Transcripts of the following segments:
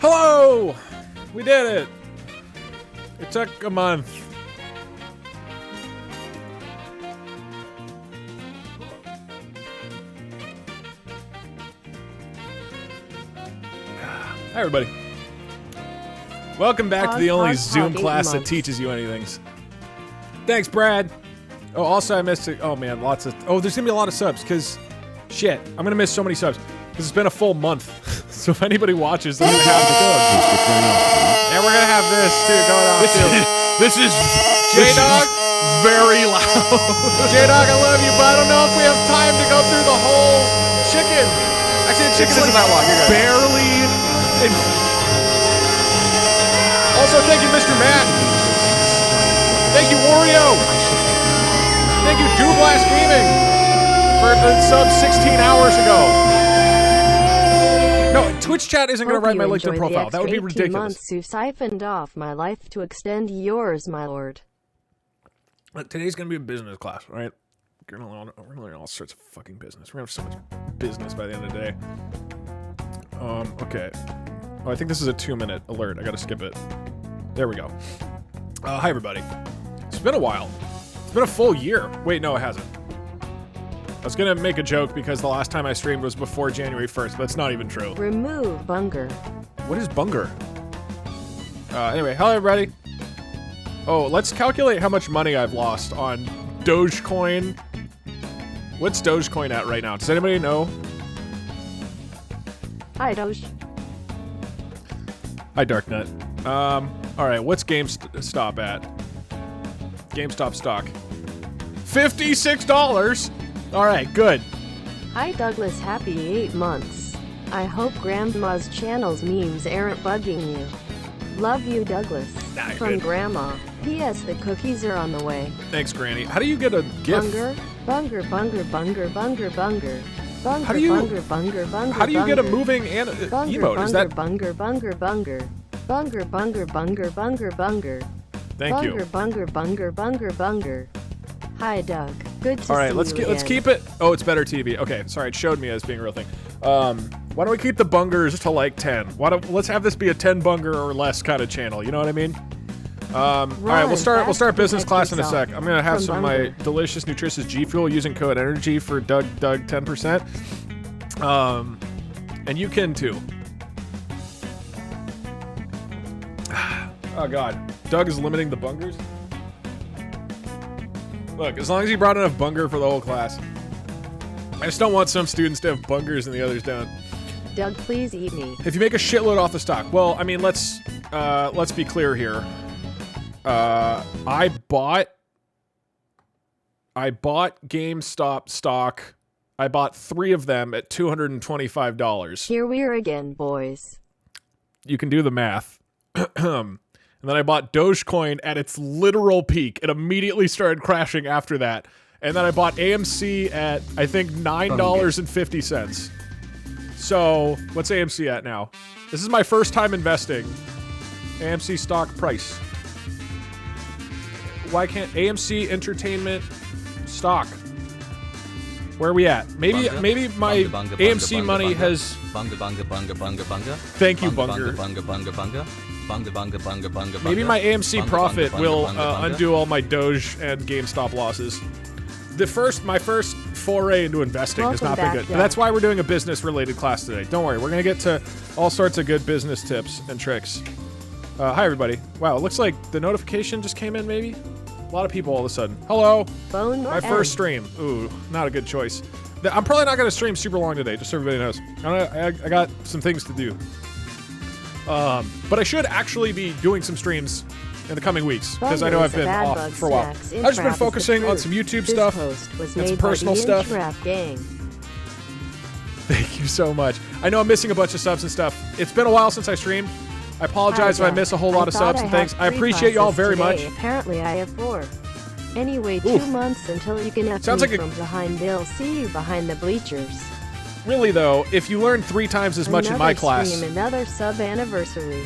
Hello! We did it! It took a month. Hi, everybody. Welcome back to the only Zoom class that teaches you anything. Thanks, Brad. Oh, also I missed it. Oh, man, lots of... Oh, there's gonna be a lot of subs, because... Shit, I'm gonna miss so many subs. Because it's been a full month. So if anybody watches, they're gonna have the dog. And we're gonna have this, too, going on, This is... J-Dog? Very loud. J-Dog, I love you, but I don't know if we have time to go through the whole chicken. Actually, the chicken isn't that long. You're good. Barely... Also, thank you, Mr. Matt. Thank you, Oreo. Thank you, DougDoug Gaming, for the sub 16 hours ago. No, Twitch chat isn't going to write my LinkedIn profile. That would be ridiculous. Months you've siphoned off my life to extend yours, my lord. Today's going to be a business class, right? We're going to learn all sorts of fucking business. We're going to have so much business by the end of the day. Okay. Oh, I think this is a 2-minute alert. I gotta skip it. There we go. Hi, everybody. It's been a while. It's been a full year. Wait, no, it hasn't. I was gonna make a joke because the last time I streamed was before January 1st, but it's not even true. Remove Bunger. What is Bunger? Anyway, hello, everybody. Oh, let's calculate how much money I've lost on Dogecoin. What's Dogecoin at right now? Does anybody know? Hi, Doge. Hi, Darknut. Alright, what's GameStop at? GameStop stock. $56! Alright, good. Hi, Douglas. Happy 8 months. I hope Grandma's channel's memes aren't bugging you. Love you, Douglas. Nah, From good. Grandma. P.S. The cookies are on the way. Thanks, Granny. How do you get a gift? Bunger. How do you get a moving emote? Is that... Bunger. Thank you. Bunger. Hi, Doug. Good to see you. Alright, let's keep it... Oh, it's better TV. Okay, sorry, it showed me as being a real thing. Why don't we keep the bungers to like 10? Let's have this be a 10 bunger or less kind of channel, you know what I mean? Alright, we'll start business class in a sec. I'm gonna have some of my delicious, nutritious G Fuel using code ENERGY for DougDoug 10%. And you can too. Oh god. Doug is limiting the bungers? Look, as long as you brought enough bunger for the whole class. I just don't want some students to have bungers and the others don't. Doug, please eat me. If you make a shitload off the stock, well, I mean, let's be clear here. I bought GameStop stock. I bought 3 of them at $225. Here we are again, boys. You can do the math. And then I bought Dogecoin at its literal peak. It immediately started crashing after that. And then I bought AMC at, I think, $9.50. So, what's AMC at now? This is my first time investing. AMC stock price. Why can't AMC Entertainment stock? Where are we at? Maybe my AMC money has... Thank you, Bunger. Maybe my AMC profit will undo all my Doge and GameStop losses. My first foray into investing has not been good. But that's why we're doing a business-related class today. Don't worry, we're gonna get to all sorts of good business tips and tricks. Hi, everybody. Wow, it looks like the notification just came in, maybe? A lot of people all of a sudden. Hello! My first stream. Ooh, not a good choice. I'm probably not going to stream super long today, just so everybody knows. I got some things to do. But I should actually be doing some streams in the coming weeks, because I know I've been off for a while. I've just been focusing on some YouTube stuff and some personal stuff. Thank you so much. I know I'm missing a bunch of subs and stuff. It's been a while since I streamed. I apologize if I miss a whole lot of subs and things. I appreciate y'all very much. Apparently I have 4. Anyway, 2 months until you can F me like from behind. They'll see you behind the bleachers. Really though, if you learn 3 times as much in my class... Another sub anniversary. ...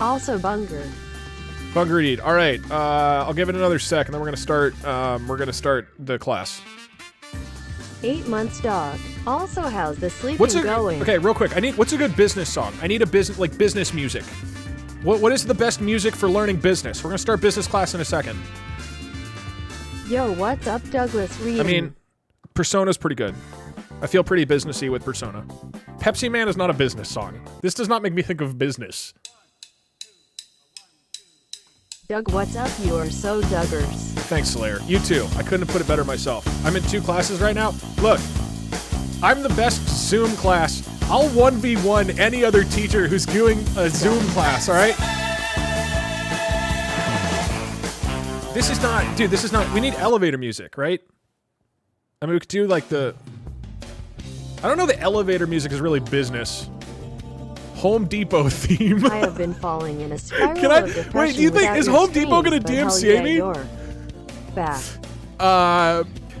Also Bunger. Bunger indeed. Alright, I'll give it another sec and then we're gonna start the class. 8 months, dog. Also, how's the sleeping going? Okay, real quick. What's a good business song? I need a business music. What is the best music for learning business? We're gonna start business class in a second. Yo, what's up, Douglas Reed? I mean, Persona's pretty good. I feel pretty businessy with Persona. Pepsi Man is not a business song. This does not make me think of business. Doug, what's up? You are so Duggers. Thanks, Slayer. You too. I couldn't have put it better myself. I'm in 2 classes right now. Look, I'm the best Zoom class. I'll 1v1 any other teacher who's doing a Zoom class, all right? This is not, we need elevator music, right? I mean, we could do like I don't know, the elevator music is really business. Home Depot theme. I have been falling in a spiral Can I, of depression. wait, do you think, is Home Depot gonna DMCA me? You're back.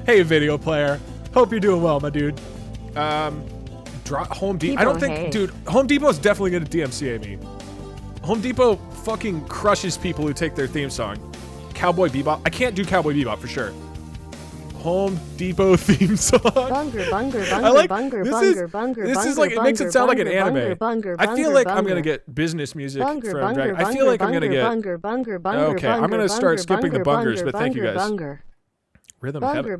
Hey, video player. Hope you're doing well, my dude. Home Depot. I don't think, dude, Home Depot is definitely gonna DMCA me. Home Depot fucking crushes people who take their theme song. Cowboy Bebop. I can't do Cowboy Bebop for sure. Home Depot theme song. This is like, it makes it sound like an anime. I feel like I'm gonna get business music from Dragon. I feel like I'm gonna get. Okay, I'm gonna start skipping the bungers, but thank you guys. Rhythm Bunger.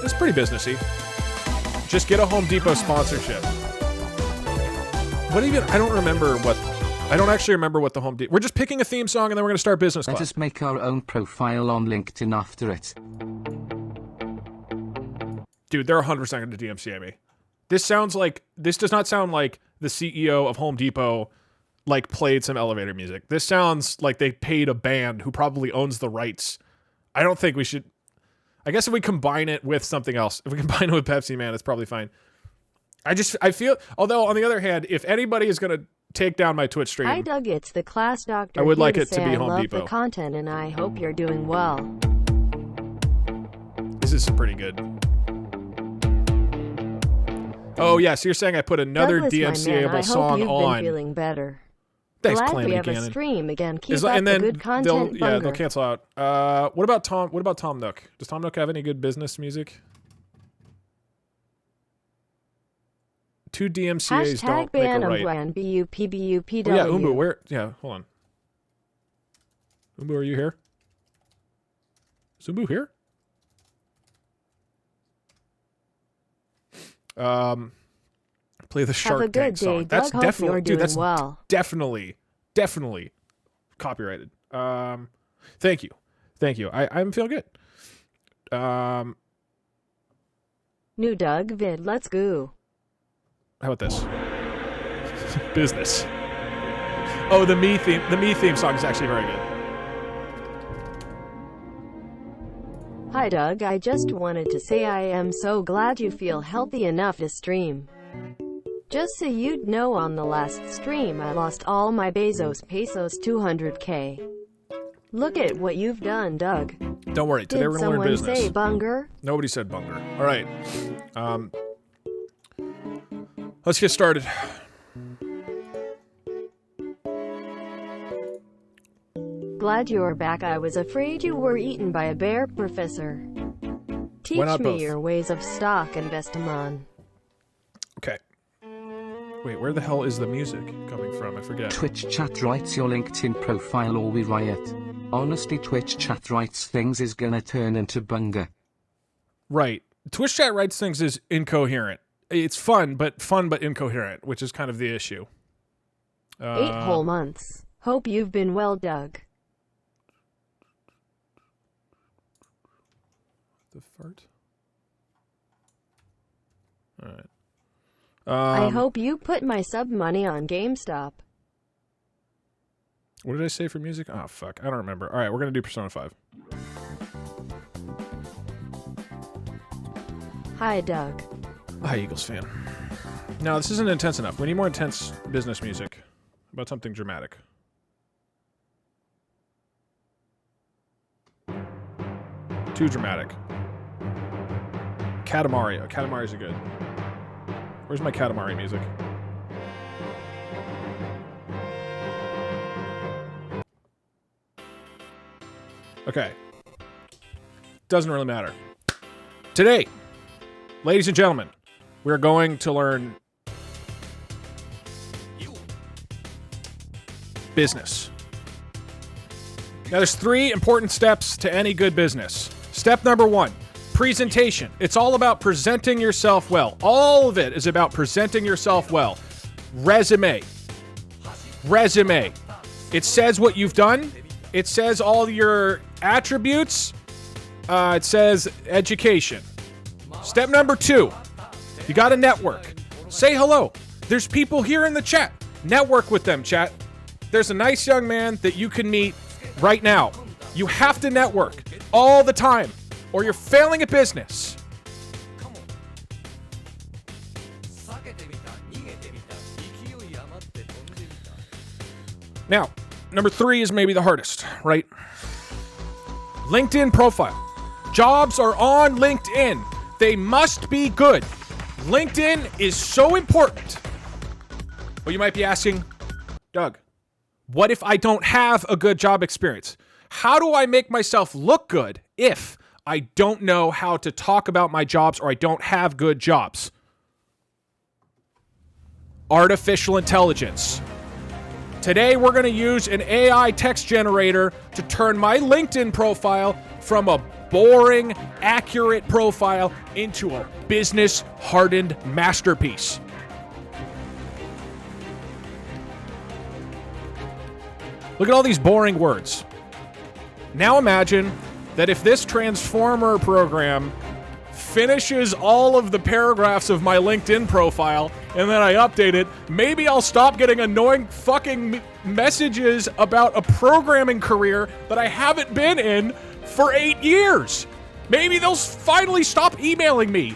It's pretty businessy. Just get a Home Depot sponsorship. What even? I don't actually remember what the Home Depot. We're just picking a theme song and then we're gonna start business class. Let us make our own profile on LinkedIn after it. Dude, they're 100% gonna DMCA me. This does not sound like the CEO of Home Depot like played some elevator music. This sounds like they paid a band who probably owns the rights. I don't think we should. I guess if we combine it with something else, if we combine it with Pepsi Man, it's probably fine. I feel, although on the other hand, if anybody is gonna take down my Twitch stream, Hi Doug, it's the class doctor. I would like it to be I Home love Depot. The content, and I hope you're doing well. This is pretty good. Oh yeah, so you're saying I put another DMCA-able song on? I hope you've been feeling better. Thanks, Glad Clam we have Buchanan. a stream again. Keep up the good content. They'll cancel out. What about Tom Nook? Does Tom Nook have any good business music? 2 DMCAs don't make a right. #BUPBUPW. Oh, yeah, Umbu, where? Yeah, hold on. Umbu, are you here? Is Umbu here? Play the Shark Tank song. That's definitely, dude. That's definitely copyrighted. Thank you. I'm feeling good. New Doug vid. Let's go. How about this? Business. Oh, the me theme song is actually very good. Hi Doug, I just wanted to say I am so glad you feel healthy enough to stream. Just so you'd know, on the last stream I lost all my pesos 200k. Look at what you've done, Doug. Don't worry, today we're gonna learn business. Did someone say bunger? Nobody said bunger. All right. Let's get started. Glad you're back. I was afraid you were eaten by a bear, Professor. Teach me your ways of stock investment. Okay. Wait, where the hell is the music coming from? I forget. Twitch chat writes your LinkedIn profile or we riot. Honestly, Twitch chat writes things is gonna turn into bunger. Right. Twitch chat writes things is incoherent. It's fun, but incoherent, which is kind of the issue. 8 whole months. Hope you've been well, Doug. The fart? Alright. I hope you put my sub money on GameStop. What did I say for music? Oh, fuck. I don't remember. Alright, we're gonna do Persona 5. Hi, Doug. Hi, Eagles fan. No, this isn't intense enough. We need more intense business music. How about something dramatic? Too dramatic. Katamari. Katamari's are good. Where's my Katamari music? Okay. Doesn't really matter. Today, ladies and gentlemen, we're going to learn business. Now, there's 3 important steps to any good business. Step number 1, presentation. It's all about presenting yourself well. All of it is about presenting yourself well. Resume. Resume. It says what you've done. It says all your attributes. It says education. Step number 2, you got to network. Say hello. There's people here in the chat. Network with them, chat. There's a nice young man that you can meet right now. You have to network all the time, or you're failing at business. Now, number 3 is maybe the hardest, right? LinkedIn profile. Jobs are on LinkedIn. They must be good. LinkedIn is so important. Well, you might be asking, Doug, what if I don't have a good job experience? How do I make myself look good if I don't know how to talk about my jobs or I don't have good jobs? Artificial intelligence. Today, we're going to use an AI text generator to turn my LinkedIn profile from a boring, accurate profile into a business-hardened masterpiece. Look at all these boring words. Now imagine that if this transformer program finishes all of the paragraphs of my LinkedIn profile and then I update it, maybe I'll stop getting annoying fucking messages about a programming career that I haven't been in for 8 years. Maybe they'll finally stop emailing me.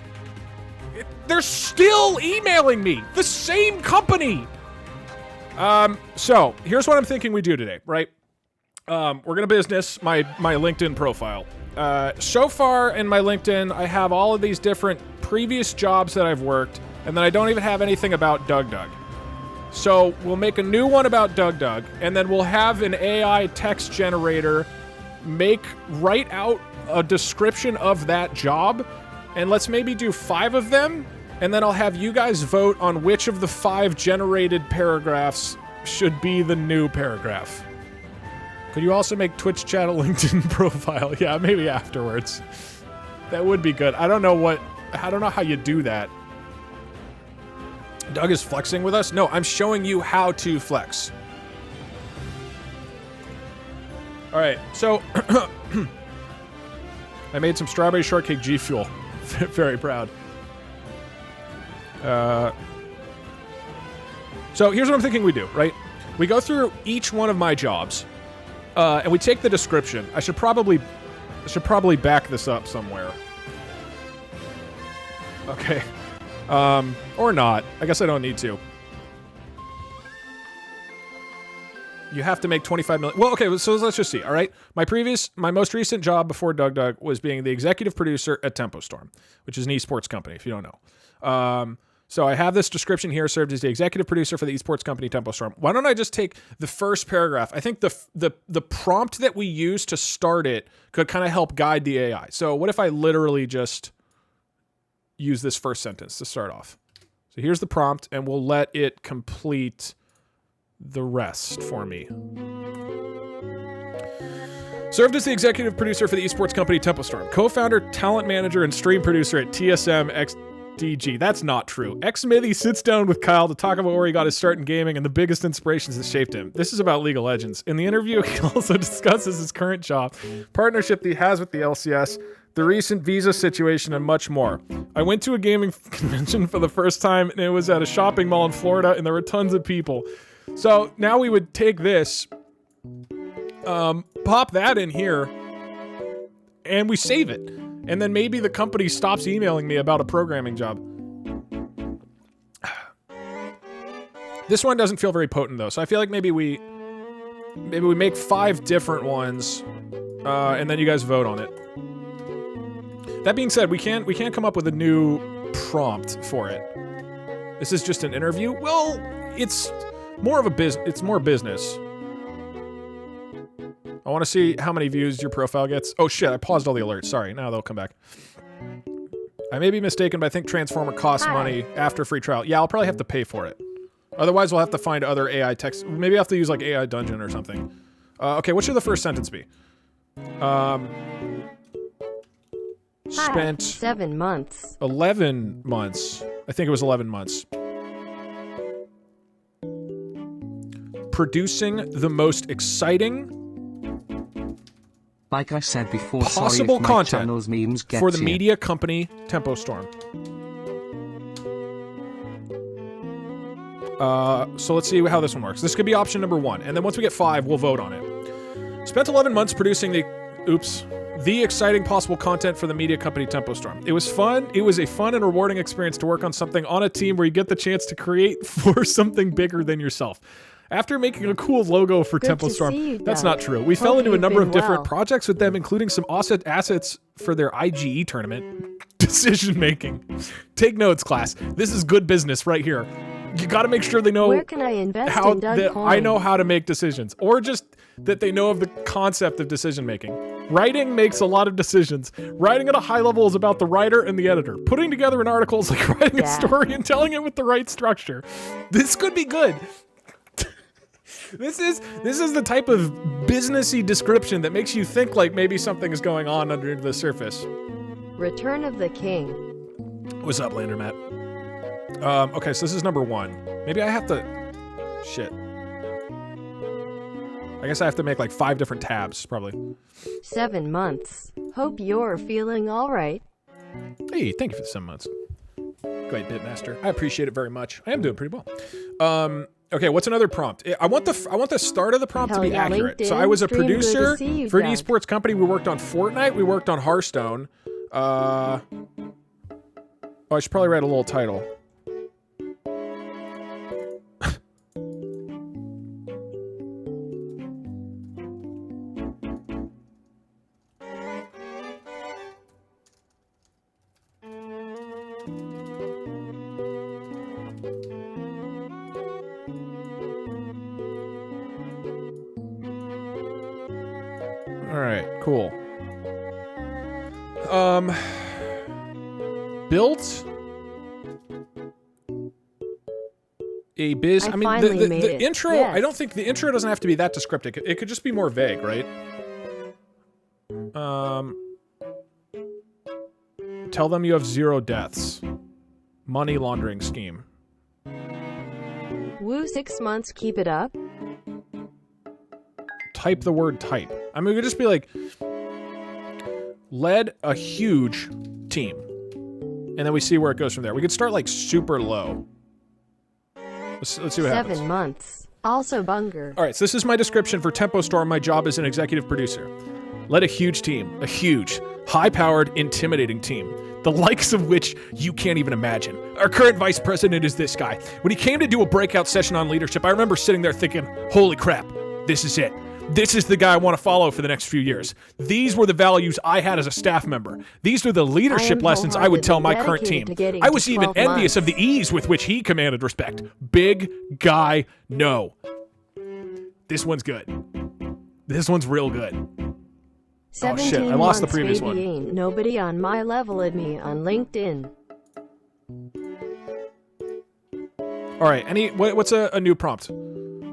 They're still emailing me. The same company. So here's what I'm thinking we do today, right? We're gonna business my LinkedIn profile. So far in my LinkedIn, I have all of these different previous jobs that I've worked, and then I don't even have anything about DougDoug. So we'll make a new one about DougDoug, and then we'll have an AI text generator write out a description of that job, and let's maybe do 5 of them, and then I'll have you guys vote on which of the 5 generated paragraphs should be the new paragraph. Could you also make Twitch chat a LinkedIn profile? Yeah, maybe afterwards. That would be good. I don't know how you do that. Doug is flexing with us? No, I'm showing you how to flex. All right, so I made some strawberry shortcake G Fuel. Very proud. So here's what I'm thinking we do, right? We go through each one of my jobs, and we take the description. I should probably back this up somewhere. Okay. Or not. I guess I don't need to. You have to make 25 million. Well, okay, so let's just see, all right? My most recent job before DougDoug was being the executive producer at Tempo Storm, which is an esports company, if you don't know. So I have this description here, served as the executive producer for the esports company Tempo Storm. Why don't I just take the first paragraph? I think the prompt that we use to start it could kind of help guide the AI. So what if I literally just use this first sentence to start off? So here's the prompt, and we'll let it complete the rest for me. Served as the executive producer for the esports company Tempo Storm, co-founder, talent manager, and stream producer at TSM XDG. That's not true. Xmithy sits down with Kyle to talk about where he got his start in gaming and the biggest inspirations that shaped him. This is about League of Legends. In the interview, he also discusses his current job, partnership that he has with the LCS, the recent visa situation, and much more. I went to a gaming convention for the first time, and it was at a shopping mall in Florida, and there were tons of people. So now we would take this, pop that in here, and we save it. And then maybe the company stops emailing me about a programming job. This one doesn't feel very potent though, so I feel like maybe we make 5 different ones, and then you guys vote on it. That being said, we can't come up with a new prompt for it. This is just an interview. Well, it's more of a it's more business. I want to see how many views your profile gets. Oh shit, I paused all the alerts. Sorry, now they'll come back. I may be mistaken, but I think Transformer costs money after free trial. Yeah, I'll probably have to pay for it. Otherwise, we'll have to find other AI text. Maybe I'll have to use like AI Dungeon or something. Okay, what should the first sentence be? Spent 7 months. 11 months. I think it was 11 months. Producing the most exciting like I said before, possible content memes for the media company Tempo Storm. So let's see how this one works. This could be option number 1, and then once we get 5, we'll vote on it. Spent 11 months producing the exciting possible content for the media company Tempo Storm. It was fun. It was a fun and rewarding experience to work on something on a team where you get the chance to create for something bigger than yourself. After making a cool logo for Tempo Storm, that's not true. We fell into a number of different projects with them, including some awesome assets for their IGE tournament. Decision making. Take notes, class. This is good business right here. You got to make sure they know where can I invest in Doug I know how to make decisions, or just that they know of the concept of decision making. Writing makes a lot of decisions. Writing at a high level is about the writer and the editor. Putting together an article is like writing a story and telling it with the right structure. This could be good. This is the type of businessy description that makes you think like maybe something is going on under the surface. Return of the King. What's up, Lander Matt? Okay, so this is number 1. Maybe I have to... Shit. I guess I have to make like 5 different tabs, probably. 7 months. Hope you're feeling all right. Hey, thank you for the 7 months. Great, Bitmaster. I appreciate it very much. I am doing pretty well. Okay, what's another prompt? I want the start of the prompt to be accurate. LinkedIn, so I was a stream, producer for an Doug. esports company. We worked on Fortnite. We worked on Hearthstone. Oh, I should probably write a little title. Cool. Built a biz. I mean, the intro. Yes. I don't think the intro doesn't have to be that descriptive. It could just be more vague, right? Tell them you have 0 deaths. Money laundering scheme. Woo, 6 months. Keep it up. Type the word type. I mean, we could just be like, led a huge team. And then we see where it goes from there. We could start like super low. Let's see what happens. 7 months. Also Bunger. All right, so this is my description for Tempo Storm. My job as an executive producer. Led a huge team. A huge, high-powered, intimidating team. The likes of which you can't even imagine. Our current vice president is this guy. When he came to do a breakout session on leadership, I remember sitting there thinking, holy crap, this is it. This is the guy I want to follow for the next few years. These were the values I had as a staff member. These are the leadership lessons I would tell my current team. I was even envious of the ease with which he commanded respect. Big guy, no. This one's good. This one's real good. Oh shit, I lost the previous one. Ain't nobody on my level at me on LinkedIn. All right, what's a new prompt?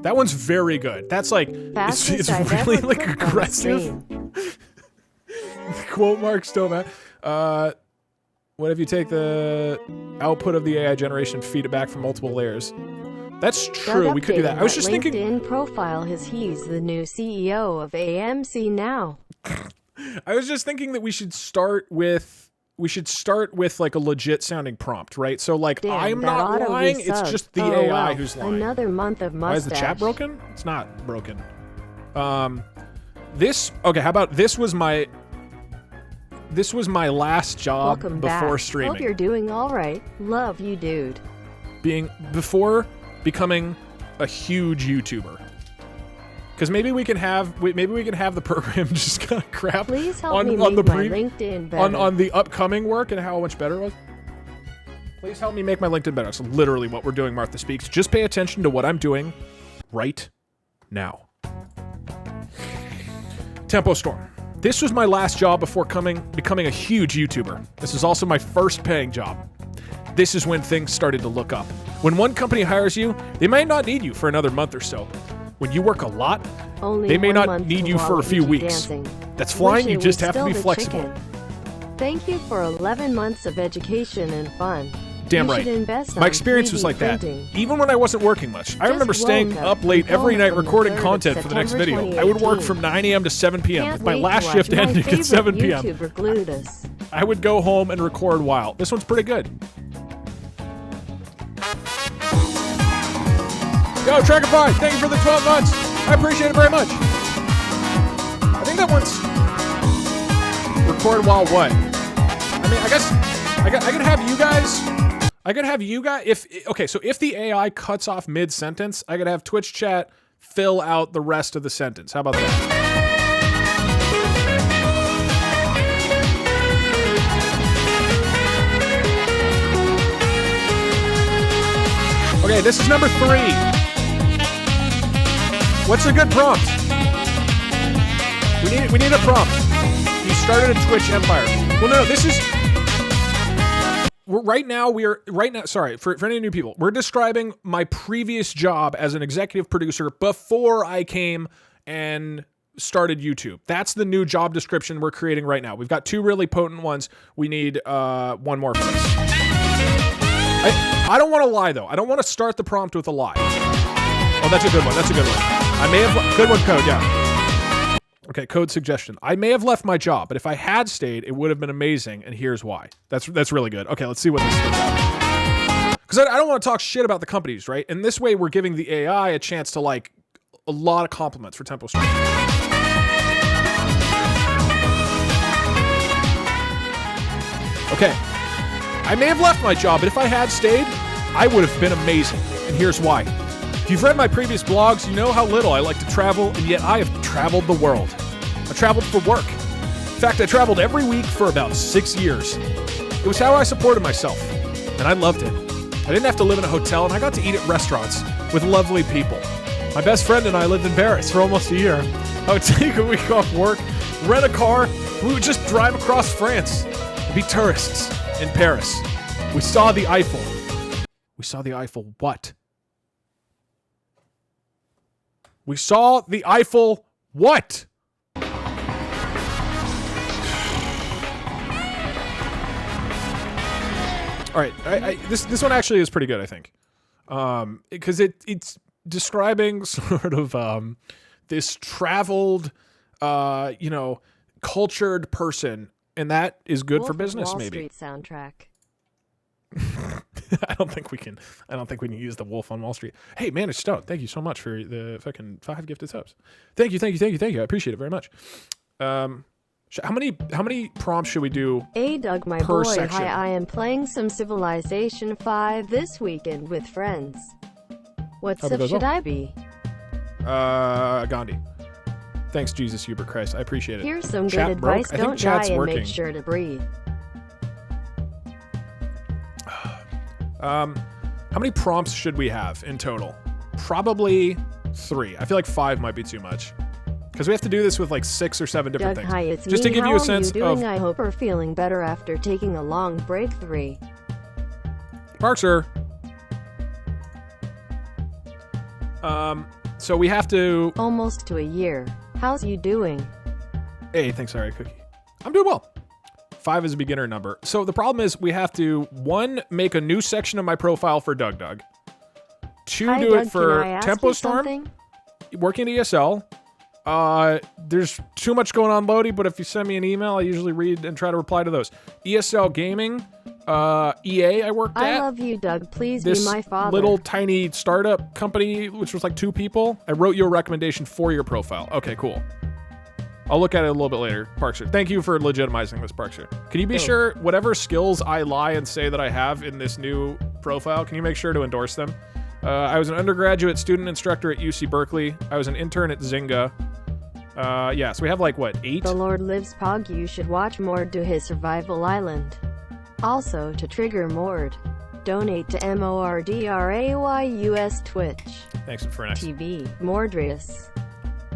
That one's very good. That's like, it's really like aggressive. Quote marks, don't matter. What if you take the output of the AI generation, feed it back from multiple layers? That's true. We could do that. I was just thinking. LinkedIn profile he's the new CEO of AMC now. I was just thinking that we should start with like a legit sounding prompt, right? So like, damn, I'm not lying, it's just the AI who's lying. Another month of mustache. Why is the chat broken? It's not broken. Okay, how about this was my last job before streaming. Hope you're doing all right. Love you, dude. Before becoming a huge YouTuber. Because maybe we can have the program just kind of crap Please help on me the make my LinkedIn better. on the upcoming work and how much better it was. Please help me make my LinkedIn better. That's literally what we're doing, Martha Speaks. Just pay attention to what I'm doing right now. Tempo Storm. This was my last job before becoming a huge YouTuber. This is also my first paying job. This is when things started to look up. When one company hires you, they may not need you for another month or so. When you work a lot, they may not need you for a few weeks. That's fine, you just have to be flexible. Thank you for 11 months of education and fun. Damn right. My experience was like that. Even when I wasn't working much. I remember staying up late every night recording content for the next video. I would work from 9 a.m. to 7 p.m. with my last shift ending at 7 p.m. I would go home and record while. This one's pretty good. Yo, Trackify, thank you for the 12 months. I appreciate it very much. I think that one's record while what? I mean, I guess I could have you guys. If the AI cuts off mid-sentence, I could have Twitch chat fill out the rest of the sentence. How about that? Okay, this is number 3. What's a good prompt? We need a prompt. You started a Twitch empire. Well, no, this is... Sorry, for any new people, we're describing my previous job as an executive producer before I came and started YouTube. That's the new job description we're creating right now. We've got 2 really potent ones. We need 1 more for this. I don't want to lie, though. I don't want to start the prompt with a lie. Oh, that's a good one. That's a good one. I may have... Good one, Code, yeah. Okay, code suggestion. I may have left my job, but if I had stayed, it would have been amazing, and here's why. That's really good. Okay, let's see what this is about. Because I don't want to talk shit about the companies, right? And this way, we're giving the AI a chance to, like, a lot of compliments for Tempo Storm. Okay. I may have left my job, but if I had stayed, I would have been amazing, and here's why. If you've read my previous blogs, you know how little I like to travel, and yet I have traveled the world. I traveled for work. In fact, I traveled every week for about 6 years. It was how I supported myself, and I loved it. I didn't have to live in a hotel, and I got to eat at restaurants with lovely people. My best friend and I lived in Paris for almost a year. I would take a week off work, rent a car, and we would just drive across France and be tourists in Paris. We saw the Eiffel. We saw the Eiffel what? We saw the Eiffel what? All right, this one actually is pretty good, I think, because it's describing sort of this traveled, cultured person, and that is good for business. Wall maybe. Street soundtrack. I don't think we can use the Wolf on Wall Street. Hey, Managed Stone, thank you so much for the fucking 5 gifted subs. Thank you. I appreciate it very much. How many prompts should we do? Hey, Doug, my per boy. section? Hi, I am playing some Civilization 5 this weekend with friends. What sip should I be? Gandhi. Thanks, Jesus, Hubert Christ. I appreciate it. Here's some Chat good advice. broke. I think Don't chat's die and working. make sure to breathe. How many prompts should we have in total? Probably 3. I feel like 5 might be too much. Because we have to do this with like 6 or 7 different Doug, things. hi, it's just me. to give How you a are sense you doing? of... I hope you're feeling better after taking a long break. 3. Parkser. So we have to... Almost to a year. How's you doing? Hey, thanks, Harry Cookie. I'm doing well. 5 is a beginner number. So the problem is we have to, 1, make a new section of my profile for DougDoug. 2, Hi, do Doug, it for can I ask Tempo you Storm. something? Working at ESL. There's too much going on, Lodi, but if you send me an email, I usually read and try to reply to those. ESL Gaming. EA I worked at. I love you, Doug. Please this be my father. little tiny startup company, which was like 2 people. I wrote you a recommendation for your profile. Okay, cool. I'll look at it a little bit later, Parkster. Thank you for legitimizing this, Parkster. Can you be sure whatever skills I lie and say that I have in this new profile, can you make sure to endorse them? I was an undergraduate student instructor at UC Berkeley. I was an intern at Zynga. Yeah, so we have like, what, 8? The Lord lives, Pog. You should watch Mord do his Survival Island. Also, to trigger Mord, donate to MORDRAYUS Twitch. Thanks for next. TV, Mordrius.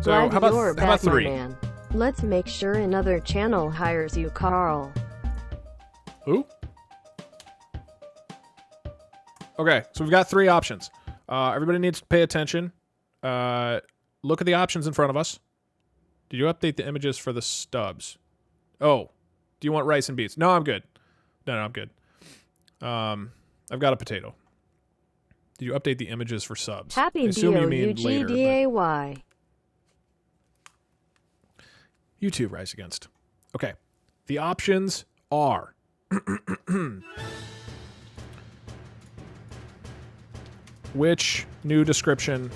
So how about 3? Let's make sure another channel hires you, Carl. Who? Okay, so we've got 3 options. Everybody needs to pay attention. Look at the options in front of us. Did you update the images for the stubs? Oh, do you want rice and beets? No, I'm good. No, I'm good. I've got a potato. Did you update the images for subs? Happy I assume you mean later, DOUGDAY. YouTube rise against. Okay. The options are which new description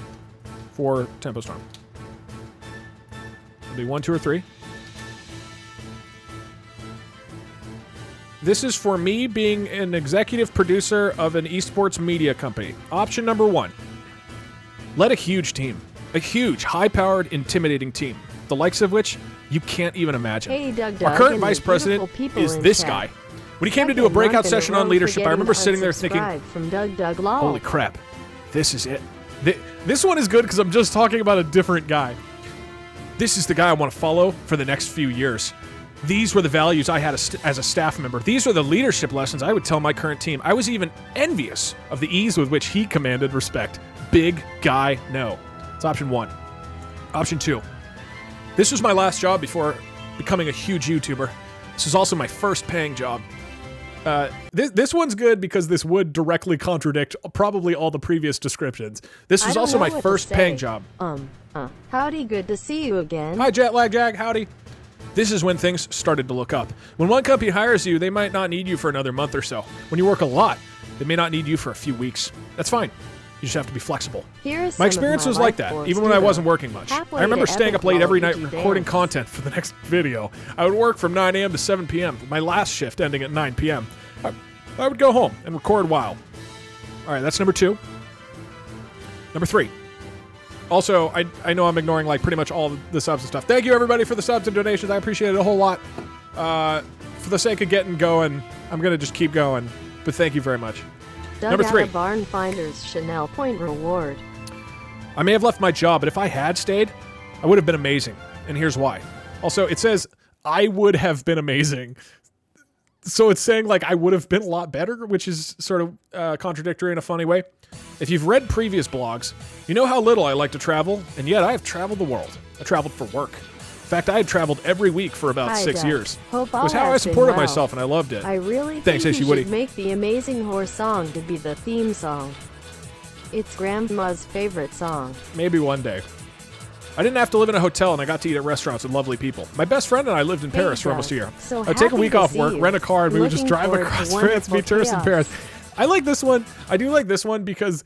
for Tempo Storm? It'll be 1, 2, or 3. This is for me being an executive producer of an esports media company. Option number 1. Let a huge team. A huge, high-powered, intimidating team. The likes of which you can't even imagine. Hey, DougDoug, Our current vice president is this guy. When he came to do a breakout session on leadership, I remember sitting there thinking, from DougDoug Law. holy crap, this is it. This one is good because I'm just talking about a different guy. This is the guy I want to follow for the next few years. These were the values I had as a staff member. These were the leadership lessons I would tell my current team. I was even envious of the ease with which he commanded respect. Big guy, no. It's option 1. Option 2. This was my last job before becoming a huge YouTuber. This is also my first paying job. This one's good because this would directly contradict probably all the previous descriptions. This was also my first paying job. Howdy, good to see you again. Hi, Jetlag Jag, howdy. This is when things started to look up. When one company hires you, they might not need you for another month or so. When you work a lot, they may not need you for a few weeks. That's fine. You just have to be flexible. My experience was like that, even when I wasn't working much. I remember staying up late every night recording content for the next video. I would work from 9 a.m. to 7 p.m., my last shift ending at 9 p.m. I would go home and record a while. All right, that's number 2. Number 3. Also, I know I'm ignoring like pretty much all the subs and stuff. Thank you, everybody, for the subs and donations. I appreciate it a whole lot. For the sake of getting going, I'm going to just keep going. But thank you very much. Number 3. Barn Finder's Chanel Point Reward. I may have left my job, but if I had stayed, I would have been amazing. And here's why. Also, it says, I would have been amazing. So it's saying, like, I would have been a lot better, which is sort of contradictory in a funny way. If you've read previous blogs, you know how little I like to travel, and yet I have traveled the world. I traveled for work. In fact, I had traveled every week for about 6 years. It was how I supported myself, and I loved it. I really think you should make the Amazing Horse song to be the theme song. It's Grandma's favorite song. Maybe one day. I didn't have to live in a hotel, and I got to eat at restaurants with lovely people. My best friend and I lived in Paris for almost a year. So I'd take a week off work, rent a car, and we would just drive across France, meet tourists in Paris. I like this one. I do like this one because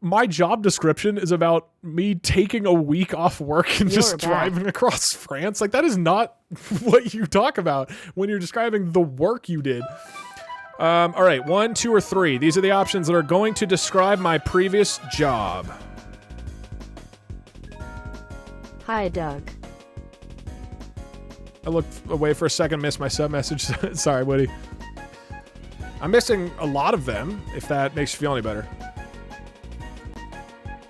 my job description is about me taking a week off work and just driving across France. Like, that is not what you talk about when you're describing the work you did. All right, 1, 2, or 3. These are the options that are going to describe my previous job. Hi, Doug. I looked away for a second, missed my sub message. Sorry, Woody. I'm missing a lot of them, if that makes you feel any better.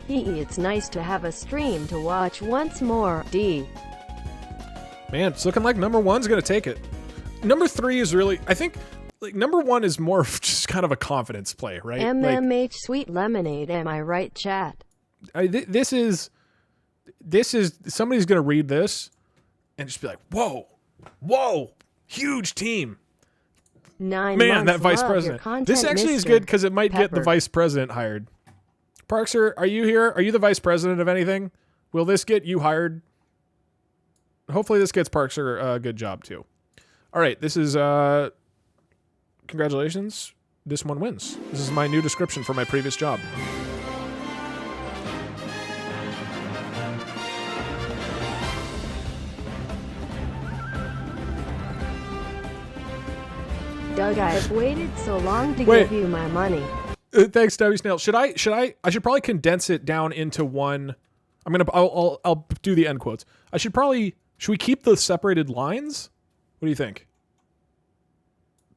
It's nice to have a stream to watch once more. D. Man, it's looking like number 1's gonna take it. Number 3 is really, I think, like, number 1 is more of just kind of a confidence play, right? MMH Sweet Lemonade, am I right, chat? This is, somebody's gonna read this and just be like, whoa, huge team. 9 Man, months that vice president. This actually is good because it might get the vice president hired. Parkser, are you here? Are you the vice president of anything? Will this get you hired? Hopefully this gets Parkser a good job too. All right, this is, congratulations. This one wins. This is my new description for my previous job. Doug, I've waited so long to give you my money. Thanks, W Snail. I should probably condense it down into one. I'll do the end quotes. Should we keep the separated lines? What do you think?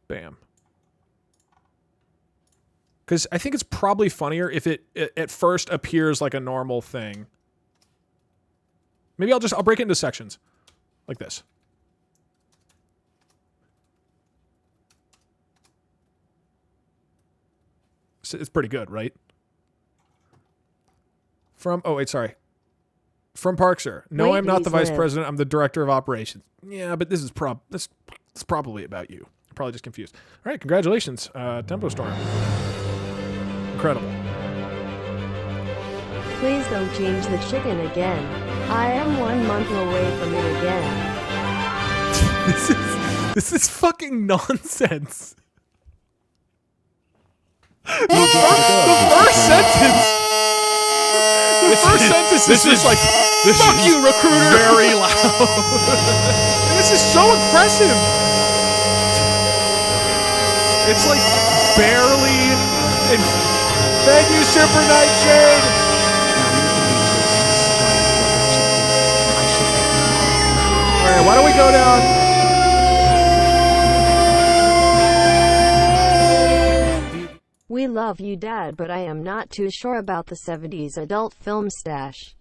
Bam. Because I think it's probably funnier if it at first appears like a normal thing. Maybe I'll break it into sections. Like this. It's pretty good, right? From, oh, wait, sorry. From Parkser. No, Wait, I'm not the vice live. president. I'm the director of operations. Yeah, but this is this is probably about you. You're probably just confused. All right, congratulations, Tempo Storm. Incredible. Please don't change the chicken again. I am 1 month away from it again. This is fucking nonsense. The first sentence. The first sentence is just like, fuck you, recruiter. Very loud. This is so aggressive. It's like barely. Thank you, Super Nightshade. All right, why don't we go down? We love you, Dad, but I am not too sure about the 70s adult film stash.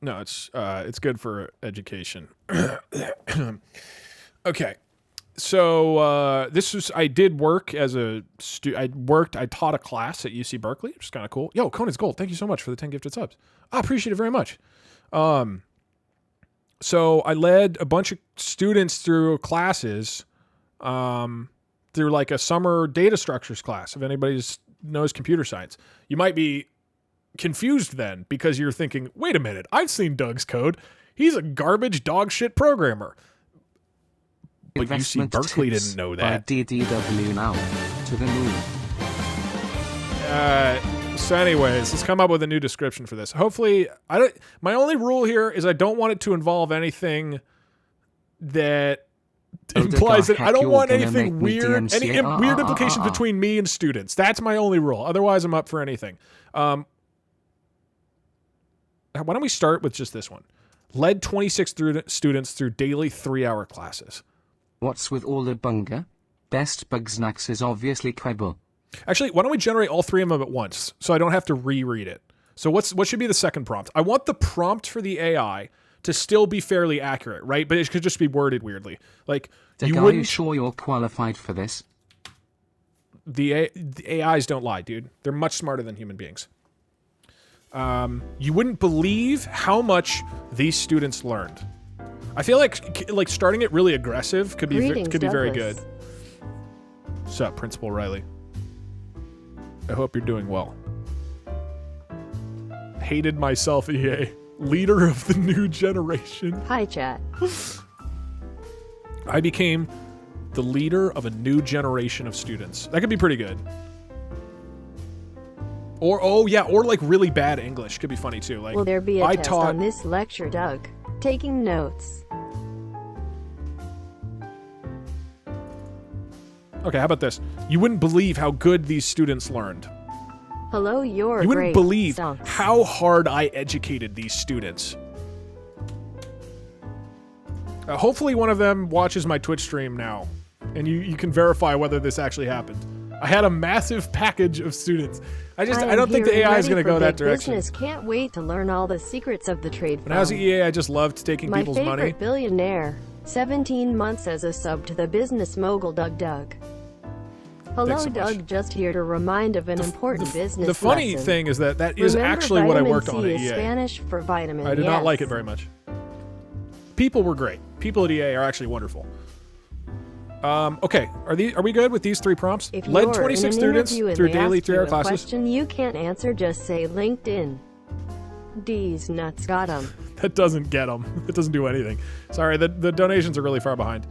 No, it's good for education. Okay, so this was I did work as a I taught a class at UC Berkeley, which is kind of cool. Yo, Conan's Gold, thank you so much for the 10 gifted subs. I appreciate it very much. So I led a bunch of students through classes, through like a summer data structures class. If anybody knows computer science, you might be confused then because you're thinking, wait a minute, I've seen Doug's code. He's a garbage dog shit programmer. But UC Berkeley didn't know that. By DougDoug now. To the moon. So anyways, let's come up with a new description for this. Hopefully, my only rule here is I don't want it to involve anything that implies that I don't want anything weird, any weird implications between me and students. That's my only rule. Otherwise, I'm up for anything. Why don't we start with just this one? Led 26 students through daily 3-hour classes. What's with all the bunga? Best bug snacks is obviously Quibble. Actually, why don't we generate all 3 of them at once so I don't have to reread it? So what should be the second prompt? I want the prompt for the AI to still be fairly accurate, right? But it could just be worded weirdly. Like, Are you sure you're qualified for this? The AIs don't lie, dude. They're much smarter than human beings. You wouldn't believe how much these students learned. I feel like starting it really aggressive could be very good. What's up, Principal Riley? I hope you're doing well. Hated myself, EA. Leader of the new generation. Hi, chat. I became the leader of a new generation of students. That could be pretty good. Or or like really bad English could be funny too. Like, will there be a test on this lecture, Doug? Taking notes. Okay, how about this? You wouldn't believe how good these students learned. Hello, you're You wouldn't great. believe Songs. how hard I educated these students. Hopefully one of them watches my Twitch stream now, and you can verify whether this actually happened. I had a massive package of students. I don't think the AI is going to go that direction. Business can't wait to learn all the secrets of the trade. When I was at EA, I just loved taking people's money. My favorite billionaire. 17 months as a sub to the business mogul DougDoug. Hello, so Doug. Just here to remind of an important business The funny lesson. thing is that is Remember, actually what I worked vitamin on C at is EA. Spanish for vitamin. I did not like it very much. People were great. People at EA are actually wonderful. Okay, are we good with these 3 prompts? If Led you're 26 in an students interview and through they daily ask you 3-hour a classes. question you can't answer, just say LinkedIn. D's nuts got 'em. That doesn't get them. It doesn't do anything. Sorry, the donations are really far behind.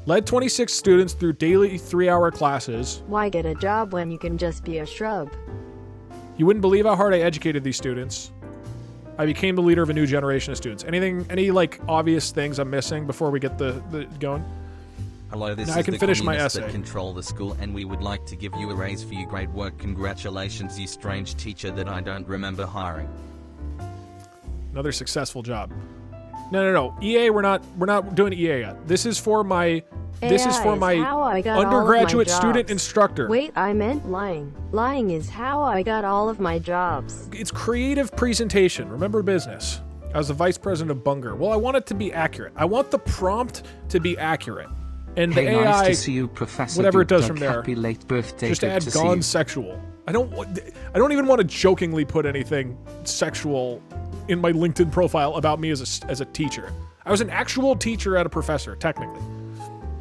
Led 26 students through daily 3-hour classes. Why get a job when you can just be a shrub? You wouldn't believe how hard I educated these students. I became the leader of a new generation of students. Any like obvious things I'm missing before we get the going? Hello, this Now is I can the finish my communists essay. that control the school, and we would like to give you a raise for your great work. Congratulations, you strange teacher that I don't remember hiring. Another successful job. No. EA, we're not doing EA yet. This is for my how I got undergraduate all of my student jobs. instructor. Wait, I meant lying. Lying is how I got all of my jobs. It's creative presentation. Remember business. I was the vice president of Bunger. Well, I want it to be accurate. I want the prompt to be accurate. And the AI, nice to see you, Professor whatever it does DougDoug. from there, Happy late birthday, just add gone sexual. I don't even want to jokingly put anything sexual in my LinkedIn profile about me as a teacher. I was an actual teacher at a professor, technically.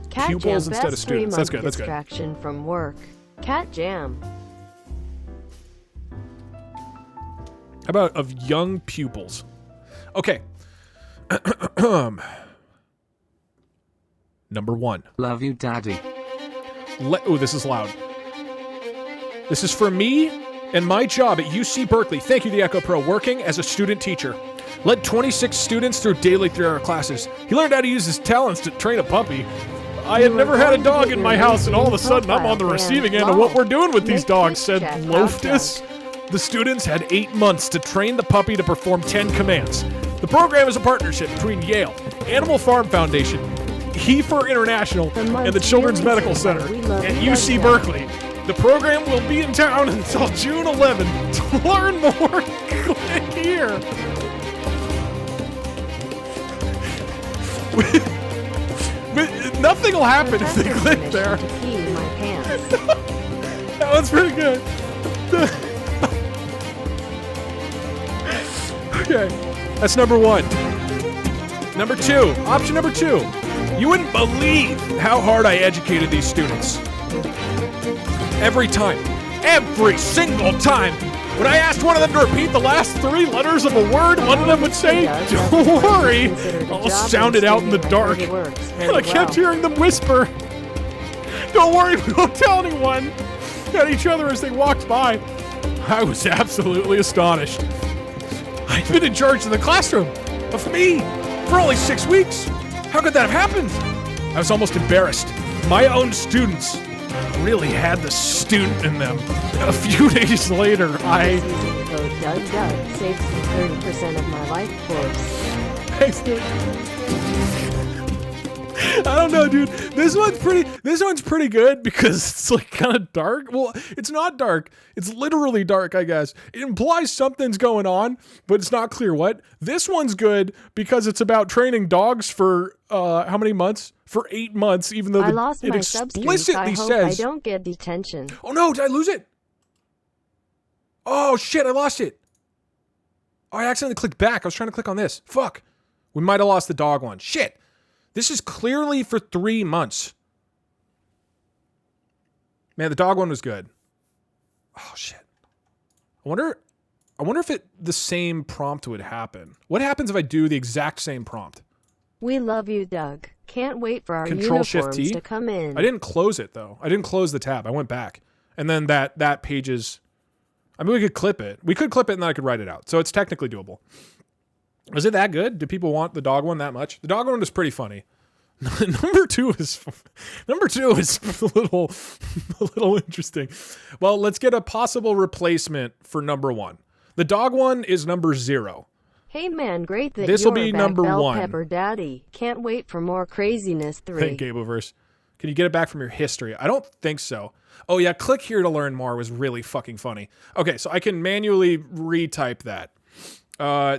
Cat Pupils Jam, instead of students. That's good. That's good. Distraction from work. Cat Jam. How about of young pupils? Okay. Number 1. Love you, Daddy. Oh, this is loud. This is for me and my job at UC Berkeley. Thank you, the Echo Pro. Working as a student teacher. Led 26 students through daily 3-hour classes. He learned how to use his talents to train a puppy. I had never had a dog in my house, and all of a sudden I'm on the receiving end of what we're doing with these dogs, said Loftus. The students had 8 months to train the puppy to perform 10 commands. The program is a partnership between Yale, Animal Farm Foundation, Heifer International, and the Children's Medical Center at UC Berkeley. The program will be in town until June 11. To learn more, click here. Nothing will happen if they click there. That one's pretty good. Okay, that's number 1. Number 2, option number 2. You wouldn't believe how hard I educated these students. Every single time. When I asked one of them to repeat the last 3 letters of a word, one of them would say, "Don't worry." I'll sound it out in the dark. And I kept hearing them whisper, "Don't worry, we won't tell anyone," at each other as they walked by. I was absolutely astonished. I'd been in charge of the classroom, of me, for only 6 weeks. How could that have happened? I was almost embarrassed. My own students really had the student in them. A few days later, Code DougDoug saves me 30% of my life course. Thanks, dude. I don't know, dude. This one's pretty good because it's like kind of dark. Well, it's not dark. It's literally dark, I guess. It implies something's going on, but it's not clear what. This one's good because it's about training dogs for how many months? For 8 months, even though it explicitly says I don't get detention. Oh no, did I lose it? Oh shit, I lost it. Oh, I accidentally clicked back. I was trying to click on this. Fuck. We might have lost the dog one. Shit. This is clearly for 3 months. Man, the dog one was good. Oh shit. I wonder if the same prompt would happen. What happens if I do the exact same prompt? We love you, Doug. Can't wait for our Control-Shift-T to come in. I didn't close it though. I didn't close the tab. I went back. And then that page is, I mean, we could clip it. We could clip it and then I could write it out. So it's technically doable. Was it that good? Do people want the dog one that much? The dog one was pretty funny. Number two is a little interesting. Well, let's get a possible replacement for number 1. The dog one is number 0. Hey man, great that this will be number Bell 1. Pepper Daddy. Can't wait for more craziness 3. Thank Gableverse. Can you get it back from your history? I don't think so. Oh yeah, click here to learn more was really fucking funny. Okay, so I can manually retype that.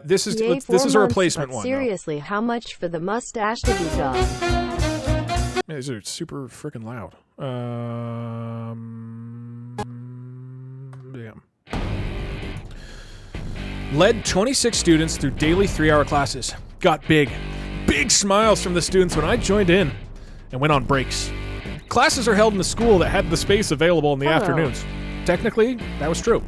This is a replacement one. Seriously, though. How much for the mustache to be done? Man, these are super freaking loud. Damn. Led 26 students through daily 3-hour classes. Got big smiles from the students when I joined in and went on breaks. Classes are held in the school that had the space available in the afternoons. Technically, that was true.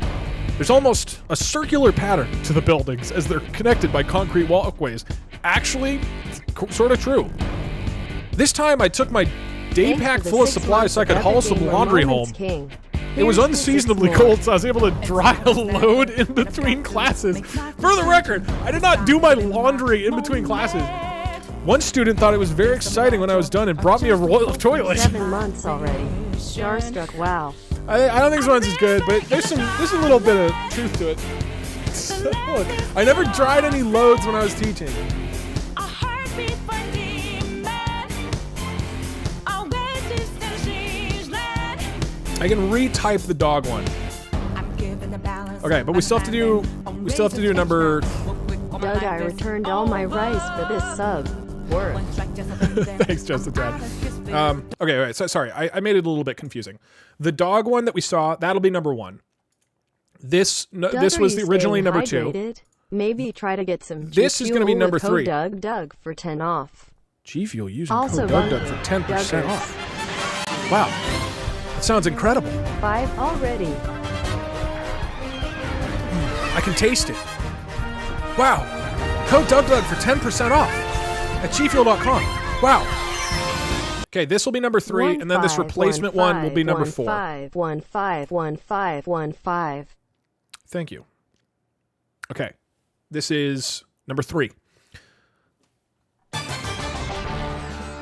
There's almost a circular pattern to the buildings as they're connected by concrete walkways. Actually, it's sort of true. This time I took my day pack full of supplies so I could haul some laundry home. It was unseasonably cold, so I was able to dry a load in between classes. For the record, I did not do my laundry in between classes. One student thought it was very exciting when I was done and brought me a roll of toilets. 7 months already. Starstruck, wow. I don't think this one's as good, but there's a little bit of truth to it. Look, I never dried any loads when I was teaching. I can retype the dog one. Okay, but we still have to do number DougDoug, I returned all my rice for this sub. Work. Thanks, Justin Dad. Okay, all right. So sorry, I made it a little bit confusing. The dog one that we saw, that'll be number 1. This was originally number 2. Maybe try to get some. This is going to be number 3. DougDoug for 10 off. G Fuel using Also code DougDoug for 10% off. Wow, that sounds incredible. 5 already. I can taste it. Wow, code DougDoug for 10% off at gfuel.com. Wow. Okay, this will be number 3, and then this replacement one will be number 4. 15151515. Thank you. Okay, this is number 3.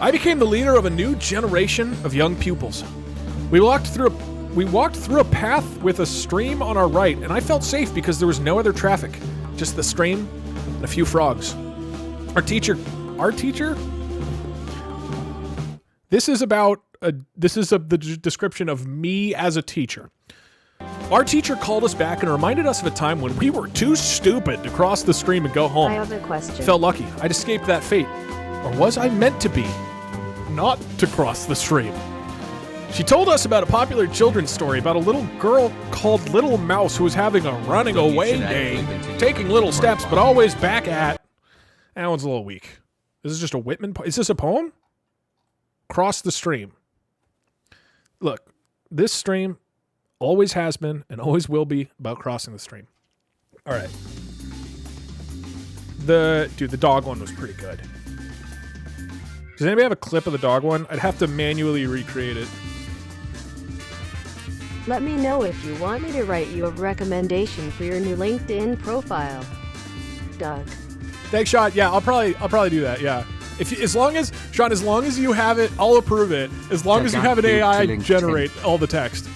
I became the leader of a new generation of young pupils. We walked through a path with a stream on our right, and I felt safe because there was no other traffic, just the stream and a few frogs. Our teacher? This is the description of me as a teacher. Our teacher called us back and reminded us of a time when we were too stupid to cross the stream and go home. I have a question. Felt lucky. I'd escaped that fate. Or was I meant to be? Not to cross the stream. She told us about a popular children's story about a little girl called Little Mouse who was having a running away day, taking little steps, but always back at... That one's a little weak. This is just a Whitman... Is this a poem? Cross the stream. Look, this stream always has been and always will be about crossing the stream. All right. The dog one was pretty good. Does anybody have a clip of the dog one? I'd have to manually recreate it. Let me know if you want me to write you a recommendation for your new LinkedIn profile. Doug. Thanks, Sean. Yeah, I'll probably do that. Yeah. As long as you have it, I'll approve it. As long as you have an AI generate all the text.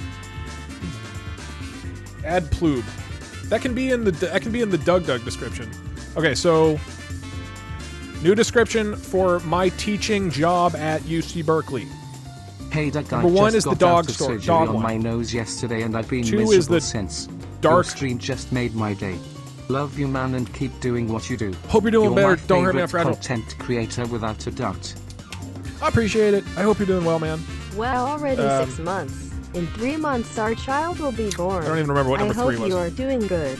Add plube. That can be in the DougDoug description. Okay, so new description for my teaching job at UC Berkeley. Hey Doug, Number 1 is the dog story. Dog on one. my nose yesterday and I've been 2 miserable is the since. dark. Your stream just made my day. Love you, man, and keep doing what you do. Hope you're doing better. My Don't hurt me, I'm favorite fragile. content creator without a doubt. I appreciate it. I hope you're doing well, man. Well, already 6 months. In 3 months, our child will be born. I don't even remember what number 3 was. I hope you are doing good.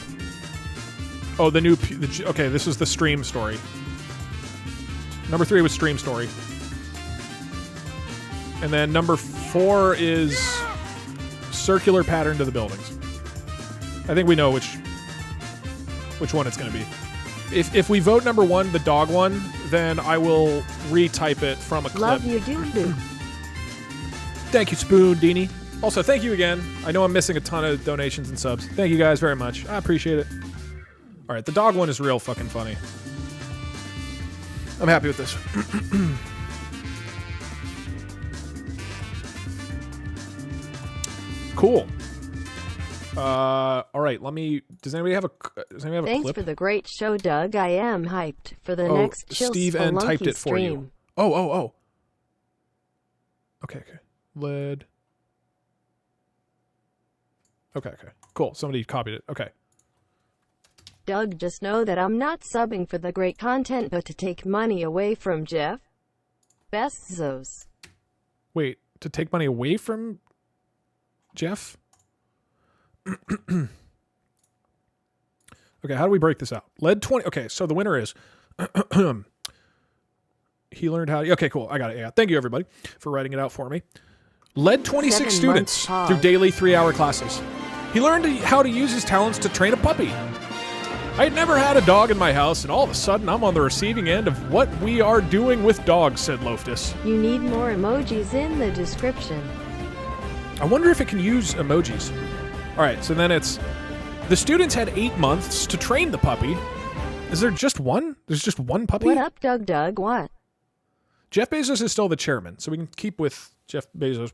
Oh, okay, this is the stream story. Number 3 was stream story. And then number 4 is circular pattern to the buildings. I think we know which one it's going to be. If we vote number 1, the dog one, then I will retype it from a clip. Love you, DougDoug. Thank you, Spoon Deanie. Also, thank you again. I know I'm missing a ton of donations and subs. Thank you guys very much. I appreciate it. All right, the dog one is real fucking funny. I'm happy with this. Cool. All right, does anybody have a Thanks clip? for the great show, Doug. I am hyped for the next chill Steve N typed it for stream. you. Oh. Okay. Lead. Okay. Cool. Somebody copied it. Okay. Doug, just know that I'm not subbing for the great content, but to take money away from Jeff Bezos. Wait, to take money away from Jeff? Okay, how do we break this out? Lead 20. Okay, so the winner is he learned how to... Okay, cool. I got it. Yeah. Thank you, everybody, for writing it out for me. Led 26 students through daily 3-hour classes. He learned how to use his talents to train a puppy. I had never had a dog in my house, and all of a sudden I'm on the receiving end of what we are doing with dogs, said Loftus. You need more emojis in the description. I wonder if it can use emojis. All right, so then it's... The students had 8 months to train the puppy. Is there just one? There's just one puppy? What up, DougDoug? What? Jeff Bezos is still the chairman, so we can keep with Jeff Bezos.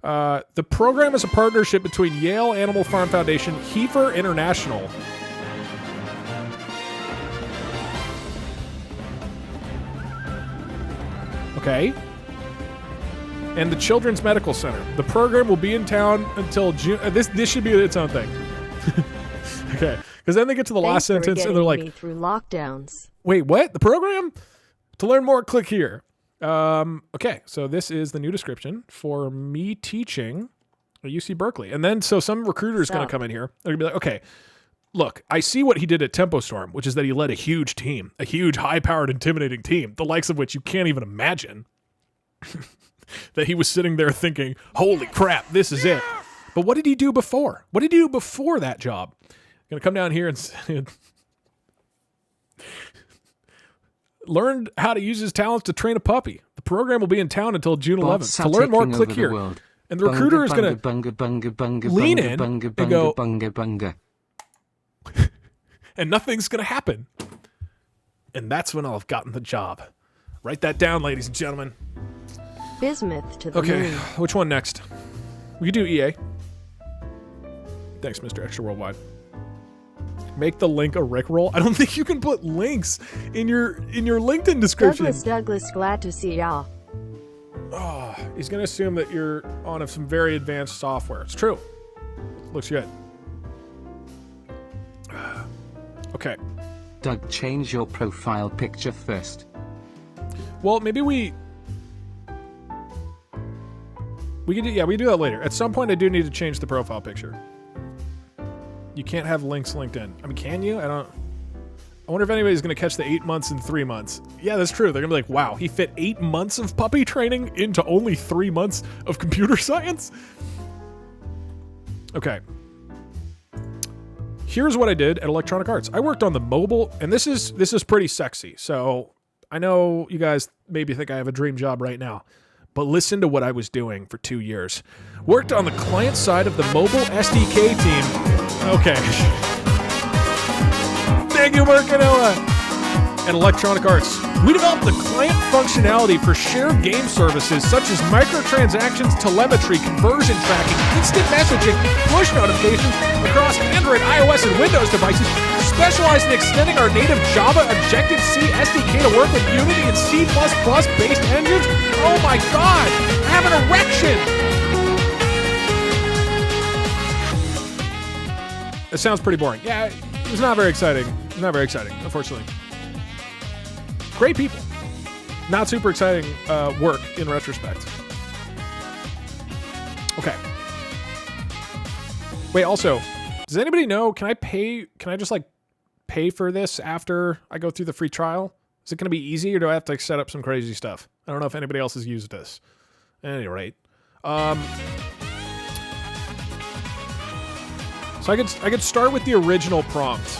The program is a partnership between Yale Animal Farm Foundation, Heifer International. Okay. And the Children's Medical Center. The program will be in town until June. This should be its own thing. Okay. Because then they get to the last sentence and they're like, through lockdowns. Wait, what? The program? To learn more, click here. Okay, so this is the new description for me teaching at UC Berkeley. And then, so some recruiter is going to come in here. They're going to be like, okay, look, I see what he did at Tempo Storm, which is that he led a huge team, a huge, high-powered, intimidating team, the likes of which you can't even imagine. That he was sitting there thinking, holy crap, this is it. But what did he do before? What did he do before that job? I'm going to come down here and say, learned how to use his talents to train a puppy. The program will be in town until June 11th. To learn more, click here. And the recruiter is going to lean in and go, and nothing's going to happen. And that's when I'll have gotten the job. Write that down, ladies and gentlemen. Bismuth to the moon. Which one next? We could do EA. Thanks, Mr. Extra Worldwide. Make the link a Rickroll. I don't think you can put links in your LinkedIn description. Douglas, glad to see y'all. Oh, he's gonna assume that you're on some very advanced software. It's true. Looks good. Okay. Doug, change your profile picture first. Well, maybe we can do, we can do that later. At some point, I do need to change the profile picture. You can't have links linked in. I mean, can you? I wonder if anybody's going to catch the 8 months and 3 months. Yeah, that's true. They're going to be like, wow, he fit 8 months of puppy training into only 3 months of computer science? Okay. Here's what I did at Electronic Arts. I worked on the mobile, and this is pretty sexy. So I know you guys maybe think I have a dream job right now, but listen to what I was doing for 2 years. Worked on the client side of the mobile SDK team. Okay. Thank you, Mercanilla. At Electronic Arts, we developed the client functionality for shared game services such as microtransactions, telemetry, conversion tracking, instant messaging, push notifications across Android, iOS, and Windows devices, specialized in extending our native Java Objective-C SDK to work with Unity and C++ based engines. Oh my god, I have an erection! It sounds pretty boring. Yeah, it was not very exciting. It was not very exciting, unfortunately. Great people. Not super exciting work in retrospect. Okay. Wait, also, does anybody know, can I just like pay for this after I go through the free trial? Is it going to be easy or do I have to like, set up some crazy stuff? I don't know if anybody else has used this. At any rate. So I could start with the original prompt.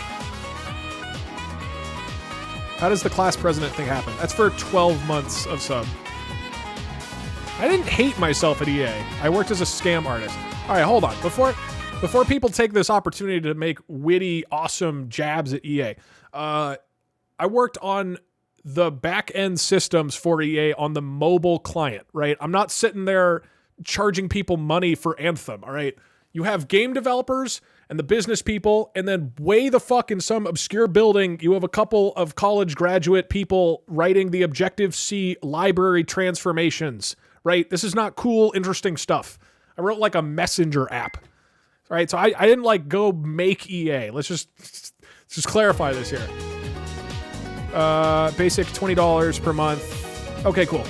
How does the class president thing happen? That's for 12 months of sub. I didn't hate myself at EA. I worked as a scam artist. All right, hold on. Before people take this opportunity to make witty, awesome jabs at EA, I worked on the back-end systems for EA on the mobile client, right? I'm not sitting there charging people money for Anthem, all right? You have game developers and the business people, and then way the fuck in some obscure building, you have a couple of college graduate people writing the Objective-C library transformations, right? This is not cool, interesting stuff. I wrote like a messenger app, right? So I didn't like go make EA. Let's just clarify this here. Basic $20 per month. Okay, cool.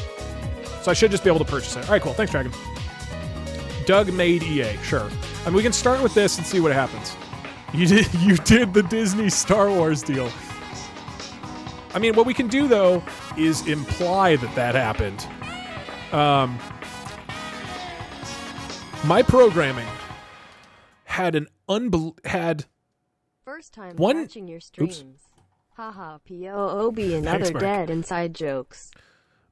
So I should just be able to purchase it. All right, cool. Thanks, Dragon. Doug made EA, sure. I mean, we can start with this and see what happens. You did the Disney Star Wars deal. I mean, what we can do though is imply that happened. My programming had First time one watching your streams. Haha, POOB and other dead inside jokes.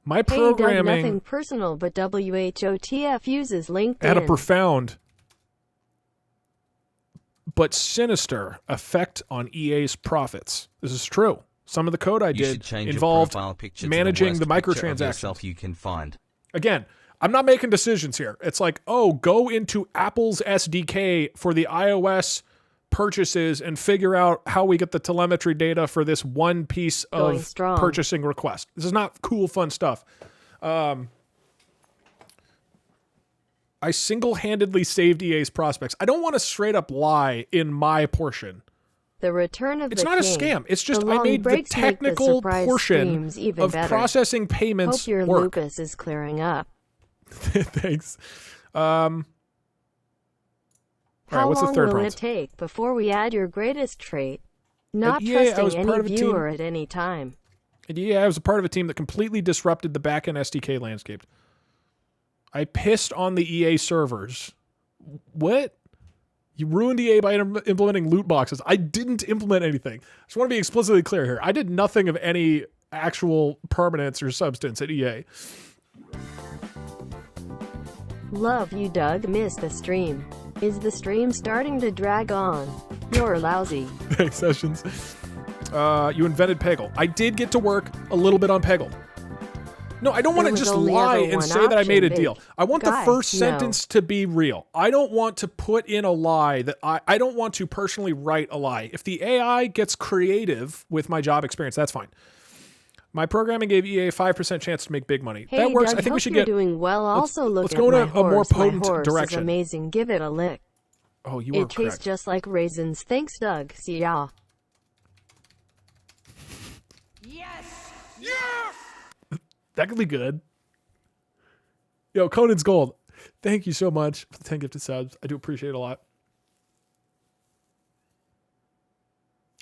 My programming, hey, Doug, nothing personal, but WHOTF uses LinkedIn. Had a profound but sinister effect on EA's profits. This is true. Some of the code I did involved managing the microtransactions. You can find. Again, I'm not making decisions here. It's like, oh, go into Apple's SDK for the iOS purchases and figure out how we get the telemetry data for this one piece of purchasing request. This is not cool, fun stuff. I single-handedly saved EA's prospects. I don't want to straight up lie in my portion. The return of It's the not a king. scam. It's just The I long made the breaks make the technical surprise portion streams even of better. processing payments Hope your work. lupus is clearing up. Thanks. All How right, what's the long third will bronze? it take before we add your greatest trait? Not EA, I was trusting part any of a team- viewer at any time. Yeah, I was a part of a team that completely disrupted the backend SDK landscape. I pissed on the EA servers. What? You ruined EA by implementing loot boxes. I didn't implement anything. I just want to be explicitly clear here. I did nothing of any actual permanence or substance at EA. Love you, Doug. Miss the stream. Is the stream starting to drag on? You're lousy. Thanks, Sessions. You invented Peggle. I did get to work a little bit on Peggle. No, I don't want to was just only lie ever and one say that I made a option, deal. big I want the guy. first No. sentence to be real. I don't want to put in a lie that I don't want to personally write a lie. If the AI gets creative with my job experience, that's fine. My programming gave EA a 5% chance to make big money. Hey, that works. Doug, I think we hope should you're get. doing well. Also, look let's at go my in a more horse. potent My horse direction. is amazing. Give it a lick. Oh, you are It tastes correct. just like raisins. Thanks, Doug. See ya. That could be good. Yo, Conan's Gold. Thank you so much for the 10 gifted subs. I do appreciate it a lot.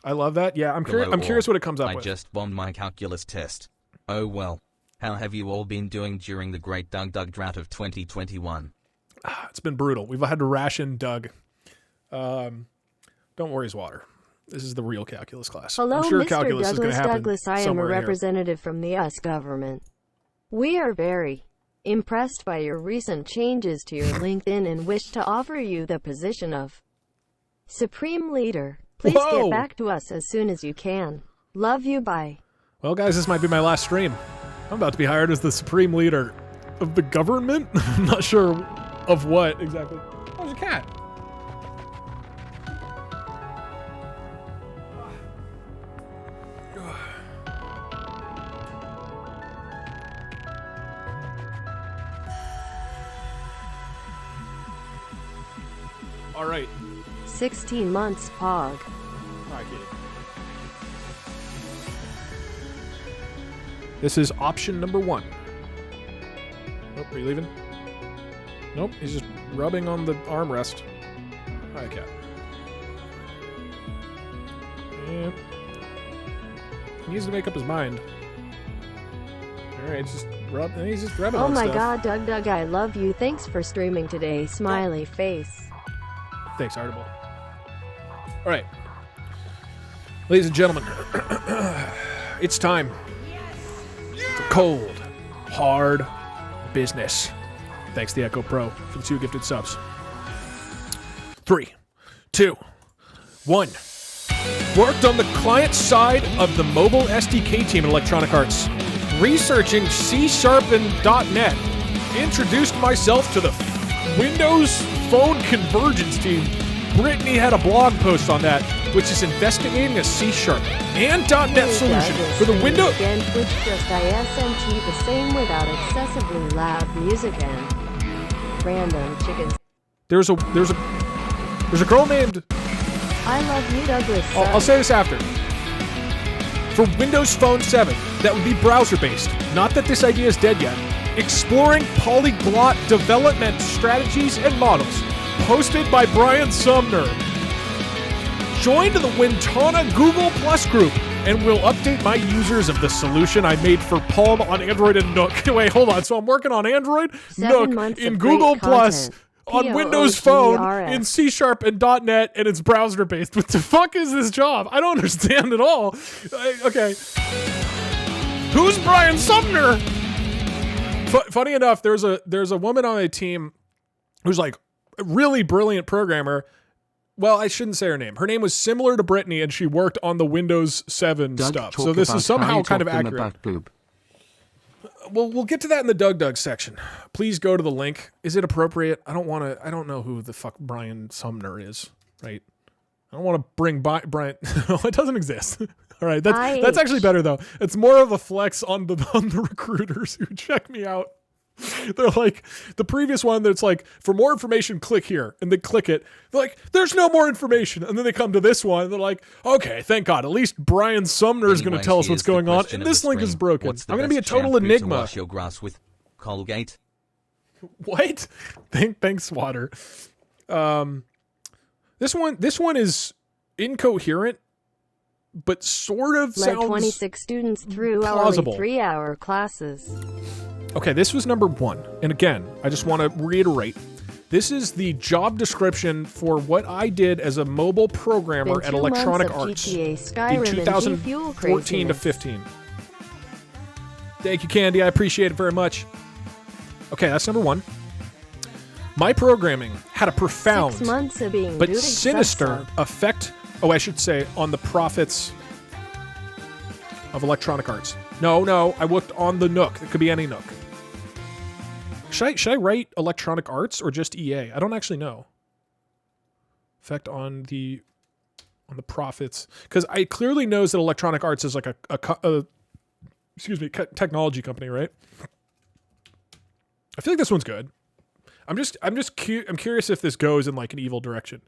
I love that. Yeah, I'm curious what it comes up I with. just bombed my calculus test. Oh well. How have you all been doing during the great DougDoug drought of 2021? It's been brutal. We've had to ration Doug. Don't worry, Water. This is the real calculus class. Hello, I'm sure Mr. calculus is going Douglas to happen Douglas. I am a somewhere here. representative from the US government. We are very impressed by your recent changes to your LinkedIn and wish to offer you the position of Supreme Leader. Please Whoa. get back to us as soon as you can. Love you, bye. Well, guys, this might be my last stream. I'm about to be hired as the supreme leader of the government. I'm not sure of what exactly. Oh, there's a cat. All right. 16 months, Pog. I get it. This is option number 1. Oh, are you leaving? Nope, he's just rubbing on the armrest. Hi, cat. Yeah. He needs to make up his mind. Alright, he's just rubbing Oh on my stuff. god, Doug, I love you. Thanks for streaming today. Smiley face. Thanks, Artable. Alright. Ladies and gentlemen, it's time for cold, hard business. Thanks to the Echo Pro for the 2 gifted subs. 3, 2, 1. Worked on the client side of the mobile SDK team in Electronic Arts, researching C# and .NET. Introduced myself to the Windows Phone Convergence team. Brittany had a blog post on that, which is investigating a C# and .NET solution for the Windows. Again, Twitch just ISMT the same without excessively loud music and random chickens. There's a girl named. I love you, Douglas. I'll say this after. For Windows Phone 7, that would be browser-based. Not that this idea is dead yet. Exploring polyglot development strategies and models. Posted by Brian Sumner. Join the Wintana Google Plus group, and we'll update my users of the solution I made for Palm on Android and Nook. Wait, hold on. So I'm working on Android, 7 Nook, months in of Google great Plus, content. on Windows Phone, POOGRS. in C# and .NET, and it's browser-based. What the fuck is this job? I don't understand at all. Okay. Who's Brian Sumner? Funny enough, there's a woman on a team who's like a really brilliant programmer. Well, I shouldn't say her name. Her name was similar to Brittany, and she worked on the Windows 7 Doug, stuff. talk So this about is somehow how you kind of talk them accurate. about boob. Well, we'll get to that in the DougDoug section. Please go to the link. Is it appropriate? I don't know who the fuck Brian Sumner is, right? I don't want to bring Brian. No, it doesn't exist. All right, that's actually better though. It's more of a flex on the recruiters who check me out. They're like, the previous one that's like, for more information, click here. And they click it. They're like, there's no more information. And then they come to this one. And they're like, okay, thank God. At least Brian Sumner is going to tell us what's going on. And this link is broken. I'm going to be a total enigma. To wash your grass with Colgate? What? Thanks, Water. This one is incoherent, but sort of Led sounds 26 students through plausible. hourly 3-hour classes. Okay, this was number 1. And again, I just want to reiterate, this is the job description for what I did as a mobile programmer at Electronic Arts GTA, in Skyrim, 2014 to 15. Thank you, Candy. I appreciate it very much. Okay, that's number 1. My programming had a profound 6 months of being but booted sinister sub-sub. effect, I should say, on the profits of Electronic Arts. No, I worked on the Nook. It could be any Nook. Should I write Electronic Arts or just EA? I don't actually know. Effect on the profits, because I clearly knows that Electronic Arts is like a technology company, right? I feel like this one's good. I'm curious if this goes in like an evil direction.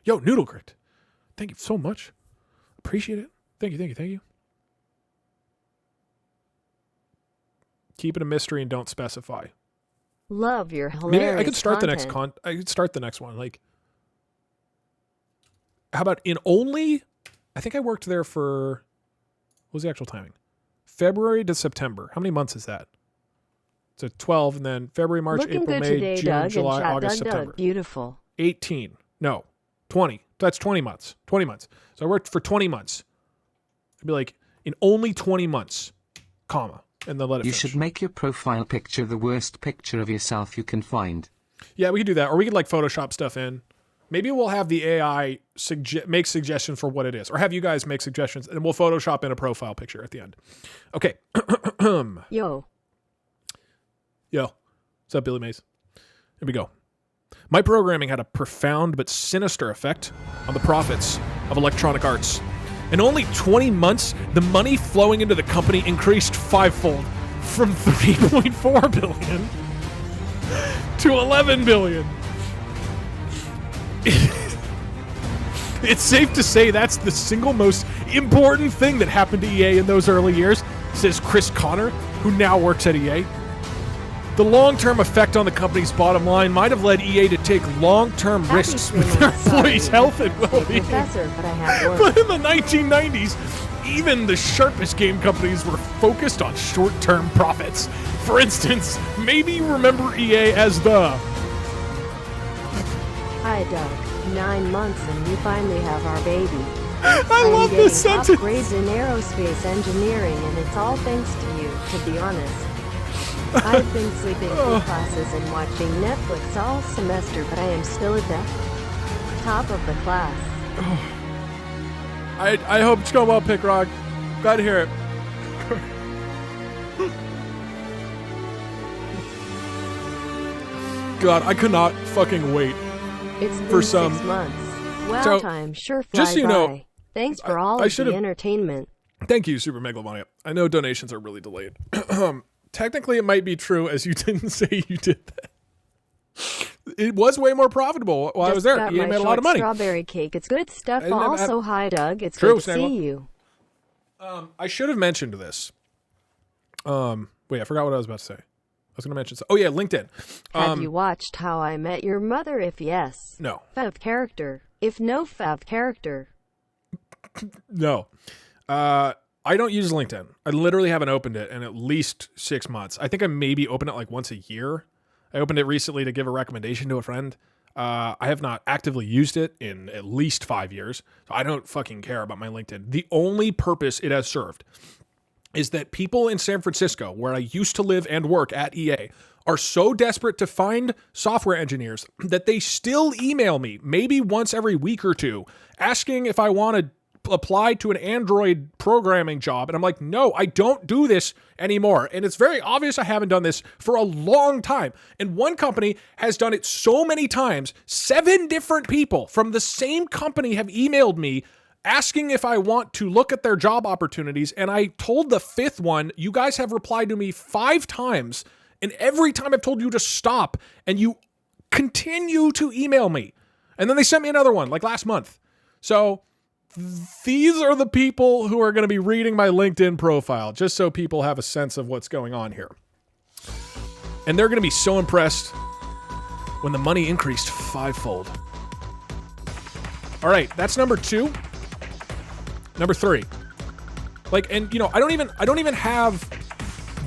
Yo, Noodle Grit, thank you so much. Appreciate it. Thank you. Keep it a mystery and don't specify. Love your hilarious Maybe I could start content. I could start the next one. Like, how about in only? I think I worked there for. What was the actual timing? February to September. How many months is that? So 12, and then February, March, Looking April, good May, today, June, Doug, July, and chat, August, Doug, September. Doug, beautiful. 18. No, 20. That's 20 months. 20 months. So I worked for 20 months. I'd be like, in only 20 months, comma, and then let it You finish. should make your profile picture the worst picture of yourself you can find. Yeah, we could do that. Or we could like Photoshop stuff in. Maybe we'll have the AI make suggestions for what it is. Or have you guys make suggestions, and we'll Photoshop in a profile picture at the end. Okay. Yo. What's up, Billy Mays? Here we go. My programming had a profound but sinister effect on the profits of Electronic Arts. In only 20 months, the money flowing into the company increased fivefold, from $3.4 billion to $11 billion. It's safe to say that's the single most important thing that happened to EA in those early years, says Chris Connor, who now works at EA. The long-term effect on the company's bottom line might have led EA to take long-term risks with their employees' health and well-being. Professor, but I have But work. in the 1990s, even the sharpest game companies were focused on short-term profits. For instance, maybe you remember EA as the... Hi, Doug. 9 months and we finally have our baby. I love this sentence. Upgrades in aerospace engineering, and it's all thanks to you, to be honest. I've been sleeping through classes and watching Netflix all semester, but I am still at the top of the class. I hope it's going well, Pick Rock. Glad to hear it. God, I could not fucking wait. It's been For 6 some- months. Well, So, time sure flies just so you know, by. Thanks for all I of should've- the entertainment. Thank you, Super Megalomania. I know donations are really delayed. Technically, it might be true, as you didn't say you did that. It was way more profitable while I was there. Got EA my made a lot of money. strawberry cake. It's good stuff. I didn't have- Also, hi, Doug. It's True, good to Snaggle. see you. I should have mentioned this. Wait, I forgot what I was about to say. I was going to mention. Oh yeah, LinkedIn. Have you watched How I Met Your Mother? If yes, No, fav character. If no, fav character. no. I don't use LinkedIn. I literally haven't opened it in at least 6 months. I think I maybe open it like once a year. I opened it recently to give a recommendation to a friend. I have not actively used it in at least 5 years. So I don't fucking care about my LinkedIn. The only purpose it has served is that people in San Francisco, where I used to live and work at EA, are so desperate to find software engineers that they still email me maybe once every week or two asking if I want to apply to an Android programming job. And I'm like, no, I don't do this anymore. And it's very obvious I haven't done this for a long time. And one company has done it so many times. 7 different people from the same company have emailed me asking if I want to look at their job opportunities. And I told the 5th one, you guys have replied to me 5 times And every time I've told you to stop, and you continue to email me. And then they sent me another one, like last month. So these are the people who are going to be reading my LinkedIn profile, just so people have a sense of what's going on here. And they're going to be so impressed when the money increased 5-fold. All right, that's number 2. Number 3. Like, and you know, I don't even have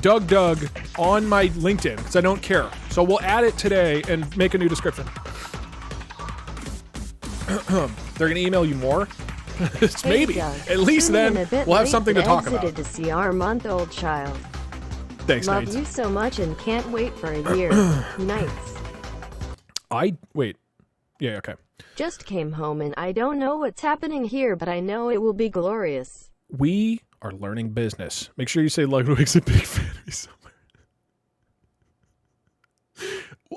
DougDoug on my LinkedIn because I don't care. So we'll add it today and make a new description. They're gonna email you more. Maybe. Doug, at least then we'll have something to talk about. To see our month-old child. Thanks, Love Nate. you so much and can't wait for a year. Nights. Wait. Yeah, okay. Just came home and I don't know what's happening here, but I know it will be glorious. We are learning business. Make sure you say Ludwig's a big fan of me somewhere.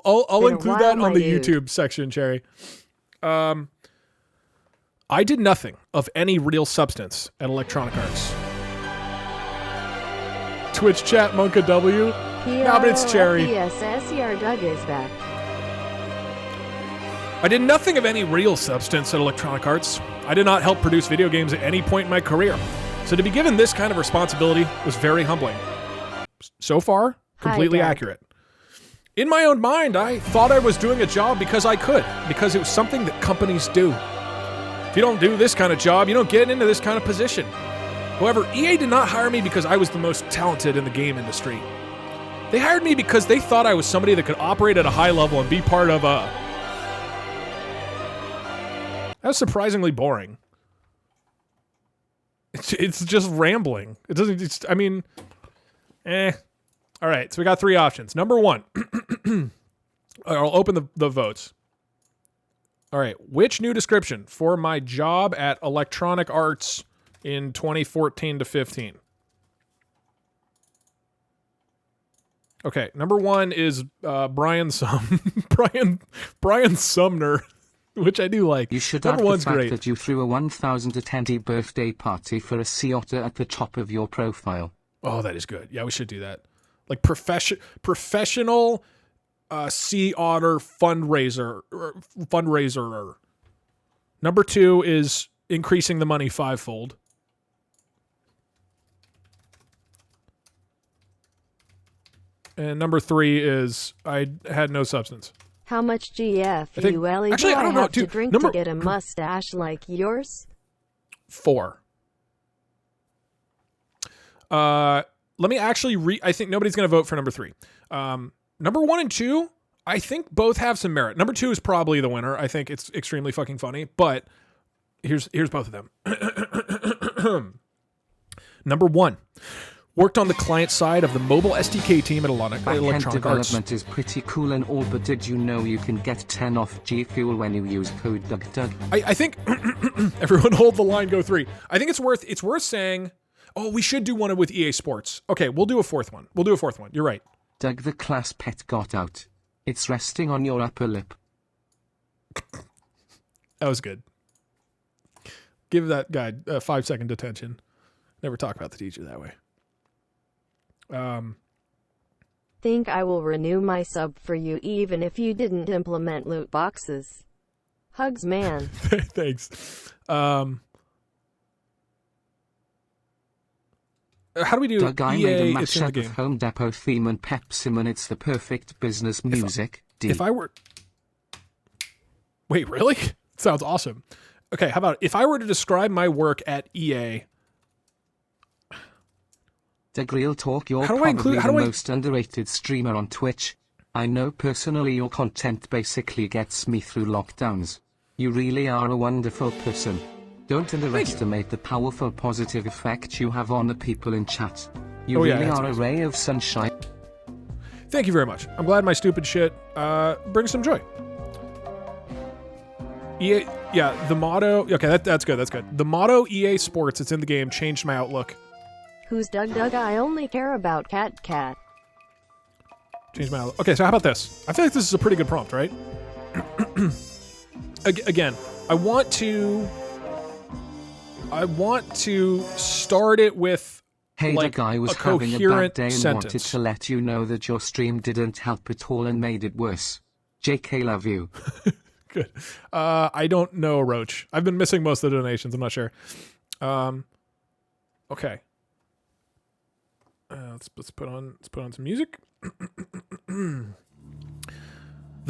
I'll include that on the YouTube section, Cherry. I did nothing of any real substance at Electronic Arts. Twitch chat, Monka W. No, but it's Cherry. DougDoug is back. I did nothing of any real substance at Electronic Arts. I did not help produce video games at any point in my career. So to be given this kind of responsibility was very humbling. So far, completely accurate. In my own mind, I thought I was doing a job because I could, because it was something that companies do. If you don't do this kind of job, you don't get into this kind of position. However, EA did not hire me because I was the most talented in the game industry. They hired me because they thought I was somebody that could operate at a high level and be part of a... That's surprisingly boring. It's just rambling. It doesn't... It's, I mean... All right, so we got 3 options. Number 1. I'll open the votes. All right, which new description for my job at Electronic Arts in 2014 to 15? Okay, number 1 is Brian Sumner, which I do like. You should number add the 1's fact great. that you threw a 1,000 attendee birthday party for a sea otter at the top of your profile. Oh, that is good. Yeah, we should do that. Like professional sea otter fundraiser. Number 2 is increasing the money 5-fold. And number 3 is I had no substance. How much GF Actually, I don't know. have to drink to get a mustache like yours? 4. Let me actually I think nobody's going to vote for number 3. Number 1 and 2, I think both have some merit. Number 2 is probably the winner. I think it's extremely fucking funny, but here's both of them. Number 1, worked on the client side of the mobile SDK team at Electronic Arts. Development is pretty cool and all, but did you know you can get 10 off G Fuel when you use code DougDoug? I think everyone hold the line, go 3. I think it's worth saying. Oh, we should do one with EA Sports. Okay, we'll do a 4th one. You're right. Doug, the class pet got out. It's resting on your upper lip. That was good. Give that guy a 5-second detention. Never talk about the teacher that way. Think I will renew my sub for you even if you didn't implement loot boxes. Hugs, man. Thanks. How do we do Doug, I EA? made a It's in the mashup game. of Home Depot theme and Pepsi, and it's the perfect business music. If I were... Wait, really? Sounds awesome. Okay, how about if I were to describe my work at EA... Doug, real talk, you're How do I probably include- how the do I- most underrated streamer on Twitch. I know personally your content basically gets me through lockdowns. You really are a wonderful person. Don't underestimate the powerful positive effect you have on the people in chat. You really are a ray of sunshine. Thank you very much. I'm glad my stupid shit brings some joy. EA, yeah, the motto... Okay, that's good, that's good. The motto EA Sports, it's in the game, changed my outlook. Who's DougDoug? I only care about cat. Changed my outlook. Okay, so how about this? I feel like this is a pretty good prompt, right? Again, I want to start it with Hey, like the guy was a having a bad coherent day and sentence. wanted to let you know that your stream didn't help at all and made it worse. JK, love you. Good. I don't know, Roach. I've been missing most of the donations. I'm not sure. Okay. Let's put on some music. The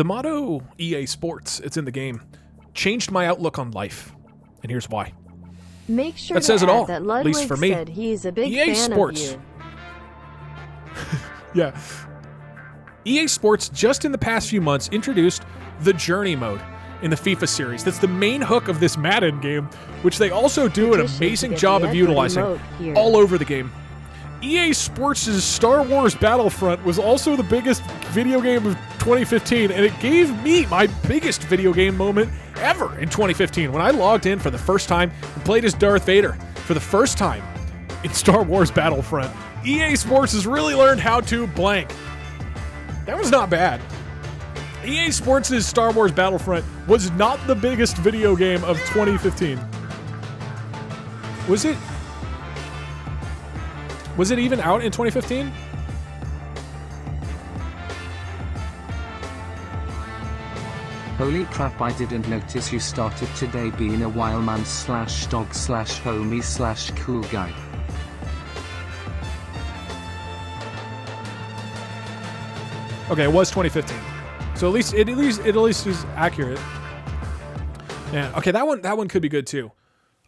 motto EA Sports, it's in the game, changed my outlook on life, and here's why. Make sure That says to it add all, that at Ludwig least for me. said he's a big EA fan Sports. of you. Yeah. EA Sports just in the past few months introduced the Journey mode in the FIFA series. That's the main hook of this Madden game, which they also do an Petition to amazing get job the of equity utilizing mode here. all over the game. EA Sports' Star Wars Battlefront was also the biggest video game of 2015, and it gave me my biggest video game moment ever in 2015 when I logged in for the first time and played as Darth Vader for the first time in Star Wars Battlefront. EA Sports has really learned how to blank. That was not bad. EA Sports' Star Wars Battlefront was not the biggest video game of 2015. Was it? Was it even out in 2015? Holy crap, I didn't notice you started today being a wildman / dog / homie / cool guy. Okay, it was 2015. So at least is accurate. Yeah. Okay, that one could be good too.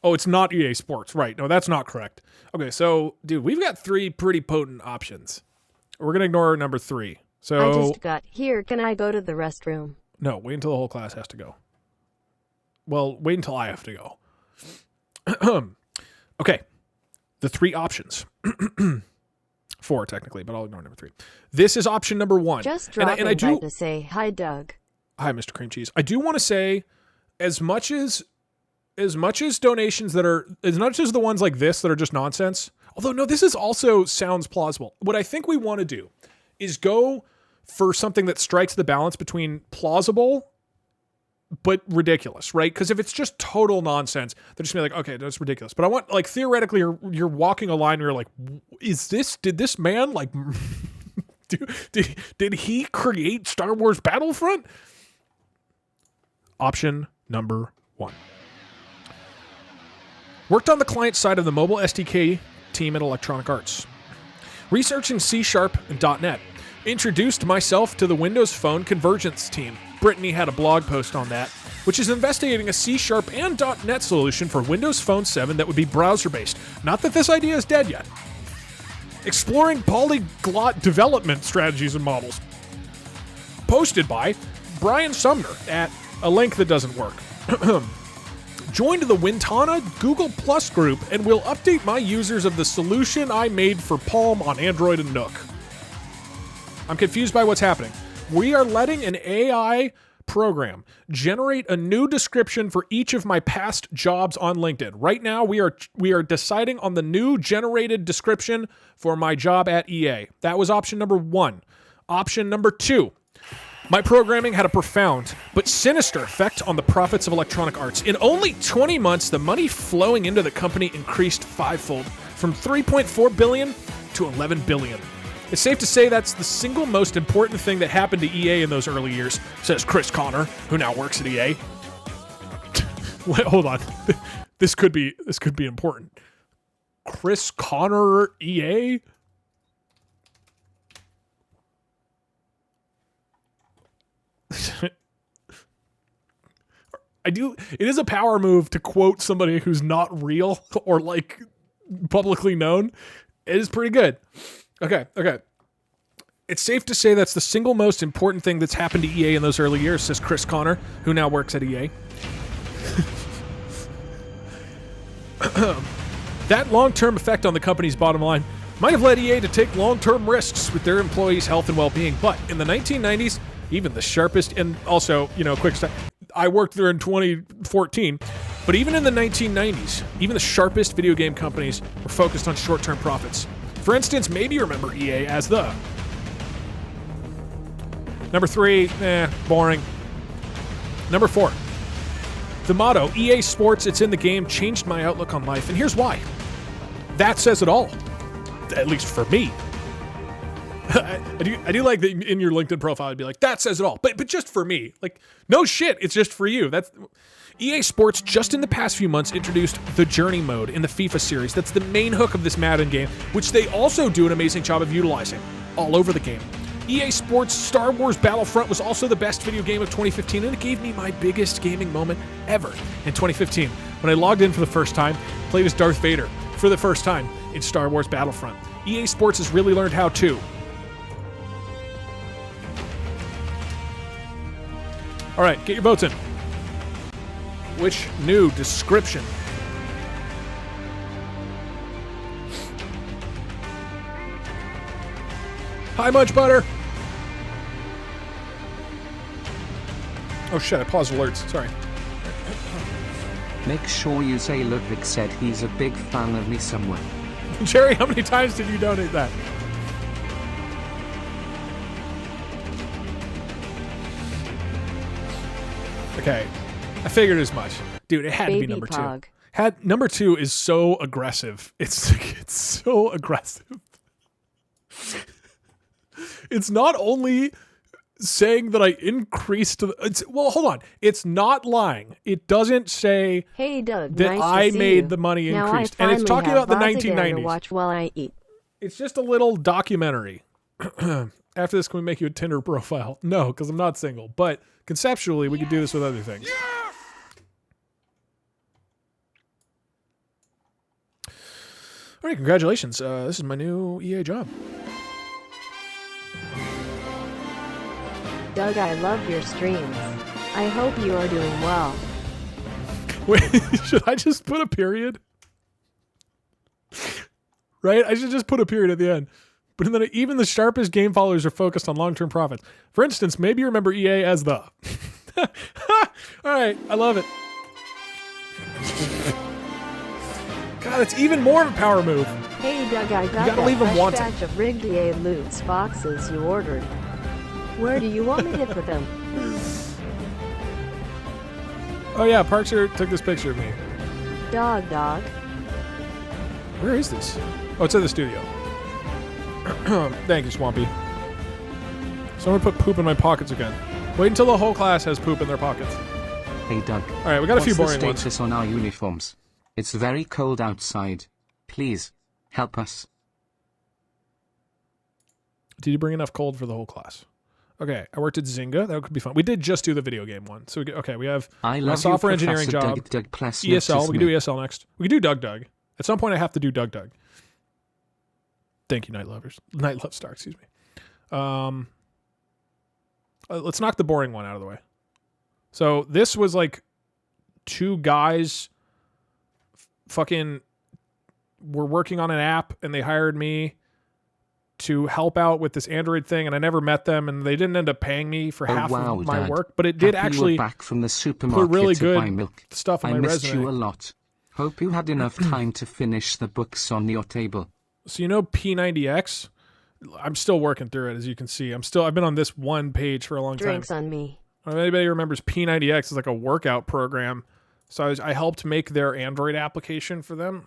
Oh, it's not EA Sports. Right. No, that's not correct. Okay, so dude, we've got 3 pretty potent options. We're going to ignore number 3. So I just got here. Can I go to the restroom? No, wait until the whole class has to go. Well, wait until I have to go. Okay. The 3 options. 4 technically, but I'll ignore number 3. This is option number 1. Just dropping by to say hi, Doug. Hi, Mr. Cream Cheese. I do want to say, as much as donations that are, as much as the ones like this that are just nonsense, although no, this is also sounds plausible. What I think we want to do is go for something that strikes the balance between plausible but ridiculous, right? Because if it's just total nonsense, they're just gonna be like, okay, that's ridiculous. But I want, like, theoretically, you're walking a line where you're like, did this man, like, did he create Star Wars Battlefront? Option number 1. Worked on the client side of the mobile SDK team at Electronic Arts. Researching C# and .NET. Introduced myself to the Windows Phone convergence team. Brittany had a blog post on that, which is investigating a C# and .NET solution for Windows Phone 7 that would be browser-based. Not that this idea is dead yet. Exploring polyglot development strategies and models. Posted by Brian Sumner at a link that doesn't work. Joined the Wintana Google Plus group and will update my users of the solution I made for Palm on Android and Nook. I'm confused by what's happening. We are letting an AI program generate a new description for each of my past jobs on LinkedIn. Right now, we are deciding on the new generated description for my job at EA. That was option number 1. Option number 2. My programming had a profound but sinister effect on the profits of Electronic Arts. In only 20 months, the money flowing into the company increased 5-fold, from $3.4 billion to $11 billion. It's safe to say that's the single most important thing that happened to EA in those early years, says Chris Connor, who now works at EA. Hold on. This could be important. Chris Connor, EA? It is a power move to quote somebody who's not real or, like, publicly known. It is pretty good. Okay. It's safe to say that's the single most important thing that's happened to EA in those early years, says Chris Connor, who now works at EA. That long-term effect on the company's bottom line might have led EA to take long-term risks with their employees' health and well-being. But in the 1990s, even the sharpest, and also, quick stuff, I worked there in 2014, but even in the 1990s, even the sharpest video game companies were focused on short-term profits. For instance, maybe you remember EA as the... Number 3, boring. Number 4, the motto, EA Sports, it's in the game, changed my outlook on life, and here's why. That says it all. At least for me. I do like that in your LinkedIn profile, I'd be like, that says it all. But just for me. Like, no shit, it's just for you. That's EA Sports just in the past few months introduced the Journey mode in the FIFA series. That's the main hook of this Madden game, which they also do an amazing job of utilizing all over the game. EA Sports Star Wars Battlefront was also the best video game of 2015, and it gave me my biggest gaming moment ever in 2015 when I logged in for the first time, played as Darth Vader for the first time in Star Wars Battlefront. EA Sports has really learned how to. All right, get your votes in. Which new description? Hi, Munch Butter. Oh shit, I paused alerts. Sorry. Make sure you say Ludwig said he's a big fan of me somewhere. Jerry, how many times did you donate that? Okay, I figured as much. Dude, it had to be number Pog. 2. Number 2 is so aggressive. It's so aggressive. It's not only saying that I increased well, hold on. It's not lying. It doesn't say Hey Doug, that nice I to see made you. the money Now increased. I And it's talking about the finally have VODs again to 1990s. watch while I eat. It's just a little documentary. After this, can we make you a Tinder profile? No, because I'm not single. But conceptually, we could do this with other things. All right, congratulations. This is my new EA job. Doug, I love your streams. I hope you are doing well. Wait, should I just put a period? Right? I should just put a period at the end. But then even the sharpest game followers are focused on long-term profits. For instance, maybe you remember EA as the... All right, I love it. God, it's even more of a power move. Hey Doug, I got gotta leave 'em that wanting. fresh batch of rigged EA loots boxes you ordered. Where do you want me to put them? Oh yeah, Parkser took this picture of me. DougDoug. Where is this? Oh, it's in the studio. Thank you, Swampy. Someone put poop in my pockets again. Wait until the whole class has poop in their pockets. Hey Doug. All right, we got a few boring What's the ones. status on our uniforms? It's very cold outside. Please, help us. Did you bring enough cold for the whole class? Okay, I worked at Zynga. That could be fun. We did just do the video game one. So, we have I a love software you, engineering Professor job. Doug, plus ESL. We can do me. ESL next. We can do DougDoug. At some point, I have to do DougDoug. Thank you, Night Lovers. Night Love Star, excuse me. Let's knock the boring one out of the way. So this was like two guys fucking were working on an app and they hired me to help out with this Android thing, and I never met them, and they didn't end up paying me for half of my Dad. work, but it did Happy actually you were back from the supermarket put really to buy good milk. stuff on I my missed resume. you a lot. Hope you had enough time to finish the books on your table. So you know P90X? I'm still working through it, as you can see. I've been on this one page for a long Drinks time. on me. If anybody remembers P90X is like a workout program. So I helped make their Android application for them.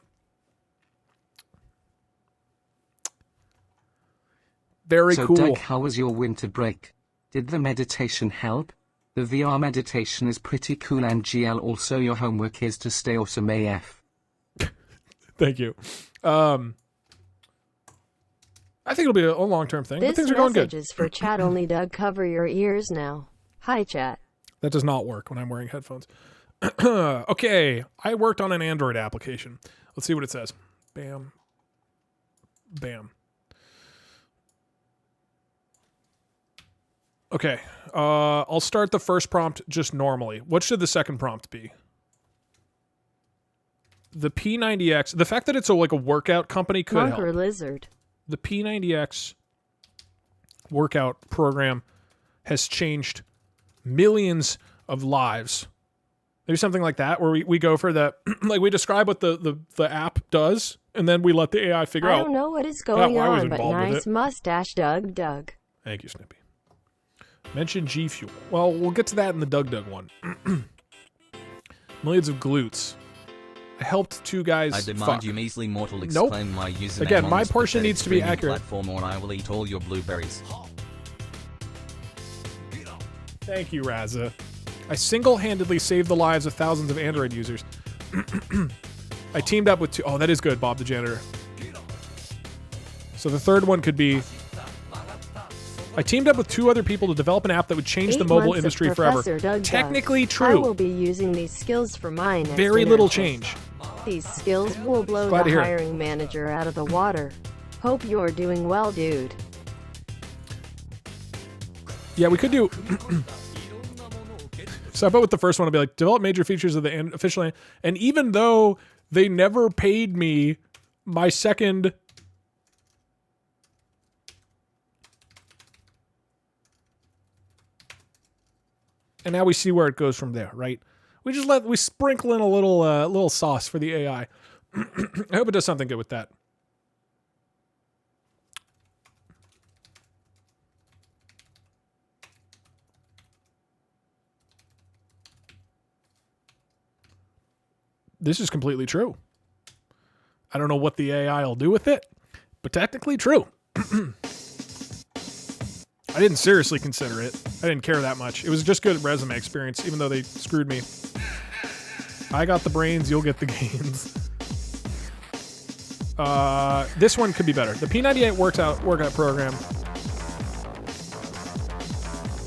Very So cool. Doug, how was your winter break? Did the meditation help? The VR meditation is pretty cool, and GL also your homework is to stay awesome AF. Thank you. I think it'll be a long-term thing, but This things are going message good. is for chat only. Doug, cover your ears now. Hi chat. That does not work when I'm wearing headphones. Okay, I worked on an Android application. Let's see what it says. Bam. Bam. Okay, I'll start the first prompt just normally. What should the second prompt be? The P90X, the fact that it's like a workout company could Monk help. or lizard? The P90X workout program has changed millions of lives. Maybe something like that, where we go for the, like we describe what the app does, and then we let the AI figure I out. don't know what is going I was on, but involved with nice it. mustache, Doug. Thank you, Snippy. Mention G Fuel. Well, we'll get to that in the DougDoug one. Millions of glutes. I helped 2 guys. I demand fuck. you measly mortal Nope. exclaim my username Again, on my this portion pathetic needs to be streaming accurate. platform, or I will eat all your blueberries. Thank you, Raza. I single-handedly saved the lives of thousands of Android users. I teamed up with 2. Oh, that is good, Bob the Janitor. So the third one could be... I teamed up with 2 other people to develop an app that would change the mobile industry forever. Technically true. I will be using these skills for mine. Very little change. These skills will blow Glad to the hear it. hiring manager out of the water. Hope you're doing well, dude. Yeah, we could do... So I bet with the first one, I'll be like, develop major features of the official... And even though they never paid me my second... And now we see where it goes from there, right? We sprinkle in a little sauce for the AI. I hope it does something good with that. This is completely true. I don't know what the AI will do with it, but technically true. I didn't seriously consider it. I didn't care that much. It was just good resume experience, even though they screwed me. I got the brains, you'll get the gains. This one could be better. The P98 workout program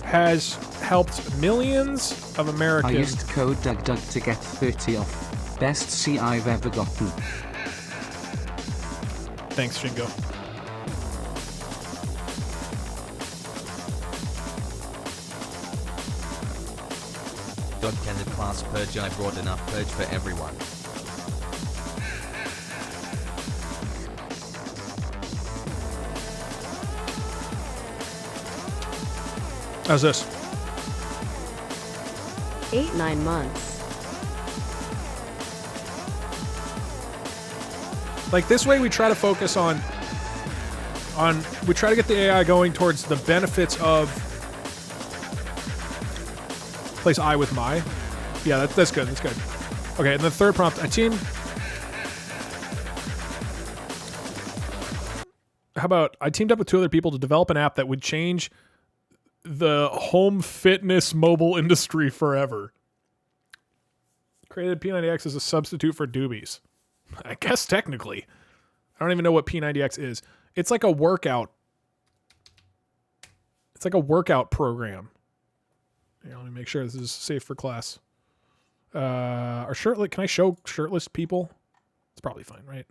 has helped millions of Americans. I used code DougDoug to get 30 off. Best C I've ever gotten. Thanks, Shingo. God, can the class purge? I brought enough purge for everyone. How's this? 8-9 months. Like this way we try to focus on we try to get the AI going towards the benefits of place I with my. Yeah, that's good. That's good. Okay, and the third prompt, how about I teamed up with 2 other people to develop an app that would change the home fitness mobile industry forever. Created P90X as a substitute for doobies. I guess technically. I don't even know what P90X is. It's like a workout. It's like a workout program. Yeah, let me make sure this is safe for class. Are shirtless? Can I show shirtless people? It's probably fine, right?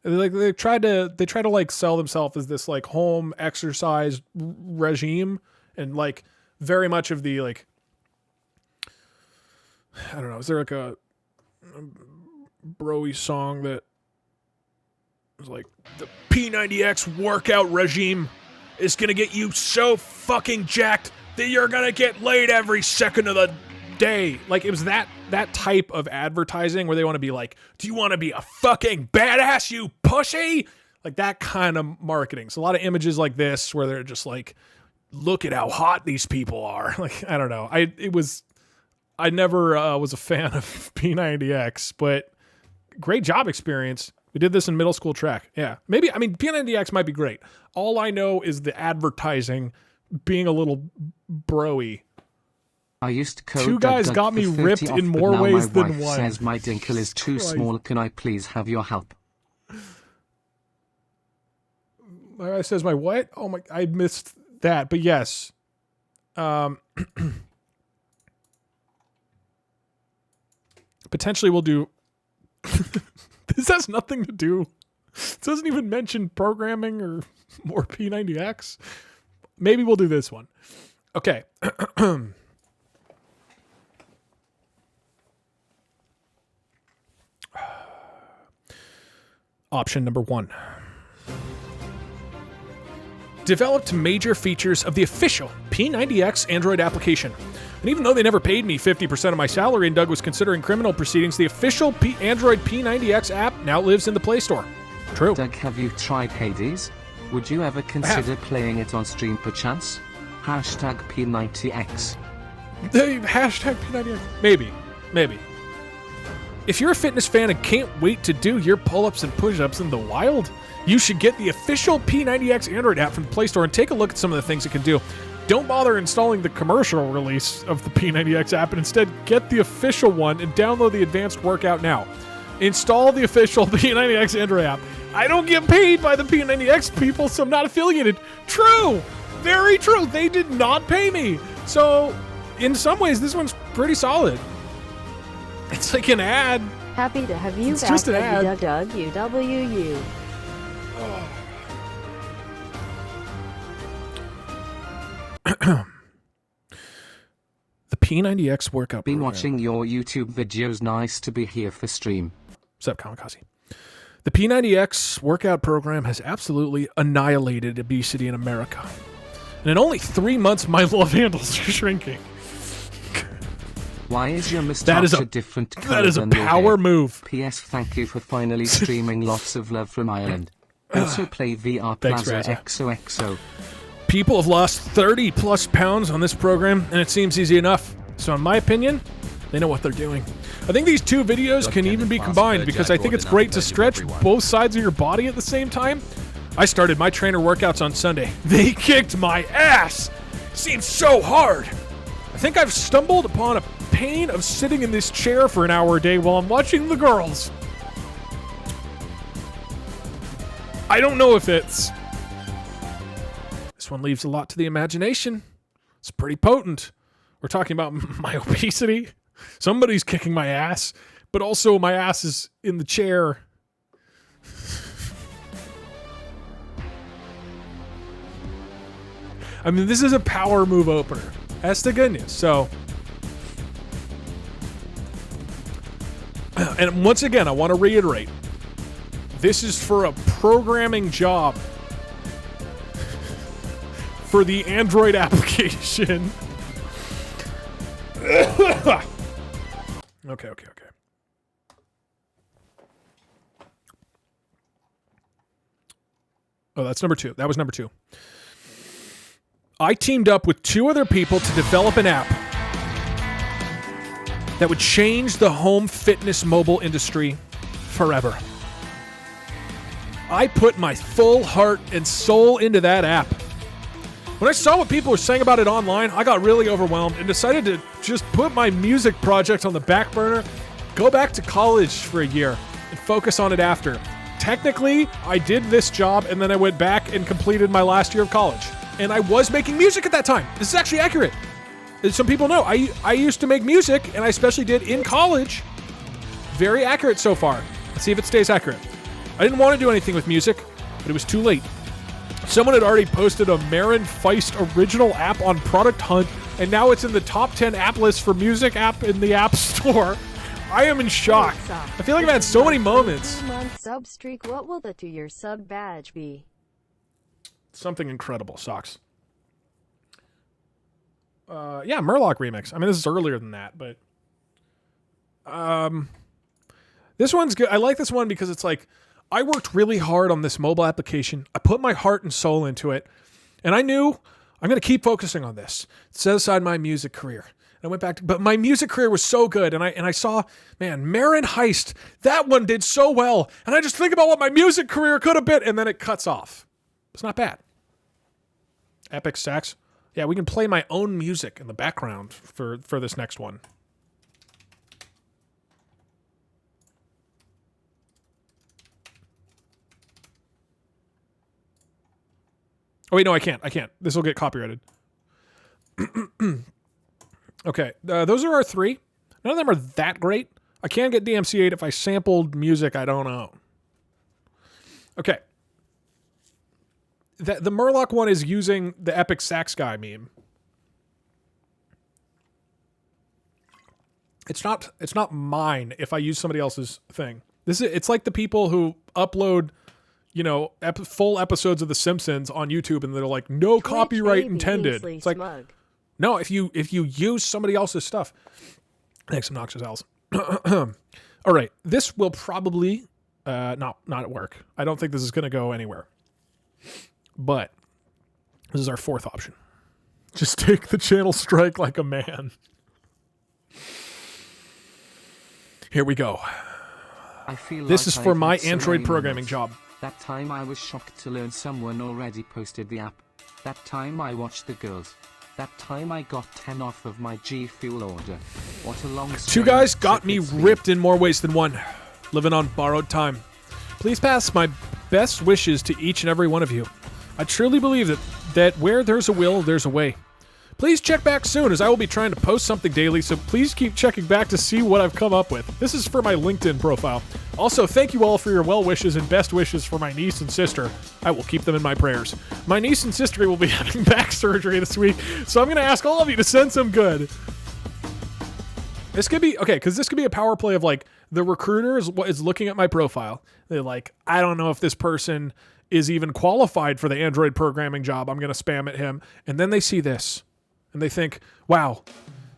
They try to like sell themselves as this like home exercise regime, and like very much of the like, I don't know, is there like a bro-y song that was like, the P90X workout regime is gonna get you so fucking jacked that you're gonna get laid every second of the day? Like, it was that type of advertising where they want to be like, do you want to be a fucking badass, you pussy? Like that kind of marketing. So a lot of images like this where they're just like, look at how hot these people are. Like, I don't know. I never was a fan of P90X, but great job experience. We did this in middle school track. Yeah. Maybe, I mean, P90X might be great. All I know is the advertising being a little bro-y. I used code 2 guys DougDoug for me 30 ripped off, in but more now ways my than wife one. says my dinkle is too Christ. small. Can I please have your help? My wife says my what? Oh my, I missed that, but yes. Potentially we'll do... This has nothing to do... It doesn't even mention programming or more P90X. Maybe we'll do this one. Okay. Option number 1. Developed major features of the official P90X Android application. And even though they never paid me 50% of my salary and Doug was considering criminal proceedings, the official Android P90X app now lives in the Play Store. True. Doug, have you tried Hades? Would you ever consider playing it on stream perchance? Hashtag P90X. Hashtag P90X. Maybe. If you're a fitness fan and can't wait to do your pull-ups and push-ups in the wild, you should get the official P90X Android app from the Play Store and take a look at some of the things it can do. Don't bother installing the commercial release of the P90X app and instead get the official one and download the advanced workout now. Install the official P90X Android app. I don't get paid by the P90X people, so I'm not affiliated. True! Very true. They did not pay me. So, in some ways, this one's pretty solid. It's like an ad. Happy to have you It's back, just an ad. DougDoug, UWU. The P90X workout Been program. watching your YouTube videos. Nice to be here for stream. What's up, Kamikaze? The P90X workout program has absolutely annihilated obesity in America. And in only 3 months, my love handles are shrinking. Why is your That mustache is a a different color That is a than your power hair? move. P.S. Thank you for finally streaming. Lots of love from Ireland. Also play VR Thanks, Plaza Razza. XOXO. People have lost 30 plus pounds on this program, and it seems easy enough. So in my opinion, they know what they're doing. I think these two videos can even be combined because I think it's great to stretch both sides of your body at the same time. I started my trainer workouts on Sunday. They kicked my ass. Seems so hard. I think I've stumbled upon a pain of sitting in this chair for an hour a day while I'm watching the girls. I don't know if it's... This one leaves a lot to the imagination. It's pretty potent. We're talking about my obesity. Somebody's kicking my ass, but also my ass is in the chair. I mean, this is a power move opener. That's the good news. So, and once again, I want to reiterate, this is for a programming job for the Android application. Okay. Oh, that's number 2. That was number 2. I teamed up with 2 other people to develop an app that would change the home fitness mobile industry forever. I put my full heart and soul into that app. When I saw what people were saying about it online, I got really overwhelmed and decided to just put my music project on the back burner, go back to college for a year, and focus on it after. Technically, I did this job and then I went back and completed my last year of college. And I was making music at that time. This is actually accurate. As some people know, I used to make music, and I especially did in college. Very accurate so far. Let's see if it stays accurate. I didn't want to do anything with music, but it was too late. Someone had already posted a Marin Feist original app on Product Hunt, and now it's in the top 10 app list for music app in the App Store. I am in shock. I feel like I've had so many moments. 2-month sub streak. What will the 2-year sub badge be? Something incredible. Socks. Yeah, Murloc remix. I mean, this is earlier than that, but this one's good. I like this one because it's like I worked really hard on this mobile application. I put my heart and soul into it, and I knew I'm going to keep focusing on this. Set aside my music career. And I went back to, but my music career was so good, and I saw, man, Marin Heist, that one did so well, and I just think about what my music career could have been, and then it cuts off. It's not bad. Epic sax. Yeah, we can play my own music in the background for this next one. Oh, wait, no, I can't. This will get copyrighted. Okay, those are our 3. None of them are that great. I can get DMCA'd if I sampled music I don't own. Okay. The Murloc one is using the Epic Sax Guy meme. It's not mine if I use somebody else's thing. It's like the people who upload, full episodes of The Simpsons on YouTube and they're like, no copyright intended. It's like, no, if you use somebody else's stuff. Thanks, Obnoxious Owls. All right, this will probably not work. I don't think this is going to go anywhere. But this is our 4th option. Just take the channel strike like a man. Here we go. I feel This like is for I've my had so Android many programming moments. job. That time I was shocked to learn someone already posted the app. That time I watched the girls. That time I got 10 off of my G Fuel order. What a long Two guys got me ripped in more ways than one. Living on borrowed time. Please pass my best wishes to each and every one of you. I truly believe that where there's a will, there's a way. Please check back soon, as I will be trying to post something daily, so please keep checking back to see what I've come up with. This is for my LinkedIn profile. Also, thank you all for your well wishes and best wishes for my niece and sister. I will keep them in my prayers. My niece and sister will be having back surgery this week, so I'm going to ask all of you to send some good. This could be, okay, because this could be a power play of, like, the recruiter is looking at my profile. They're like, I don't know if this person is even qualified for the Android programming job. I'm going to spam at him. And then they see this. And they think, wow,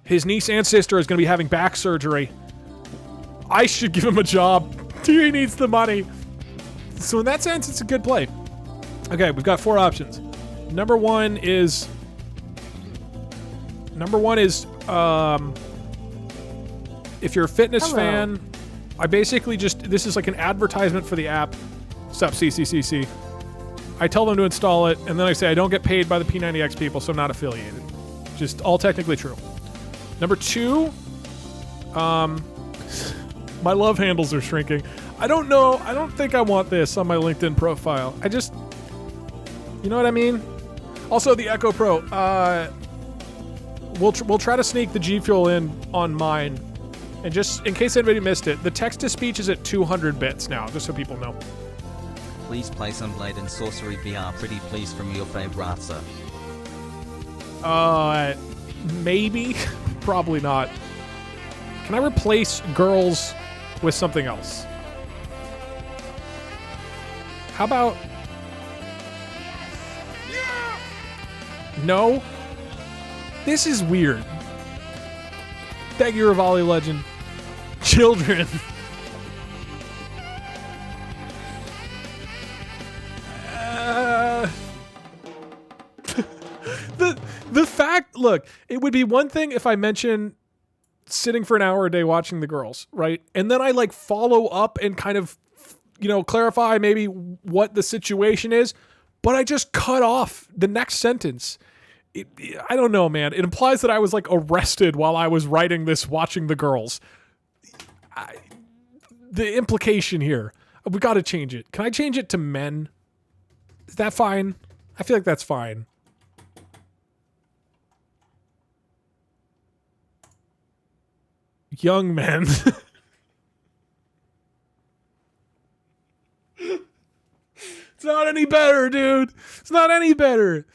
his niece and sister is going to be having back surgery. I should give him a job. He needs the money. So in that sense, it's a good play. Okay, we've got 4 options. Number one is if you're a fitness fan, I basically this is like an advertisement for the app. Sup, CCCC. I tell them to install it, and then I say I don't get paid by the P90X people, so I'm not affiliated. Just all technically true. Number 2, my love handles are shrinking. I don't know. I don't think I want this on my LinkedIn profile. You know what I mean? Also, the Echo Pro. We'll try to sneak the G Fuel in on mine. And just in case anybody missed it, the text-to-speech is at 200 bits now, just so people know. Please play some Blade and Sorcery VR pretty please from your favorite sir. Maybe. Probably not. Can I replace girls with something else? How about... No? This is weird. Thank you, Rivali Legend. Children. The fact, look, it would be one thing if I mention sitting for an hour a day watching the girls, right? And then I like follow up and kind of, clarify maybe what the situation is, but I just cut off the next sentence. I don't know, man. It implies that I was like arrested while I was writing this, watching the girls. The implication here, we got to change it. Can I change it to men? Is that fine? I feel like that's fine. Young men. It's not any better, dude. It's not any better.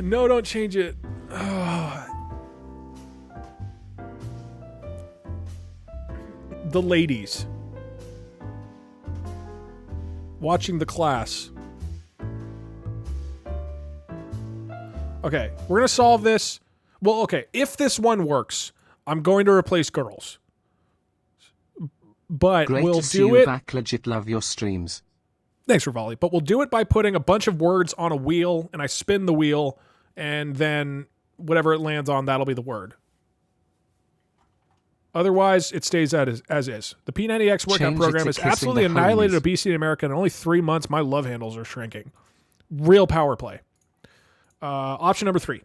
No, don't change it. The ladies. Watching the class. Okay, we're going to solve this. Well, okay, if this one works, I'm going to replace girls. But Great we'll to see do you it. Back. Legit love your streams. Thanks, Rivali. But we'll do it by putting a bunch of words on a wheel, and I spin the wheel, and then whatever it lands on, that'll be the word. Otherwise, it stays as is. The P90X workout Change it program to has kissing absolutely the annihilated homies. obesity in America. In only 3 months, my love handles are shrinking. Real power play. Option number 3.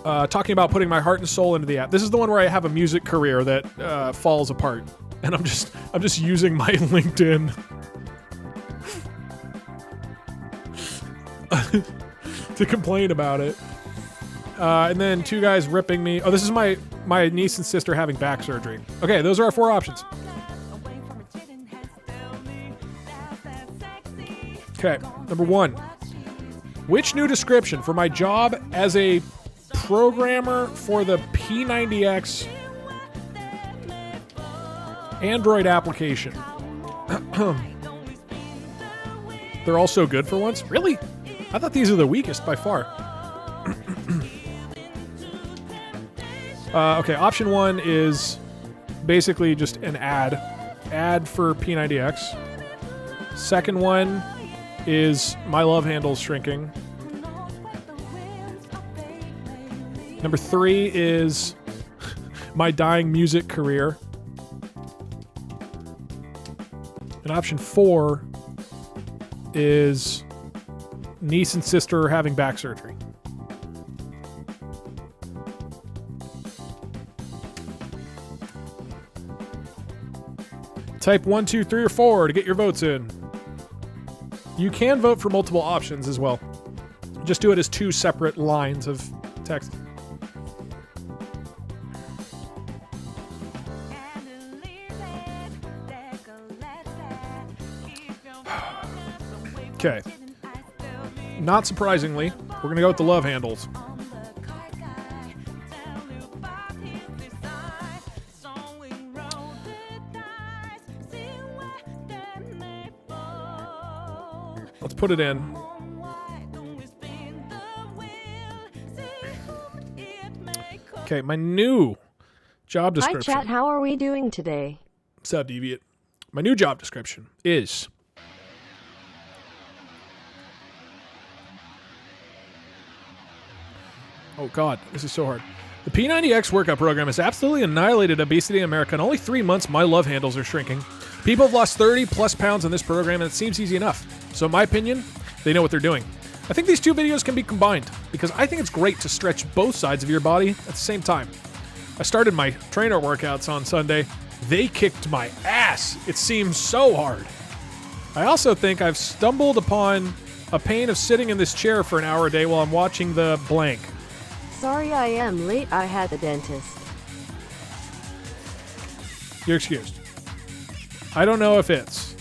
Talking about putting my heart and soul into the app. This is the one where I have a music career that falls apart, and I'm just using my LinkedIn to complain about it. And then 2 guys ripping me. Oh, this is my niece and sister having back surgery. Okay, those are our 4 options. Okay, number 1. Which new description for my job as a programmer for the P90X Android application? They're all so good for once? Really? I thought these are the weakest by far. Okay, option 1 is basically just an ad for P90X. Second one is my love handles shrinking. Number 3 is my dying music career. And option 4 is niece and sister having back surgery. Type 1, 2, 3, or 4 to get your votes in. You can vote for multiple options as well. Just do it as 2 separate lines of text. Okay. Not surprisingly, we're going to go with the love handles. Let's put it in. Okay, my new job description. Hi, chat. How are we doing today? What's up, Deviant? My new job description is... Oh, God. This is so hard. The P90X workout program has absolutely annihilated obesity in America. In only 3 months, my love handles are shrinking. People have lost 30-plus pounds in this program, and it seems easy enough. So in my opinion, they know what they're doing. I think these 2 videos can be combined, because I think it's great to stretch both sides of your body at the same time. I started my trainer workouts on Sunday. They kicked my ass. It seems so hard. I also think I've stumbled upon a pain of sitting in this chair for an hour a day while I'm watching the blank. Sorry I am late. I had the dentist. You're excused. I don't know if it's...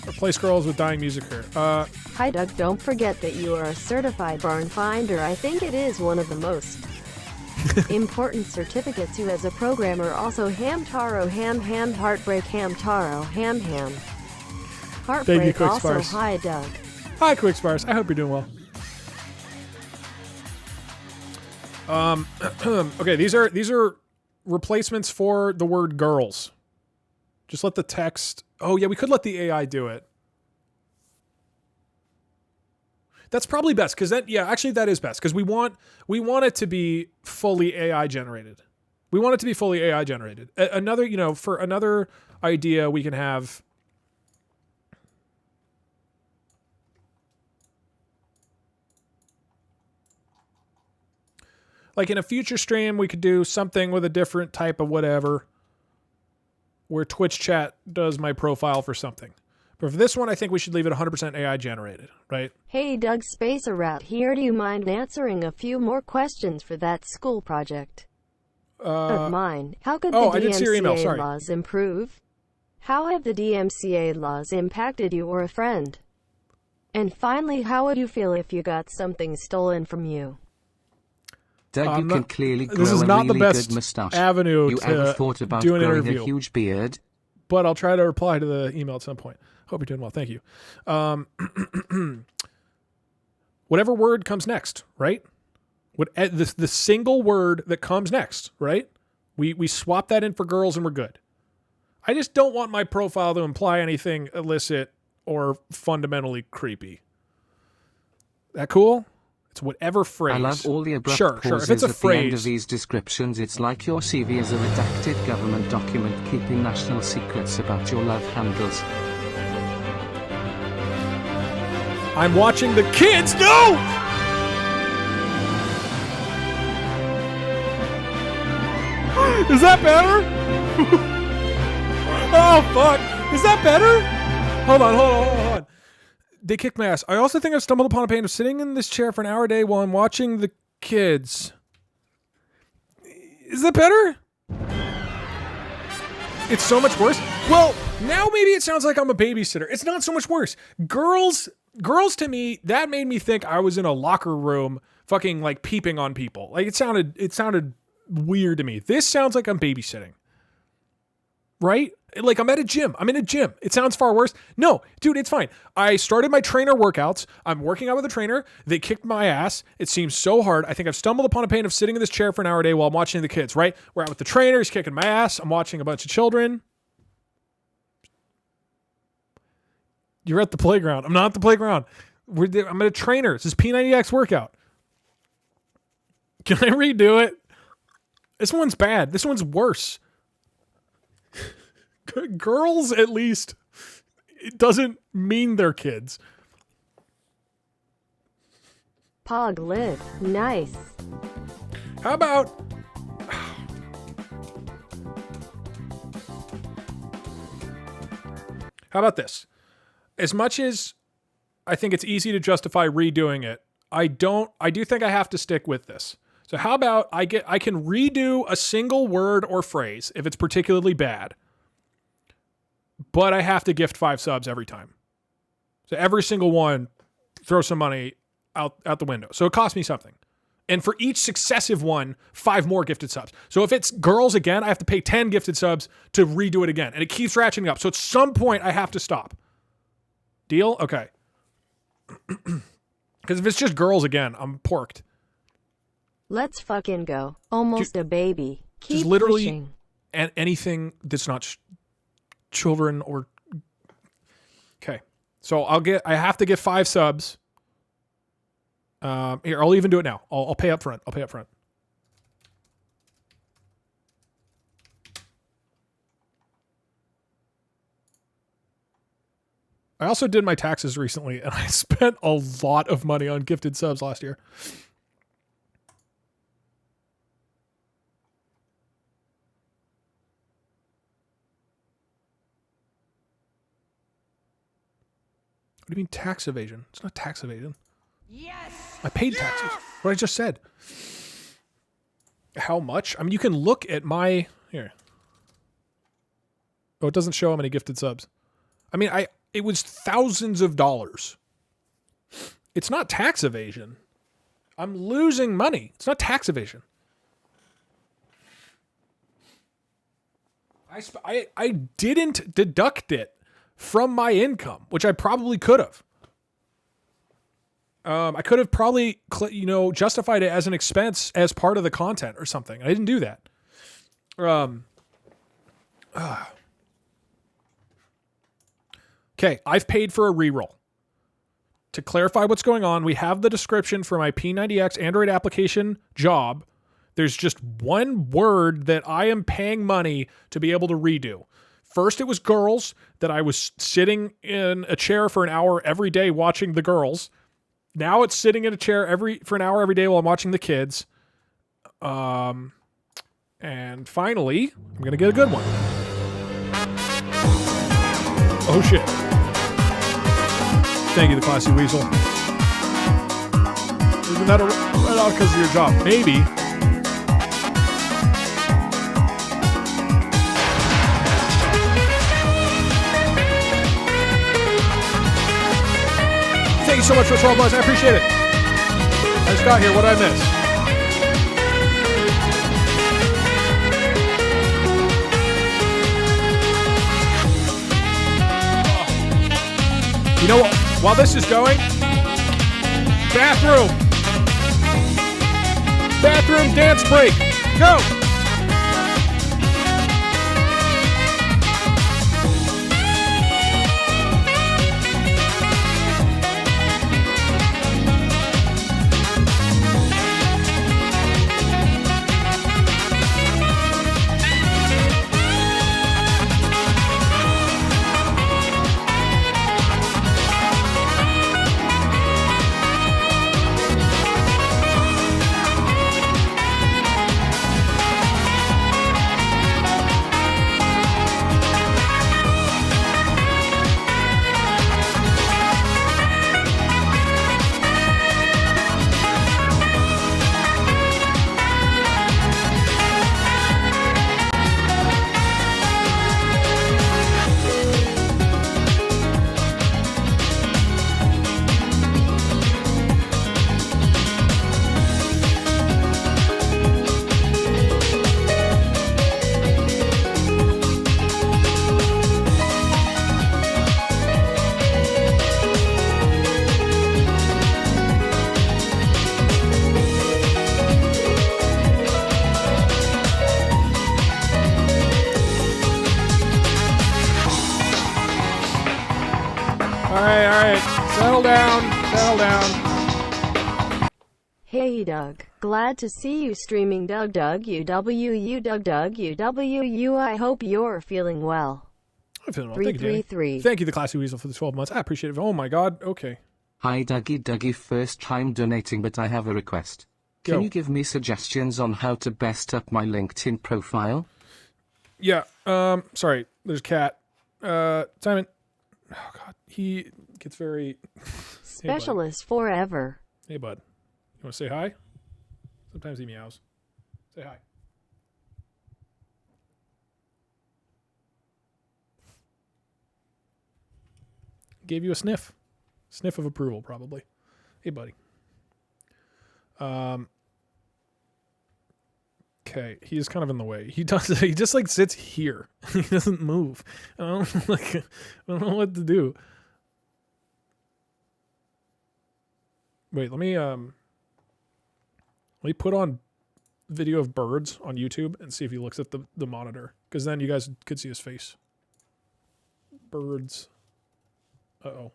Replace girls with dying music here. Hi, Doug. Don't forget that you are a certified barn finder. I think it is one of the most important certificates you as a programmer. Also, Hamtaro, ham, heartbreak, Hamtaro, ham. Heartbreak. Thank you, Quick also, Sparse. hi, Doug. Hi, Quick Sparse. I hope you're doing well. Okay, these are replacements for the word girls. Just let the text... Oh, yeah, we could let the AI do it. That's probably best, because that... Yeah, actually, that is best, because we want it to be fully AI generated. We want it to be fully AI generated. Another, for another idea, we can have... Like in a future stream, we could do something with a different type of whatever, where Twitch chat does my profile for something. But for this one, I think we should leave it 100% AI generated, right? Hey, Doug, Spacer Rat here. Do you mind answering a few more questions for that school project of mine? How could the I didn't see your email. DMCA Sorry. laws improve? How have the DMCA laws impacted you or a friend? And finally, how would you feel if you got something stolen from you? Doug, you can clearly grow this is a not really the best good mustache. avenue You to ever thought about do an growing interview. a huge beard? But I'll try to reply to the email at some point. Hope you're doing well. Thank you. Whatever word comes next, right? The single word that comes next, right? We swap that in for girls and we're good. I just don't want my profile to imply anything illicit or fundamentally creepy. That cool? It's whatever phrase. I love all the abrupt Sure. pauses If it's a at the end of phrase, these descriptions. It's like your CV is a redacted government document keeping national secrets about your love handles. I'm watching the kids. No! Is that better? Oh, fuck. Is that better? Hold on. They kicked my ass. I also think I've stumbled upon a pain of sitting in this chair for an hour a day while I'm watching the kids. Is that better? It's so much worse. Well, now maybe it sounds like I'm a babysitter. It's not so much worse. Girls to me, that made me think I was in a locker room fucking like peeping on people. Like it sounded weird to me. This sounds like I'm babysitting. Right? Like I'm at a gym. I'm in a gym. It sounds far worse. No, dude, it's fine. I started my trainer workouts. I'm working out with a trainer. They kicked my ass. It seems so hard. I think I've stumbled upon a pain of sitting in this chair for an hour a day while I'm watching the kids, right? We're out with the trainer. He's kicking my ass. I'm watching a bunch of children. You're at the playground. I'm not at the playground. I'm a trainer. This is P90X workout. Can I redo it? This one's bad. This one's worse. Girls, at least, it doesn't mean they're kids. Pog lit. Nice. How about... How about this? As much as I think it's easy to justify redoing it, I do think I have to stick with this. So how about I can redo a single word or phrase if it's particularly bad, but I have to gift 5 subs every time. So every single one, throw some money out the window. So it costs me something. And for each successive one, 5 more gifted subs. So if it's girls again, I have to pay 10 gifted subs to redo it again. And it keeps ratcheting up. So at some point, I have to stop. Deal? Okay. Because if it's just girls again, I'm porked. Let's fucking go. Almost a baby. Keep just literally pushing. Anything that's not children or... Okay. So I have to get 5 subs. Here, I'll even do it now. I'll pay up front. I also did my taxes recently, and I spent a lot of money on gifted subs last year. What do you mean tax evasion? It's not tax evasion. Yes! I paid taxes. What I just said. How much? I mean, you can look at my... Here. Oh, it doesn't show how many gifted subs. I mean, it was thousands of dollars. It's not tax evasion. I'm losing money. It's not tax evasion. I didn't deduct it from my income, which I probably could have. I could have probably, justified it as an expense as part of the content or something. I didn't do that. Okay, I've paid for a reroll. To clarify what's going on, we have the description for my P90X Android application job. There's just one word that I am paying money to be able to redo. First, it was girls, that I was sitting in a chair for an hour every day watching the girls. Now it's sitting in a chair for an hour every day while I'm watching the kids. And finally, I'm going to get a good one. Oh, shit. Thank you, the Classy Weasel. Isn't that right out because of your job? Maybe. Thank you so much for 12 months. I appreciate it. I just got here. What did I miss? You know what? While this is going, bathroom dance break. Go. All right. Settle down. Settle down. Hey Doug, glad to see you streaming DougDoug UWU DougDoug UWU. I hope you're feeling well. I'm feeling well. Thank you, Danny. 333. Thank you, the Classy Weasel, for the 12 months. I appreciate it. Oh my god. Okay. Hi Dougie, first time donating, but I have a request. Can you give me suggestions on how to best up my LinkedIn profile? Yeah. Sorry. There's a cat. Simon. Oh god. He gets very Specialist forever. Hey bud. You want to say hi? Sometimes he meows. Say hi. Gave you a sniff. Sniff of approval, probably. Hey, buddy. Okay, he's kind of in the way. He just like sits here. He doesn't move. I don't know what to do. Wait, let me put on video of birds on YouTube and see if he looks at the monitor, because then you guys could see his face. Birds. Uh-oh.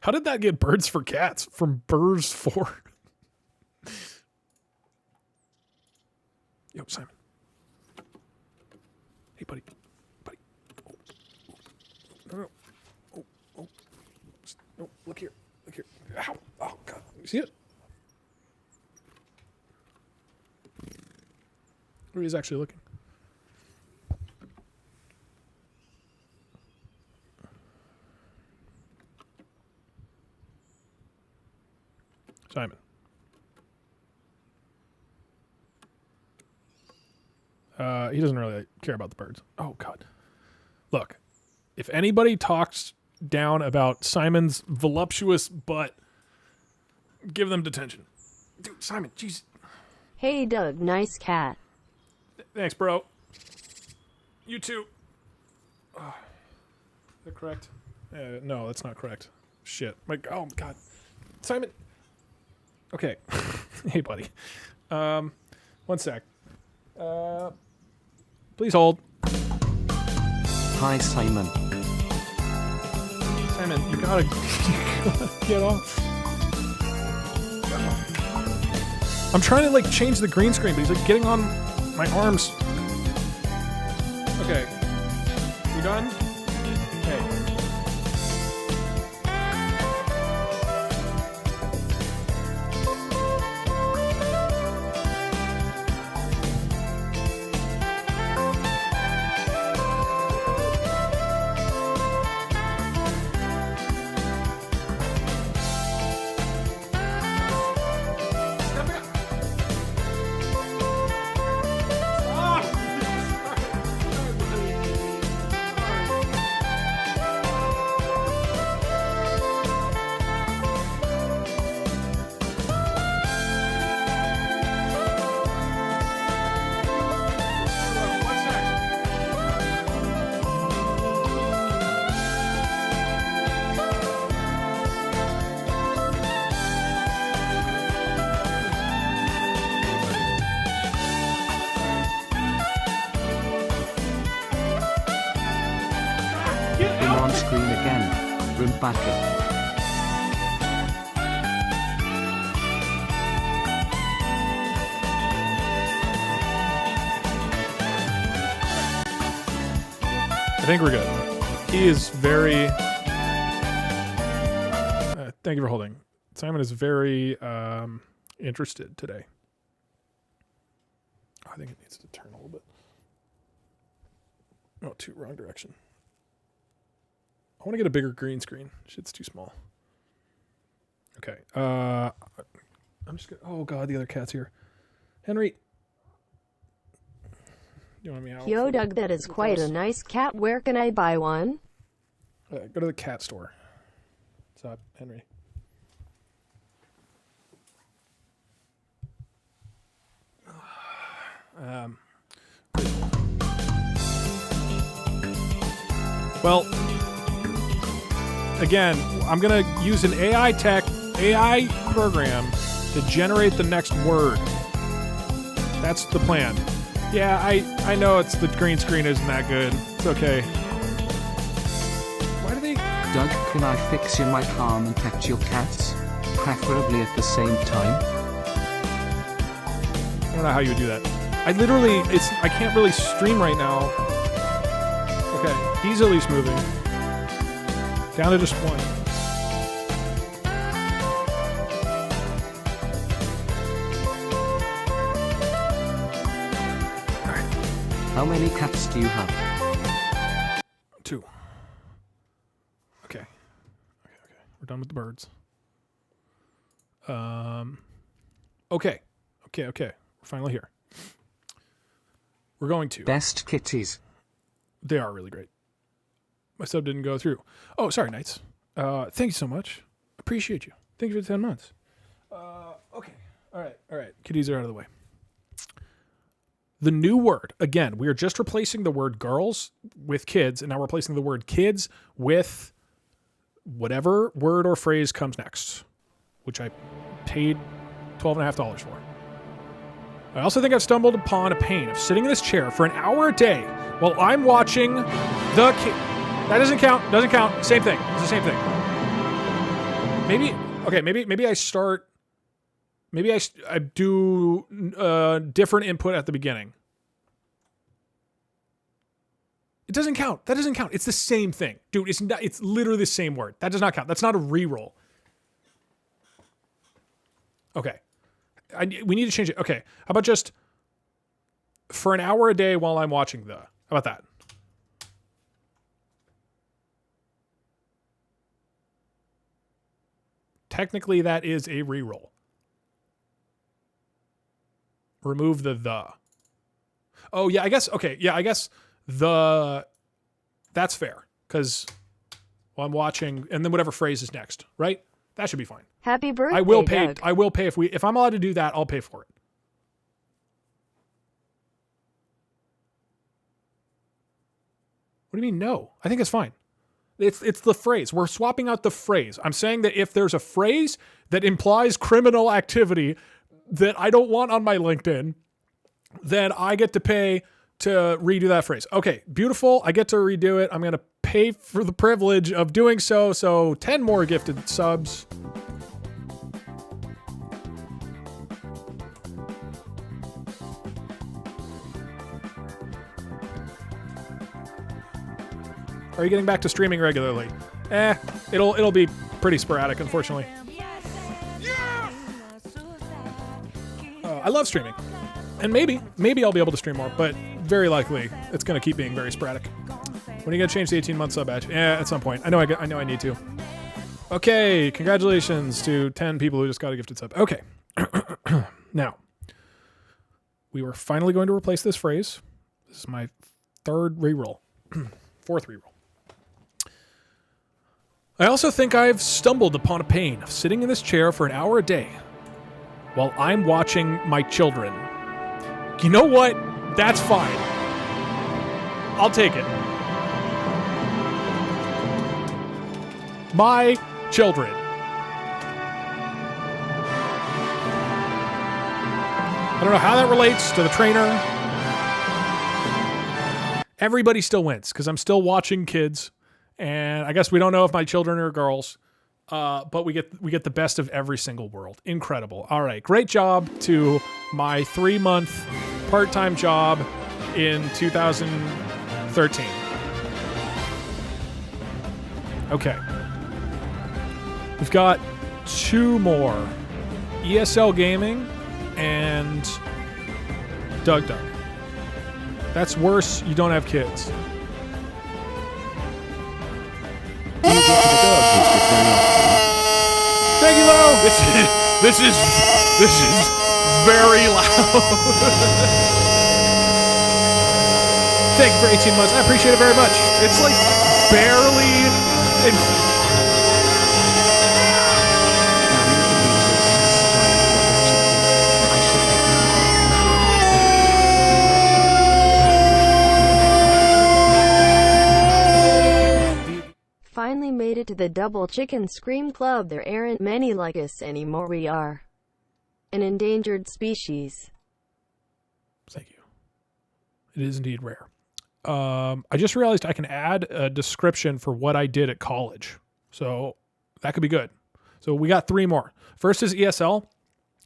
How did that get birds for cats from Burrs 4? Yo, Simon. Hey, buddy. Buddy. Oh. No. Oh. No, look here. Look here. Ow. Oh, God. You see it? Where he's actually looking. Simon. He doesn't really care about the birds. Oh, God. Look, if anybody talks down about Simon's voluptuous butt, give them detention. Dude, Simon, jeez. Hey Doug, nice cat. Thanks, bro. You too. Is that correct? No, that's not correct. Shit. Oh, God. Simon. Okay. Hey, buddy. 1 sec. Please hold. Hi, Simon. Simon, you gotta get off. I'm trying to like change the green screen, but he's like getting on my arms. Okay. You done? Okay. On screen again. Rumbaka. I think we're good. He is very... thank you for holding. Simon is very interested today. Oh, I think it needs to turn a little bit. Oh, wrong direction. I want to get a bigger green screen. Shit's too small. Okay. I'm just gonna... Oh, God, the other cat's here. Henry. You want me out? Yo, Doug, that is quite a nice cat. Where can I buy one? Go to the cat store. What's up, Henry? Well, again, I'm going to use an AI program to generate the next word. That's the plan. Yeah, I know it's the green screen isn't that good. It's okay. Why do they... Doug, can I fix your mic arm and pet your cats? preferably at the same time. I don't know how you would do that. I can't really stream right now. Okay, he's at least moving. Down to just one. How many cats do you have? 2. Okay. We're done with the birds. Okay. We're finally here. We're going to. Best kitties. They are really great. My sub didn't go through. Oh, sorry, Knights. Thank you so much. Appreciate you. Thank you for the 10 months. Okay. All right. Kitties are out of the way. The new word. Again, we are just replacing the word girls with kids, and now we're replacing the word kids with whatever word or phrase comes next, which I paid $12.50 for. I also think I've stumbled upon a pain of sitting in this chair for an hour a day while I'm watching the kid. That doesn't count. Doesn't count. Same thing. It's the same thing. Maybe I start. Maybe I do different input at the beginning. It doesn't count. That doesn't count. It's the same thing, dude. It's literally the same word. That does not count. That's not a reroll. Okay. We need to change it. Okay. How about just for an hour a day while I'm watching the? How about that? Technically, that is a reroll. Remove the. Oh, yeah, I guess. Okay. Yeah, I guess that's fair. Because I'm watching, and then whatever phrase is next, right? That should be fine. Happy birthday, I will pay. Doug. I will pay if I'm allowed to do that. I'll pay for it. What do you mean no? I think it's fine. It's the phrase. We're swapping out the phrase. I'm saying that if there's a phrase that implies criminal activity that I don't want on my LinkedIn, then I get to pay to redo that phrase. Okay, beautiful. I get to redo it. I'm going to pay for the privilege of doing so. So 10 more gifted subs. Are you getting back to streaming regularly? It'll be pretty sporadic, unfortunately. I love streaming. And maybe I'll be able to stream more, but very likely it's going to keep being very sporadic. When are you going to change the 18-month sub badge? Yeah, at some point. I know I need to. Okay, congratulations to 10 people who just got a gifted sub. Okay. Now, we were finally going to replace this phrase. This is my third reroll. Fourth reroll. I also think I've stumbled upon a pain of sitting in this chair for an hour a day while I'm watching my children. You know what? That's fine. I'll take it. My children. I don't know how that relates to the trainer. Everybody still wins because I'm still watching kids. And I guess we don't know if my children are girls, but we get the best of every single world. Incredible. All right, great job to my 3-month part-time job in 2013. Okay. We've got 2 more. ESL Gaming and DougDoug. That's worse. You don't have kids. Thank you, Lo. This is very loud. Thank you for 18 months. I appreciate it very much. It's like barely. Finally made it to the Double Chicken Scream Club. There aren't many like us anymore. We are an endangered species. Thank you. It is indeed rare. I just realized I can add a description for what I did at college. So that could be good. So we got 3 more. First is ESL,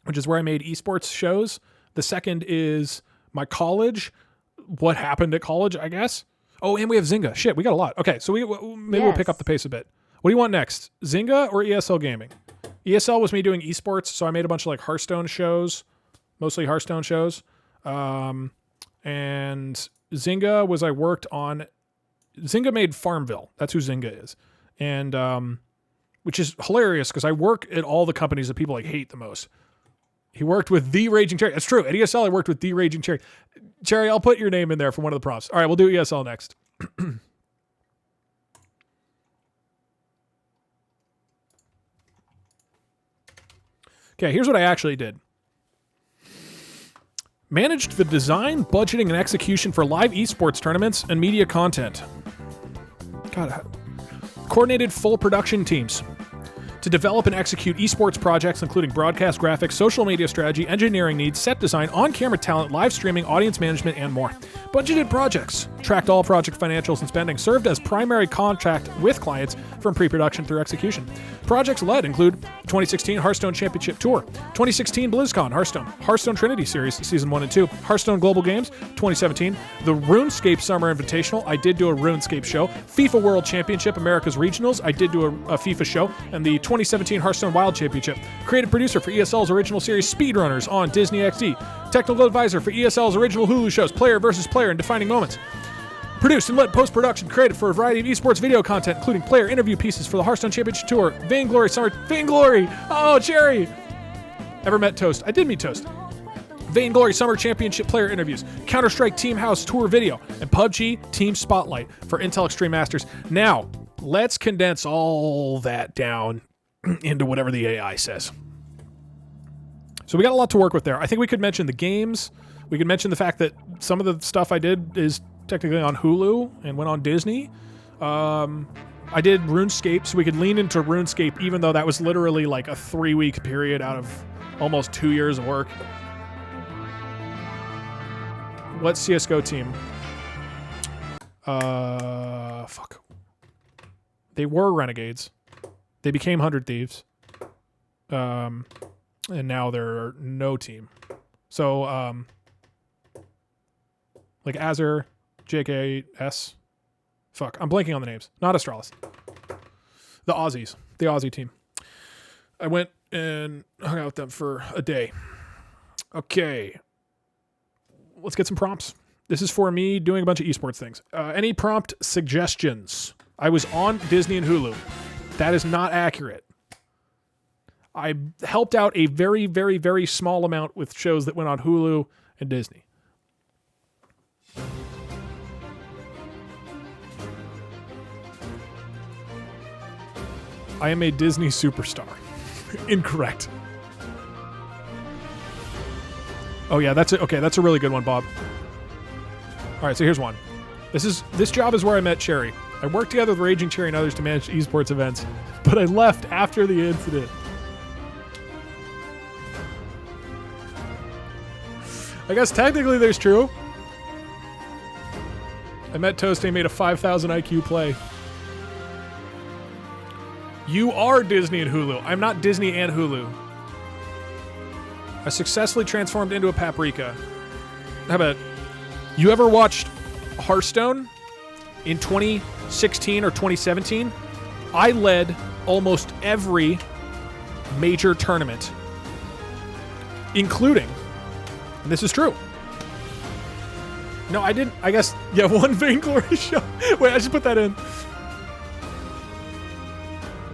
which is where I made esports shows. The second is my college, what happened at college, I guess. Oh, and we have Zynga. Shit, we got a lot. Okay, so maybe we'll pick up the pace a bit. What do you want next? Zynga or ESL gaming? ESL was me doing esports, so I made a bunch of like Hearthstone shows, mostly Hearthstone shows. And Zynga was I worked on... Zynga made Farmville. That's who Zynga is. And which is hilarious because I work at all the companies that people like hate the most. He worked with The Raging Cherry. That's true. At ESL, I worked with The Raging Cherry. Cherry, I'll put your name in there for one of the props. All right, we'll do ESL next. Okay, here's what I actually did. Managed the design, budgeting, and execution for live esports tournaments and media content. God, coordinated full production teams to develop and execute esports projects, including broadcast graphics, social media strategy, engineering needs, set design, on-camera talent, live streaming, audience management, and more. Budgeted projects, tracked all project financials and spending, served as primary contact with clients from pre-production through execution. Projects led include 2016 Hearthstone Championship Tour, 2016 BlizzCon Hearthstone Trinity Series Season 1 and 2, Hearthstone Global Games, 2017, the RuneScape Summer Invitational, I did do a RuneScape show, FIFA World Championship America's Regionals, I did do a FIFA show, and the 2017 Hearthstone Wild Championship. Creative producer for ESL's original series Speedrunners on Disney XD. Technical advisor for ESL's original Hulu shows Player vs. Player and Defining Moments. Produced and led post-production, created for a variety of esports video content, including player interview pieces for the Hearthstone Championship Tour, Vainglory Summer... Vainglory! Oh, Cherry! Ever met Toast? I did meet Toast. Vainglory Summer Championship player interviews, Counter-Strike Team House Tour video, and PUBG Team Spotlight for Intel Extreme Masters. Now, let's condense all that down into whatever the AI says. So we got a lot to work with there. I think we could mention the games. We could mention the fact that some of the stuff I did is technically on Hulu and went on Disney. I did RuneScape, so we could lean into RuneScape, even though that was literally like a 3-week period out of almost 2 years of work. What CSGO team? Fuck. They were Renegades. They became 100 Thieves. And now they're no team. So, like Azure, JKS. Fuck, I'm blanking on the names. Not Astralis. The Aussies. The Aussie team. I went and hung out with them for a day. Okay. Let's get some prompts. This is for me doing a bunch of esports things. Any prompt suggestions? I was on Disney and Hulu. That is not accurate. I helped out a very, very, very small amount with shows that went on Hulu and Disney. I am a Disney superstar. Incorrect. Oh yeah, that's it. Okay, that's a really good one, Bob. All right, so here's one. This job is where I met Cherry. I worked together with Raging Cherry and others to manage esports events, but I left after the incident. I guess technically there's true. I met Toast and he made a 5,000 IQ play. You are Disney and Hulu. I'm not Disney and Hulu. I successfully transformed into a paprika. How about, you ever watched Hearthstone in 2016 or 2017? I led almost every major tournament, including, and this is true. No, I didn't. I guess, yeah, one Vainglory show. Wait, I should put that in.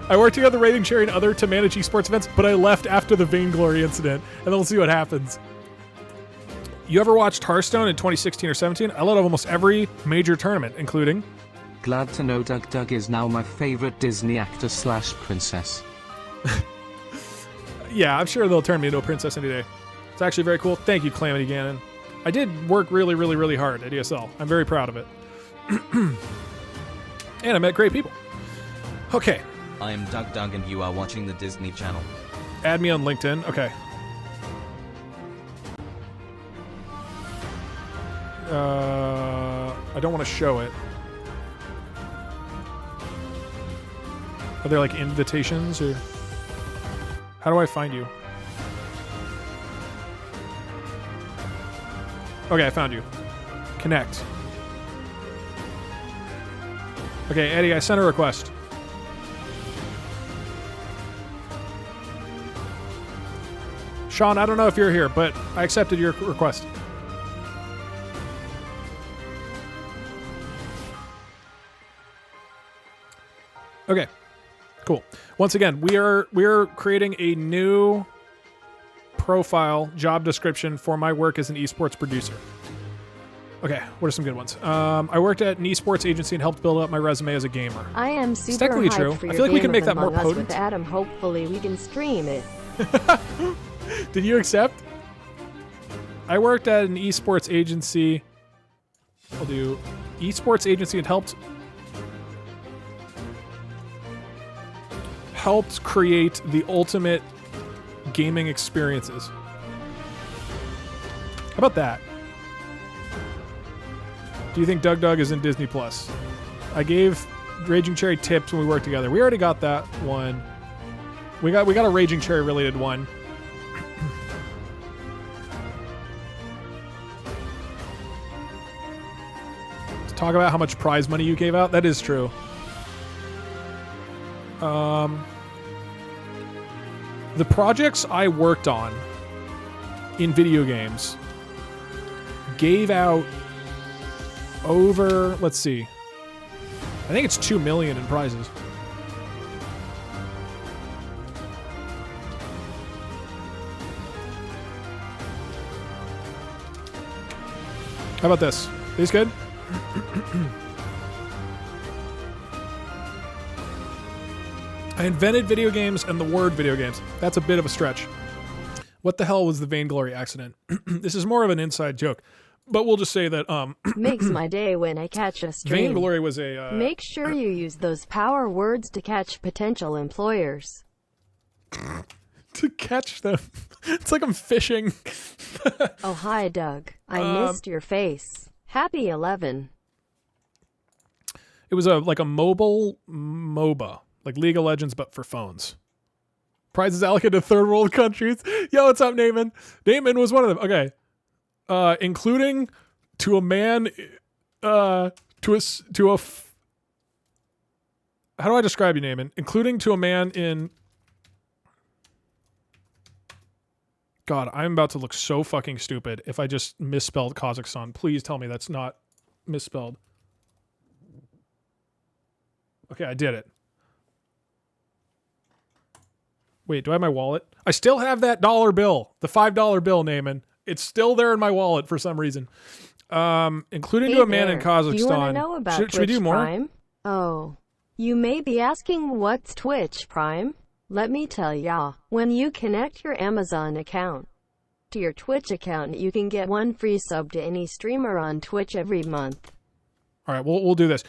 I worked together with Raging Cherry and other to manage esports events, but I left after the Vainglory incident, and then we'll see what happens. You ever watched Hearthstone in 2016 or 17? I led almost every major tournament, including... Glad to know DougDoug is now my favorite Disney actor / princess. Yeah, I'm sure they'll turn me into a princess any day. It's actually very cool. Thank you, Calamity Gannon. I did work really, really, really hard at ESL. I'm very proud of it. And I met great people. Okay. I am DougDoug and you are watching the Disney Channel. Add me on LinkedIn. Okay. I don't want to show it. Are there like invitations or... How do I find you? Okay, I found you. Connect. Okay, Eddie, I sent a request. Sean, I don't know if you're here, but I accepted your request. Okay, cool. Once again, we are creating a new profile job description for my work as an esports producer. Okay, what are some good ones? I worked at an esports agency and helped build up my resume as a gamer. I am It's super technically hyped true. for I your feel like we game can make of that more Among Us potent. with Adam. Hopefully we can stream it. Did you accept? I worked at an esports agency. I'll do esports agency and helped create the ultimate gaming experiences. How about that? Do you think DougDoug is in Disney Plus? I gave Raging Cherry tips when we worked together. We already got that one. We got a Raging Cherry related one. To talk about how much prize money you gave out. That is true. The projects I worked on in video games gave out over, let's see, I think it's 2 million in prizes. How about this? These good? I invented video games and the word video games. That's a bit of a stretch. What the hell was the Vainglory accident? This is more of an inside joke, but we'll just say that Makes my day when I catch a stream. Vainglory was a Make sure you use those power words to catch potential employers. to catch them. It's like I'm fishing. Oh, hi, Doug. I missed your face. Happy 11. It was like a mobile MOBA, like League of Legends, but for phones. Prizes allocated to third world countries. Yo, what's up, Naaman? Naaman was one of them. Okay. Including to a man, how do I describe you, Naaman? Including to a man in, God, I'm about to look so fucking stupid if I just misspelled Kazakhstan. Please tell me that's not misspelled. Okay, I did it. Wait, do I have my wallet? I still have that dollar bill, the $5 bill, Naaman. It's still there in my wallet for some reason. Including Hey to a man there. in Kazakhstan. Do you want to know about should we do Twitch more? Prime? Oh. You may be asking what's Twitch Prime? Let me tell ya. When you connect your Amazon account to your Twitch account, you can get one free sub to any streamer on Twitch every month. All right, we'll do this.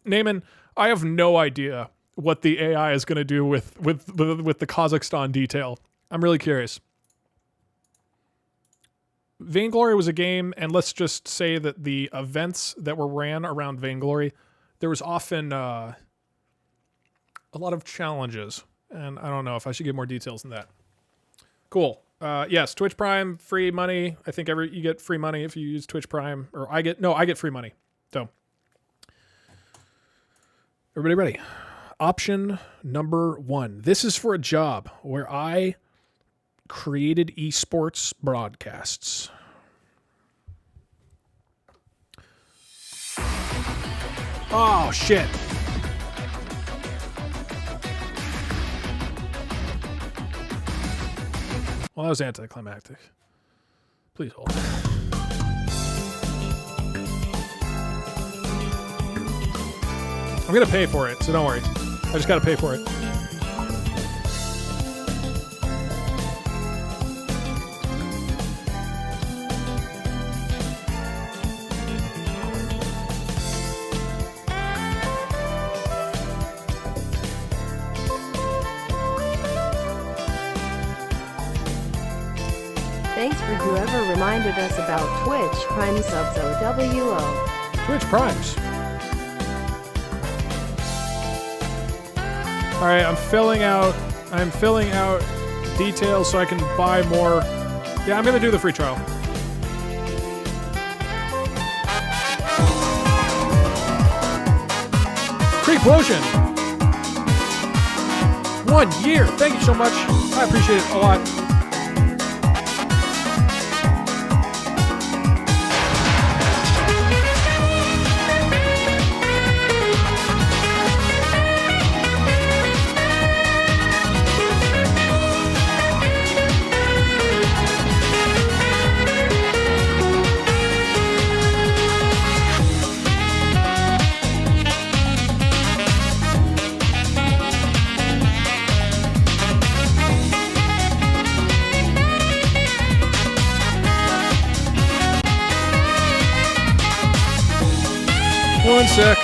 Naaman, I have no idea what the AI is going to do with the Kazakhstan detail. I'm really curious. Vainglory was a game, and let's just say that the events that were ran around Vainglory, there was often a lot of challenges, and I don't know if I should give more details than that. Cool. Yes, Twitch Prime, free money. I think you get free money if you use Twitch Prime, or I get free money. So, everybody ready? Option number 1. This is for a job where I created esports broadcasts. Oh, shit. Well, that was anticlimactic. Please hold. I'm going to pay for it, so don't worry. I just got to pay for it. Thanks for whoever reminded us about Twitch Prime subs OWO. Twitch Primes. All right, I'm filling out details so I can buy more. Yeah, I'm going to do the free trial. Creeplosion. 1 year. Thank you so much. I appreciate it a lot. One sec.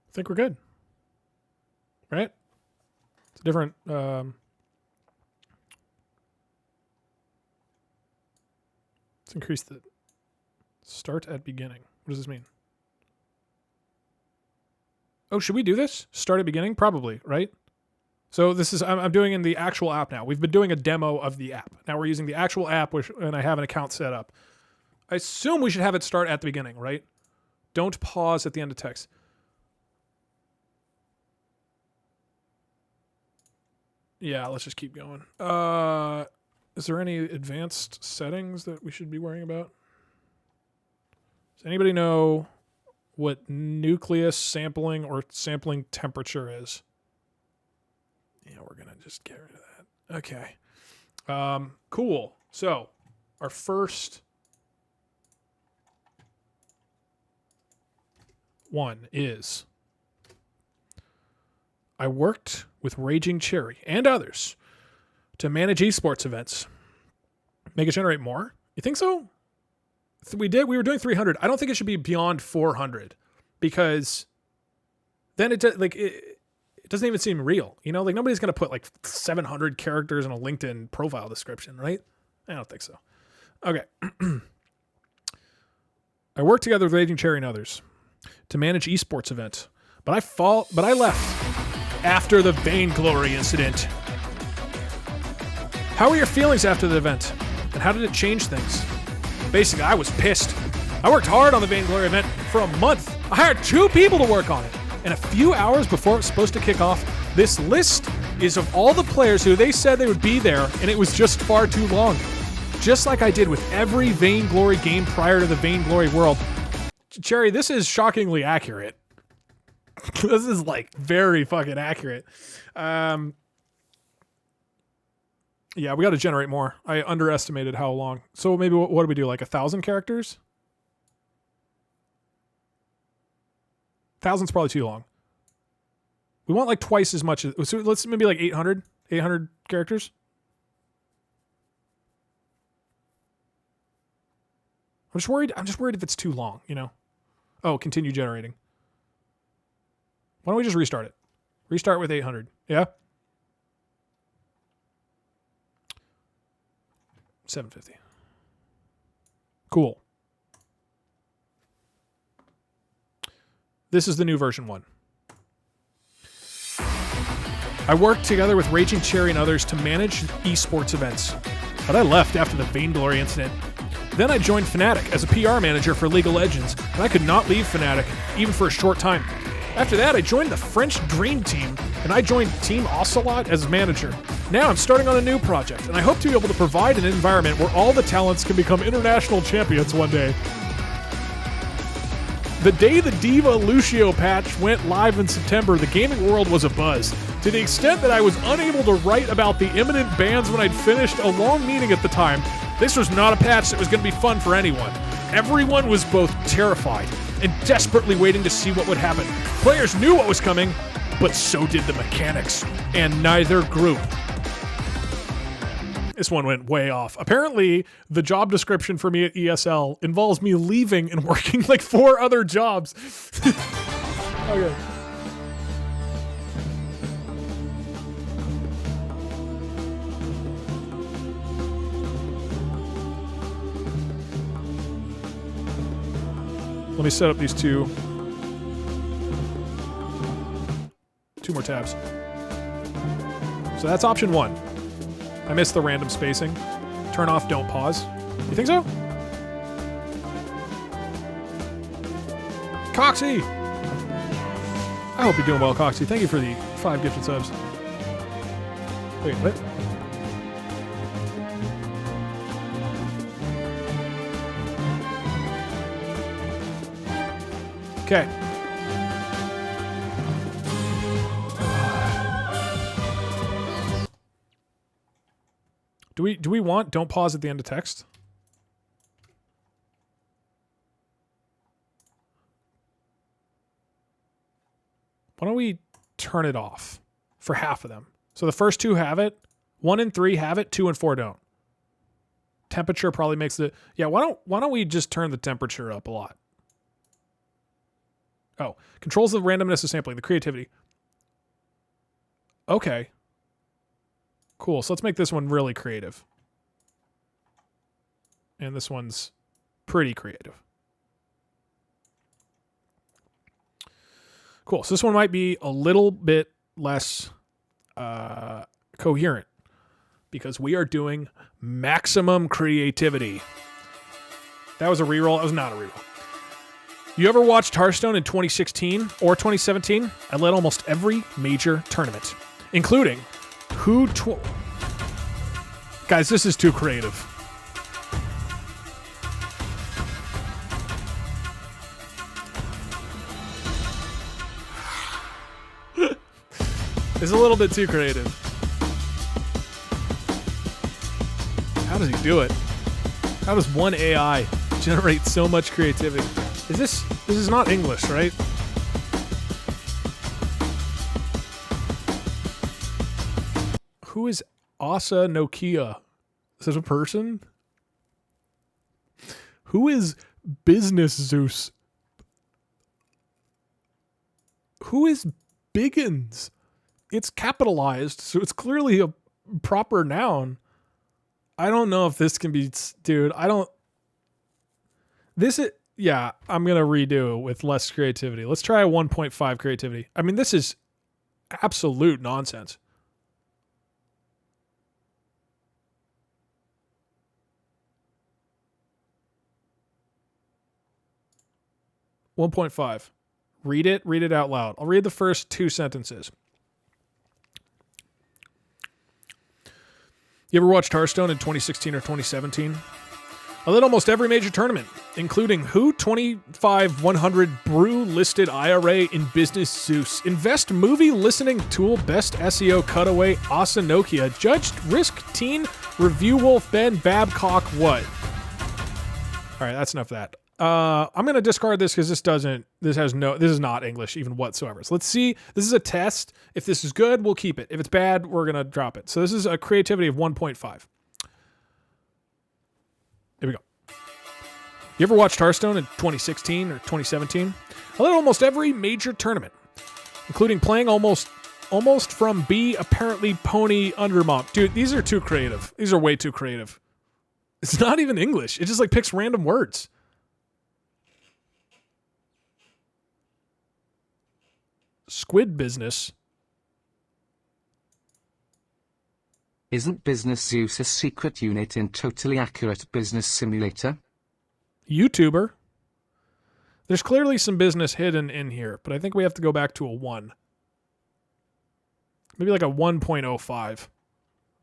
I think we're good. Right? It's a different... let's increase the start at beginning. What does this mean? Oh, should we do this? Start at beginning? Probably, right? So this is... I'm doing in the actual app now. We've been doing a demo of the app. Now we're using the actual app, and I have an account set up. I assume we should have it start at the beginning, right? Don't pause at the end of text. Yeah, let's just keep going. Is there any advanced settings that we should be worrying about? Does anybody know what nucleus sampling or sampling temperature is? Yeah, we're going to just get rid of that. Okay. Cool. So, our first one is... I worked with Raging Cherry and others to manage esports events. Make it generate more? You think so? We did. We were doing 300. I don't think it should be beyond 400 because then it doesn't even seem real. You know, like nobody's going to put like 700 characters in a LinkedIn profile description, right? I don't think so. Okay. I worked together with Raging Cherry and others to manage esports events, but I left after the Vainglory incident. How were your feelings after the event? And how did it change things? Basically, I was pissed. I worked hard on the Vainglory event for a month. I hired 2 people to work on it. And a few hours before it was supposed to kick off, this list is of all the players who they said they would be there, and it was just far too long. Just like I did with every Vainglory game prior to the Vainglory World. Cherry, this is shockingly accurate. This is like very fucking accurate. Yeah, we got to generate more. I underestimated how long. So maybe what do we do? Like 1,000 characters? 1,000's probably too long. We want like twice as much. So let's maybe like 800 characters. I'm just worried if it's too long, you know? Oh, continue generating. Why don't we just restart it? Restart with 800. Yeah? 750. Cool. This is the new version 1. I worked together with Raging Cherry and others to manage esports events, but I left after the Vainglory incident. Then I joined Fnatic as a PR manager for League of Legends, and I could not leave Fnatic, even for a short time. After that, I joined the French Dream Team, and I joined Team Ocelot as manager. Now I'm starting on a new project, and I hope to be able to provide an environment where all the talents can become international champions one day. The day the Diva Lucio patch went live in September, the gaming world was abuzz, to the extent that I was unable to write about the imminent bans when I'd finished a long meeting at the time. This was not a patch that was going to be fun for anyone. Everyone was both terrified and desperately waiting to see what would happen. Players knew what was coming, but so did the mechanics, and neither group. This one went way off. Apparently, the job description for me at ESL involves me leaving and working like 4 other jobs. Okay. Let me set up these two more tabs. So that's option 1. I missed the random spacing. Turn off, don't pause. You think so? Coxie! I hope you're doing well, Coxie. Thank you for the 5 gifted subs. Wait, what? Okay. Do we want don't pause at the end of text? Why don't we turn it off for half of them? So the first 2 have it, 1 and 3 have it, 2 and 4 don't. Temperature probably makes the why don't we just turn the temperature up a lot? Oh, controls the randomness of sampling, the creativity. Okay. Cool, so let's make this one really creative. And this one's pretty creative. Cool, so this one might be a little bit less coherent because we are doing maximum creativity. That was a reroll. That was not a reroll. You ever watched Hearthstone in 2016 or 2017? I led almost every major tournament, including Guys, this is too creative. It's a little bit too creative. How does he do it? How does one AI generate so much creativity? This is not English, right? Who is Asa Nokia? Is this a person? Who is Business Zeus? Who is Biggins? It's capitalized, so it's clearly a proper noun. I don't know if this can be... Dude, I don't... This is... Yeah, I'm going to redo it with less creativity. Let's try a 1.5 creativity. I mean, this is absolute nonsense. $1.5. Read it out loud. I'll read the first 2 sentences. You ever watched Hearthstone in 2016 or 2017? I led almost every major tournament, including Who 25-100 Brew listed IRA in Business Zeus, Invest Movie Listening Tool Best SEO Cutaway Asa Nokia, Judged Risk Teen Review Wolf Ben Babcock What? All right, that's enough of that. I'm going to discard this because this is not English even whatsoever. So let's see. This is a test. If this is good, we'll keep it. If it's bad, we're going to drop it. So this is a creativity of 1.5. Here we go. You ever watched Hearthstone in 2016 or 2017? I led almost every major tournament, including playing almost from B, apparently Pony Undermop. Dude, these are too creative. These are way too creative. It's not even English. It just like picks random words. Squid business. Isn't Business Zeus a secret unit in Totally Accurate Business Simulator? YouTuber. There's clearly some business hidden in here, but I think we have to go back to a 1. Maybe like a 1.05.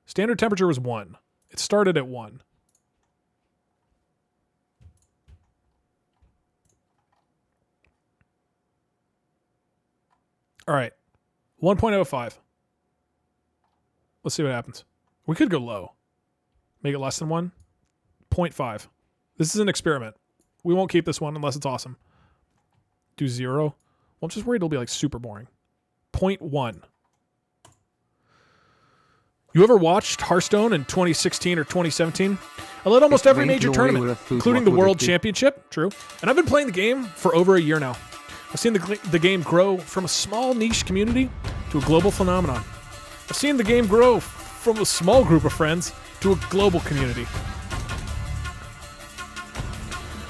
Standard temperature was 1. It started at 1. All right. 1.05. Let's see what happens. We could go low. Make it less than 1. 0.5. This is an experiment. We won't keep this one unless it's awesome. Do 0. Well, I'm just worried it'll be like super boring. 0.1. You ever watched Hearthstone in 2016 or 2017? I led almost every major tournament, including the World Championship. True. And I've been playing the game for over a year now. I've seen the game grow from a small niche community to a global phenomenon. I've seen the game grow from a small group of friends to a global community.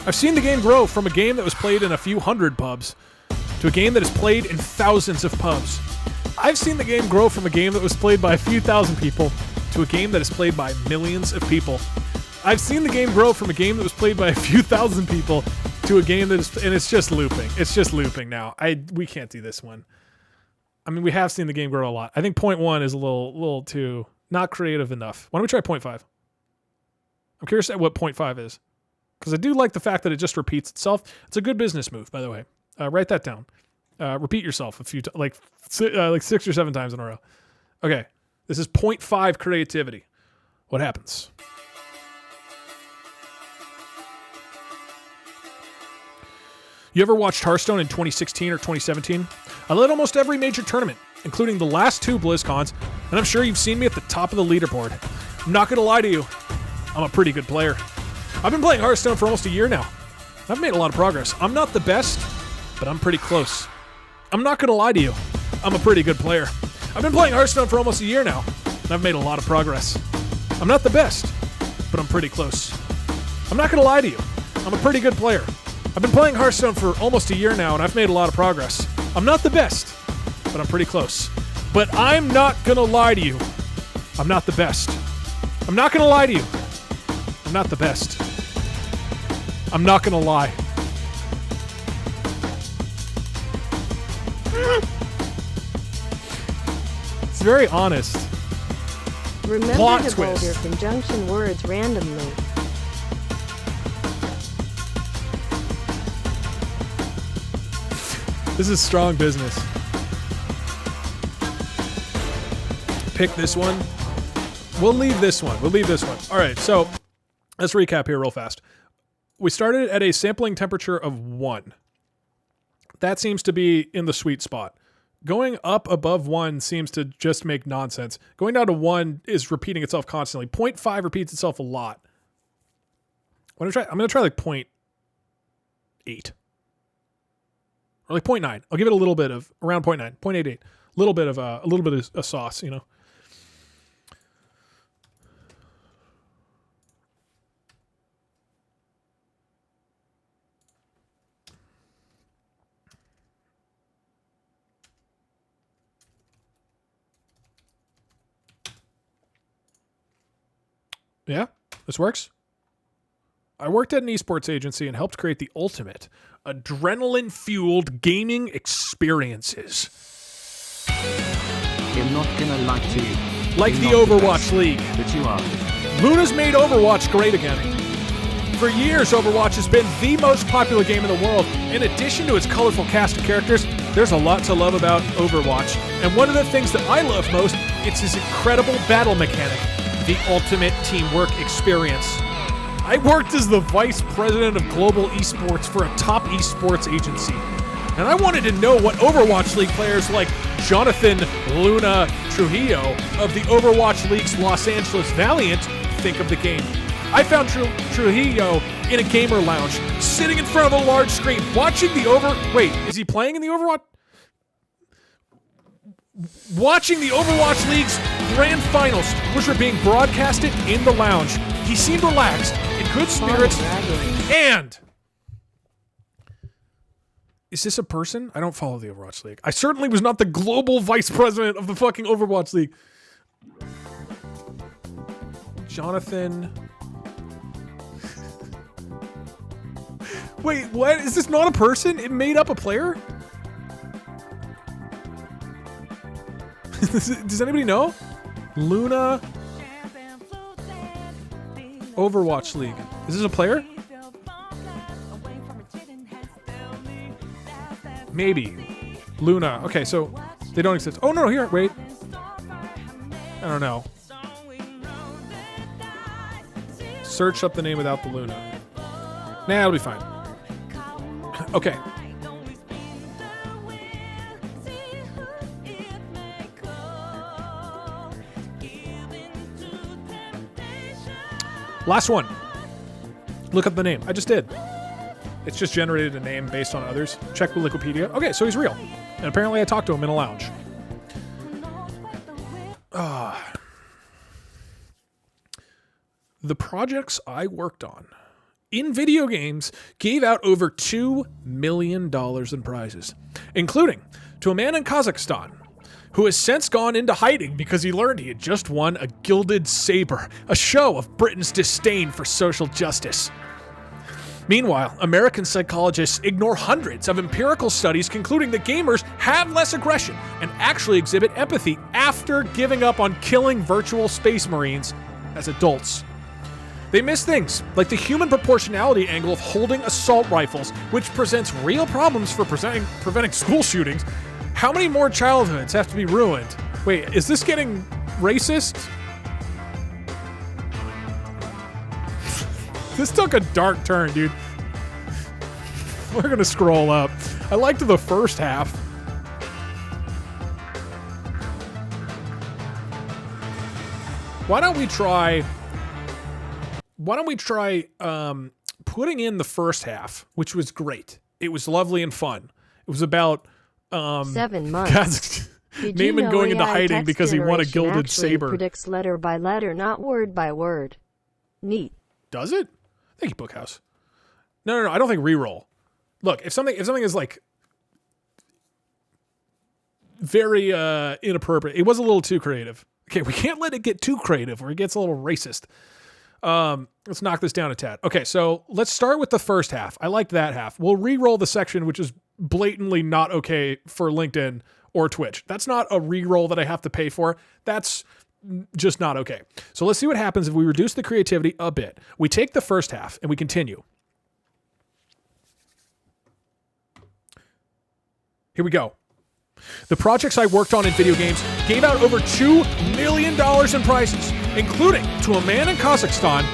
I've seen the game grow from a game that was played in a few hundred pubs to a game that is played in thousands of pubs. I've seen the game grow from a game that was played by a few thousand people to a game that is played by millions of people. I've seen the game grow from a game that was played by a few thousand people to a game that is, and it's just looping. It's just looping now. We can't do this one. I mean, we have seen the game grow a lot. I think 0.1 is a little too not creative enough. Why don't we try 0.5? I'm curious at what 0.5 is, because I do like the fact that it just repeats itself. It's a good business move, by the way. Write that down. Repeat yourself a few like 6 or 7 times in a row. Okay, this is 0.5 creativity. What happens? You ever watched Hearthstone in 2016 or 2017? I led almost every major tournament, including the last 2 BlizzCons, and I'm sure you've seen me at the top of the leaderboard. I'm not gonna lie to you, I'm a pretty good player. I've been playing Hearthstone for almost a year now. I've made a lot of progress. I'm not the best, but I'm pretty close. I'm not gonna lie to you, I'm a pretty good player. I've been playing Hearthstone for almost a year now, and I've made a lot of progress. I'm not the best, but I'm pretty close. I'm not gonna lie to you, I'm a pretty good player. I've been playing Hearthstone for almost a year now, and I've made a lot of progress. I'm not the best, but I'm pretty close. But I'm not gonna lie to you, I'm not the best. I'm not gonna lie to you, I'm not the best. I'm not gonna lie. It's very honest. Remember Plot to bold twist. your conjunction words randomly. This is strong business. Pick this one. We'll leave this one. All right, so let's recap here real fast. We started at a sampling temperature of 1. That seems to be in the sweet spot. Going up above 1 seems to just make nonsense. Going down to 1 is repeating itself constantly. 0.5 repeats itself a lot. I'm going to try like 0.8. Or like 0.9. I'll give it a little bit of around 0.9, 0.88. A little bit of a sauce, you know. Yeah, this works. I worked at an esports agency and helped create the ultimate adrenaline-fueled gaming experiences. I'm not gonna lie to you. Like the You're not Overwatch best, League. But you are. Luna's made Overwatch great again. For years, Overwatch has been the most popular game in the world. In addition to its colorful cast of characters, there's a lot to love about Overwatch. And one of the things that I love most, it's its incredible battle mechanic, the ultimate teamwork experience. I worked as the vice president of global esports for a top esports agency. And I wanted to know what Overwatch League players like Jonathan Luna Trujillo of the Overwatch League's Los Angeles Valiant think of the game. I found Trujillo in a gamer lounge, sitting in front of a large screen, watching the Wait, is he playing in the Overwatch? Watching the Overwatch League's grand finals, which were being broadcasted in the lounge. He seemed relaxed, in good spirits, and... Is this a person? I don't follow the Overwatch League. I certainly was not the global vice president of the fucking Overwatch League. Jonathan... Wait, what? Is this not a person? It made up a player? Does anybody know? Luna... Overwatch League. Is this a player? Maybe. Luna. Okay, so they don't exist. Oh, no, here. Wait. I don't know. Search up the name without the Luna. Nah, it'll be fine. Okay. Last one. Look up the name. I just did. It's just generated a name based on others. Check with Wikipedia. Okay, so he's real. And apparently I talked to him in a lounge. The projects I worked on in video games gave out over $2 million in prizes, including to a man in Kazakhstan who has since gone into hiding because he learned he had just won a gilded saber, a show of Britain's disdain for social justice. Meanwhile, American psychologists ignore hundreds of empirical studies concluding that gamers have less aggression and actually exhibit empathy after giving up on killing virtual space marines as adults. They miss things like the human proportionality angle of holding assault rifles, which presents real problems for preventing school shootings. How many more childhoods have to be ruined? Wait, is this getting racist? This took a dark turn, dude. We're gonna scroll up. I liked the first half. Why don't we try putting in the first half, which was great. It was lovely and fun. It was about 7 months. Naaman going into hiding because he won a gilded saber. Predicts letter by letter, not word by word. Neat. Does it? Thank you, Bookhouse. No. I don't think reroll. Look, if something is like very inappropriate, it was a little too creative. Okay, we can't let it get too creative or it gets a little racist. Let's knock this down a tad. Okay, so let's start with the first half. I liked that half. We'll re-roll the section which is blatantly not okay for LinkedIn or Twitch. That's not a re-roll that I have to pay for. That's just not okay. So let's see what happens if we reduce the creativity a bit. We take the first half and we continue. Here we go. The projects I worked on in video games gave out over $2 million in prizes, including to a man in Kazakhstan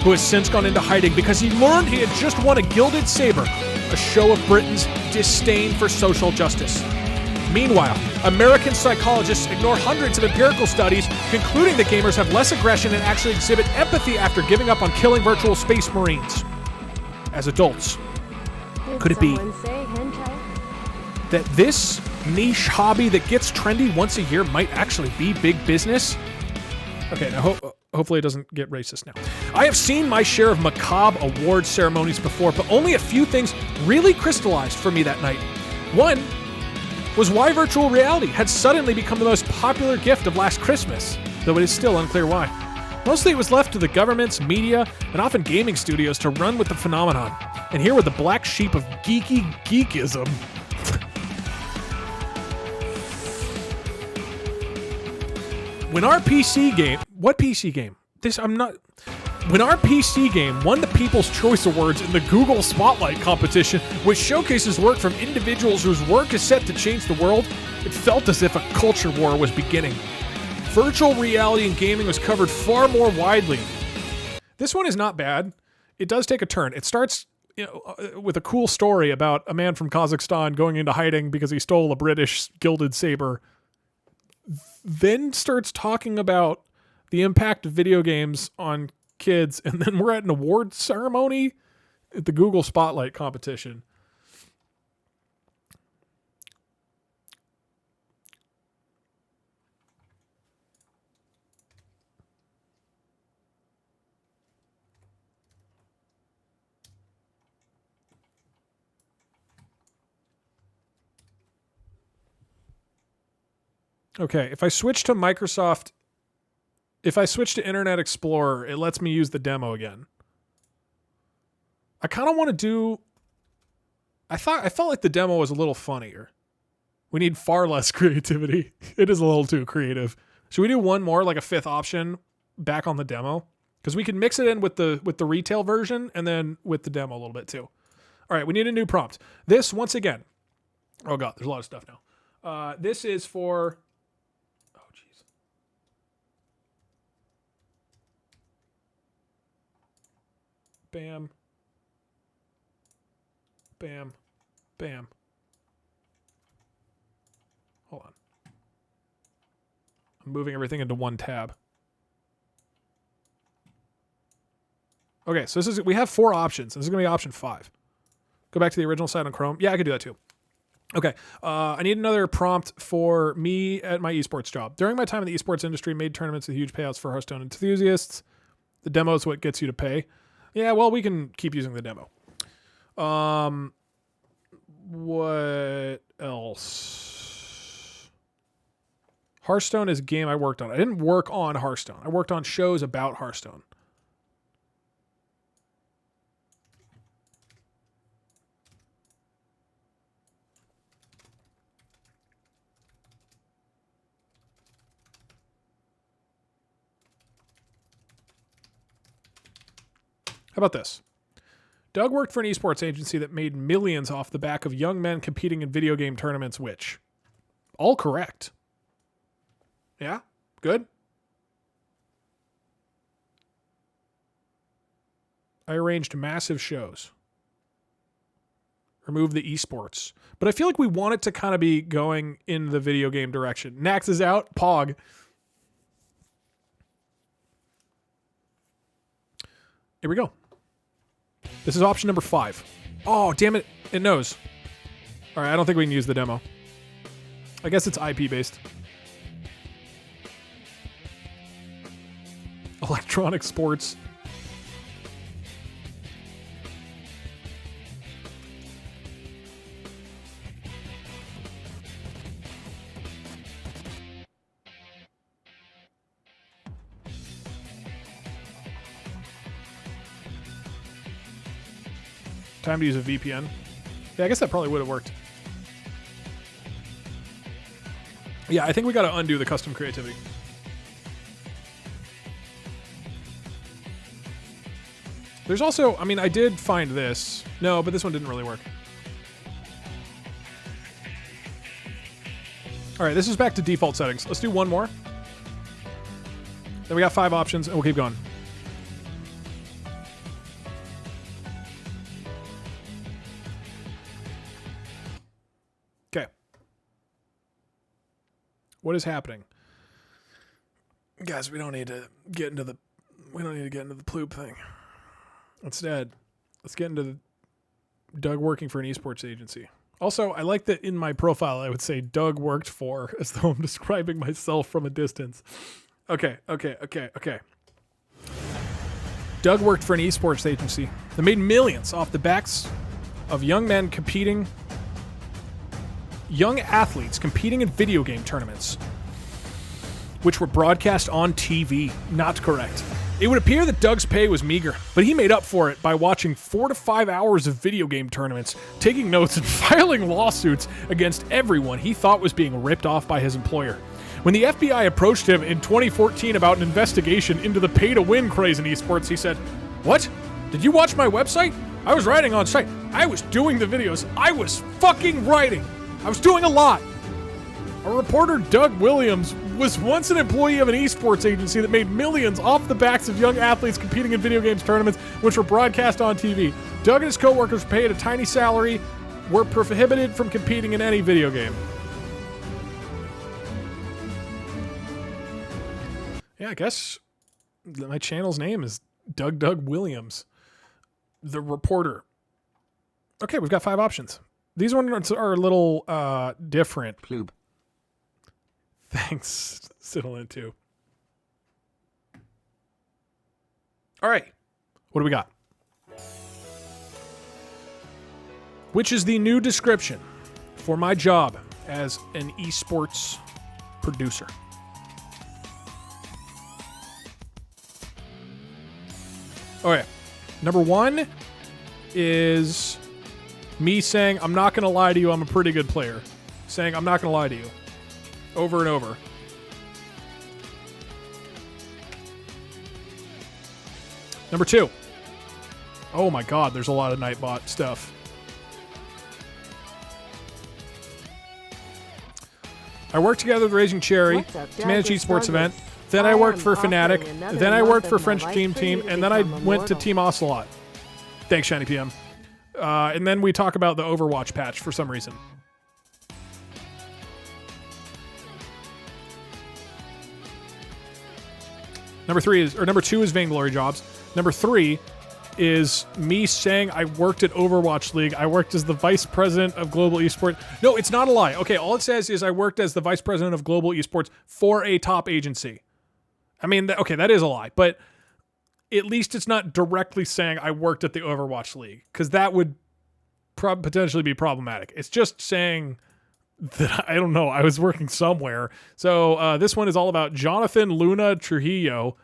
who has since gone into hiding because he learned he had just won a gilded saber, a show of Britain's disdain for social justice. Meanwhile, American psychologists ignore hundreds of empirical studies concluding that gamers have less aggression and actually exhibit empathy after giving up on killing virtual space marines as adults. Could it be that this niche hobby that gets trendy once a year might actually be big business? Okay, now hopefully it doesn't get racist now. I have seen my share of macabre award ceremonies before, but only a few things really crystallized for me that night. One was why virtual reality had suddenly become the most popular gift of last Christmas, though it is still unclear why. Mostly it was left to the governments, media, and often gaming studios to run with the phenomenon. And here were the black sheep of geeky geekism. When our PC game, what PC game? When our PC game won the People's Choice Awards in the Google Spotlight competition, which showcases work from individuals whose work is set to change the world, it felt as if a culture war was beginning. Virtual reality and gaming was covered far more widely. This one is not bad. It does take a turn. It starts with a cool story about a man from Kazakhstan going into hiding because he stole a British gilded saber. Then starts talking about the impact of video games on kids, and then we're at an award ceremony at the Google Spotlight competition. Okay, if I switch to Internet Explorer, it lets me use the demo again. I kind of want to do... I felt like the demo was a little funnier. We need far less creativity. It is a little too creative. Should we do one more, like a fifth option, back on the demo? Because we can mix it in with the retail version and then with the demo a little bit too. All right, we need a new prompt. This, once again... Oh god, there's a lot of stuff now. This is for... Bam. Bam. Bam. Hold on. I'm moving everything into one tab. Okay, so we have 4 options. This is going to be option 5. Go back to the original site on Chrome. Yeah, I could do that too. Okay, I need another prompt for me at my esports job. During my time in the esports industry, made tournaments with huge payouts for Hearthstone enthusiasts. The demo is what gets you to pay. Yeah, well, we can keep using the demo. What else? Hearthstone is a game I worked on. I didn't work on Hearthstone. I worked on shows about Hearthstone. How about this? Doug worked for an esports agency that made millions off the back of young men competing in video game tournaments, which... all correct. Yeah? Good? I arranged massive shows. Remove the esports. But I feel like we want it to kind of be going in the video game direction. Nax is out. Pog. Here we go. This is option number 5. Oh, damn it. It knows. All right, I don't think we can use the demo. I guess it's IP based. Electronic sports. Time to use a VPN. Yeah, I guess that probably would have worked. Yeah, I think we got to undo the custom creativity. There's also, I mean, I did find this. No, but this one didn't really work. All right, this is back to default settings. Let's do one more. Then we got 5 options, and we'll keep going. Okay. What is happening? Guys, we don't need to get into the ploop thing. Instead, let's get into Doug working for an esports agency. Also, I like that in my profile I would say Doug worked for, as though I'm describing myself from a distance. Okay. Doug worked for an esports agency that made millions off the backs of young athletes competing in video game tournaments, which were broadcast on TV. Not correct. It would appear that Doug's pay was meager, but he made up for it by watching 4 to 5 hours of video game tournaments, taking notes, and filing lawsuits against everyone he thought was being ripped off by his employer. When the FBI approached him in 2014 about an investigation into the pay-to-win craze in esports, he said, "What? Did you watch my website? I was writing on site. I was doing the videos. I was fucking writing. I was doing a lot." A reporter, Doug Williams, was once an employee of an esports agency that made millions off the backs of young athletes competing in video games tournaments, which were broadcast on TV. Doug and his co-workers, paid a tiny salary, were prohibited from competing in any video game. Yeah, I guess my channel's name is DougDoug Williams, the reporter. Okay, we've got 5 options. These ones are a little different. Ploob. Thanks, Siddlein, too. All right. What do we got? Which is the new description for my job as an esports producer? Okay. Number 1 is me saying, "I'm not going to lie to you, I'm a pretty good player." Saying, "I'm not going to lie to you." Over and over. Number 2. Oh my god, there's a lot of Nightbot stuff. I worked together with Raising Cherry to manage esports event. Then I worked for Fnatic. Then I worked for French Team, and then I went to Team Ocelot. Thanks, Shiny PM. And then we talk about the Overwatch patch for some reason. Number 2 is Vainglory Jobs. Number 3 is me saying I worked at Overwatch League. I worked as the vice president of global esports. No, it's not a lie. Okay, all it says is I worked as the vice president of global esports for a top agency. I mean, okay, that is a lie, but at least it's not directly saying I worked at the Overwatch League, because that would potentially be problematic. It's just saying that, I don't know, I was working somewhere. So this one is all about Jonathan Luna Trujillo.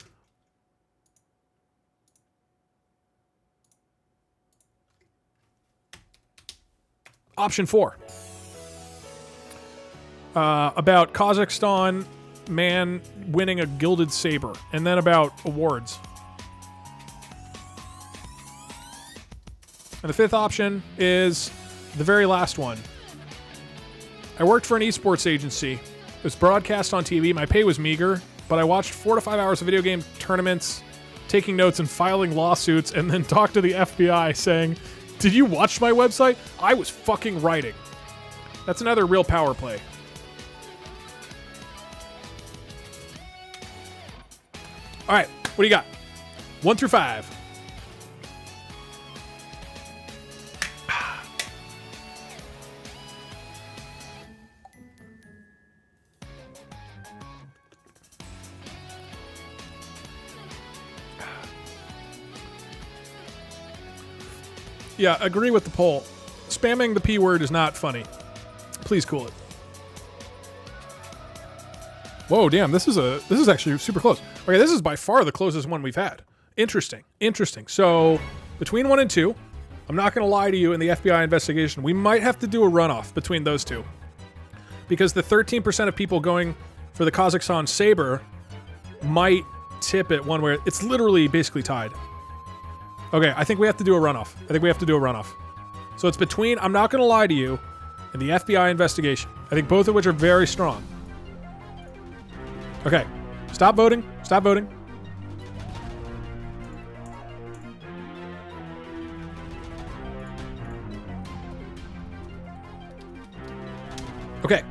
Option 4. About Kazakhstan man winning a gilded saber. And then about awards. And the 5th option is the very last one. I worked for an esports agency. It was broadcast on TV. My pay was meager, but I watched 4 to 5 hours of video game tournaments, taking notes and filing lawsuits, and then talked to the FBI saying, "Did you watch my website? I was fucking writing." That's another real power play. All right, what do you got? 1 through 5. Yeah, agree with the poll. Spamming the P word is not funny. Please cool it. Whoa, damn, this is actually super close. Okay, this is by far the closest one we've had. Interesting. So, between 1 and 2, I'm not going to lie to you, in the FBI investigation, we might have to do a runoff between those two. Because the 13% of people going for the Kazakhstan Saber might tip it one way. It's literally basically tied. Okay, I think we have to do a runoff. So it's between I'm not going to lie to you and the FBI investigation. I think both of which are very strong. Okay, stop voting. Okay,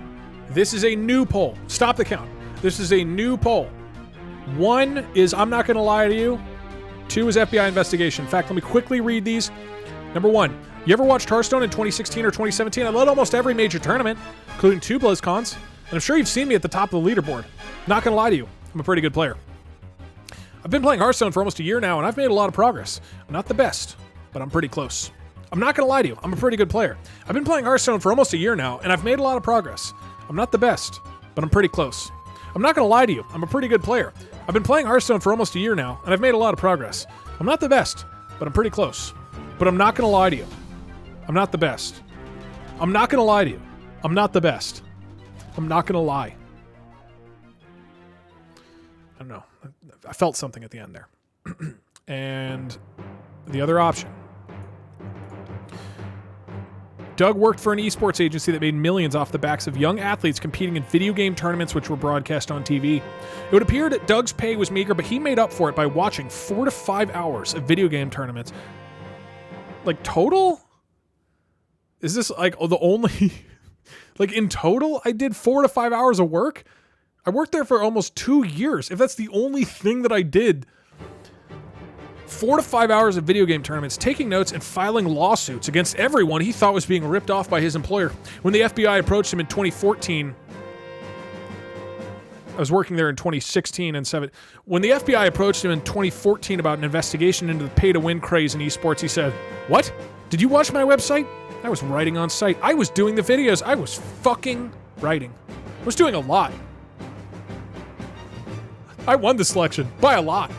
this is a new poll. Stop the count. This is a new poll. 1 is I'm not going to lie to you. 2 is FBI investigation. In fact, let me quickly read these. Number 1, you ever watched Hearthstone in 2016 or 2017? I led almost every major tournament, including 2 BlizzCons, and I'm sure you've seen me at the top of the leaderboard. Not gonna lie to you, I'm a pretty good player. I've been playing Hearthstone for almost a year now, and I've made a lot of progress. I'm not the best, but I'm pretty close. I'm not gonna lie to you, I'm a pretty good player. I've been playing Hearthstone for almost a year now, and I've made a lot of progress. I'm not the best, but I'm pretty close. I'm not gonna lie to you, I'm a pretty good player. I've been playing Hearthstone for almost a year now, and I've made a lot of progress. I'm not the best, but I'm pretty close. But I'm not gonna lie to you. I'm not the best. I'm not gonna lie to you. I'm not the best. I'm not gonna lie. I don't know. I felt something at the end there. And the other option. Doug worked for an esports agency that made millions off the backs of young athletes competing in video game tournaments which were broadcast on TV. It would appear that Doug's pay was meager, but he made up for it by watching 4 to 5 hours of video game tournaments. Like, total? Is this, like, the only... like, in total, I did 4 to 5 hours of work? I worked there for almost 2 years. If that's the only thing that I did... 4 to 5 hours of video game tournaments, taking notes and filing lawsuits against everyone he thought was being ripped off by his employer. When the FBI approached him in 2014, I was working there in 2016 and 7. When the FBI approached him in 2014 about an investigation into the pay-to-win craze in esports, he said, "What? Did you watch my website? I was writing on site. I was doing the videos. I was fucking writing. I was doing a lot. I won the selection by a lot."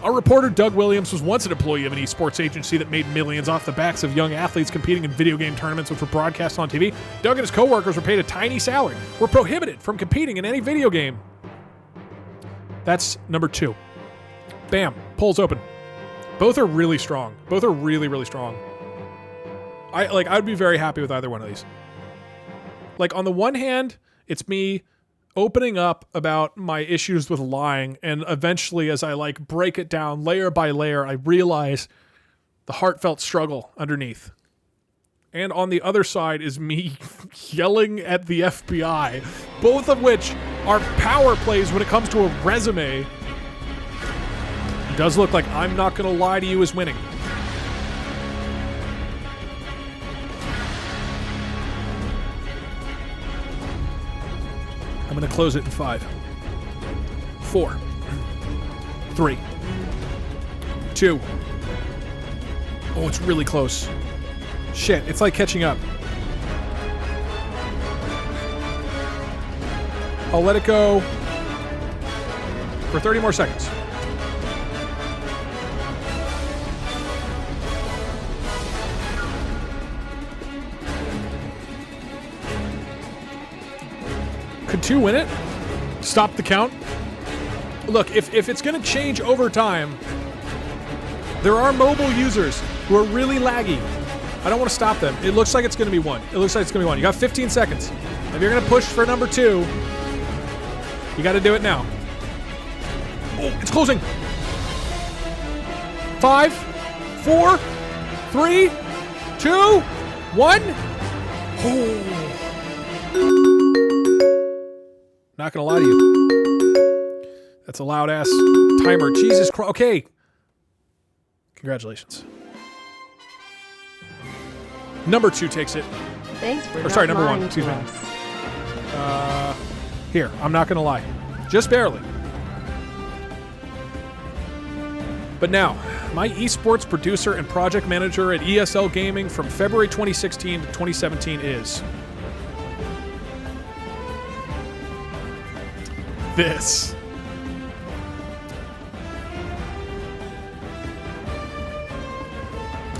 Our reporter, Doug Williams, was once an employee of an esports agency that made millions off the backs of young athletes competing in video game tournaments which were broadcast on TV. Doug and his coworkers were paid a tiny salary, were prohibited from competing in any video game. That's number 2. Bam. Polls open. Both are really strong. Both are really, really strong. I'd be very happy with either one of these. Like, on the one hand, it's me opening up about my issues with lying, and eventually as I break it down layer by layer, I realize the heartfelt struggle underneath. and on the other side is me yelling at the FBI, both of which are power plays when it comes to a resume. It does look like I'm not going to lie to you is winning. I'm going to close it in 5, 4, 3, 2. Oh, it's really close. Shit, it's like catching up. I'll let it go for 30 more seconds. Could 2 win it? Stop the count? Look, if it's going to change over time, there are mobile users who are really laggy. I don't want to stop them. It looks like it's going to be 1. It looks like it's going to be 1. You got 15 seconds. If you're going to push for number 2, you got to do it now. Oh, it's closing. 5, 4, 3, 2, 1. Oh. Not going to lie to you. That's a loud ass timer. Jesus Christ. Okay. Congratulations. Number 2 takes it. Thanks for Or sorry, number 1. lying Excuse to me. us. Here, I'm not going to lie. Just barely. But now, my esports producer and project manager at ESL Gaming from February 2016 to 2017 is this.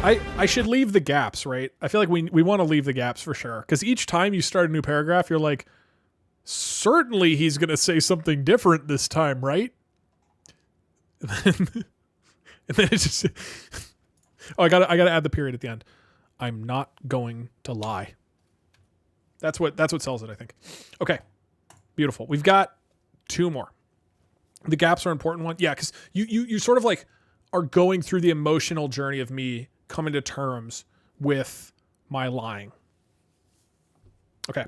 I should leave the gaps, right? I feel like we want to leave the gaps for sure. Because each time you start a new paragraph, you're like, certainly he's going to say something different this time, right? And then it's just... Oh, I gotta add the period at the end. I'm not going to lie. That's what sells it, I think. Okay. Beautiful. We've got 2 more. The gaps are an important one. Yeah, because you sort of like are going through the emotional journey of me coming to terms with my lying. Okay.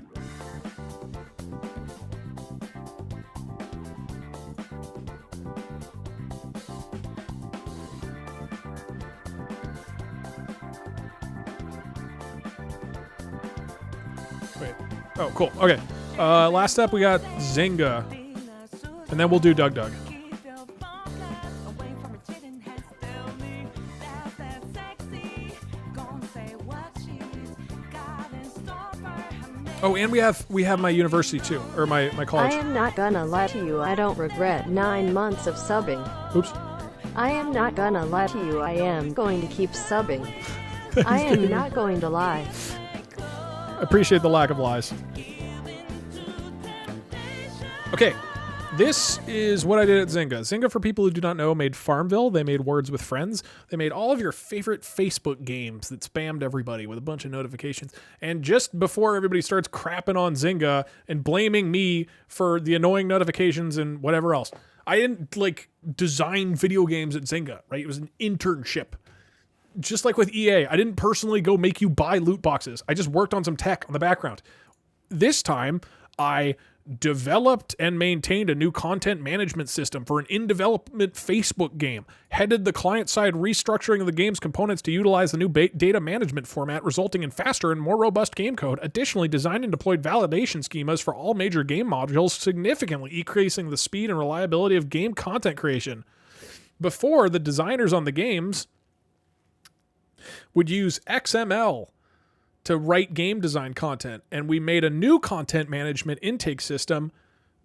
Wait. Oh, cool. Okay. Last up, we got Zynga. And then we'll do DougDoug. Oh, and we have my university too, or my college. I am not gonna lie to you, I don't regret 9 months of subbing. Oops. I am not gonna lie to you, I am going to keep subbing. I am not going to lie. Appreciate the lack of lies. Okay, this is what I did at Zynga. Zynga, for people who do not know, made Farmville. They made Words with Friends. They made all of your favorite Facebook games that spammed everybody with a bunch of notifications. And just before everybody starts crapping on Zynga and blaming me for the annoying notifications and whatever else, I didn't like design video games at Zynga, right? It was an internship. Just like with EA, I didn't personally go make you buy loot boxes. I just worked on some tech on the background. This time, I developed and maintained a new content management system for an in-development Facebook game, headed the client-side restructuring of the game's components to utilize the new data management format, resulting in faster and more robust game code. Additionally, designed and deployed validation schemas for all major game modules, significantly increasing the speed and reliability of game content creation. Before, the designers on the games would use XML to write game design content, and we made a new content management intake system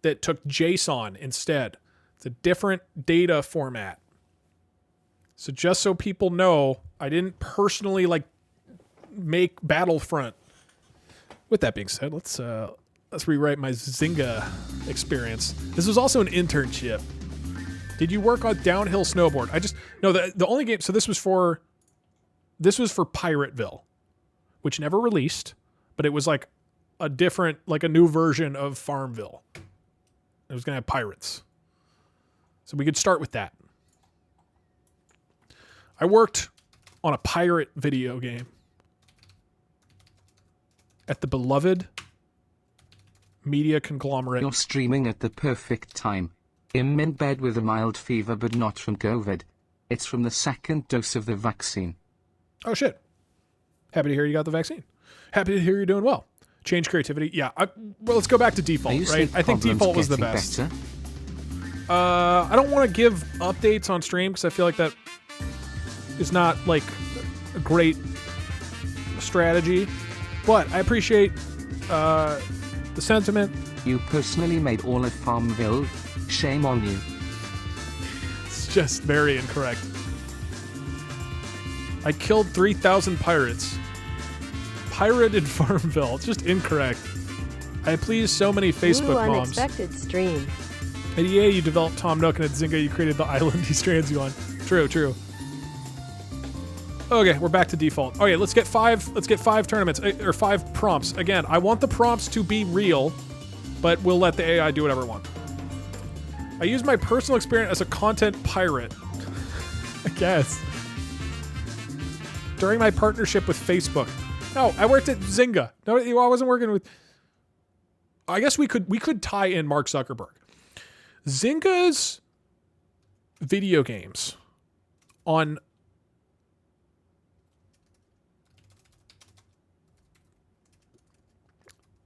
that took JSON instead. It's a different data format. So just so people know, I didn't personally like make Battlefront. With that being said, let's rewrite my Zynga experience. This was also an internship. Did you work on downhill snowboard? The only game. So this was for Pirateville, which never released, but it was like a different, like a new version of Farmville. It was going to have pirates. So we could start with that. I worked on a pirate video game. at the beloved media conglomerate. You're streaming at the perfect time. I'm in bed with a mild fever, but not from COVID. It's from the second dose of the vaccine. Oh, shit. Happy to hear you got the vaccine. Happy to hear you're doing well. Change creativity. Yeah. Well, let's go back to default, right? I think default was the best. Better? I don't want to give updates on stream because I feel like that is not like a great strategy. But I appreciate the sentiment. You personally made all of Farmville. Shame on you. It's just very incorrect. I killed 3,000 pirates. Pirated Farmville. It's just incorrect. I please so many Facebook moms. Unexpected stream. At EA, you developed Tom Nook, and at Zynga, you created the island he strands you on. True, true. Okay, we're back to default. Okay, let's get five tournaments, or 5 prompts. Again, I want the prompts to be real, but we'll let the AI do whatever it wants. I use my personal experience as a content pirate. I guess. During my partnership with Facebook. No, I worked at Zynga. No, I wasn't working with... I guess we could tie in Mark Zuckerberg. Zynga's video games on...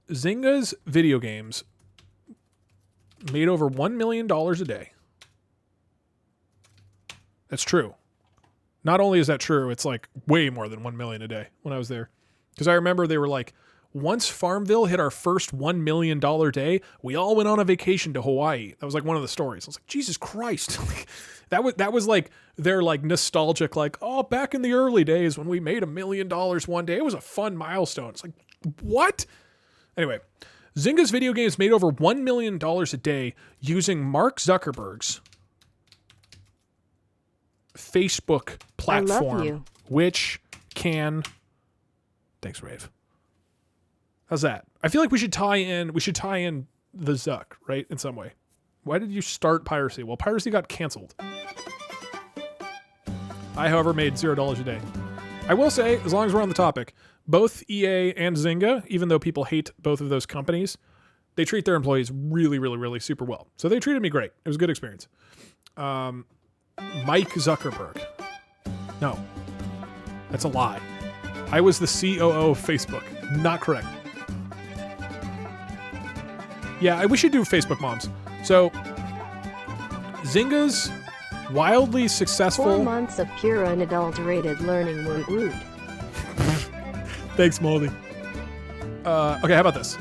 Zynga's video games made over $1 million a day. That's true. Not only is that true, it's like way more than 1 million a day when I was there. Because I remember they were like, once Farmville hit our first $1 million day, we all went on a vacation to Hawaii. That was like one of the stories. I was like, Jesus Christ. that was like their like nostalgic, like, oh, back in the early days when we made $1 million one day, it was a fun milestone. It's like, what? Anyway, Zynga's video games made over $1 million a day using Mark Zuckerberg's Facebook platform, which can... Thanks, Rave. How's that? I feel like we should tie in the Zuck, right? In some way. Why did you start piracy? Well, piracy got canceled. I, however, made $0 a day. I will say, as long as we're on the topic, both EA and Zynga, even though people hate both of those companies, they treat their employees really, really, really super well. So they treated me great. It was a good experience. Mike Zuckerberg. No. That's a lie. I was the COO of Facebook. Not correct. Yeah, we should do Facebook moms. So, Zynga's wildly successful... 4 months of pure unadulterated learning woot woot. Thanks, Moldy. Okay, how about this?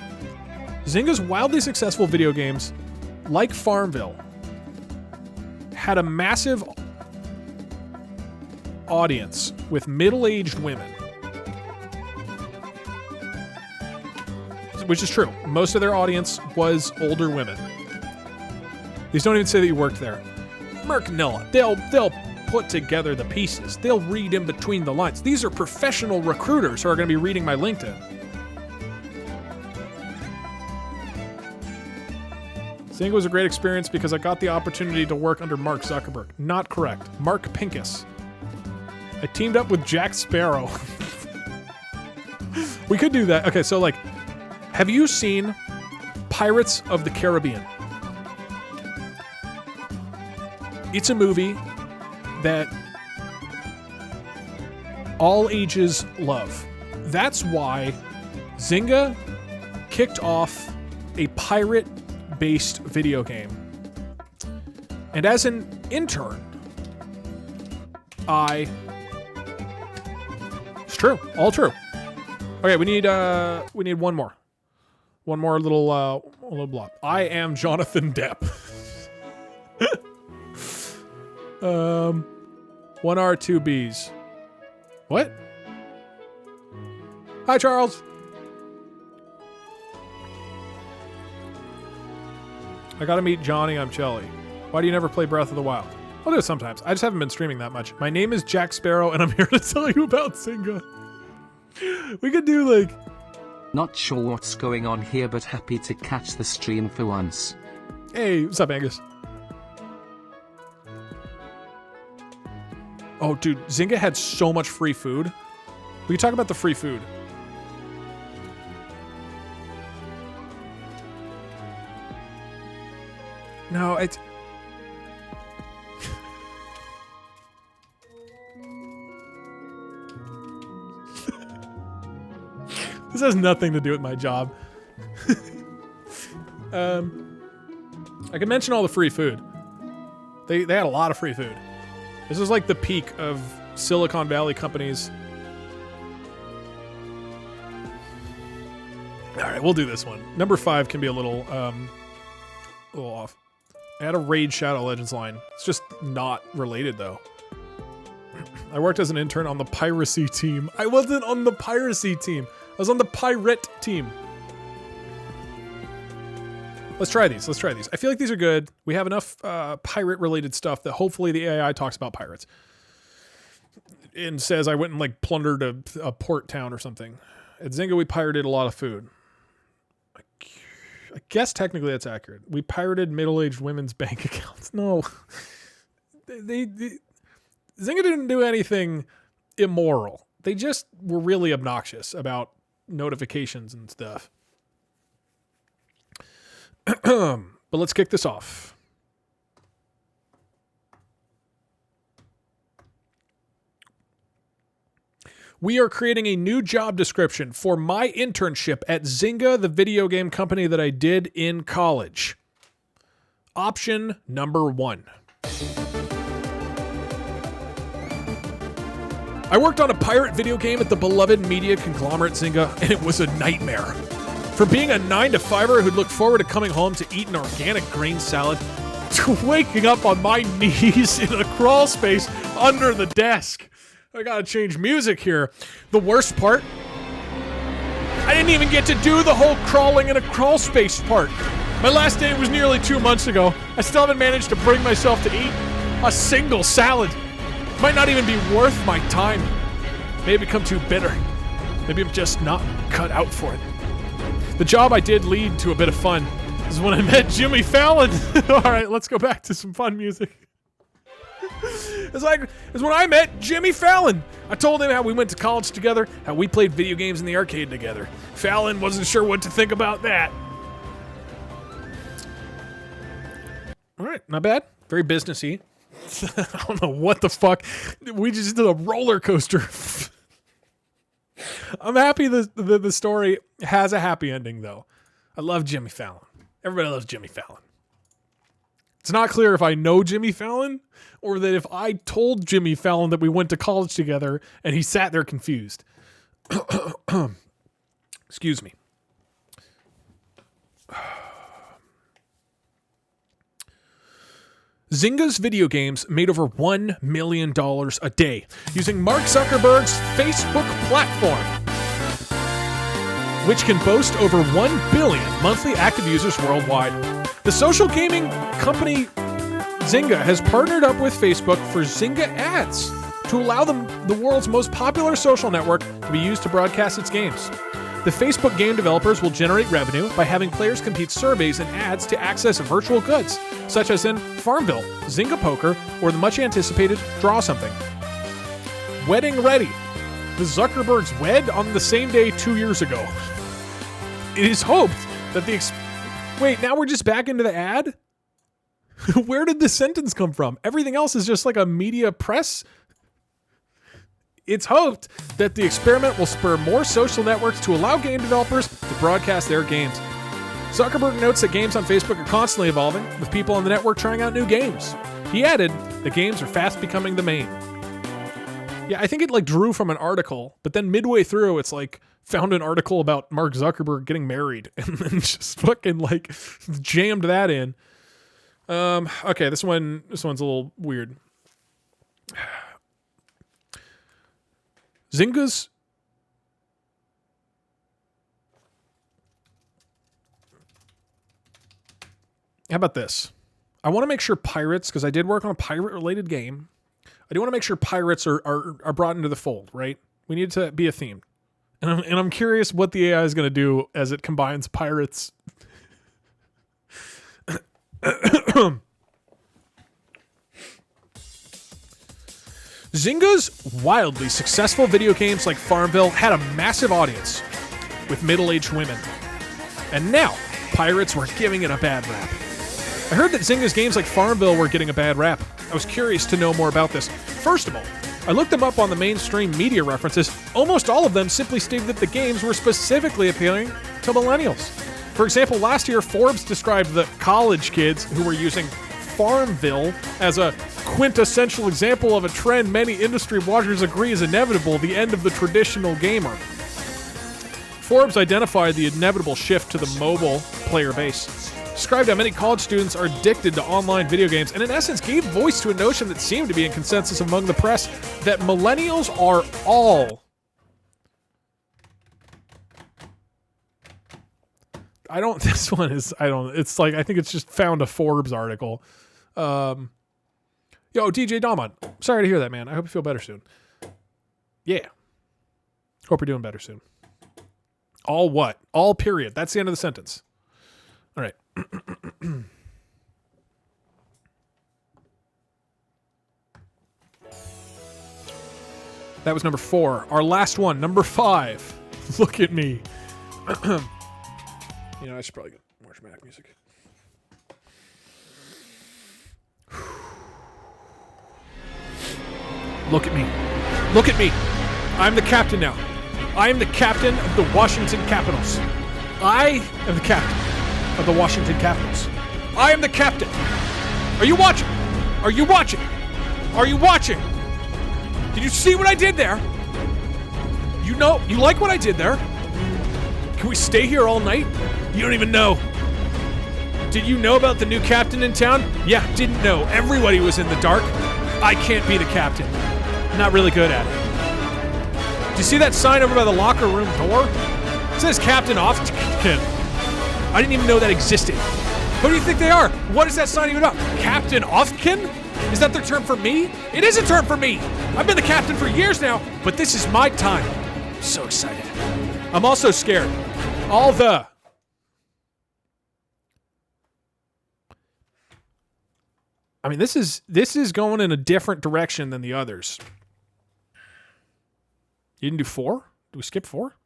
Zynga's wildly successful video games, like Farmville, had a massive audience with middle-aged women. Which is true. Most of their audience was older women. These don't even say that you worked there. Mercanilla, they'll put together the pieces. They'll read in between the lines. These are professional recruiters who are going to be reading my LinkedIn. Zynga was a great experience because I got the opportunity to work under Mark Zuckerberg. Not correct. Mark Pincus. I teamed up with Jack Sparrow. We could do that. Okay, so like, have you seen Pirates of the Caribbean? It's a movie that all ages love. That's why Zynga kicked off a pirate-based video game. And as an intern, it's true, all true. Okay, we need one more. One more little block. I am Jonathan Depp. 1 R, 2 Bs. What? Hi, Charles. I gotta meet Johnny, I'm Chelly. Why do you never play Breath of the Wild? I'll do it sometimes. I just haven't been streaming that much. My name is Jack Sparrow, and I'm here to tell you about Zynga. We could do, like... Not sure what's going on here, but happy to catch the stream for once. Hey, what's up, Angus? Oh, dude, Zynga had so much free food. We can talk about the free food. No, it's... This has nothing to do with my job. I can mention all the free food. They had a lot of free food. This is like the peak of Silicon Valley companies. All right, we'll do this one. Number 5 can be a little off. I had a Raid Shadow Legends line. It's just not related though. I worked as an intern on the piracy team. I wasn't on the piracy team. I was on the pirate team. Let's try these. Let's try these. I feel like these are good. We have enough pirate-related stuff that hopefully the AI talks about pirates. And says I went and like plundered a port town or something. At Zynga, we pirated a lot of food. I guess technically that's accurate. We pirated middle-aged women's bank accounts. No. Zynga didn't do anything immoral. They just were really obnoxious about notifications and stuff. But let's kick this off. We are creating a new job description for my internship at Zynga, the video game company that I did in college. Option number 1. I worked on a pirate video game at the beloved media conglomerate Zynga, and it was a nightmare. From being a 9-to-5er who'd look forward to coming home to eat an organic grain salad, to waking up on my knees in a crawl space under the desk. I gotta change music here. The worst part? I didn't even get to do the whole crawling in a crawl space part. My last day was nearly 2 months ago. I still haven't managed to bring myself to eat a single salad. Might not even be worth my time. May become too bitter. Maybe I'm just not cut out for it. The job I did lead to a bit of fun. This is when I met Jimmy Fallon. All right, let's go back to some fun music. It's when I met Jimmy Fallon. I told him how we went to college together, how we played video games in the arcade together. Fallon wasn't sure what to think about that. All right, not bad. Very businessy. I don't know what the fuck. We just did a roller coaster. I'm happy the story has a happy ending, though. I love Jimmy Fallon. Everybody loves Jimmy Fallon. It's not clear if I know Jimmy Fallon or that if I told Jimmy Fallon that we went to college together and he sat there confused. Excuse me. Zynga's video games made over $1 million a day using Mark Zuckerberg's Facebook platform, which can boast over 1 billion monthly active users worldwide. The social gaming company Zynga has partnered up with Facebook for Zynga Ads to allow them the world's most popular social network to be used to broadcast its games. The Facebook game developers will generate revenue by having players complete surveys and ads to access virtual goods, such as in Farmville, Zynga Poker, or the much-anticipated Draw Something. Wedding ready. The Zuckerbergs wed on the same day 2 years ago. It is hoped that Wait, now we're just back into the ad? Where did this sentence come from? Everything else is just like a media press. It's hoped that the experiment will spur more social networks to allow game developers to broadcast their games. Zuckerberg notes that games on Facebook are constantly evolving, with people on the network trying out new games. He added, the games are fast becoming the main. Yeah, I think it like drew from an article, but then midway through it's like found an article about Mark Zuckerberg getting married and then just fucking like jammed that in. Okay, this one's a little weird. Zynga's how about this? I want to make sure pirates, because I did work on a pirate-related game. I do want to make sure pirates are brought into the fold, right? We need to be a theme. And I'm curious what the AI is going to do as it combines pirates. Zynga's wildly successful video games like Farmville had a massive audience with middle-aged women. And now, pirates were giving it a bad rap. I heard that Zynga's games like Farmville were getting a bad rap. I was curious to know more about this. First of all, I looked them up on the mainstream media references. Almost all of them simply stated that the games were specifically appealing to millennials. For example, last year, Forbes described the college kids who were using Farmville as a quintessential example of a trend many industry watchers agree is inevitable, the end of the traditional gamer. Forbes identified the inevitable shift to the mobile player base, described how many college students are addicted to online video games, and in essence gave voice to a notion that seemed to be in consensus among the press that millennials are all... it's like, I think it's just found a Forbes article. Yo, DJ Damon, sorry to hear that, man. I hope you feel better soon. Yeah. Hope you're doing better soon. All what? All period. That's the end of the sentence. All right. That was number 4. Our last one, number 5. Look at me. You know, I should probably get more dramatic music. Look at me. Look at me. I'm the captain now. I am the captain of the Washington Capitals. I am the captain of the Washington Capitals. I am the captain. Are you watching? Are you watching? Are you watching? Did you see what I did there? You know, you like what I did there? Can we stay here all night? You don't even know. Did you know about the new captain in town? Yeah, didn't know. Everybody was in the dark. I can't be the captain. I'm not really good at it. Do you see that sign over by the locker room door? It says Captain Offkin. I didn't even know that existed. Who do you think they are? What is that sign even about? Captain Offkin? Is that their term for me? It is a term for me. I've been the captain for years now, but this is my time. I'm so excited. I'm also scared. I mean, this is going in a different direction than the others. You didn't do 4? Did we skip 4?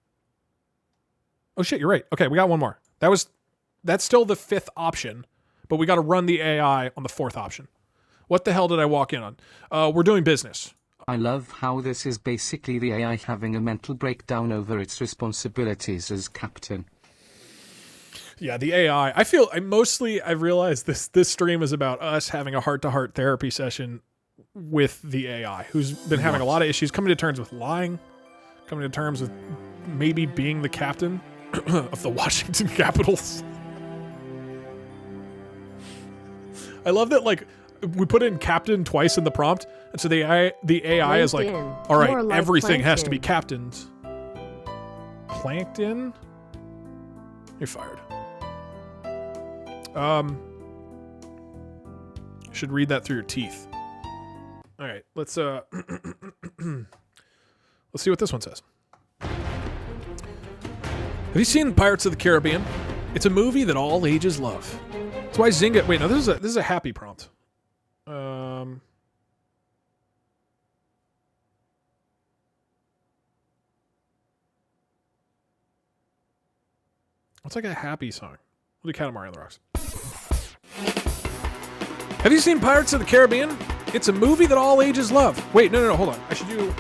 Oh shit, you're right. Okay, we got one more. That's still the 5th option, but we got to run the AI on the 4th option. What the hell did I walk in on? We're doing business. I love how this is basically the AI having a mental breakdown over its responsibilities as captain. Yeah, the AI. I've realized this stream is about us having a heart-to-heart therapy session with the AI, who's been having a lot of issues, coming to terms with lying, coming to terms with maybe being the captain of the Washington Capitals. I love that, like, we put in captain twice in the prompt, and so the AI is like, all right, like everything has to be captained. Plankton? You're fired. Should read that through your teeth. All right, let's see what this one says. Have you seen Pirates of the Caribbean? It's a movie that all ages love. That's why Zynga. Wait, no, this is a happy prompt. What's like a happy song? We'll do Katamari on the Rocks. Have you seen Pirates of the Caribbean? It's a movie that all ages love. Wait, no, hold on. I should do...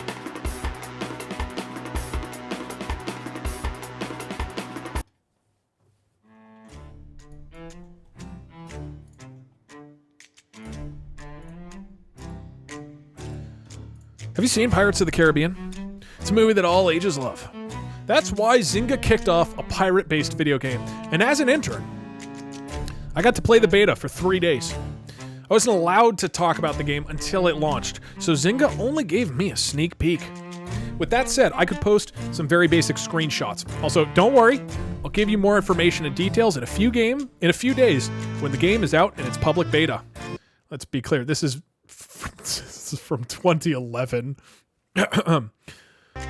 Have you seen Pirates of the Caribbean? It's a movie that all ages love. That's why Zynga kicked off a pirate-based video game. And as an intern, I got to play the beta for 3 days. I wasn't allowed to talk about the game until it launched, so Zynga only gave me a sneak peek. With that said, I could post some very basic screenshots. Also, don't worry, I'll give you more information and details in a few days when the game is out in its public beta. Let's be clear, this is from 2011.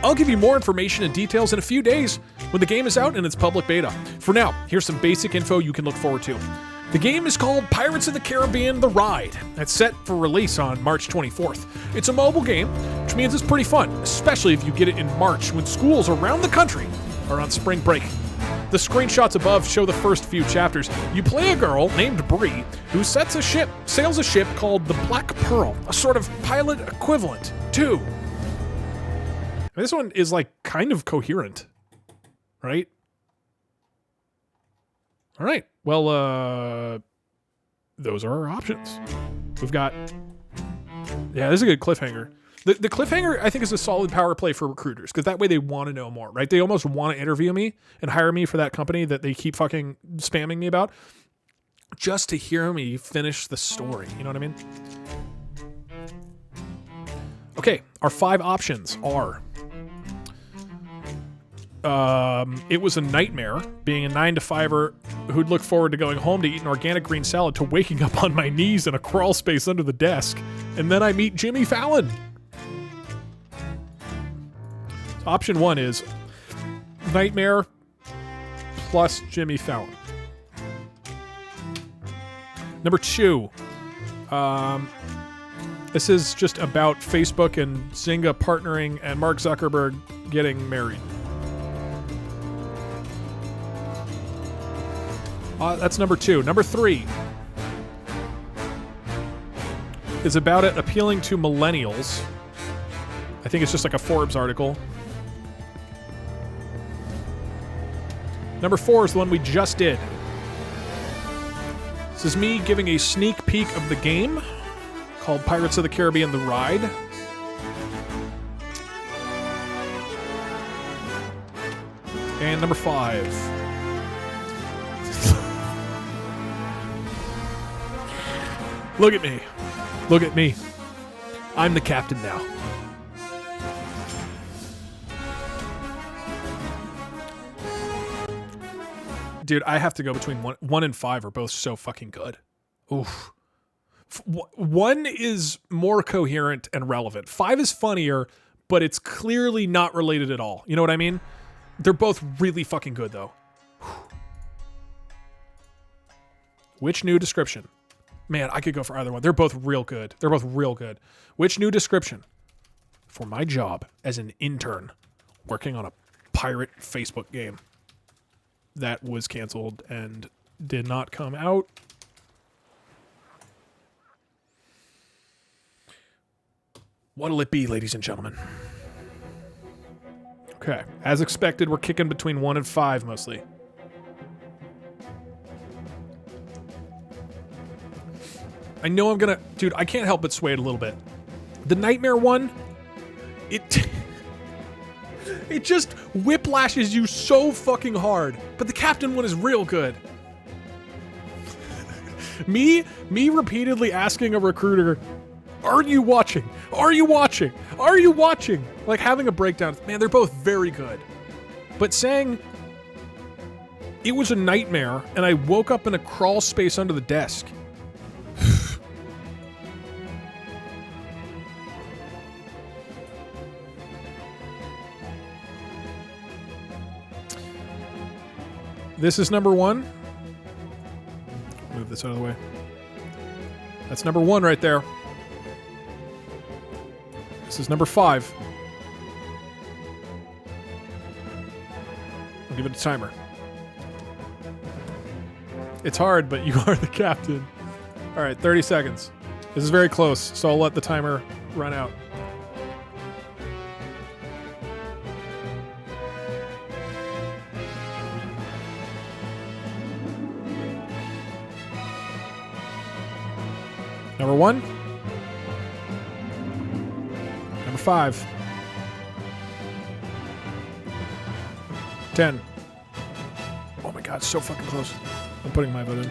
I'll give you more information and details in a few days when the game is out in its public beta. For now, here's some basic info you can look forward to. The game is called Pirates of the Caribbean: The Ride. It's set for release on March 24th. It's a mobile game, which means it's pretty fun, especially if you get it in March when schools around the country are on spring break. The The screenshots above show the first few chapters. You play a girl named Bree who sails a ship called the Black Pearl, a sort of pilot equivalent to. This one is like kind of coherent, right? All right. Well, those are our options. We've got. Yeah, this is a good cliffhanger. The cliffhanger, I think, is a solid power play for recruiters because that way they want to know more, right? They almost want to interview me and hire me for that company that they keep fucking spamming me about just to hear me finish the story. You know what I mean? Okay, our 5 options are... it was a nightmare being a 9-to-5er who'd look forward to going home to eat an organic green salad to waking up on my knees in a crawl space under the desk. And then I meet Jimmy Fallon. So option 1 is nightmare plus Jimmy Fallon. Number 2. This is just about Facebook and Zynga partnering and Mark Zuckerberg getting married. That's number 2. Number 3 is about it appealing to millennials. I think it's just like a Forbes article. Number 4 is the one we just did. This is me giving a sneak peek of the game called Pirates of the Caribbean: The Ride. And number 5. Look at me. Look at me. I'm the captain now. Dude, I have to go between 1 and 5 are both so fucking good. Oof. 1 is more coherent and relevant. 5 is funnier, but it's clearly not related at all. You know what I mean? They're both really fucking good, though. Which new description? Man, I could go for either one. They're both real good. They're both real good. Which new description for my job as an intern working on a pirate Facebook game that was canceled and did not come out? What'll it be, ladies and gentlemen? Okay. As expected, we're kicking between 1 and 5 mostly. I know I'm gonna... Dude, I can't help but sway it a little bit. The Nightmare one, it just whiplashes you so fucking hard. But the Captain one is real good. Me repeatedly asking a recruiter, are you watching? Are you watching? Are you watching? Like having a breakdown. Man, they're both very good. But saying it was a nightmare and I woke up in a crawl space under the desk. This is number 1. Move this out of the way. That's number 1 right there. This is number 5. I'll give it a timer. It's hard, but you are the captain. All right, 30 seconds. This is very close, so I'll let the timer run out. Number 1. Number 5. 10. Oh my god, so fucking close. I'm putting my vote in.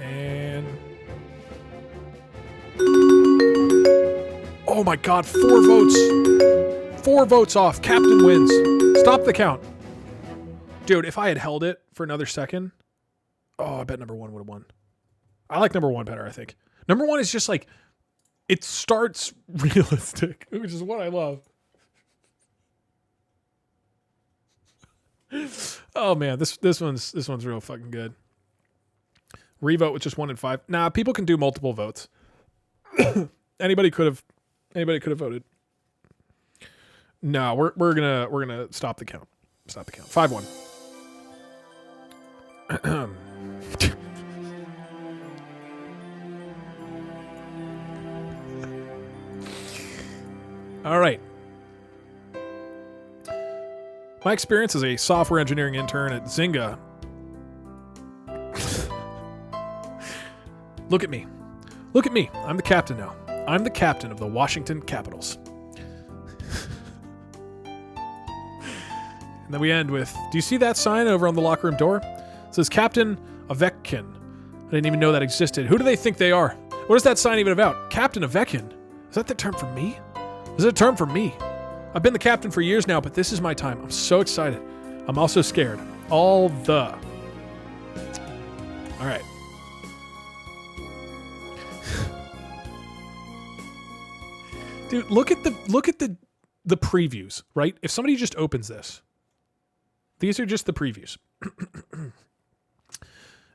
And... oh my god, 4 votes. 4 votes off. Captain wins. Stop the count. Dude, if I had held it for another second, oh, I bet number 1 would have won. I like number 1 better, I think. Number 1 is just like, it starts realistic, which is what I love. Oh man, this one's real fucking good. Revote with just 1 and 5. Nah, people can do multiple votes. Anybody could have voted. No, we're gonna stop the count. Stop the count. 5-1. All right. My experience as a software engineering intern at Zynga. Look at me. Look at me. I'm the captain now. I'm the captain of the Washington Capitals. And then we end with, do you see that sign over on the locker room door? It says Captain Avekin. I didn't even know that existed. Who do they think they are? What is that sign even about? Captain Avekin. Is that the term for me? Is it a term for me? I've been the captain for years now, but this is my time. I'm so excited. I'm also scared. All right. Dude, look at the previews, right? If somebody just opens this, these are just the previews.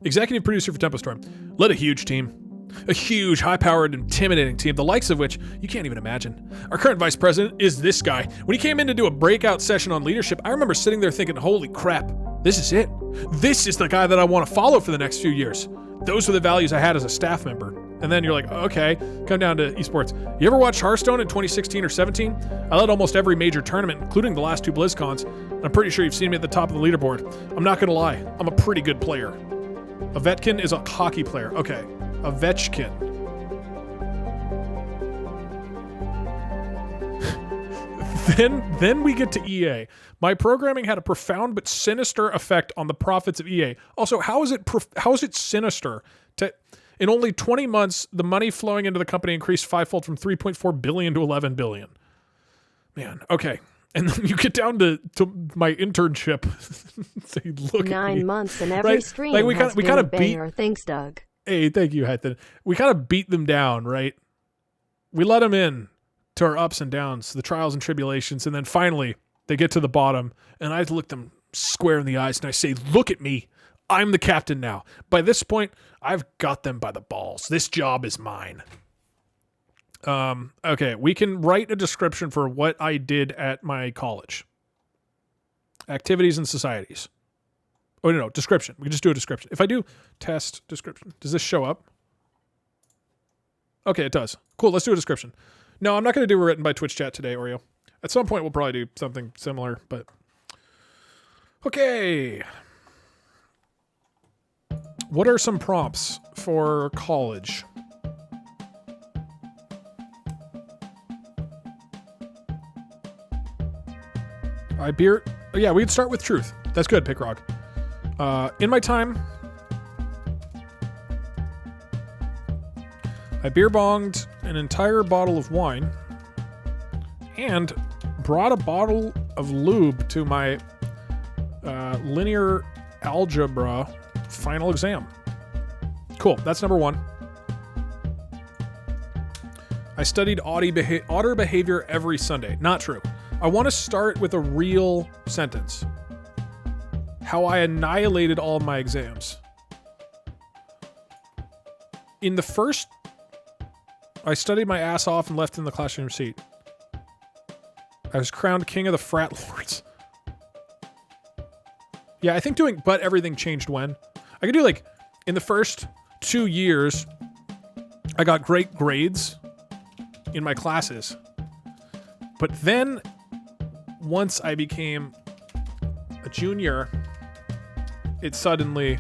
Executive producer for Tempo Storm led a huge team. A huge, high-powered, intimidating team, the likes of which you can't even imagine. Our current vice president is this guy. When he came in to do a breakout session on leadership, I remember sitting there thinking, holy crap, this is it. This is the guy that I want to follow for the next few years. Those were the values I had as a staff member. And then you're like, okay, come down to esports. You ever watch Hearthstone in 2016 or 17? I led almost every major tournament, including the last 2 BlizzCons. I'm pretty sure you've seen me at the top of the leaderboard. I'm not going to lie. I'm a pretty good player. Vetkin is a hockey player. Okay. Ovechkin. Then we get to EA. My programming had a profound but sinister effect on the profits of EA. Also, how is it sinister? In only 20 months, the money flowing into the company increased 5-fold from 3.4 billion to 11 billion. Man, okay. And then you get down to my internship. Say, look 9 at me. months and every stream like we has kind been a of banger. Thanks, Doug. Hey, thank you, Hythen. We kind of beat them down, right? We let them in to our ups and downs, the trials and tribulations, and then finally they get to the bottom, and I look them square in the eyes and I say, look at me. I'm the captain now. By this point, I've got them by the balls. This job is mine. Okay, we can write a description for what I did at my college. Activities and societies. Oh, no, description. We can just do a description. If I do test description, does this show up? Okay, it does. Cool, let's do a description. No, I'm not going to do a written by Twitch chat today, Oreo. At some point, we'll probably do something similar, but... Okay. What are some prompts for college? Yeah, we could start with truth. That's good, Pickrog. In my time, I beer bonged an entire bottle of wine and brought a bottle of lube to my linear algebra final exam. Cool, that's number 1. I studied otter behavior every Sunday. Not true. I want to start with a real sentence. How I annihilated all of my exams. In the first, I studied my ass off and left in the classroom seat. I was crowned king of the frat lords. Yeah, I think but everything changed when. I could do like, in the first 2 years, I got great grades in my classes. But then, once I became a junior, it suddenly,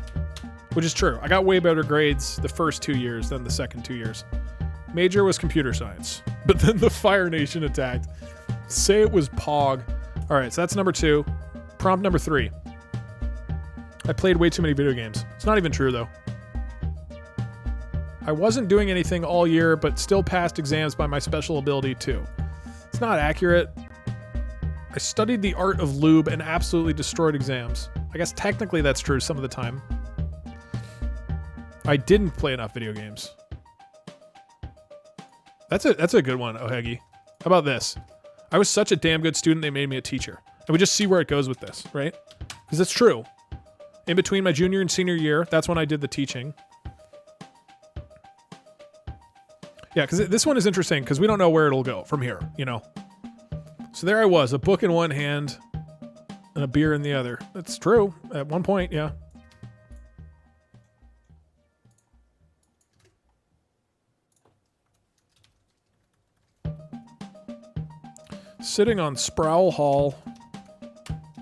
which is true, I got way better grades the first 2 years than the second 2 years. Major was computer science, but then the Fire Nation attacked. Say it was Pog. All right, so that's number 2. Prompt number 3. I played way too many video games. It's not even true, though. I wasn't doing anything all year, but still passed exams by my special ability, too. It's not accurate. I studied the art of lube and absolutely destroyed exams. I guess technically that's true some of the time. I didn't play enough video games. That's a good one, Ohegi. How about this? I was such a damn good student they made me a teacher. And we just see where it goes with this, right? Because it's true. In between my junior and senior year, that's when I did the teaching. Yeah, because this one is interesting because we don't know where it'll go from here, you know? So there I was, a book in one hand and a beer in the other. That's true. At one point, yeah. Sitting on Sproul Hall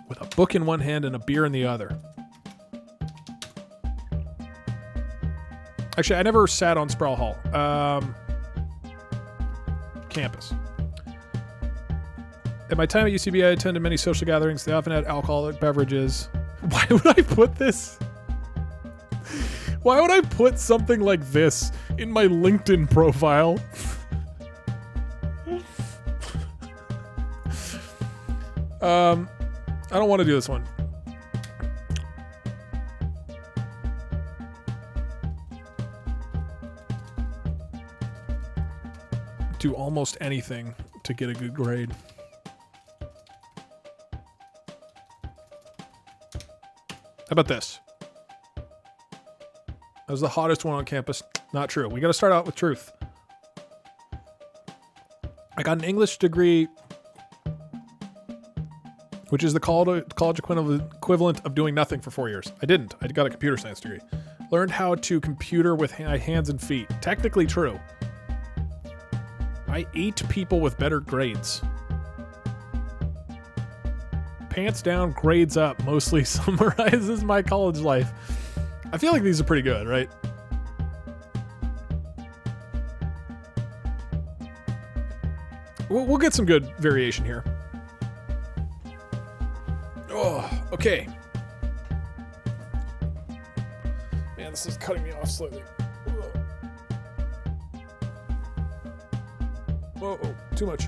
with a book in one hand and a beer in the other. Actually, I never sat on Sproul Hall. Campus. At my time at UCB, I attended many social gatherings. They often had alcoholic beverages. Why would I put this? Why would I put something like this in my LinkedIn profile? I don't want to do this one. Do almost anything to get a good grade. How about this? I was the hottest one on campus. Not true. We got to start out with truth. I got an English degree, which is the college equivalent of doing nothing for 4 years. I didn't. I got a computer science degree. Learned how to computer with my hands and feet. Technically true. I ate people with better grades. Pants down, grades up mostly summarizes my college life. I feel like these are pretty good, right? We'll get some good variation here. Oh, okay. Man, this is cutting me off slightly. Whoa, too much.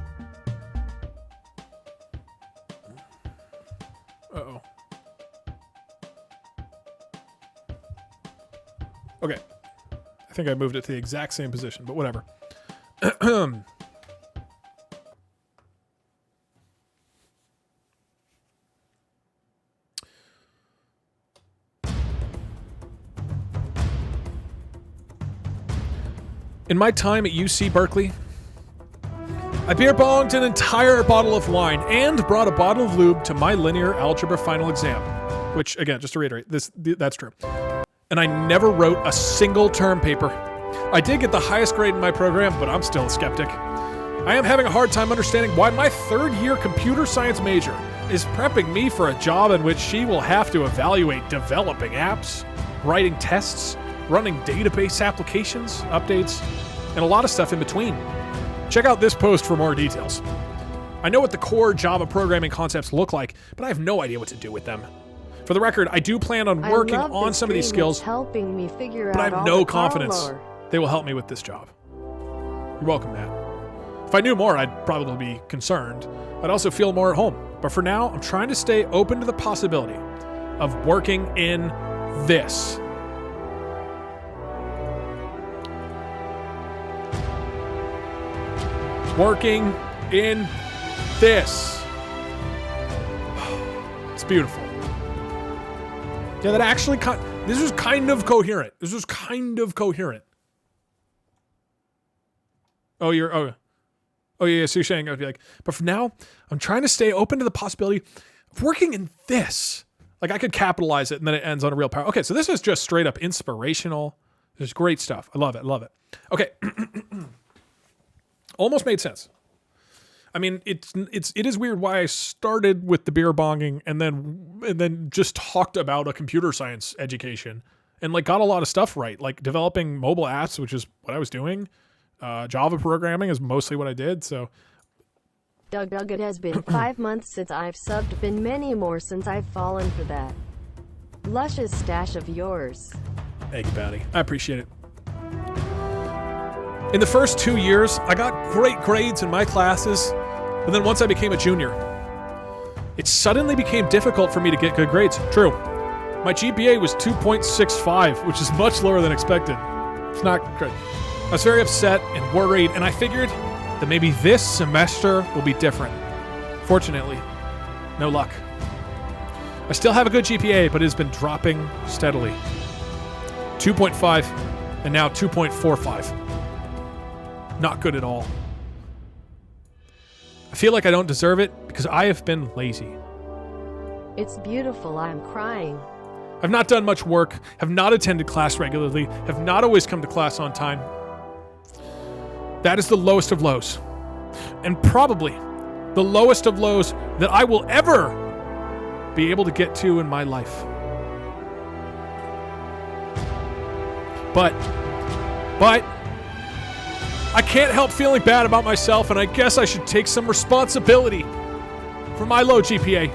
Uh-oh. Okay. I think I moved it to the exact same position, but whatever. In my time at UC Berkeley, I beer bonged an entire bottle of wine and brought a bottle of lube to my linear algebra final exam. Which, again, just to reiterate, that's true. And I never wrote a single term paper. I did get the highest grade in my program, but I'm still a skeptic. I am having a hard time understanding why my third-year computer science major is prepping me for a job in which she will have to evaluate developing apps, writing tests, running database applications, updates, and a lot of stuff in between. Check out this post for more details. I know what the core Java programming concepts look like, but I have no idea what to do with them. For the record, I do plan on working on some of these skills, helping me figure but I out have all no the confidence lore. they will help me with this job. You're welcome, Matt. If I knew more, I'd probably be concerned. I'd also feel more at home. But for now, I'm trying to stay open to the possibility of working in this. Working in this. It's beautiful. Yeah, that actually this was kind of coherent. Oh, yeah, so you're saying I'd be like, but for now, I'm trying to stay open to the possibility of working in this. Like I could capitalize it and then it ends on a real power. Okay, so this is just straight up inspirational. There's great stuff. I love it. Okay. Almost made sense. I mean, it is weird why I started with the beer bonging and then just talked about a computer science education and like got a lot of stuff right, like developing mobile apps, which is what I was doing. Java programming is mostly what I did. So, DougDoug, it has been 5 months since I've subbed, been many more since I've fallen for that luscious stash of yours. Thank you, Patty. I appreciate it. In the first 2 years, I got great grades in my classes, but then once I became a junior, it suddenly became difficult for me to get good grades. True. My GPA was 2.65, which is much lower than expected. It's not great. I was very upset and worried, and I figured that maybe this semester will be different. Fortunately, no luck. I still have a good GPA, but it has been dropping steadily. 2.5, and now 2.45. Not good at all. I I feel like I don't deserve it because I have been lazy. It's beautiful, I'm crying. I've not done much work, have not attended class regularly, have not always come to class on time. That is the lowest of lows. And probably the lowest of lows that I will ever be able to get to in my life. But I can't help feeling bad about myself, and I guess I should take some responsibility for my low GPA.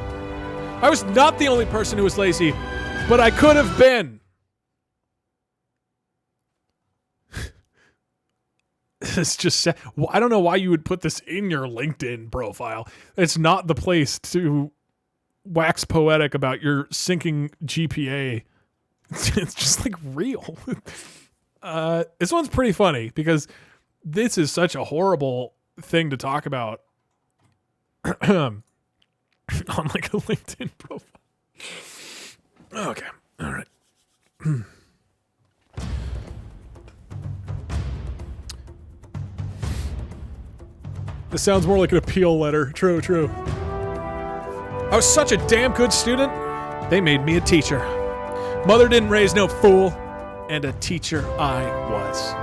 I was not the only person who was lazy, but I could have been. It's just sad. I don't know why you would put this in your LinkedIn profile. It's not the place to wax poetic about your sinking GPA. It's just like real. This one's pretty funny because this is such a horrible thing to talk about on like a LinkedIn profile. Okay. All right. This sounds more like an appeal letter. True. I was such a damn good student, they made me a teacher. Mother didn't raise no fool, and a teacher I was.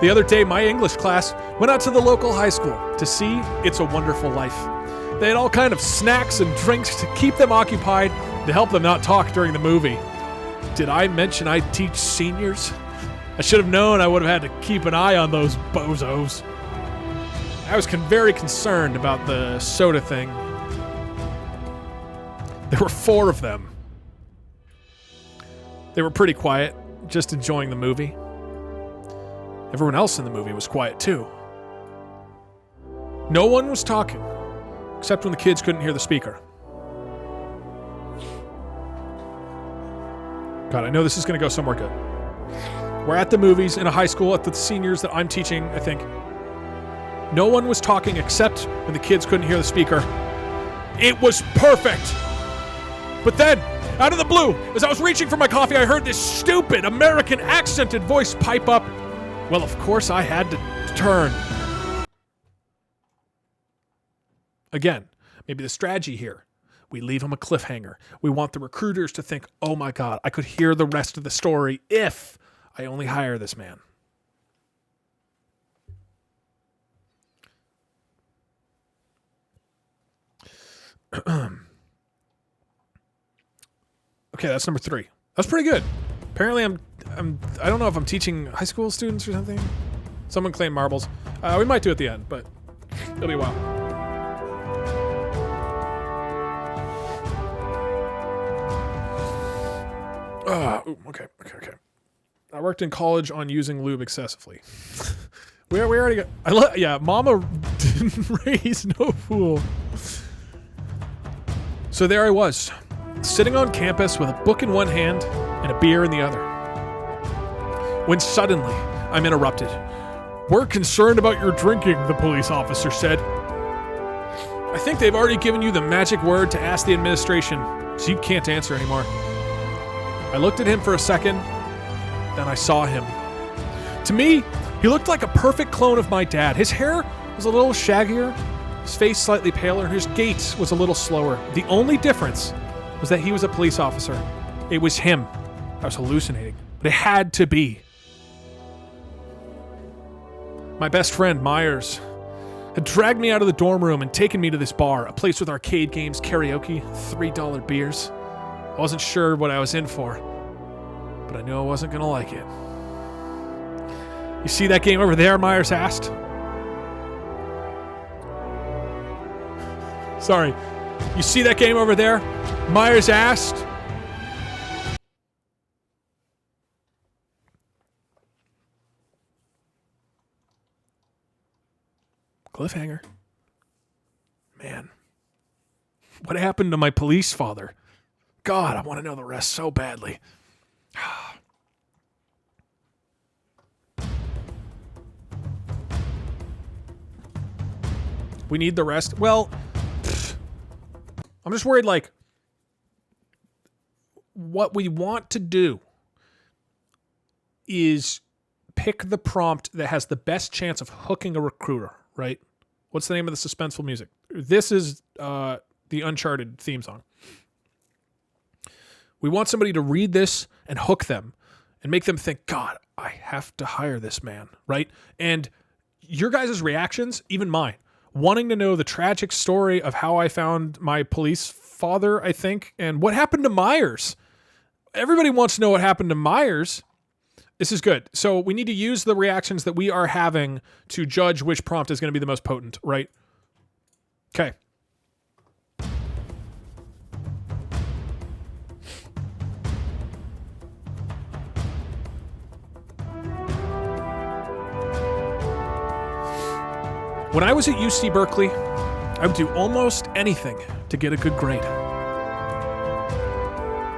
The other day, my English class went out to the local high school to see It's a Wonderful Life. They had all kind of snacks and drinks to keep them occupied, to help them not talk during the movie. Did I mention I teach seniors? I should have known I would have had to keep an eye on those bozos. I was very concerned about the soda thing. There were 4 of them. They were pretty quiet, just enjoying the movie. Everyone else in the movie was quiet too. No one was talking, except when the kids couldn't hear the speaker. God, I know this is going to go somewhere good. We're at the movies in a high school at the seniors that I'm teaching, I think. No one was talking except when the kids couldn't hear the speaker. It was perfect! But then, out of the blue, as I was reaching for my coffee, I heard this stupid American accented voice pipe up. Well, of course I had to turn. Again, maybe the strategy here. We leave them a cliffhanger. We want the recruiters to think, oh my God, I could hear the rest of the story if I only hire this man. Okay, that's number 3. That's pretty good. Apparently I don't know if I'm teaching high school students or something. Someone claimed marbles. We might do it at the end, but it'll be a while. Okay. I worked in college on using lube excessively. we already got... Mama didn't raise no fool. So there I was, sitting on campus with a book in one hand and a beer in the other. When suddenly, I'm interrupted. We're concerned about your drinking, the police officer said. I think they've already given you the magic word to ask the administration, so you can't answer anymore. I looked at him for a second, then I saw him. To me, he looked like a perfect clone of my dad. His hair was a little shaggier, his face slightly paler, and his gait was a little slower. The only difference was that he was a police officer. It was him. I was hallucinating, but it had to be. My best friend, Myers, had dragged me out of the dorm room and taken me to this bar, a place with arcade games, karaoke, $3 beers. I wasn't sure what I was in for, but I knew I wasn't going to like it. You see that game over there, Myers asked? Sorry. You see that game over there? Myers asked. Cliffhanger. Man. What happened to my police father? God, I want to know the rest so badly. We need the rest. Well, I'm just worried, like, what we want to do is pick the prompt that has the best chance of hooking a recruiter, right? What's the name of the suspenseful music? This is the Uncharted theme song. We want somebody to read this and hook them and make them think, God, I have to hire this man, right? And your guys' reactions, even mine, wanting to know the tragic story of how I found my police father, I think, and what happened to Myers. Everybody wants to know what happened to Myers. This is good. So we need to use the reactions that we are having to judge which prompt is going to be the most potent, right? Okay. When I was at UC Berkeley, I would do almost anything to get a good grade.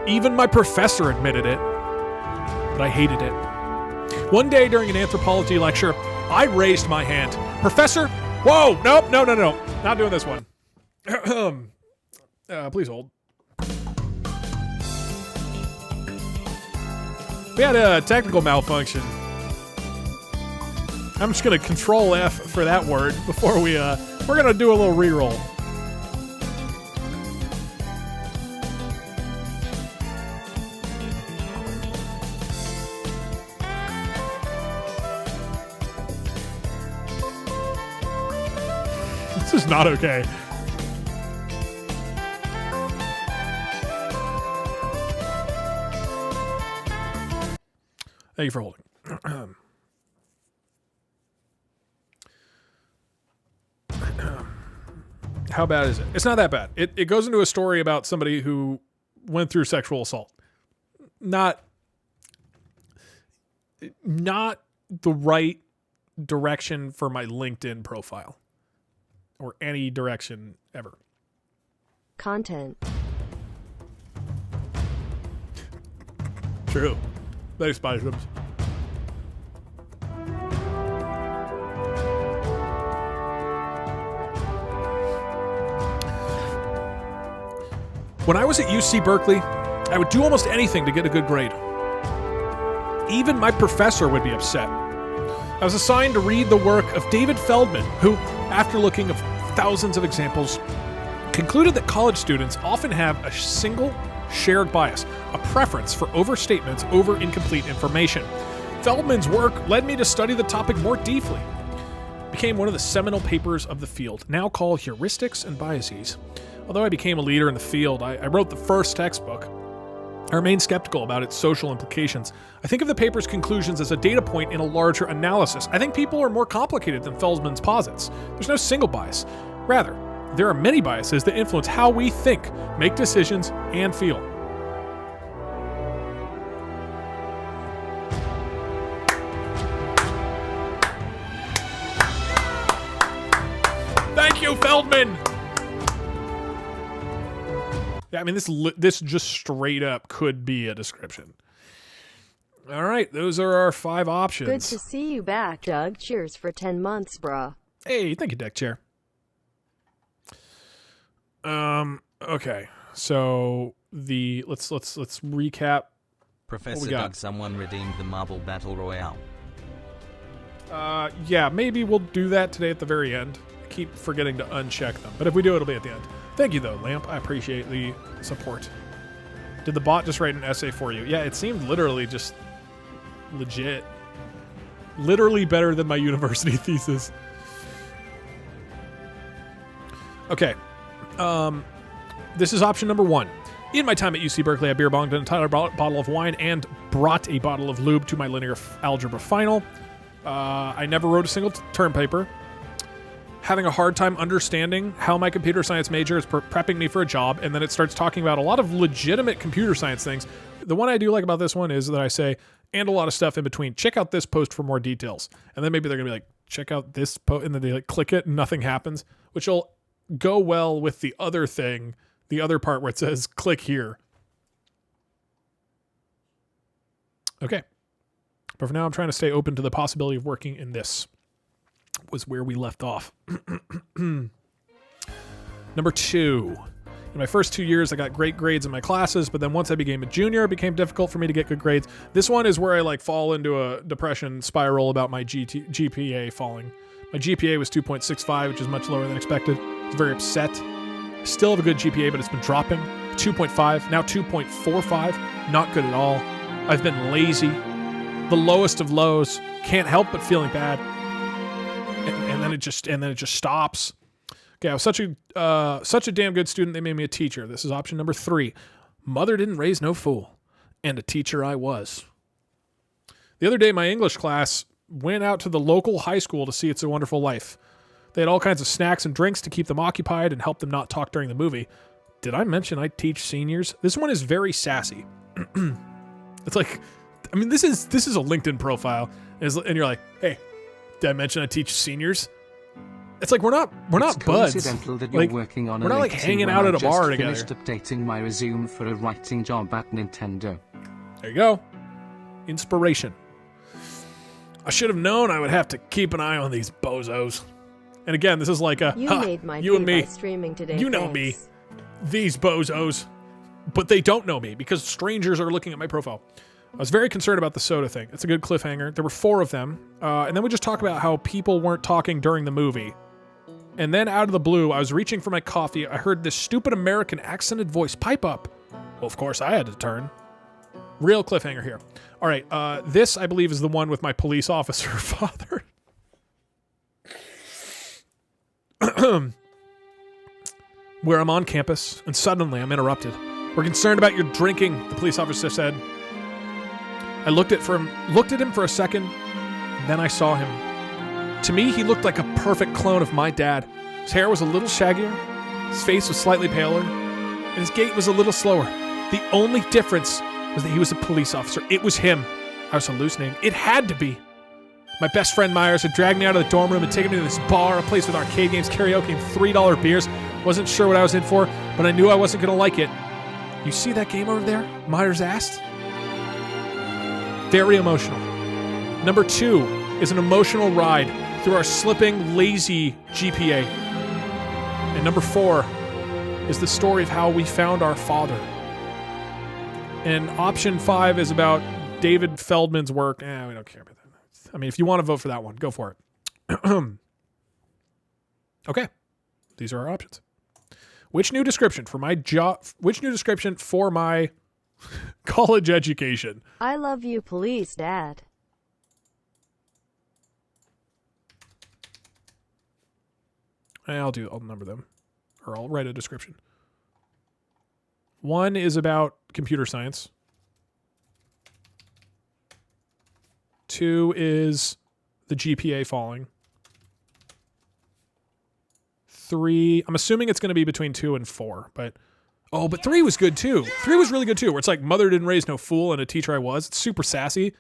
Even my professor admitted it, but I hated it. One day during an anthropology lecture, I raised my hand. Professor, whoa, nope, no, not doing this one. Please hold. We had a technical malfunction. I'm just gonna Control F for that word before we're gonna do a little reroll. This is not okay. Thank you for holding. How bad is it? It's not that bad. It goes into a story about somebody who went through sexual assault. Not the right direction for my LinkedIn profile. Or any direction ever. Content. True. Thanks, Spider. When I was at UC Berkeley, I would do almost anything to get a good grade. Even my professor would be upset. I was assigned to read the work of David Feldman, who, after looking at thousands of examples, concluded that college students often have a single shared bias, a preference for overstatements over incomplete information. Feldman's work led me to study the topic more deeply. It became one of the seminal papers of the field, now called Heuristics and Biases. Although I became a leader in the field, I wrote the first textbook. I remain skeptical about its social implications. I think of the paper's conclusions as a data point in a larger analysis. I think people are more complicated than Feldman's posits. There's no single bias. Rather, there are many biases that influence how we think, make decisions, and feel. Thank you, Feldman! Yeah, I mean, this just straight up could be a description. All right, those are our 5 options. Good to see you back, Doug. Cheers for 10 months, brah. Hey, thank you, Deck Chair. Okay, so let's recap. Professor Doug, someone redeemed the Marble Battle Royale. Yeah, maybe we'll do that today at the very end. I keep forgetting to uncheck them, but if we do, it'll be at the end. Thank you, though, Lamp. I appreciate the support. Did the bot just write an essay for you? Yeah, it seemed literally just legit. Literally better than my university thesis. Okay. This is option number 1. In my time at UC Berkeley, I beer bonged an entire bottle of wine and brought a bottle of lube to my linear algebra final. I never wrote a single term paper. Having a hard time understanding how my computer science major is prepping me for a job, and then it starts talking about a lot of legitimate computer science things. The one I do like about this one is that I say, and a lot of stuff in between, check out this post for more details. And then maybe they're going to be like, check out this post, and then they like click it and nothing happens, which will go well with the other thing, the other part where it says click here. Okay. But for now, I'm trying to stay open to the possibility of working in this. Was where we left off. Number 2. In my first 2 years, I got great grades in my classes, but then once I became a junior, it became difficult for me to get good grades. This one is where I like fall into a depression spiral about my GPA falling. My GPA was 2.65, which is much lower than expected. was very upset. Still have a good GPA, but it's been dropping. 2.5, now 2.45. Not good at all. I've been lazy. The lowest of lows. Can't help but feeling bad. And then it just stops. Okay, I was such a damn good student, they made me a teacher. This is option number 3. Mother didn't raise no fool. And a teacher I was. The other day, my English class went out to the local high school to see It's a Wonderful Life. They had all kinds of snacks and drinks to keep them occupied and help them not talk during the movie. Did I mention I teach seniors? This one is very sassy. It's like, I mean, this is a LinkedIn profile, and you're like, hey, did I mention I teach seniors? It's like we're not buds. That you're working on we're not like hanging out at a bar together. I just finished updating my resume for a writing job at Nintendo. There you go. Inspiration. I should have known I would have to keep an eye on these bozos. And again, this is like a, you and me, streaming today, you know me, these bozos, but they don't know me because strangers are looking at my profile. I was very concerned about the soda thing. It's a good cliffhanger. There were 4 of them. And then we just talk about how people weren't talking during the movie. And then out of the blue, I was reaching for my coffee. I heard this stupid American accented voice pipe up. Well, of course, I had to turn. Real cliffhanger here. All right, this, I believe, is the one with my police officer father. Where I'm on campus, and suddenly I'm interrupted. We're concerned about your drinking, the police officer said. I looked at him for a second, and then I saw him. To me, he looked like a perfect clone of my dad. His hair was a little shaggier, his face was slightly paler, and his gait was a little slower. The only difference was that he was a police officer. It was him. I was hallucinating. It had to be. My best friend Myers had dragged me out of the dorm room and taken me to this bar, a place with arcade games, karaoke, and $3 beers. Wasn't sure what I was in for, but I knew I wasn't going to like it. You see that game over there? Myers asked. Very emotional. Number 2 is an emotional ride through our slipping, lazy GPA. And number 4 is the story of how we found our father. And option 5 is about David Feldman's work. We don't care about that. I mean, if you want to vote for that one, go for it. Okay. These are our options. Which new description for my job? Which new description for my college education? I love you, police dad. I'll number them, or I'll write a description. 1 is about computer science. 2 is the GPA falling. 3, I'm assuming it's going to be between 2 and 4, but 3 was good too. 3 was really good too, where it's like mother didn't raise no fool and a teacher I was. It's super sassy.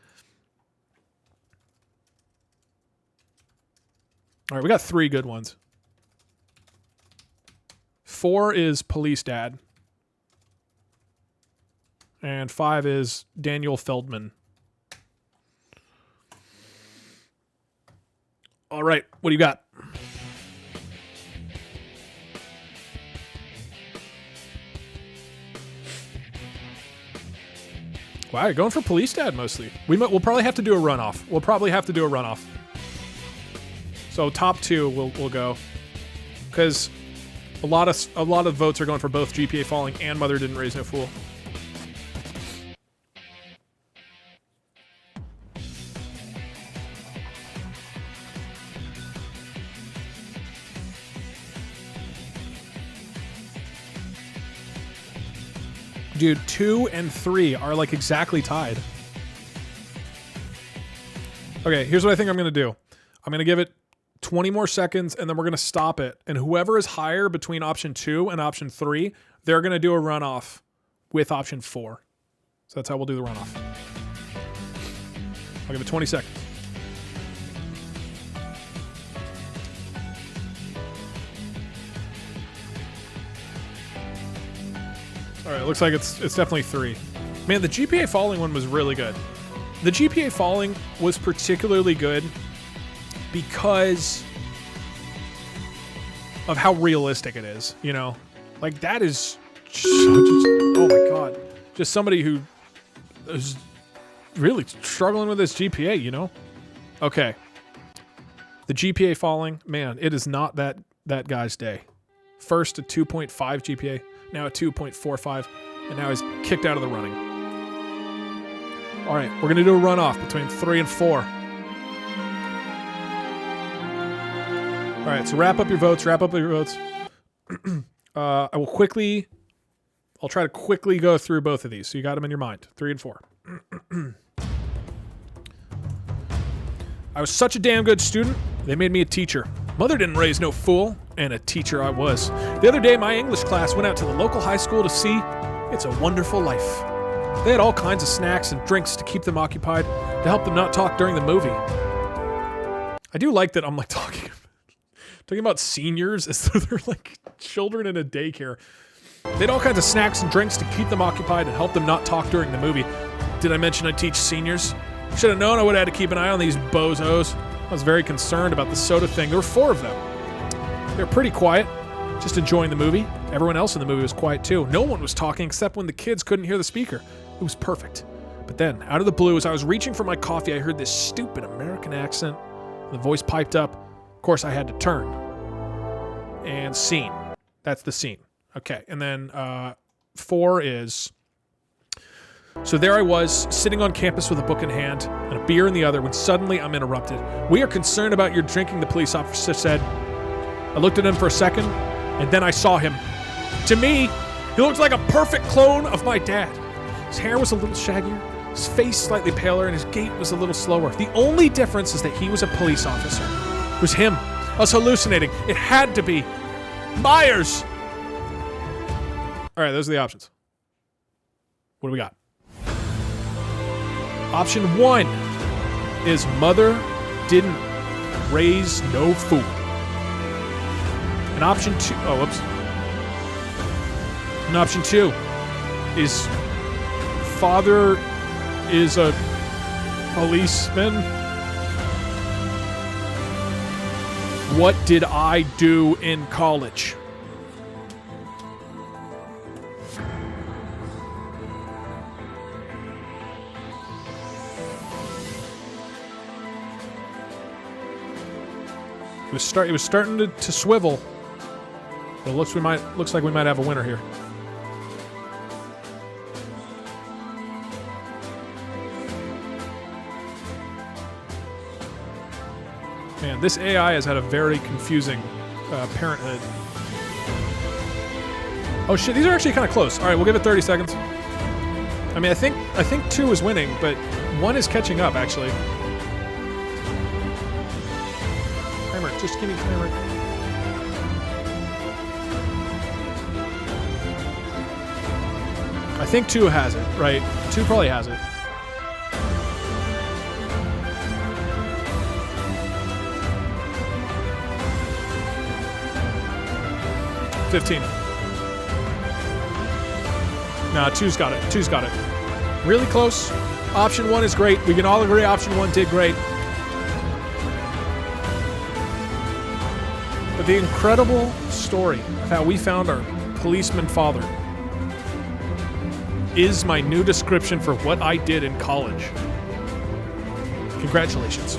All right, we got 3 good ones. 4 is police dad. And 5 is Daniel Feldman. All right, what do you got? Wow, you're going for police dad mostly. We'll probably have to do a runoff. So top 2 we'll go, because a lot of votes are going for both GPA falling and mother didn't raise no fool. Dude, 2 and 3 are like exactly tied. Okay, here's what I think I'm going to do. I'm going to give it 20 more seconds, and then we're going to stop it. And whoever is higher between option 2 and option 3, they're going to do a runoff with option 4. So that's how we'll do the runoff. I'll give it 20 seconds. All right, looks like it's definitely 3. Man, the GPA falling one was really good. The GPA falling was particularly good because of how realistic it is, you know? Like, that is just, oh my God. Just somebody who is really struggling with this GPA, you know? Okay. The GPA falling, man, it is not that guy's day. First a 2.5 GPA, now a 2.45, and now he's kicked out of the running. All right, we're going to do a runoff between 3 and 4. All right, so wrap up your votes. I'll try to quickly go through both of these, so you got them in your mind. 3 and 4. I was such a damn good student, they made me a teacher. Mother didn't raise no fool, and a teacher I was. The other day, my English class went out to the local high school to see It's a Wonderful Life. They had all kinds of snacks and drinks to keep them occupied, to help them not talk during the movie. I do like that I'm like talking about seniors as though they're like children in a daycare. They had all kinds of snacks and drinks to keep them occupied and help them not talk during the movie. Did I mention I teach seniors? Should have known I would have had to keep an eye on these bozos. I was very concerned about the soda thing. There were 4 of them. They were pretty quiet, just enjoying the movie. Everyone else in the movie was quiet too. No one was talking except when the kids couldn't hear the speaker. It was perfect. But then, out of the blue, as I was reaching for my coffee, I heard this stupid American accent. The voice piped up. Of course, I had to turn. And scene. That's the scene. Okay, and then 4 is... So there I was, sitting on campus with a book in hand and a beer in the other, when suddenly I'm interrupted. "We are concerned about your drinking," the police officer said. I looked at him for a second, and then I saw him. To me, he looked like a perfect clone of my dad. His hair was a little shaggier, his face slightly paler, and his gait was a little slower. The only difference is that he was a police officer. It was him. I was hallucinating. It had to be. Myers! All right, those are the options. What do we got? Option 1 is mother didn't raise no fool. And option 2, And option 2 is father is a policeman. What did I do in college? It was starting to swivel. But it looks like we might have a winner here. Man, this AI has had a very confusing parenthood. Oh shit, these are actually kind of close. All right, we'll give it 30 seconds. I mean, I think 2 is winning, but 1 is catching up actually. Timer, just give me timer. I think 2 has it, right? 2 probably has it. $15. Nah, 2's got it. 2's got it. Really close. Option 1 is great. We can all agree option 1 did great. But the incredible story of how we found our policeman father is my new description for what I did in college. Congratulations.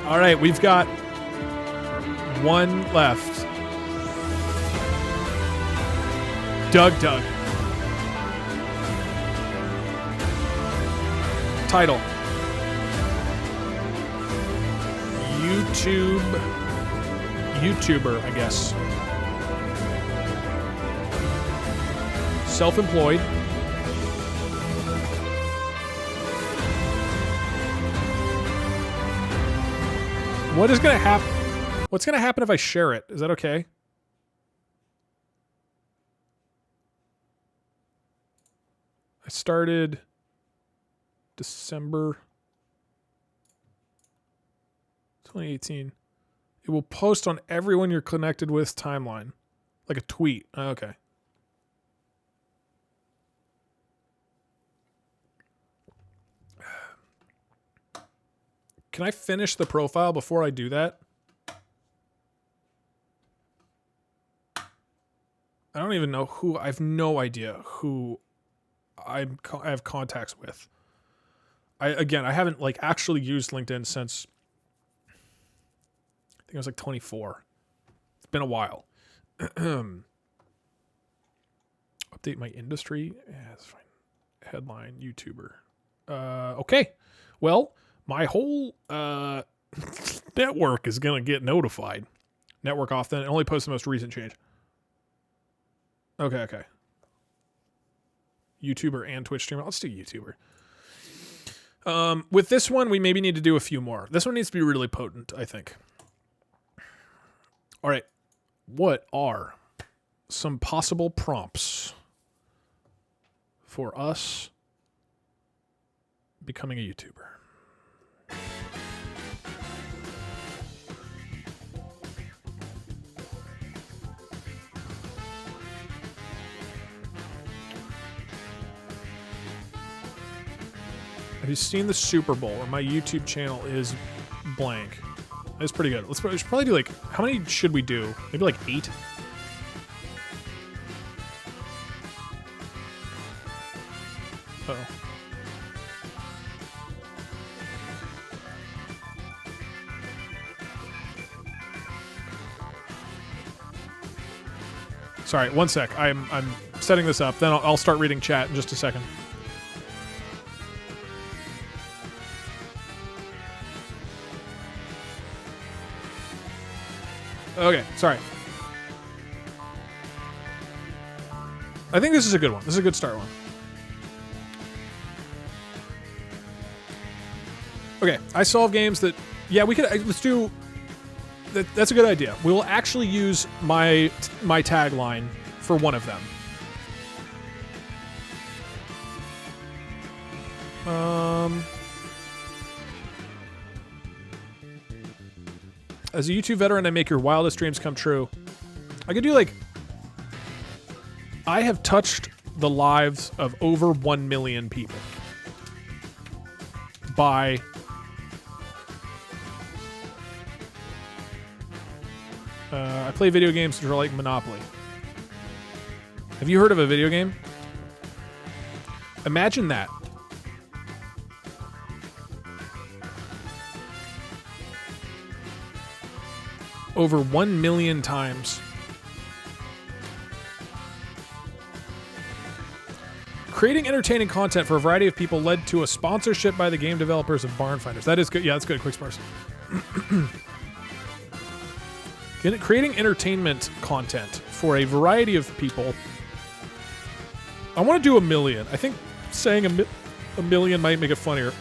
All right, we've got 1 left. DougDoug. Title. YouTuber, I guess. Self-employed. What is going to happen? What's going to happen if I share it? Is that okay? I started December 2018. It will post on everyone you're connected with timeline. Like a tweet. Okay. Can I finish the profile before I do that? I don't even know who. I have no idea who I have contacts with. I haven't like actually used LinkedIn since I think I was like 24. It's been a while. Update my industry. Yeah, that's fine. Headline YouTuber. Okay. Well, my whole network is gonna get notified. Network off then. It only posts the most recent change. Okay. YouTuber and Twitch streamer. Let's do YouTuber. With this one, we maybe need to do a few more. This one needs to be really potent, I think. All right. What are some possible prompts for us becoming a YouTuber? Have you seen the Super Bowl? Or my YouTube channel is blank. It's pretty good. We should probably do like, how many should we do? Maybe like 8? Uh-oh. Sorry, one sec. I'm setting this up. Then I'll start reading chat in just a second. Okay, sorry. I think this is a good one. This is a good start one. Okay, I solve games that... Yeah, we could... Let's do... That's a good idea. We'll actually use my tagline for one of them. As a YouTube veteran, I make your wildest dreams come true. I could do like... I have touched the lives of over 1 million people by... I play video games that are like Monopoly. Have you heard of a video game? Imagine that. Over 1 million times. Creating entertaining content for a variety of people led to a sponsorship by the game developers of Barn Finders. That is good. Yeah, that's good. Quick sparse. Creating entertainment content for a variety of people. I want to do 1 million. I think saying a million might make it funnier.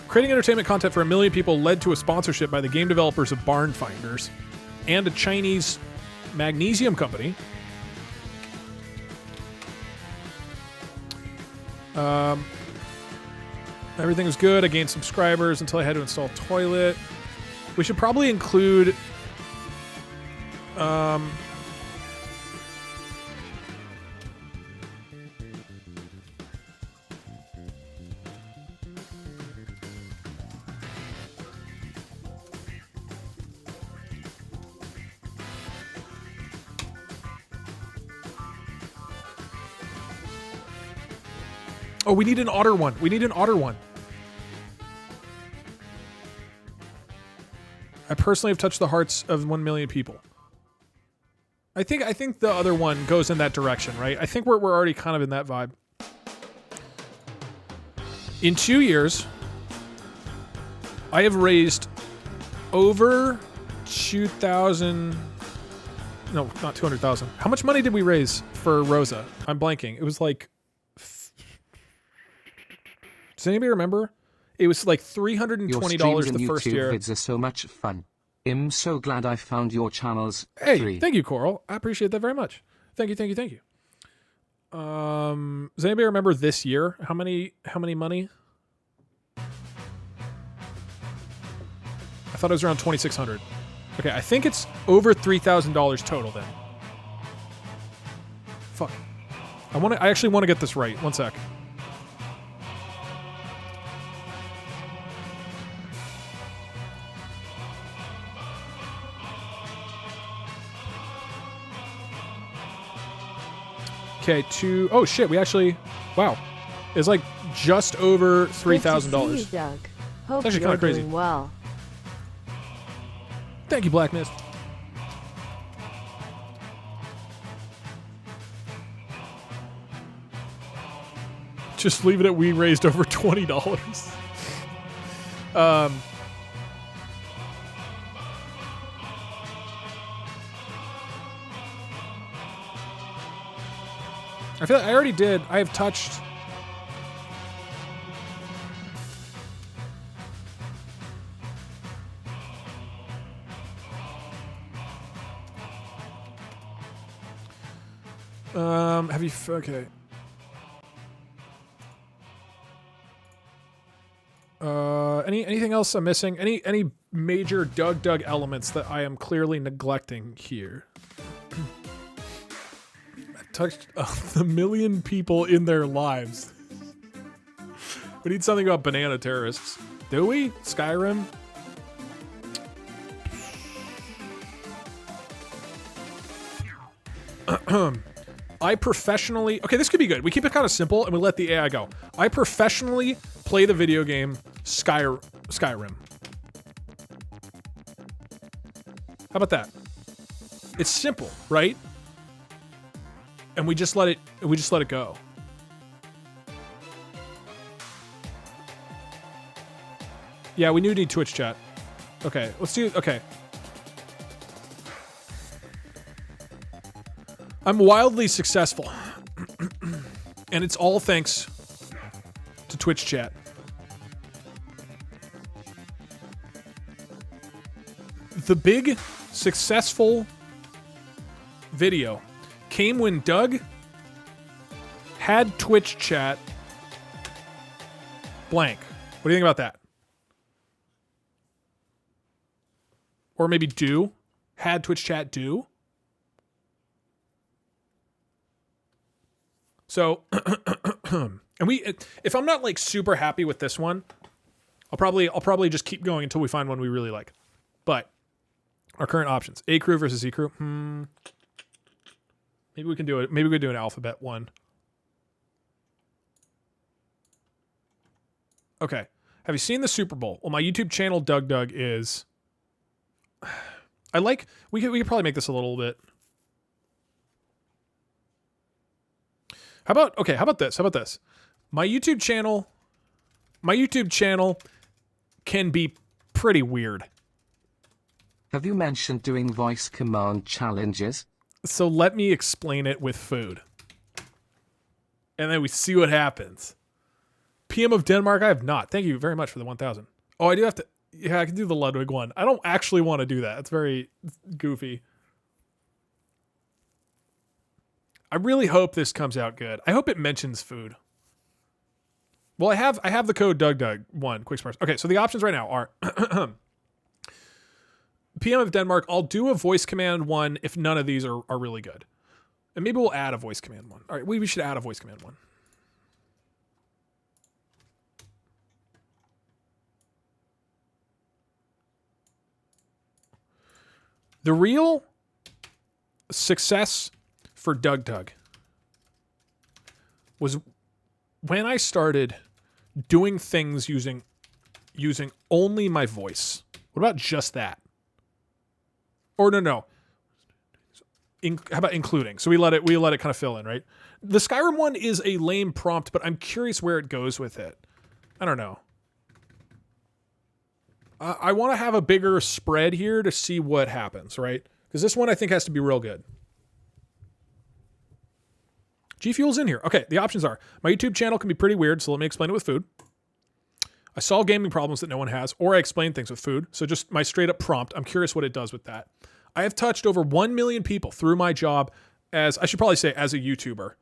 Creating entertainment content for 1 million people led to a sponsorship by the game developers of Barn Finders and a Chinese magnesium company. Everything was good. I gained subscribers until I had to install toilet. We should probably include... Oh, we need an otter one. We need an otter one. I personally have touched the hearts of 1 million people. I think the other one goes in that direction, right? I think we're already kind of in that vibe. In 2 years, I have raised over 2,000... No, not 200,000. How much money did we raise for Rosa? I'm blanking. It was like... Does anybody remember? It was like $320 the first year. Vids are so much fun. I'm so glad I found your channels. Hey, thank you, Coral. I appreciate that very much. Thank you. Does anybody remember this year? How many money? I thought it was around 2,600. Okay, I think it's over $3,000 total then. Fuck. I actually want to get this right. One sec. Okay, oh shit, we actually, wow. It's like just over $3,000. Doug. Hope It's actually you're kind of crazy. doing well. Thank you, Black Mist. Just leave it at we raised over $20. I feel like I already did. I have touched. Have you? Okay. Anything else I'm missing? Any major DougDoug elements that I am clearly neglecting here? I touched the million people in their lives. We need something about banana terrorists. Do we? Skyrim? I professionally... Okay, this could be good. We keep it kind of simple and we let the AI go. I professionally play the video game Skyrim. How about that? It's simple, right? And we just let it go. Yeah, we do need Twitch chat. Okay, let's do... Okay. I'm wildly successful. And it's all thanks to Twitch chat. The big successful video came when Doug had Twitch chat blank. What do you think about that? Or maybe had Twitch chat do? So, and if I'm not like super happy with this one, I'll probably just keep going until we find one we really like. But our current options: A crew versus Z crew. Maybe we can do it. Maybe we could do an alphabet one. Okay. Have you seen the Super Bowl? Well, my YouTube channel DougDoug is. We could probably make this a little bit. How about this? My YouTube channel can be pretty weird. Have you mentioned doing voice command challenges? So let me explain it with food. And then we see what happens. PM of Denmark, I have not. Thank you very much for the 1,000. Oh, I do have to... Yeah, I can do the Ludwig one. I don't actually want to do that. It's very goofy. I really hope this comes out good. I hope it mentions food. Well, I have the code DougDoug1, quick sparse. Okay, so the options right now are PM of Denmark. I'll do a voice command one if none of these are really good. And maybe we'll add a voice command one. All right, we should add a voice command one. The real success for DougDoug was when I started doing things using only my voice. What about just that? Or no. How about including? So we let it kind of fill in, right? The Skyrim one is a lame prompt, but I'm curious where it goes with it. I don't know. I want to have a bigger spread here to see what happens, right? Because this one I think has to be real good. G Fuel's in here. Okay, the options are, my YouTube channel can be pretty weird, so let me explain it with food. I solve gaming problems that no one has, or I explain things with food. So just my straight up prompt. I'm curious what it does with that. I have touched over 1 million people through my job as, I should probably say, as a YouTuber.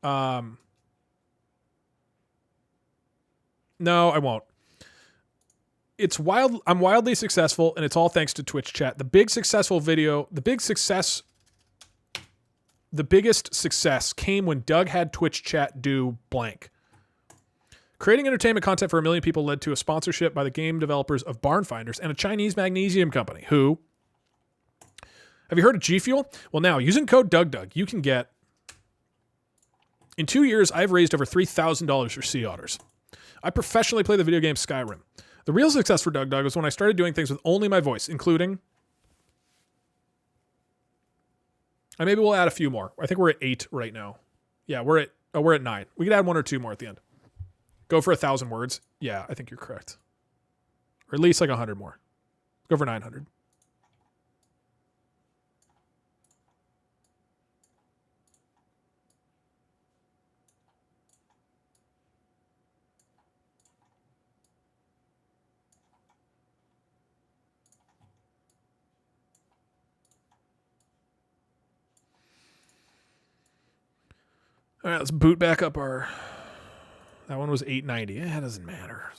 No, I won't. I'm wildly successful, and it's all thanks to Twitch chat. The biggest success came when Doug had Twitch chat do blank. Creating entertainment content for 1 million people led to a sponsorship by the game developers of Barn Finders and a Chinese magnesium company who... Have you heard of G Fuel? Well, now, using code DougDoug, you can get In 2 years, I've raised over $3,000 for sea otters. I professionally play the video game Skyrim. The real success for DougDoug was when I started doing things with only my voice, including... And maybe we'll add a few more. I think we're at 8 right now. Yeah, we're at 9. We could add 1 or 2 more at the end. Go for 1,000 words. Yeah, I think you're correct. Or at least like 100 more. Go for 900. All right, let's boot back up our... That one was 890. It doesn't matter.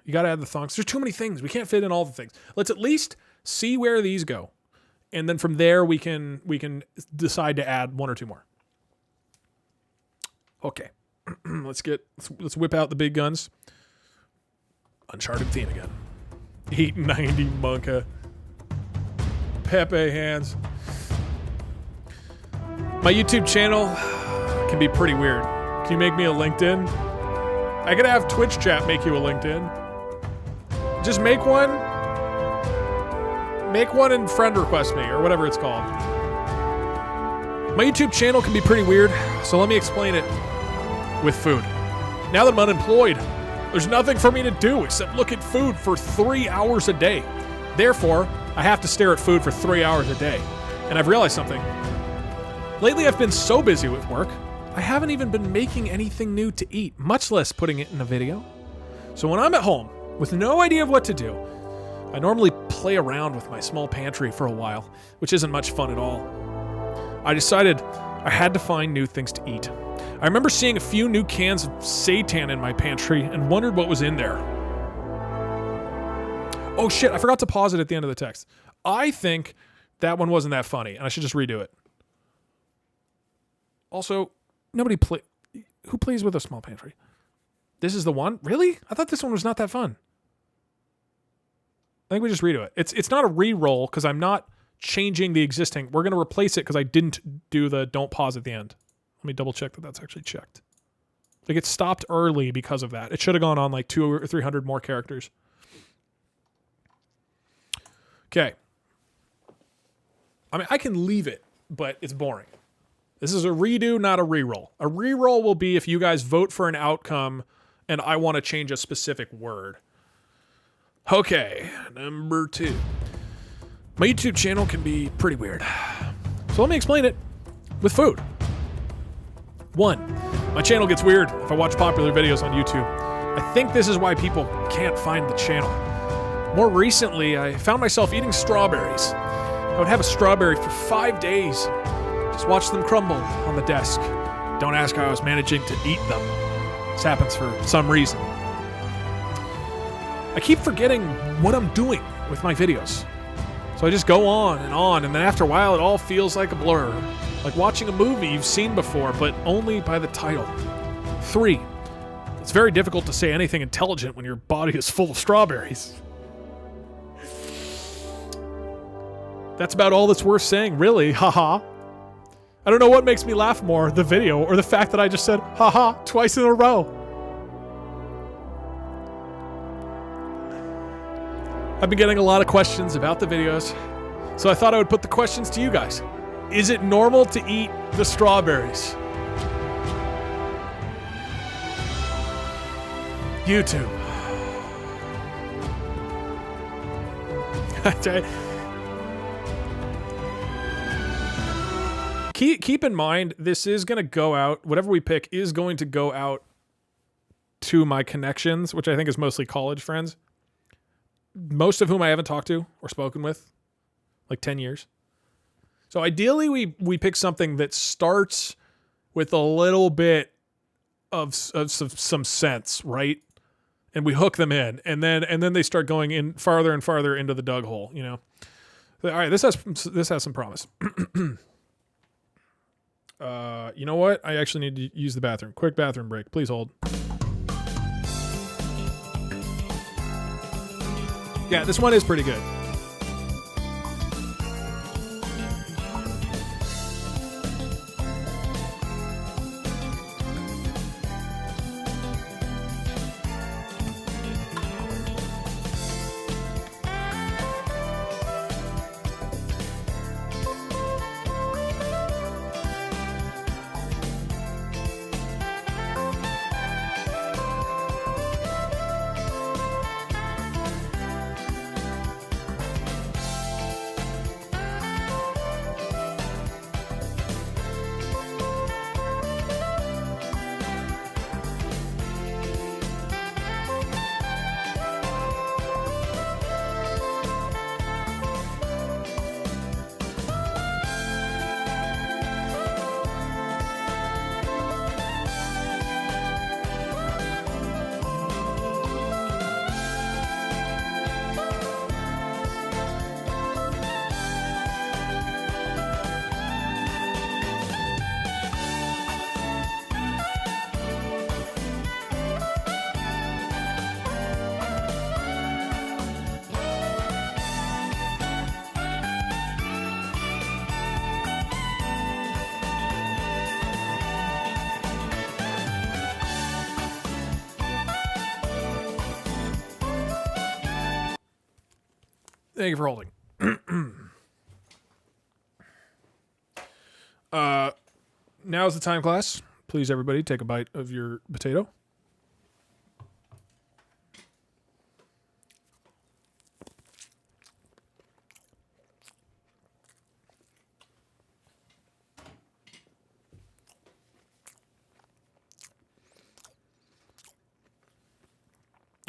You got to add the thongs. There's too many things. We can't fit in all the things. Let's at least see where these go. And then from there, we can decide to add 1 or 2 more. Okay. Let's whip out the big guns. Uncharted theme again. 890 Monka. Pepe hands. My YouTube channel can be pretty weird. Can you make me a LinkedIn? I could have Twitch chat make you a LinkedIn. Just make one. Make one and friend request me, or whatever it's called. My YouTube channel can be pretty weird, so let me explain it with food. Now that I'm unemployed, there's nothing for me to do except look at food for 3 hours a day. Therefore, I have to stare at food for 3 hours a day. And I've realized something. Lately, I've been so busy with work, I haven't even been making anything new to eat, much less putting it in a video. So when I'm at home, with no idea of what to do, I normally play around with my small pantry for a while, which isn't much fun at all. I decided I had to find new things to eat. I remember seeing a few new cans of seitan in my pantry and wondered what was in there. Oh shit, I forgot to pause it at the end of the text. I think that one wasn't that funny, and I should just redo it. Also, who plays with a small pantry? This is the one? Really? I thought this one was not that fun. I think we just redo it. It's not a re-roll because I'm not changing the existing. We're going to replace it because I didn't do the don't pause at the end. Let me double check that that's actually checked. Like it stopped early because of that. It should have gone on like 200 or 300 more characters. Okay. I mean, I can leave it, but it's boring. This is a redo, not a reroll. A reroll will be if you guys vote for an outcome and I want to change a specific word. Okay, number 2. My YouTube channel can be pretty weird. So let me explain it with food. 1, my channel gets weird if I watch popular videos on YouTube. I think this is why people can't find the channel. More recently, I found myself eating strawberries. I would have a strawberry for 5 days. Just watch them crumble on the desk. Don't ask how I was managing to eat them. This happens for some reason. I keep forgetting what I'm doing with my videos. So I just go on, and then after a while it all feels like a blur. Like watching a movie you've seen before, but only by the title. 3, it's very difficult to say anything intelligent when your body is full of strawberries. That's about all that's worth saying, really, haha. I don't know what makes me laugh more, the video or the fact that I just said, haha, twice in a row. I've been getting a lot of questions about the videos, so I thought I would put the questions to you guys. Is it normal to eat the strawberries? YouTube. Keep in mind, this is going to go out, whatever we pick is going to go out to my connections, which I think is mostly college friends. Most of whom I haven't talked to or spoken with, like 10 years. So ideally, we pick something that starts with a little bit of some sense, right? And we hook them in, and then they start going in farther and farther into the Doug hole, you know. All right, this has some promise. You know what? I actually need to use the bathroom. Quick bathroom break. Please hold. Yeah, this one is pretty good. Thank you for holding. Now's the time, class. Please, everybody, take a bite of your potato.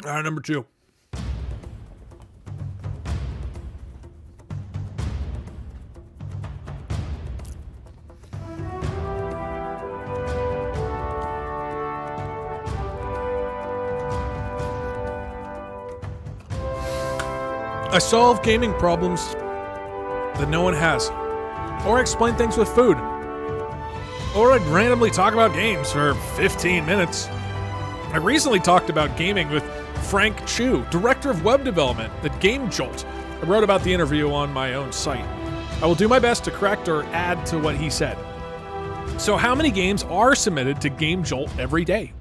All right, number 2. I solve gaming problems that no one has. Or I explain things with food. Or I'd randomly talk about games for 15 minutes. I recently talked about gaming with Frank Chu, director of web development at Game Jolt. I wrote about the interview on my own site. I will do my best to correct or add to what he said. So how many games are submitted to Game Jolt every day?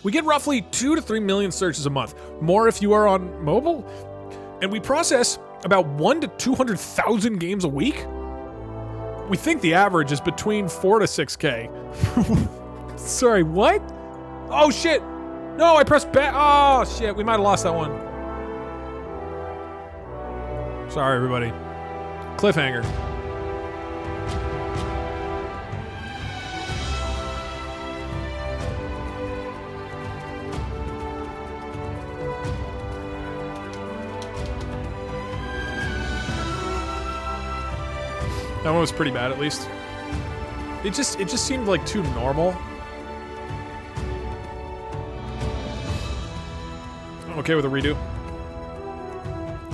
We get roughly 2 to 3 million searches a month, more if you are on mobile, and we process about 1 to 200,000 games a week. We think the average is between 4 to 6K. Sorry, what? Oh shit! No, I pressed back. Oh shit, we might have lost that one. Sorry, everybody. Cliffhanger. That one was pretty bad, at least. It just seemed like too normal. I'm okay with a redo.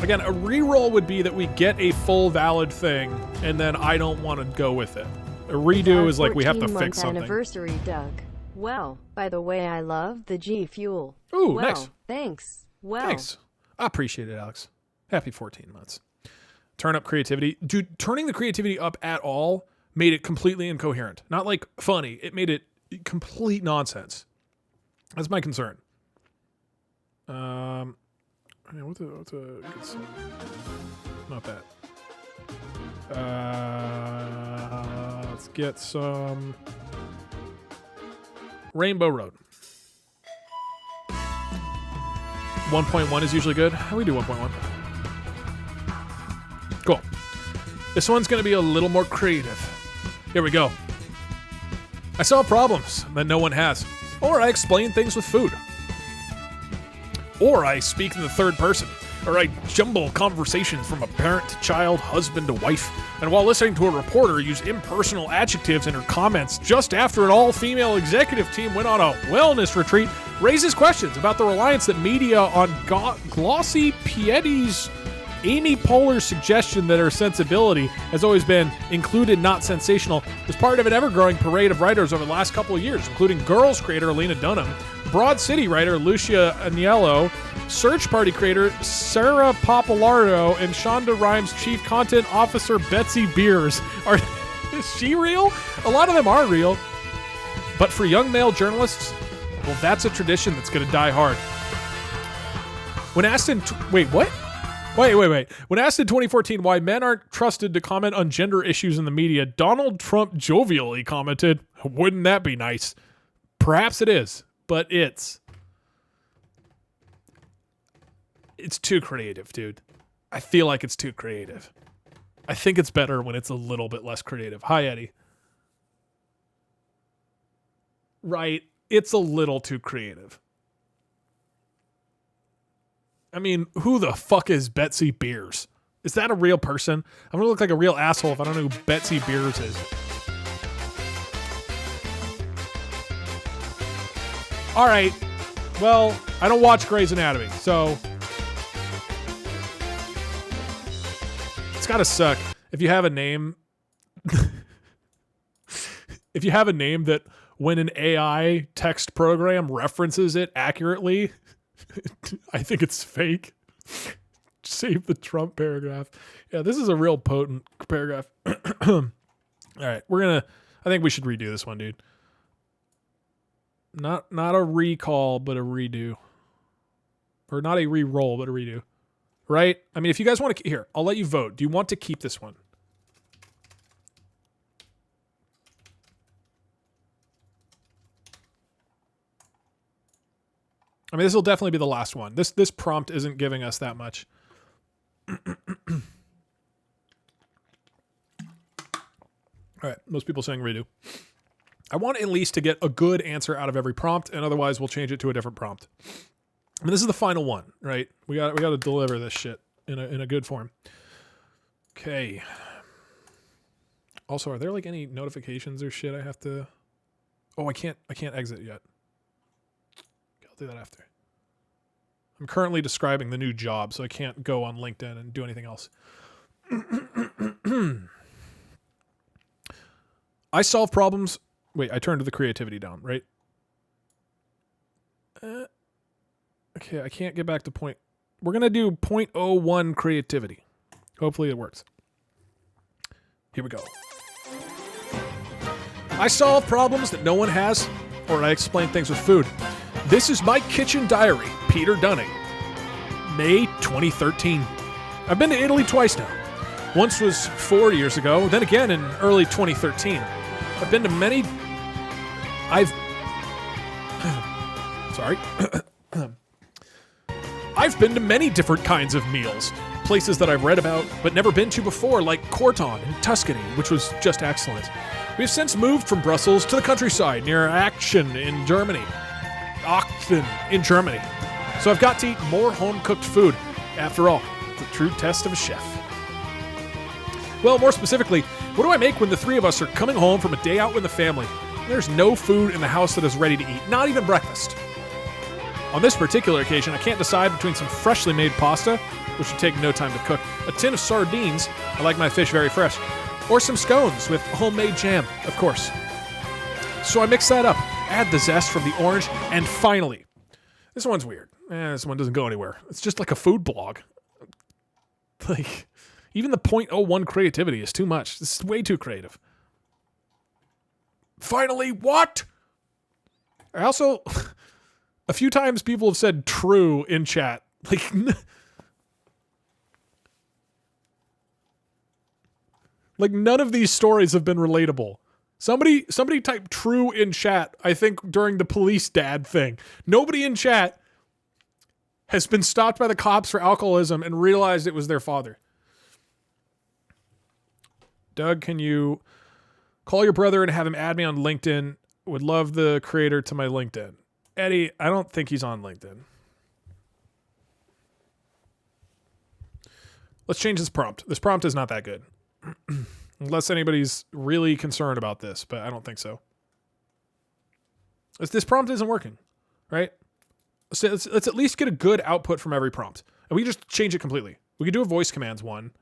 Again, a reroll would be that we get a full valid thing, and then I don't want to go with it. A redo is like we have to fix something. Anniversary, Doug. Well, by the way, I love the G Fuel. Ooh, well, nice. Thanks. Well, thanks. I appreciate it, Alex. Happy 14 months. Turn up creativity. Dude, turning the creativity up at all made it completely incoherent. Not like funny. It made it complete nonsense. That's my concern. What's a good song? Not that. Let's get some Rainbow Road. 1.1 is usually good. We do 1.1. Cool. This one's going to be a little more creative. Here we go. I solve problems that no one has. Or I explain things with food. Or I speak in the third person. Or I jumble conversations from a parent to child, husband to wife. And while listening to a reporter use impersonal adjectives in her comments just after an all-female executive team went on a wellness retreat, raises questions about the reliance that media on glossy pieties. Amy Poehler's suggestion that her sensibility has always been included, not sensational, is part of an ever-growing parade of writers over the last couple of years, including Girls creator Lena Dunham, Broad City writer Lucia Aniello, Search Party creator Sarah Papalardo, and Shonda Rhimes' chief content officer Betsy Beers. Is she real? A lot of them are real. But for young male journalists, well, that's a tradition that's going to die hard. When asked in... Wait, what? Wait. When asked in 2014 why men aren't trusted to comment on gender issues in the media, Donald Trump jovially commented, "Wouldn't that be nice?" Perhaps it is, but it's too creative, dude. I feel like it's too creative. I think it's better when it's a little bit less creative. Hi, Eddie. Right, it's a little too creative. I mean, who the fuck is Betsy Beers? Is that a real person? I'm gonna look like a real asshole if I don't know who Betsy Beers is. All right. Well, I don't watch Grey's Anatomy, so it's gotta suck if you have a name. If you have a name that when an AI text program references it accurately, I think it's fake. Save the Trump paragraph. Yeah, this is a real potent paragraph. All right, I think we should redo this one, dude. Not a recall, but a redo. Or not a re-roll, but a redo. right? I mean, if you guys want to... Here, I'll let you vote. Do you want to keep this one? I mean, this will definitely be the last one. This prompt isn't giving us that much. All right, most people saying redo. I want at least to get a good answer out of every prompt, and otherwise we'll change it to a different prompt. I mean, this is the final one, right? We got to deliver this shit in a good form. Okay. Also, are there like any notifications or shit I have to? Oh, I can't exit yet. I'll do that after. I'm currently describing the new job, so I can't go on LinkedIn and do anything else. I solve problems. Wait, I turned the creativity down, right? Okay, I can't get back to point. We're going to do 0.01 creativity. Hopefully it works. Here we go. I solve problems that no one has, or I explain things with food. This is my kitchen diary, Peter Dunning. May 2013. I've been to Italy twice now. Once was 4 years ago, then again in early 2013. I've been to many... Sorry. I've been to many different kinds of meals. Places that I've read about, but never been to before, like Corton in Tuscany, which was just excellent. We've since moved from Brussels to the countryside near Aachen in Germany. So I've got to eat more home-cooked food. After all, the true test of a chef. Well, more specifically, what do I make when the three of us are coming home from a day out with the family? There's no food in the house that is ready to eat, not even breakfast. On this particular occasion, I can't decide between some freshly made pasta, which would take no time to cook, a tin of sardines, I like my fish very fresh, or some scones with homemade jam, of course. So I mix that up, add the zest from the orange, and finally, this one's weird. This one doesn't go anywhere. It's just like a food blog. Like, even the 0.01 creativity is too much. This is way too creative. Finally, what? I also, a few times people have said true in chat. Like none of these stories have been relatable. Somebody typed true in chat, I think during the police dad thing. Nobody in chat has been stopped by the cops for alcoholism and realized it was their father. Doug, can you call your brother and have him add me on LinkedIn? Would love the creator to my LinkedIn. Eddie, I don't think he's on LinkedIn. Let's change this prompt. This prompt is not that good. Unless anybody's really concerned about this, but I don't think so. This prompt isn't working, right? Let's at least get a good output from every prompt. And we can just change it completely. We could do a voice commands one.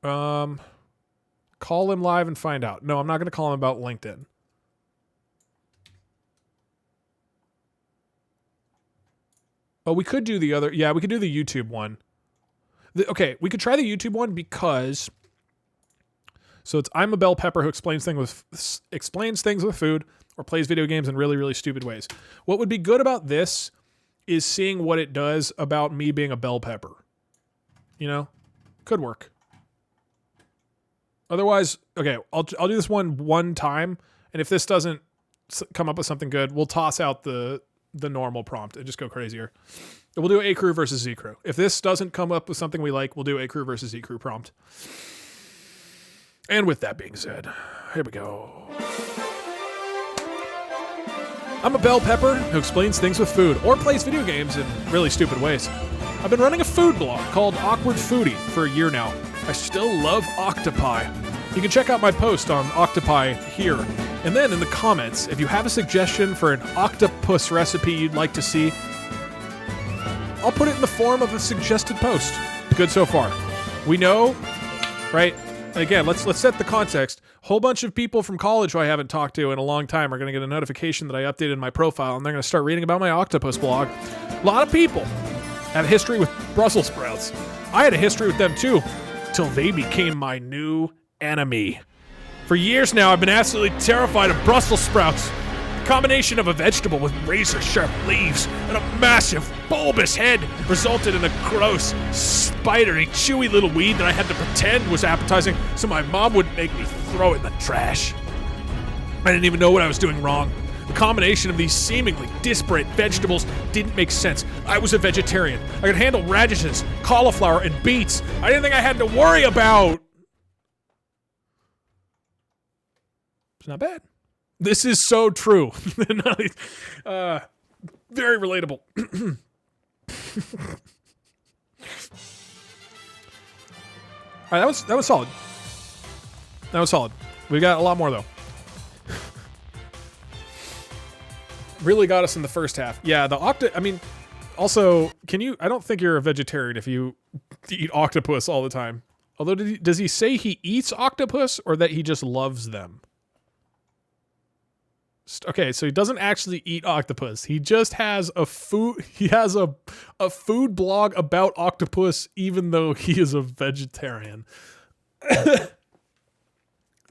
Call him live and find out. No, I'm not going to call him about LinkedIn. Oh, we could do the other. Yeah, we could do the YouTube one. Okay, we could try the YouTube one because... So it's I'm a bell pepper who explains things with food or plays video games in really, really stupid ways. What would be good about this is seeing what it does about me being a bell pepper. You know? Could work. Otherwise, okay, I'll do this one time, and if this doesn't come up with something good, we'll toss out the normal prompt and just go crazier. We'll do A Crew versus Z Crew. If this doesn't come up with something we like, we'll do A Crew versus Z Crew prompt. And with that being said, here we go. I'm a bell pepper who explains things with food or plays video games in really stupid ways. I've been running a food blog called Awkward Foodie for a year now. I still love octopi. You can check out my post on octopi here. And then in the comments, if you have a suggestion for an octopus recipe you'd like to see, I'll put it in the form of a suggested post. Good so far. We know, right? Again, let's set the context. A whole bunch of people from college who I haven't talked to in a long time are going to get a notification that I updated my profile, and they're going to start reading about my octopus blog. A lot of people have a history with Brussels sprouts. I had a history with them too, till they became my new enemy. For years now, I've been absolutely terrified of Brussels sprouts Combination of a vegetable with razor-sharp leaves and a massive, bulbous head resulted in a gross, spidery, chewy little weed that I had to pretend was appetizing so my mom wouldn't make me throw it in the trash. I didn't even know what I was doing wrong. The combination of these seemingly disparate vegetables didn't make sense. I was a vegetarian. I could handle radishes, cauliflower, and beets. I didn't think I had to worry about. It's not bad. This is so true. Very relatable. All right, that was solid. That was solid. We got a lot more though. Really got us in the first half. Yeah, I mean, also, I don't think you're a vegetarian if you eat octopus all the time. Although, does he say he eats octopus or that he just loves them? Okay, so he doesn't actually eat octopus. He just has a food blog about octopus even though he is a vegetarian.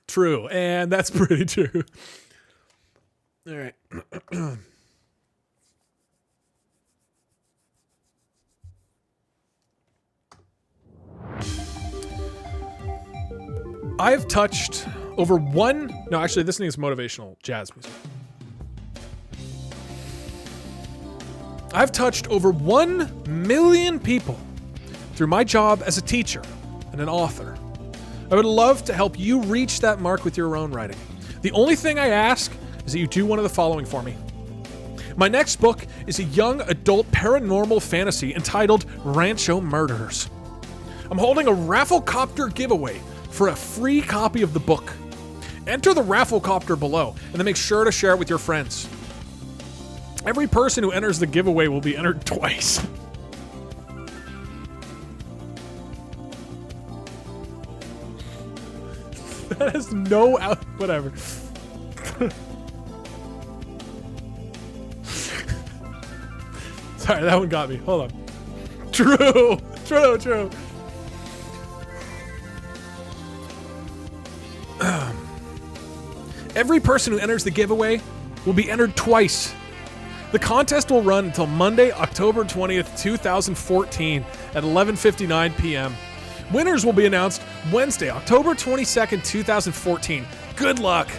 True, and that's pretty true. All right. I've touched over no, actually, this thing is motivational jazz music. I've touched over 1 million people through my job as a teacher and an author. I would love to help you reach that mark with your own writing. The only thing I ask is that you do one of the following for me. My next book is a young adult paranormal fantasy entitled Rancho Murderers. I'm holding a Rafflecopter giveaway for a free copy of the book. Enter the Rafflecopter below, and then make sure to share it with your friends. Every person who enters the giveaway will be entered twice. That has no whatever. Sorry, that one got me. Hold on. True. Every person who enters the giveaway will be entered twice. The contest will run until Monday, October 20th, 2014 at 11:59 p.m. Winners will be announced Wednesday, October 22nd, 2014. Good luck!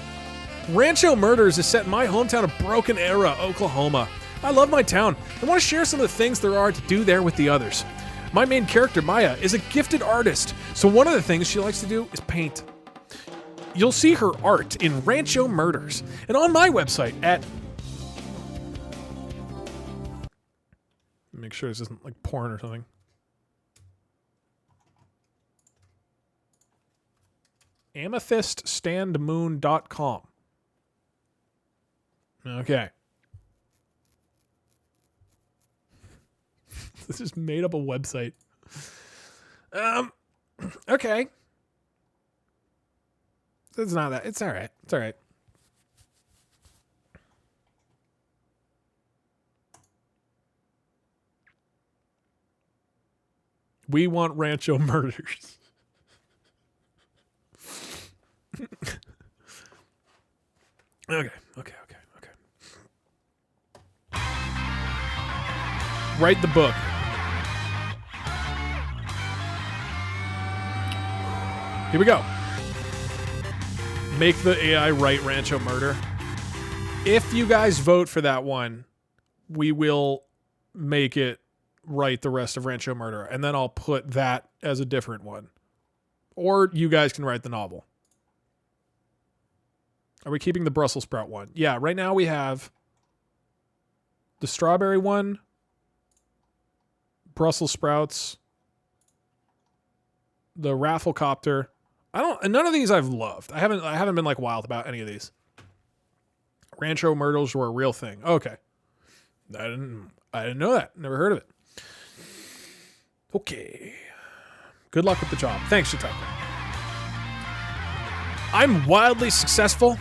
Rancho Murders is set in my hometown of Broken Arrow, Oklahoma. I love my town. I want to share some of the things there are to do there with the others. My main character, Maya, is a gifted artist, so one of the things she likes to do is paint. You'll see her art in Rancho Murders and on my website at... Make sure this isn't like porn or something. amethyststandmoon.com. Okay. This just made up a website. Okay. It's not that. It's all right. It's all right. We want Rancho Murders. Okay. Write the book. Here we go. Make the AI write Rancho Murder. If you guys vote for that one, we will make it write the rest of Rancho Murder, and then I'll put that as a different one. Or you guys can write the novel. Are we keeping the Brussels sprout one? Yeah, right now we have the strawberry one, Brussels sprouts, the Rafflecopter. None of these I've loved. I haven't been like wild about any of these. Rancho Murders were a real thing. Okay. I didn't know that. Never heard of it. Okay. Good luck with the job. Thanks, Chautauqua. I'm wildly successful,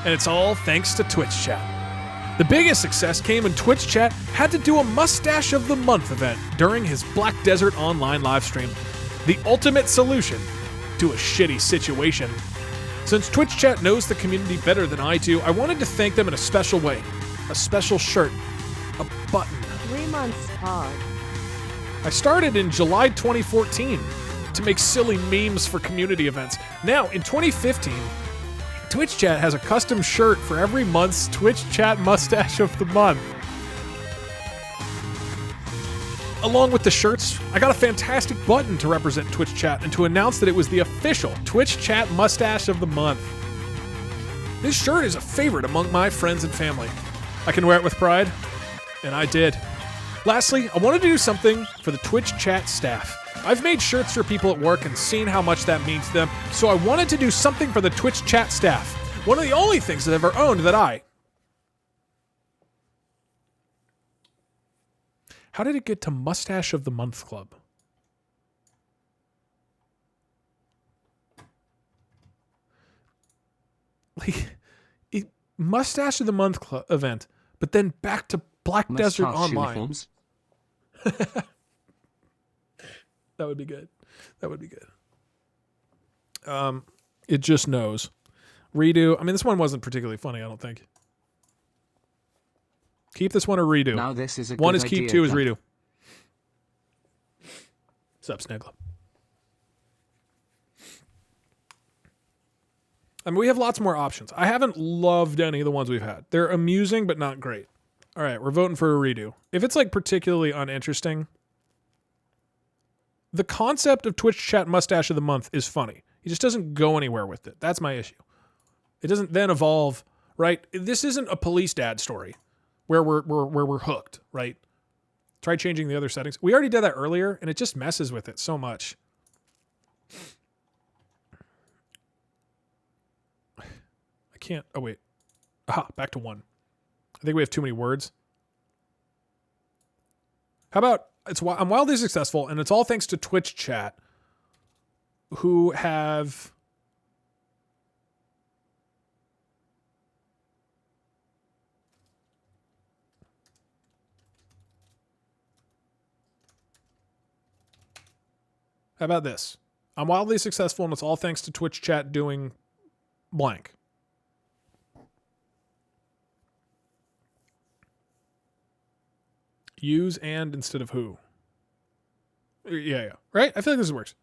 and it's all thanks to Twitch chat. The biggest success came when Twitch chat had to do a Mustache of the Month event during his Black Desert online livestream. The ultimate solution to a shitty situation. Since Twitch chat knows the community better than I do, I wanted to thank them in a special way. A special shirt. A button. 3 months pod. I started in July 2014 to make silly memes for community events. Now, in 2015, Twitch chat has a custom shirt for every month's Twitch chat mustache of the month. Along with the shirts, I got a fantastic button to represent Twitch chat and to announce that it was the official Twitch chat mustache of the month. This shirt is a favorite among my friends and family. I can wear it with pride, and I did. Lastly, I wanted to do something for the Twitch chat staff. I've made shirts for people at work and seen how much that means to them, so I wanted to do something for the Twitch chat staff. One of the only things that I've ever owned that I... How did it get to Mustache of the Month Club? Like, Mustache of the Month Club event, but then back to Black Desert Online. Uniforms. That would be good. That would be good. It just knows. Redo. I mean, this one wasn't particularly funny, I don't think. Keep this one or redo. Now this is a one good is keep, idea, two is Doug. redo. What's up, Snegla? I mean, we have lots more options. I haven't loved any of the ones we've had. They're amusing, but not great. All right, we're voting for a redo. If it's like particularly uninteresting, the concept of Twitch chat mustache of the month is funny. He just doesn't go anywhere with it. That's my issue. It doesn't then evolve, right? This isn't a police dad story where we're hooked, right? Try changing the other settings. We already did that earlier, and it just messes with it so much. I can't. Oh wait. Aha, back to 1. I think we have too many words. How about I'm wildly successful, and it's all thanks to Twitch chat, who have how about this? I'm wildly successful, and it's all thanks to Twitch chat doing blank. Use and instead of who. Yeah. Right? I feel like this works.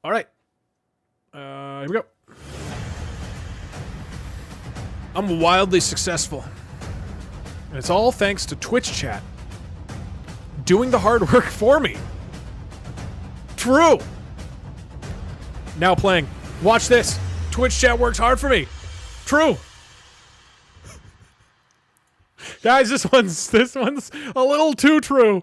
All right. Here we go. I'm wildly successful. And it's all thanks to Twitch chat doing the hard work for me. True. Now playing. Watch this. Twitch chat works hard for me. True. Guys, this one's a little too true.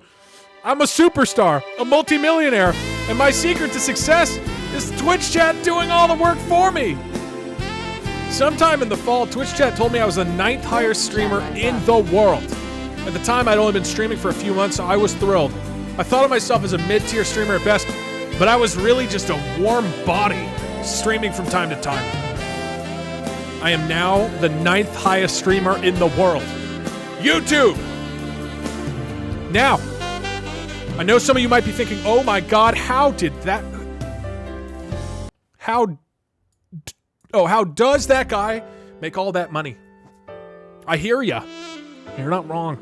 I'm a superstar, a multimillionaire, and my secret to success is Twitch chat doing all the work for me. Sometime in the fall, Twitch chat told me I was the 9th highest streamer in the world. At the time, I'd only been streaming for a few months, so I was thrilled. I thought of myself as a mid-tier streamer at best, but I was really just a warm body streaming from time to time. I am now the 9th highest streamer in the world. YouTube! Now, I know some of you might be thinking, oh my god, how did that... How does that guy make all that money? I hear ya. You're not wrong.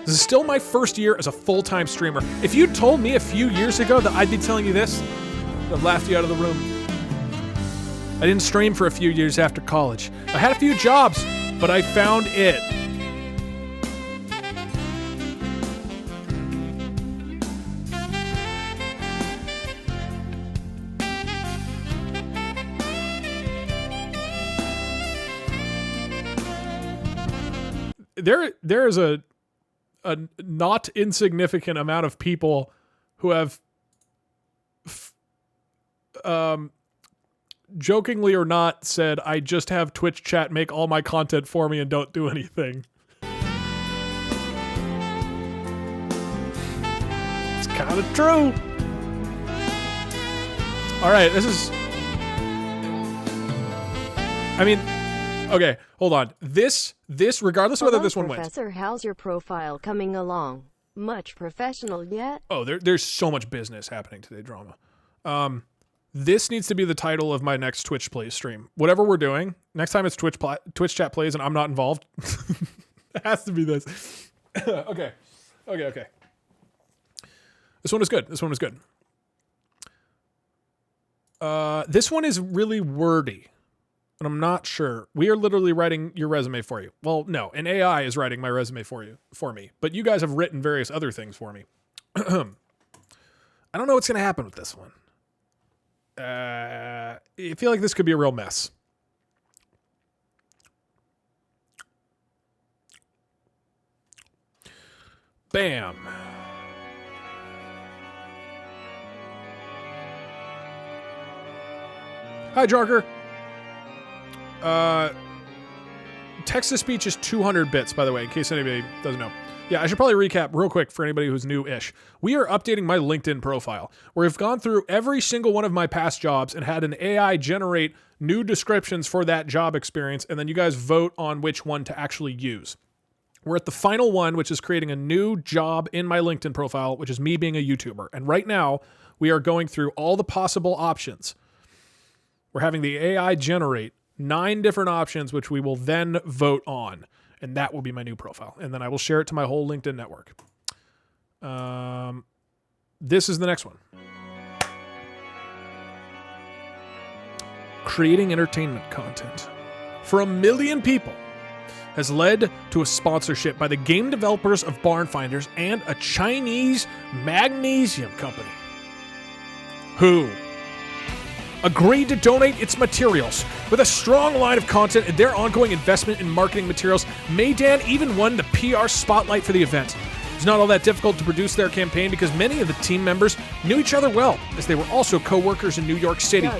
This is still my first year as a full-time streamer. If you told me a few years ago that I'd be telling you this, I'd have laughed you out of the room. I didn't stream for a few years after college. I had a few jobs, but I found it. There is a not insignificant amount of people who have jokingly or not said, I just have Twitch chat make all my content for me and don't do anything. It's kind of true. All right, this is... I mean... Okay, hold on. This, regardless of whether this one wins. Professor, how's your profile coming along? Much professional yet? Oh, there's so much business happening today, drama. This needs to be the title of my next Twitch Plays stream. Whatever we're doing, next time it's Twitch Chat Plays and I'm not involved, it has to be this. Okay. This one is good. This one is really wordy, and I'm not sure. We are literally writing your resume for you. Well, no, an AI is writing my resume for me, but you guys have written various other things for me. I don't know what's going to happen with this one. I feel like this could be a real mess. Bam. Hi, Jarker. Text-to-speech is 200 bits, by the way, in case anybody doesn't know. Yeah, I should probably recap real quick for anybody who's new-ish. We are updating my LinkedIn profile, where we've gone through every single one of my past jobs and had an AI generate new descriptions for that job experience, and then you guys vote on which one to actually use. We're at the final one, which is creating a new job in my LinkedIn profile, which is me being a YouTuber. And right now, we are going through all the possible options. We're having the AI generate 9 different options, which we will then vote on. And that will be my new profile. And then I will share it to my whole LinkedIn network. This is the next one. Creating entertainment content for 1 million people has led to a sponsorship by the game developers of Barn Finders and a Chinese magnesium company, who agreed to donate its materials. With a strong line of content and their ongoing investment in marketing materials, Maydan even won the PR spotlight for the event. It's not all that difficult to produce their campaign because many of the team members knew each other well, as they were also co-workers in New York City.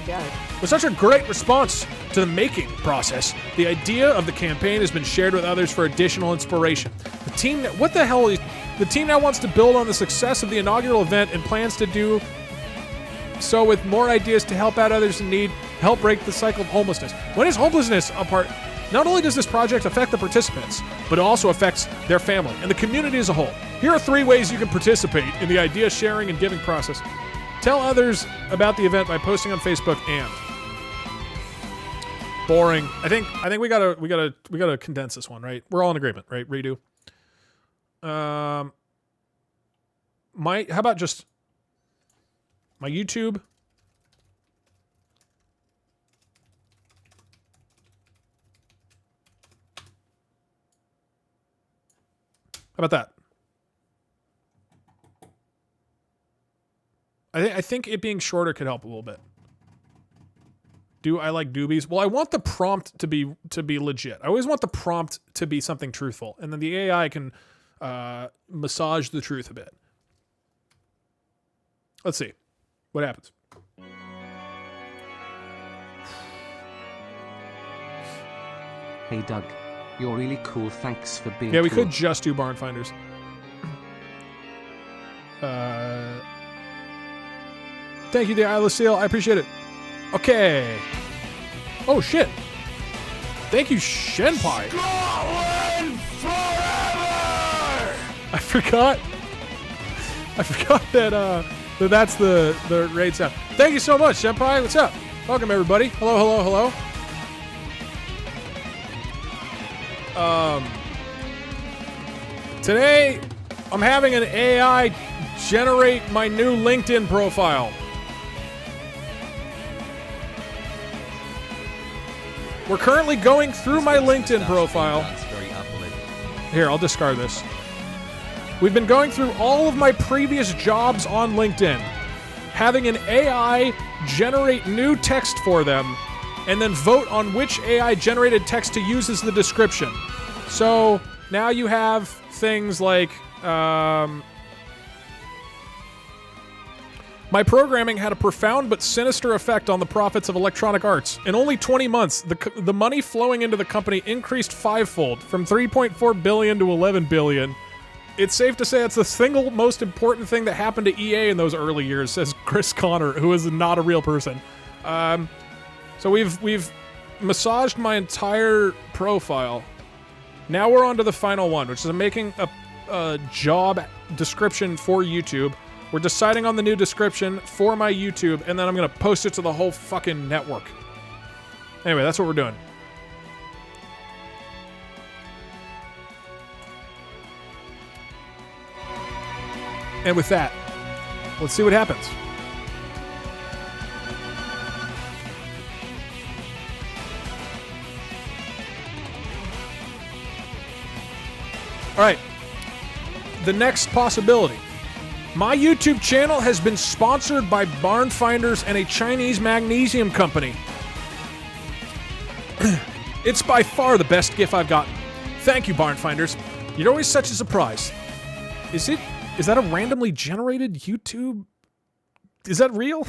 With such a great response to the making process, the idea of the campaign has been shared with others for additional inspiration. The team now wants to build on the success of the inaugural event and plans to do so with more ideas to help out others in need, help break the cycle of homelessness. When is homelessness a part? Not only does this project affect the participants, but it also affects their family and the community as a whole. Here are 3 ways you can participate in the idea sharing and giving process. Tell others about the event by posting on Facebook and boring. I think we gotta condense this one, right? We're all in agreement, right? Redo. How about just my YouTube? How about that? I think it being shorter could help a little bit. Do I like doobies? Well, I want the prompt to be legit. I always want the prompt to be something truthful, and then the AI can massage the truth a bit. Let's see what happens. Hey Doug, you're really cool. Thanks for being Yeah, we cool. could just do Barn Finders. Thank you, the Isla Seal. I appreciate it. Okay. Oh, shit. Thank you, Shenpai. Scotland forever! I forgot that that's the raid sound. Thank you so much, Senpai. What's up? Welcome, everybody. Hello. Today, I'm having an AI generate my new LinkedIn profile. We're currently going through my LinkedIn profile. Here, I'll discard this. We've been going through all of my previous jobs on LinkedIn, having an AI generate new text for them, and then vote on which AI-generated text to use as the description. So now you have things like, my programming had a profound but sinister effect on the profits of Electronic Arts. In only 20 months, the money flowing into the company increased 5-fold, from $3.4 billion to $11 billion. It's safe to say it's the single most important thing that happened to EA in those early years, says Chris Connor, who is not a real person. So we've massaged my entire profile. Now we're on to the final one, which is making a job description for YouTube, We're deciding on the new description for my YouTube, and then I'm going to post it to the whole fucking network. Anyway, that's what we're doing. And with that, let's see what happens. All right. The next possibility. My YouTube channel has been sponsored by Barn Finders and a Chinese magnesium company. It's by far the best gift I've gotten. Thank you, Barn Finders. You're always such a surprise. Is that a randomly generated YouTube? Is that real?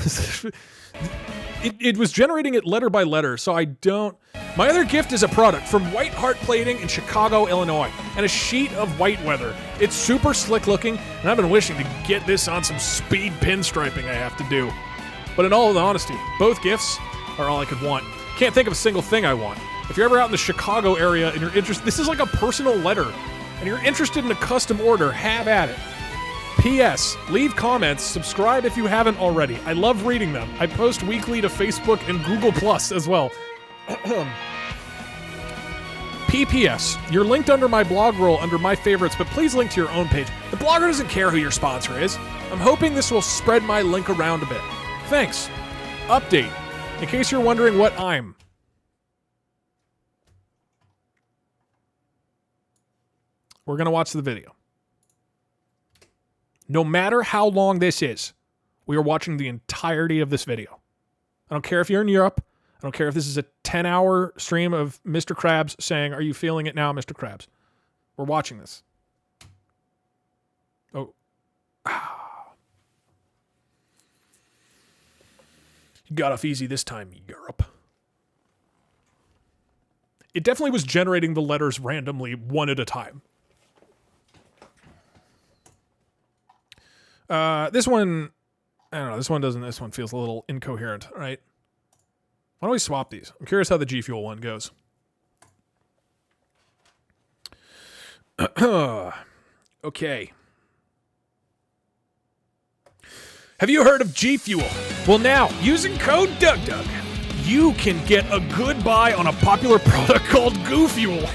It was generating it letter by letter, so I don't... My other gift is a product from White Heart Plating in Chicago, Illinois, and a sheet of white weather. It's super slick looking, and I've been wishing to get this on some speed pinstriping I have to do. But in all honesty, both gifts are all I could want. Can't think of a single thing I want. If you're ever out in the Chicago area and you're interested, this is like a personal letter, and you're interested in a custom order, have at it. P.S. Leave comments, subscribe if you haven't already. I love reading them. I post weekly to Facebook and Google Plus as well. P.P.S. You're linked under my blog roll under my favorites, but please link to your own page. The blogger doesn't care who your sponsor is. I'm hoping this will spread my link around a bit. Thanks. Update. In case you're wondering what I'm. We're going to watch the video. No matter how long this is, we are watching the entirety of this video. I don't care if you're in Europe. I don't care if this is a 10-hour stream of Mr. Krabs saying, "Are you feeling it now, Mr. Krabs?" We're watching this. Oh. You got off easy this time, Europe. It definitely was generating the letters randomly, one at a time. This one, I don't know, this one feels a little incoherent, right? Why don't we swap these? I'm curious how the G Fuel one goes. Okay. Have you heard of G Fuel? Well now, using code DougDoug, you can get a good buy on a popular product called Goo Fuel.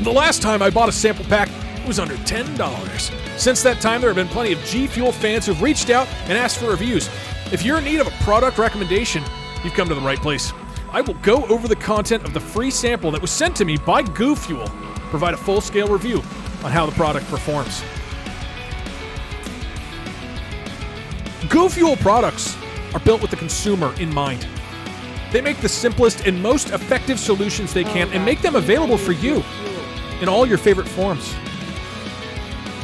The last time I bought a sample pack, it was under $10. Since that time, there have been plenty of G Fuel fans who've reached out and asked for reviews. If you're in need of a product recommendation, you've come to the right place. I will go over the content of the free sample that was sent to me by Goo Fuel, provide a full-scale review on how the product performs. Goo Fuel products are built with the consumer in mind. They make the simplest and most effective solutions they can and make them available for you in all your favorite forms.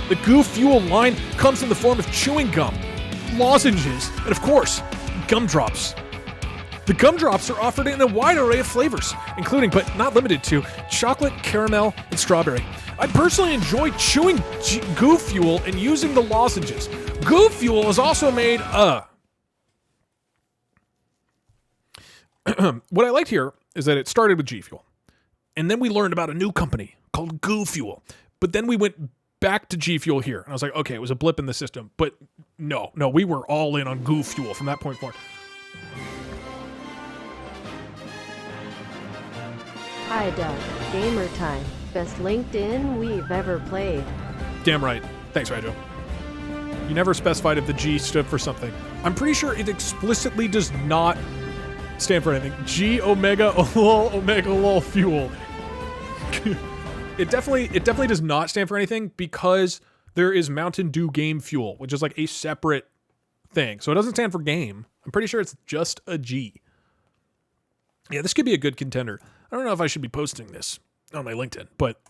The Goo Fuel line comes in the form of chewing gum, lozenges, and of course, gumdrops. The gumdrops are offered in a wide array of flavors, including, but not limited to, chocolate, caramel, and strawberry. I personally enjoy chewing Goo Fuel and using the lozenges. Goo Fuel is also made, what I liked here is that it started with G Fuel. And then we learned about a new company called Goo Fuel. But then we went back to G Fuel here. And I was like, okay, it was a blip in the system. But no, we were all in on Goo Fuel from that point forward. Hi, Doug. Gamer time. Best LinkedIn we've ever played. Damn right. Thanks, Rajo. You never specified if the G stood for something. I'm pretty sure it explicitly does not stand for anything. G Omega lol fuel. It definitely does not stand for anything because there is Mountain Dew Game Fuel, which is like a separate thing. So it doesn't stand for game. I'm pretty sure it's just a G. Yeah, this could be a good contender. I don't know if I should be posting this on my LinkedIn, but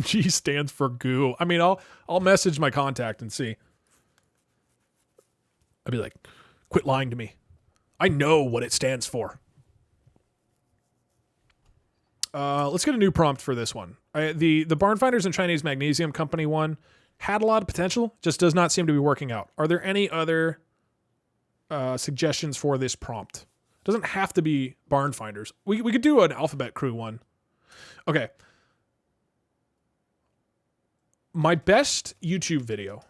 G stands for goo. I mean, I'll message my contact and see. I'd be like, quit lying to me. I know what it stands for. Let's get a new prompt for this one. The Barn Finders and Chinese Magnesium Company one had a lot of potential, just does not seem to be working out. Are there any other suggestions for this prompt? Doesn't have to be Barn Finders. We could do an Alphabet Crew one. Okay. My best YouTube video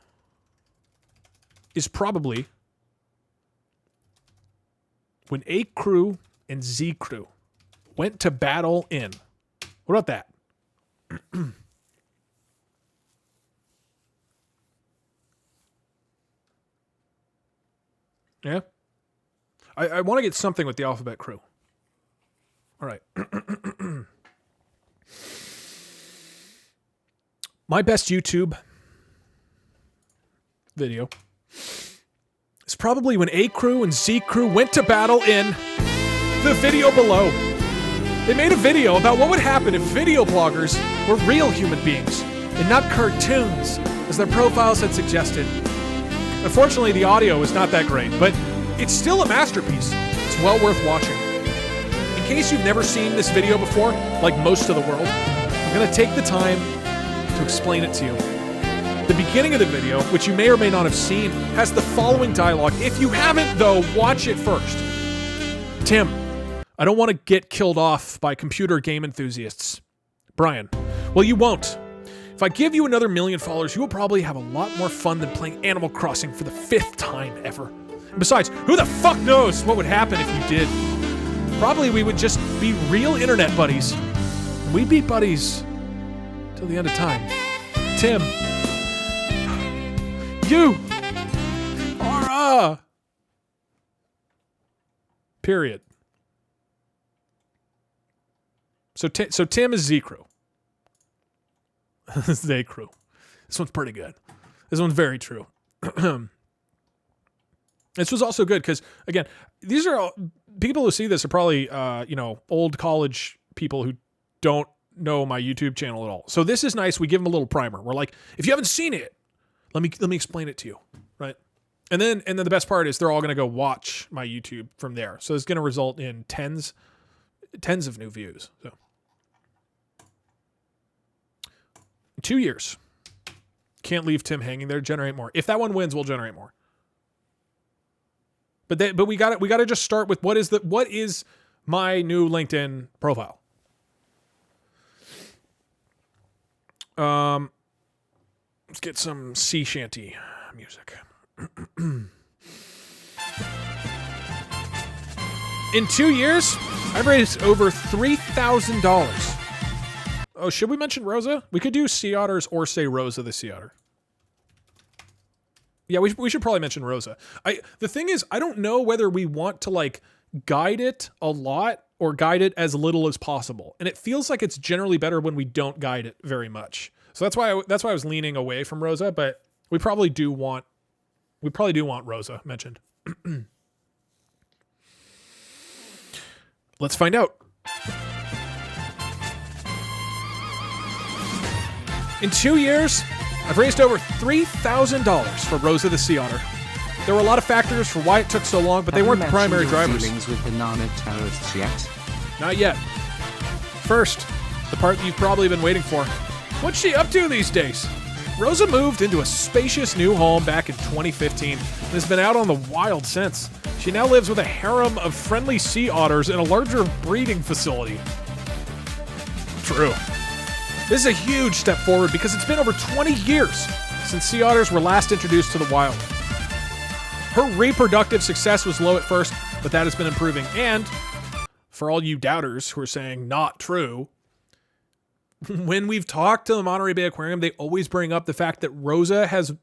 is probably when A Crew and Z Crew went to battle in. What about that? Yeah? I want to get something with the Alphabet Crew. All right. My best YouTube video is probably when A Crew and Z Crew went to battle in the video below. They made a video about what would happen if video bloggers were real human beings and not cartoons, as their profiles had suggested. Unfortunately, the audio is not that great, but it's still a masterpiece. It's well worth watching. In case you've never seen this video before, like most of the world, I'm going to take the time to explain it to you. The beginning of the video, which you may or may not have seen, has the following dialogue. If you haven't, though, watch it first. Tim, I don't want to get killed off by computer game enthusiasts. Brian, well, you won't. If I give you another 1 million followers, you will probably have a lot more fun than playing Animal Crossing for the 5th time ever. And besides, who the fuck knows what would happen if you did? Probably we would just be real internet buddies. We'd be buddies till the end of time. Tim, you are period. So Tim is Z Crew. This is A Crew. This one's pretty good. This one's very true. This was also good because, again, these are all, people who see this are probably, old college people who don't know my YouTube channel at all. So this is nice. We give them a little primer. We're like, if you haven't seen it, let me explain it to you, right? And then the best part is they're all going to go watch my YouTube from there. So it's going to result in tens of new views. So in 2 years, can't leave Tim hanging there. Generate more. If that one wins, we'll generate more. But we got to just start with what is my new LinkedIn profile. Let's get some sea shanty music. In 2 years, I've raised over $3,000. Oh, should we mention Rosa? We could do sea otters or say Rosa the sea otter. Yeah, we should probably mention Rosa. The thing is, I don't know whether we want to guide it a lot or guide it as little as possible. And it feels like it's generally better when we don't guide it very much. So that's why I was leaning away from Rosa, but we probably do want Rosa mentioned. Let's find out. In 2 years, I've raised over $3,000 for Rosa the Sea Otter. There were a lot of factors for why it took so long, but they weren't the primary drivers. Dealings with banana terrorists yet? Not yet. First, the part that you've probably been waiting for. What's she up to these days? Rosa moved into a spacious new home back in 2015 and has been out on the wild since. She now lives with a harem of friendly sea otters in a larger breeding facility. True. This is a huge step forward because it's been over 20 years since sea otters were last introduced to the wild. Her reproductive success was low at first, but that has been improving. And for all you doubters who are saying not true, when we've talked to the Monterey Bay Aquarium, they always bring up the fact that Rosa has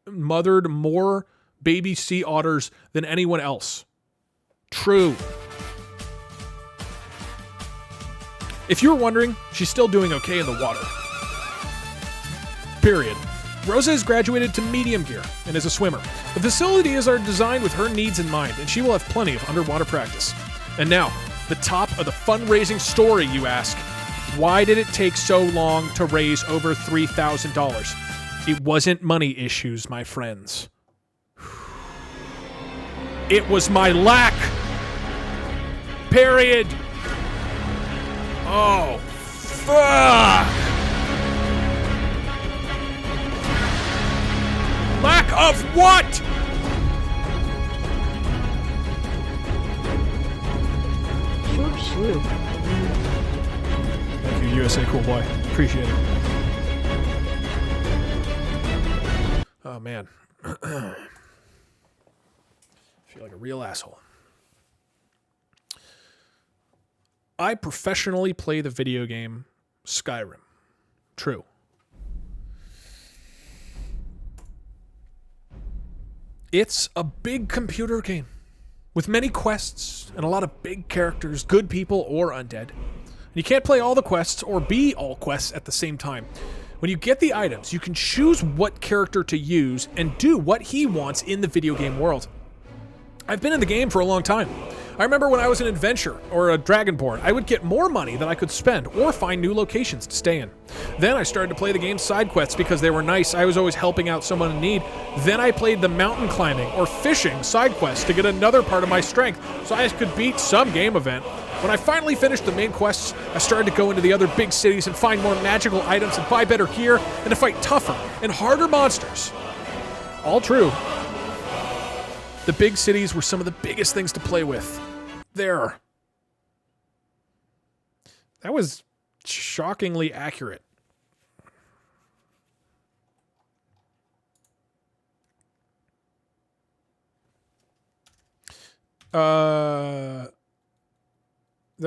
mothered more baby sea otters than anyone else. True. If you were wondering, she's still doing okay in the water. Period. Rosa has graduated to medium gear and is a swimmer. The facilities are designed with her needs in mind, and she will have plenty of underwater practice. And now, the top of the fundraising story, you ask. Why did it take so long to raise over $3,000? It wasn't money issues, my friends. It was my lack. Period. Oh, fuck! Lack of what? Shoop, shoop. Thank you, USA Cool Boy. Appreciate it. Oh, man. I feel like a real asshole. I professionally play the video game Skyrim. True. It's a big computer game with many quests and a lot of big characters, good people or undead. And you can't play all the quests or be all quests at the same time. When you get the items, you can choose what character to use and do what he wants in the video game world. I've been in the game for a long time. I remember when I was an adventurer or a dragonborn, I would get more money than I could spend or find new locations to stay in. Then I started to play the game's side quests because they were nice. I was always helping out someone in need. Then I played the mountain climbing or fishing side quests to get another part of my strength so I could beat some game event. When I finally finished the main quests, I started to go into the other big cities and find more magical items and buy better gear and to fight tougher and harder monsters. All true. The big cities were some of the biggest things to play with. There. That was shockingly accurate. That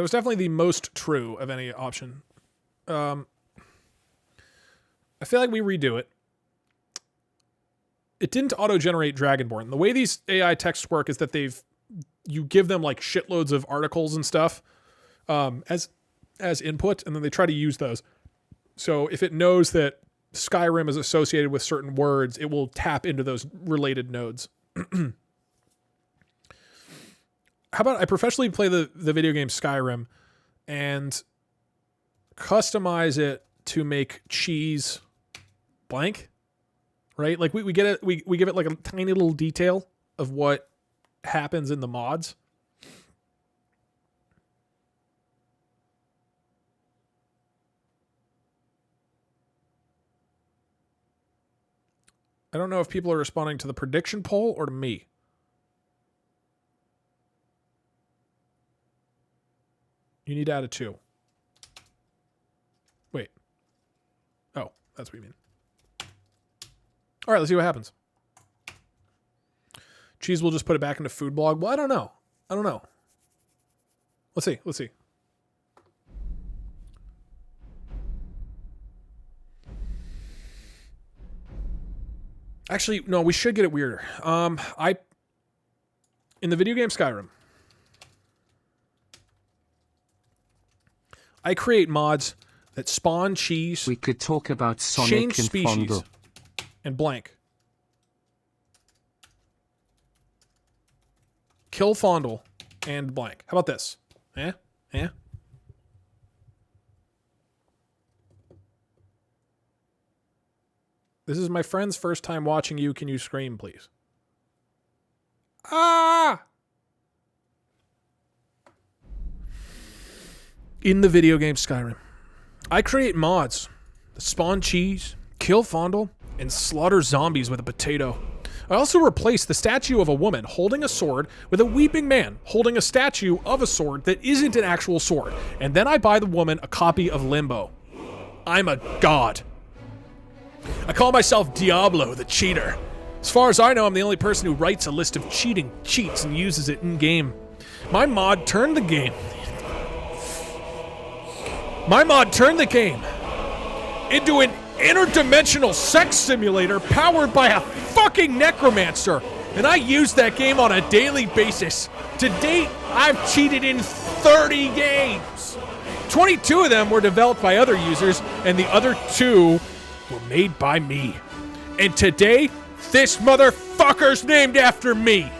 was definitely the most true of any option. I feel like we redo it. It didn't auto-generate Dragonborn. The way these AI texts work is that you give them like shitloads of articles and stuff as input, and then they try to use those. So if it knows that Skyrim is associated with certain words, it will tap into those related nodes. How about I professionally play the video game Skyrim and customize it to make cheese blank, right? Like we get it, we give it like a tiny little detail of what happens in the mods. I don't know if people are responding to the prediction poll or to me. You need to add a 2. Wait. Oh, that's what you mean. All right, let's see what happens. Cheese will just put it back into food blog. Well, I don't know. Let's see. Actually, no, we should get it weirder. In the video game Skyrim, I create mods that spawn cheese. We could talk about Sonic change and species Fondle. and blank. Kill Fondle and blank. How about this? Yeah? This is my friend's first time watching you. Can you scream, please? Ah! In the video game Skyrim, I create mods that spawn cheese, kill Fondle, and slaughter zombies with a potato. I also replace the statue of a woman holding a sword with a weeping man holding a statue of a sword that isn't an actual sword. And then I buy the woman a copy of Limbo. I'm a god. I call myself Diablo the Cheater. As far as I know, I'm the only person who writes a list of cheating cheats and uses it in-game. My mod turned the game into an interdimensional sex simulator powered by a fucking necromancer, and I use that game on a daily basis. To date, I've cheated in 30 games. 22 of them were developed by other users, and the other 2 were made by me. And today, this motherfucker's named after me.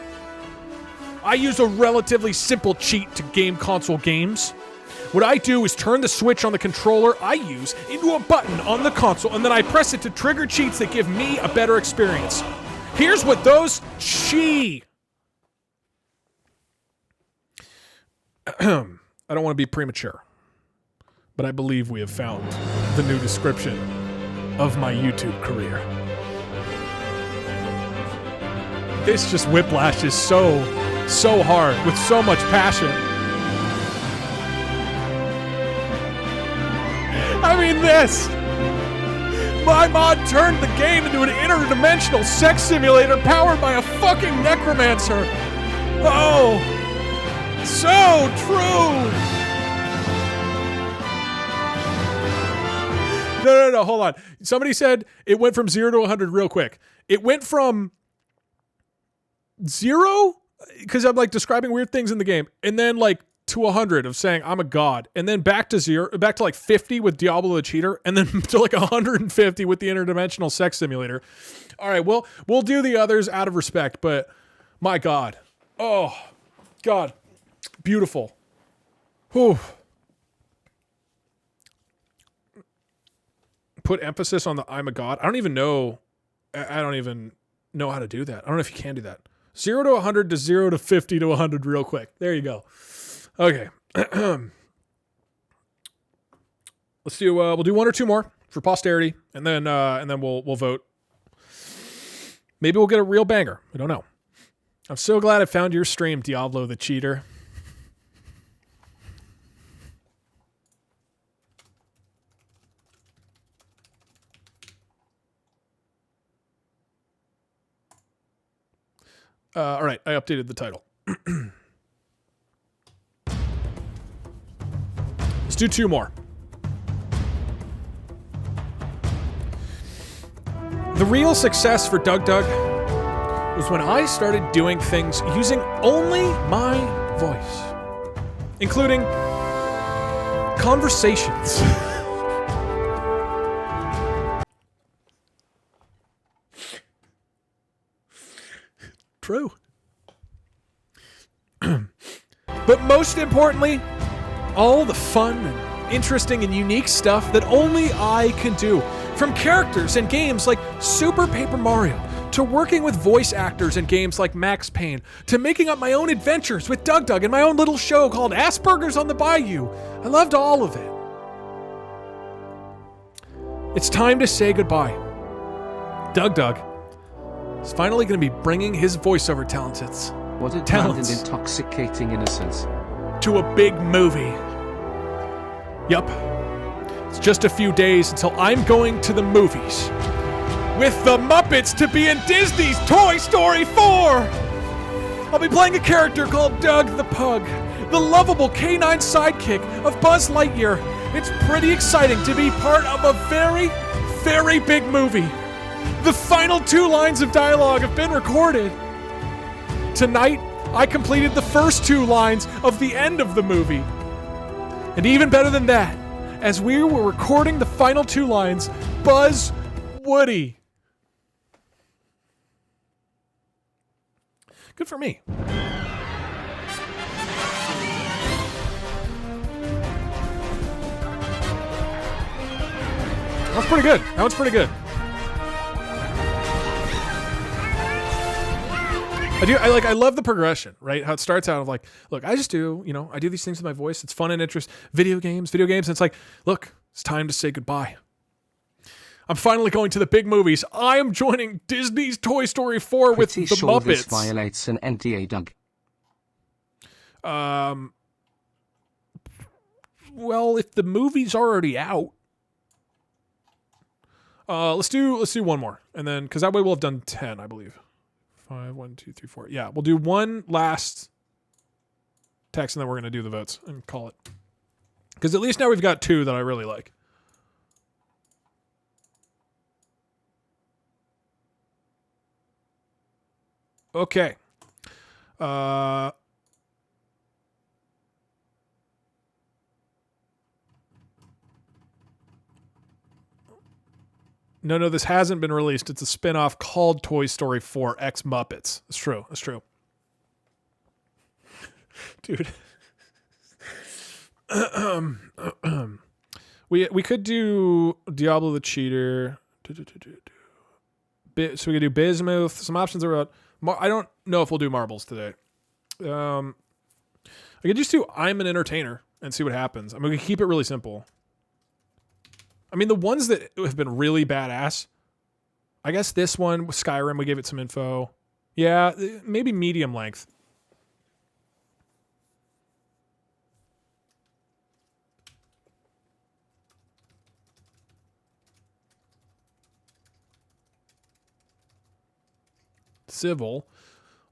I use a relatively simple cheat to game console games. What I do is turn the switch on the controller I use into a button on the console, and then I press it to trigger cheats that give me a better experience. Here's what those I don't want to be premature, but I believe we have found the new description of my YouTube career. This just whiplashes so hard with so much passion. I mean this! My mod turned the game into an interdimensional sex simulator powered by a fucking necromancer. Oh, so true. No, hold on. Somebody said it went from 0 to 100 real quick. It went from 0, because I'm like describing weird things in the game, and then like to 100 of saying I'm a god, and then back to 0, back to like 50 with Diablo the Cheater, and then to like 150 with the interdimensional sex simulator. All right, well, we'll do the others out of respect, but my god. Oh, God. Beautiful. Whew. Put emphasis on the I'm a god. I don't even know how to do that. I don't know if you can do that. 0 to 100 to 0 to 50 to 100 real quick. There you go. Okay. Let's do we'll do one or two more for posterity, and then we'll vote. Maybe we'll get a real banger. I don't know. I'm so glad I found your stream, Diablo the Cheater. All right, I updated the title. Let's do two more. The real success for DougDoug was when I started doing things using only my voice, including conversations. True. But most importantly, all the fun and interesting and unique stuff that only I can do. From characters in games like Super Paper Mario, to working with voice actors in games like Max Payne, to making up my own adventures with DougDoug and my own little show called Asperger's on the Bayou. I loved all of it. It's time to say goodbye. DougDoug is finally going to be bringing his voiceover talents. What a grand and intoxicating innocence. To a big movie. Yup. It's just a few days until I'm going to the movies with the Muppets to be in Disney's Toy Story 4. I'll be playing a character called Doug the Pug, the lovable canine sidekick of Buzz Lightyear. It's pretty exciting to be part of a very, very big movie. The final 2 lines of dialogue have been recorded. Tonight, I completed the first 2 lines of the end of the movie. And even better than that, as we were recording the final 2 lines, Buzz Woody. Good for me. That's pretty good. That one's pretty good. I love the progression, right? How it starts out of like, look, I just do, I do these things with my voice. It's fun and interest. Video games. And it's like, look, it's time to say goodbye. I'm finally going to the big movies. I am joining Disney's Toy Story 4 with the Muppets. This violates an NDA, Doug. Well, if the movie's already out, let's do one more, and then because that way we'll have done 10, I believe. 5, 1, 2, 3, 4. Yeah, we'll do one last text, and then we're gonna do the votes and call it. Because at least now we've got 2 that I really like. Okay. No, this hasn't been released. It's a spin-off called Toy Story 4 X Muppets. It's true. It's true. Dude. We could do Diablo the Cheater. So we could do Bismuth. Some options are out. I don't know if we'll do marbles today. I could just do I'm an Entertainer and see what happens. I'm going to keep it really simple. I mean, the ones that have been really badass, I guess this one with Skyrim, we gave it some info. Yeah, maybe medium length. civil.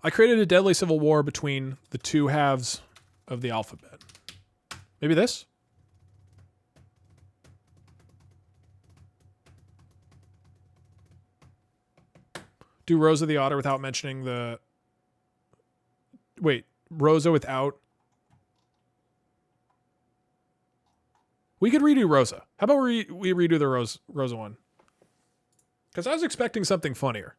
I created a deadly civil war between the two halves of the alphabet. Maybe this? Do Rosa the Otter without mentioning the... Wait, Rosa without... We could redo Rosa. How about we redo the Rosa one? Because I was expecting something funnier.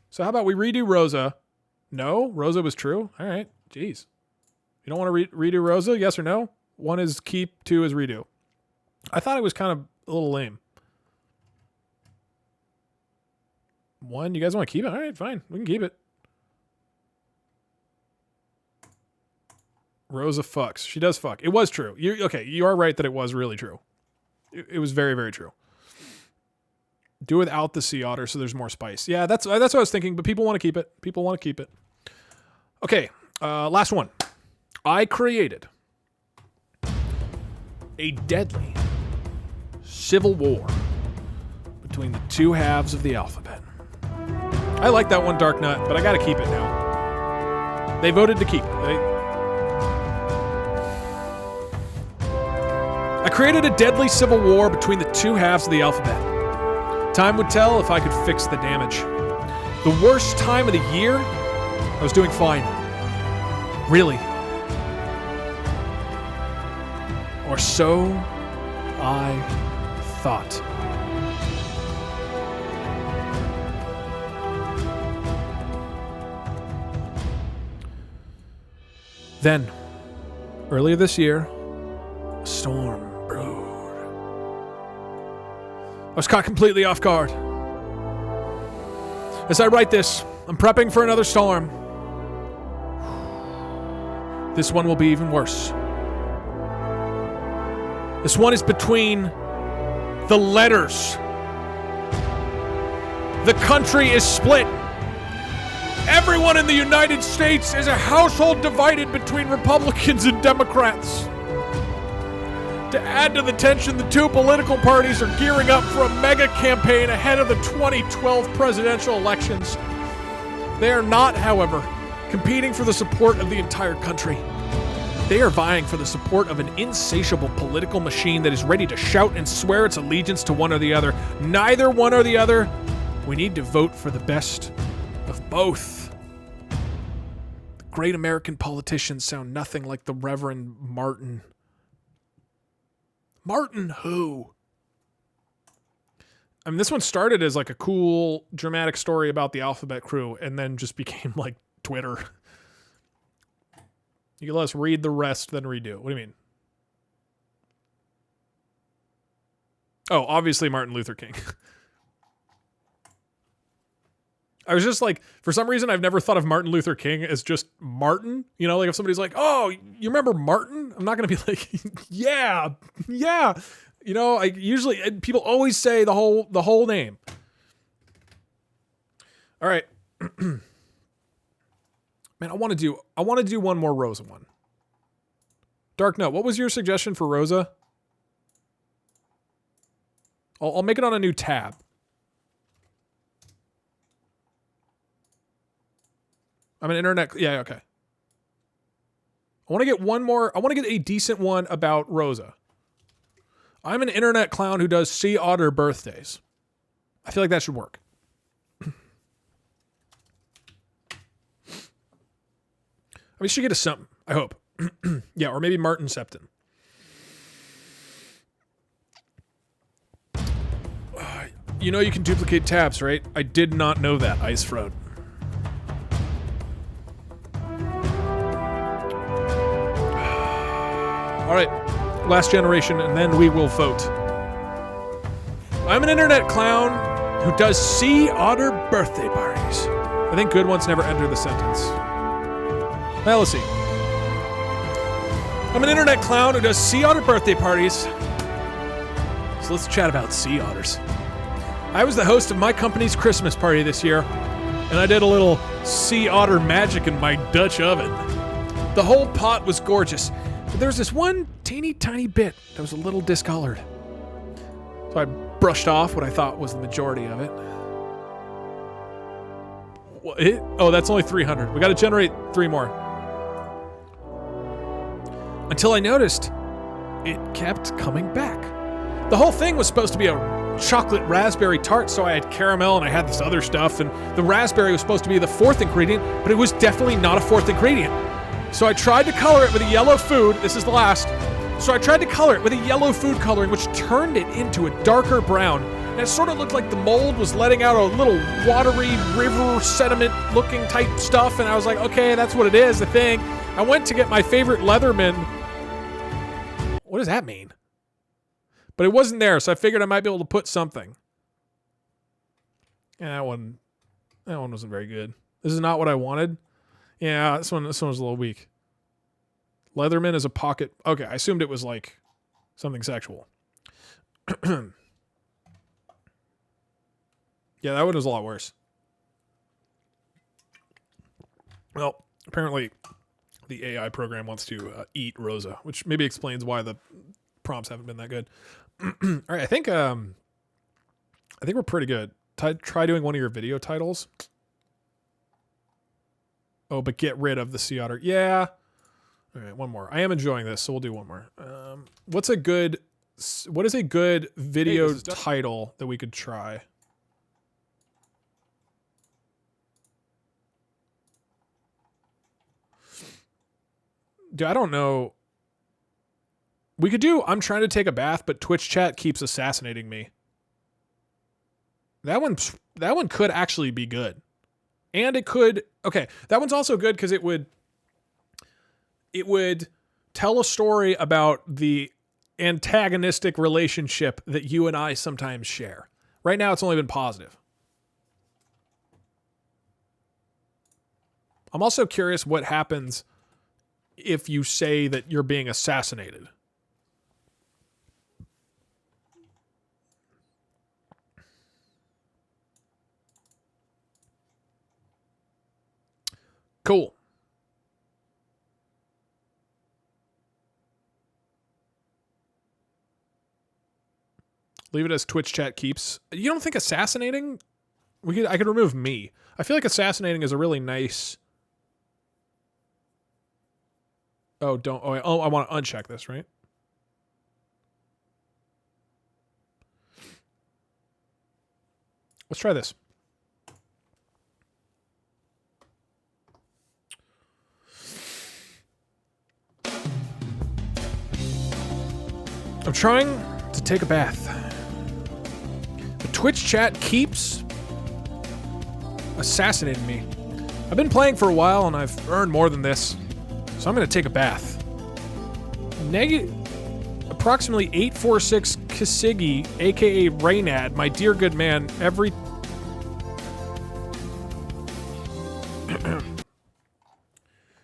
So how about we redo Rosa? No? Rosa was true? All right. Jeez. You don't want to redo Rosa? Yes or no? 1 is keep, 2 is redo. I thought it was kind of a little lame. 1, you guys want to keep it? All right, fine. We can keep it. Rosa fucks. She does fuck. It was true. You are right that it was really true. It was very, very true. Do without the sea otter so there's more spice. Yeah, that's what I was thinking, but people want to keep it. People want to keep it. Okay, last one. I created a deadly civil war between the two halves of the alphabet. I like that one, Dark Nut, but I gotta keep it now. They voted to keep it. I created a deadly civil war between the two halves of the alphabet. Time would tell if I could fix the damage. The worst time of the year, I was doing fine. Really. Or so I thought. Then, earlier this year, a storm brewed. I was caught completely off guard. As I write this, I'm prepping for another storm. This one will be even worse. This one is between the letters. The country is split. Everyone in the United States is a household divided between Republicans and Democrats. To add to the tension, the two political parties are gearing up for a mega campaign ahead of the 2012 presidential elections. They are not, however, competing for the support of the entire country. They are vying for the support of an insatiable political machine that is ready to shout and swear its allegiance to one or the other. Neither one or the other. We need to vote for the best of both. The great American politicians sound nothing like the Reverend Martin. Martin who? I mean, this one started as like a cool, dramatic story about the Alphabet Crew and then just became like Twitter. You can let us read the rest, then redo. What do you mean? Oh, obviously Martin Luther King. I was just like, for some reason, I've never thought of Martin Luther King as just Martin. You know, like if somebody's like, oh, you remember Martin? I'm not going to be like, yeah. You know, people always say the whole name. All right. Man, I want to do one more Rosa one. Dark Note, what was your suggestion for Rosa? I'll make it on a new tab. I'm an internet... Yeah, okay. I want to get one more... I want to get a decent one about Rosa. I'm an internet clown who does sea otter birthdays. I feel like that should work. We should get a something, I hope. Yeah, or maybe Martin Septon. You know you can duplicate tabs, right? I did not know that, Ice Froad. All right, last generation, and then we will vote. I'm an internet clown who does sea otter birthday parties. I think good ones never enter the sentence. Now let's see. I'm an internet clown who does sea otter birthday parties. So let's chat about sea otters. I was the host of my company's Christmas party this year, and I did a little sea otter magic in my Dutch oven. The whole pot was gorgeous, but there was this one teeny tiny bit that was a little discolored. So I brushed off what I thought was the majority of it. Oh, that's only 300. We got to generate 3 more. Until I noticed it kept coming back. The whole thing was supposed to be a chocolate raspberry tart, so I had caramel and I had this other stuff, and the raspberry was supposed to be the 4th ingredient, but it was definitely not a 4th ingredient. So I tried to color it with a yellow food. This is the last. So I tried to color it with a yellow food coloring, which turned it into a darker brown. And it sort of looked like the mold was letting out a little watery river sediment looking type stuff. And I was like, okay, that's what it is, the thing. I went to get my favorite Leatherman. What does that mean? But it wasn't there, so I figured I might be able to put something. Yeah, that one wasn't very good. This is not what I wanted. Yeah, this one was a little weak. Leatherman is a pocket. Okay, I assumed it was like something sexual. Yeah, that one was a lot worse. Well, apparently the AI program wants to eat Rosa, which maybe explains why the prompts haven't been that good. All right, I think we're pretty good. Try doing one of your video titles. Oh, but get rid of the sea otter. Yeah. All right, one more. I am enjoying this, so we'll do one more. What is a good video title that we could try? Dude, I don't know. We could do I'm trying to take a bath, but Twitch chat keeps assassinating me. That one could actually be good. And it could, okay, that one's also good because it would tell a story about the antagonistic relationship that you and I sometimes share. Right now, it's only been positive. I'm also curious what happens if you say that you're being assassinated. Cool. Leave it as Twitch chat keeps. You don't think assassinating? I could remove me. I feel like assassinating is a really nice. Oh, don't. Oh, I want to uncheck this, right? Let's try this. I'm trying to take a bath. The Twitch chat keeps assassinating me. I've been playing for a while and I've earned more than this. So I'm going to take a bath. Approximately 846 Kisigi, aka Raynad, my dear good man, every...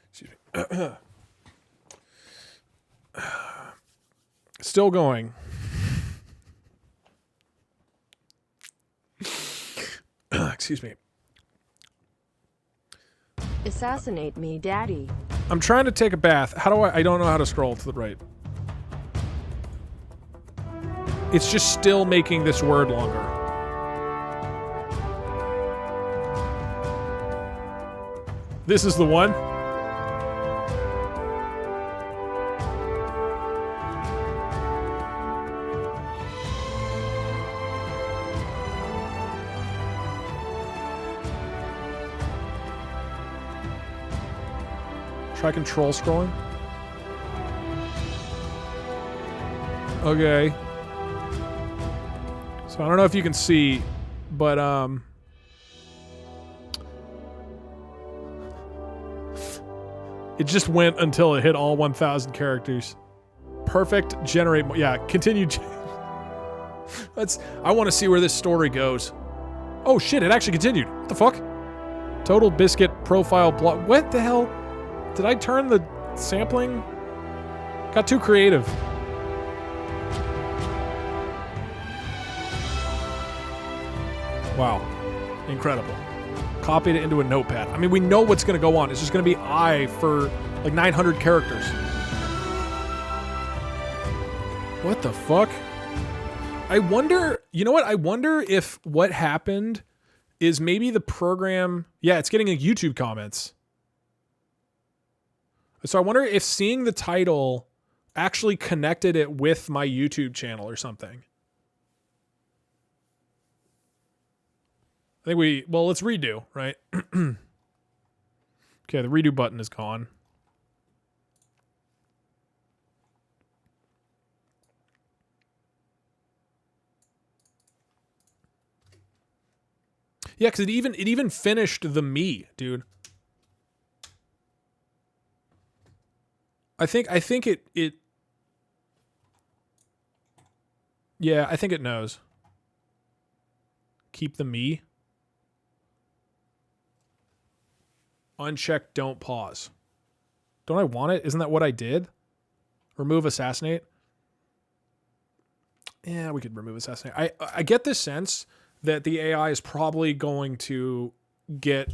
Excuse me. Still going. Excuse me. Assassinate me, daddy. I'm trying to take a bath. How do I don't know how to scroll to the right. It's just still making this word longer. This is the one. Try control scrolling. Okay. So I don't know if you can see, but it just went until it hit all 1,000 characters. Perfect. Generate. Yeah. Continue. I want to see where this story goes. Oh shit! It actually continued. What the fuck? Total biscuit profile block. What the hell? Did I turn the sampling? Got too creative. Wow. Incredible. Copied it into a notepad. I mean, we know what's going to go on. It's just going to be I for like 900 characters. What the fuck? I wonder, you know what? I wonder if what happened is maybe the program... Yeah, it's getting YouTube comments. So I wonder if seeing the title actually connected it with my YouTube channel or something. I think well, let's redo, right? Okay, the redo button is gone. Yeah, because it even finished the me, dude. I think it yeah, I think it knows. Keep the me. Uncheck, don't pause. Don't I want it? Isn't that what I did? Remove assassinate. Yeah, we could remove assassinate. I get this sense that the AI is probably going to get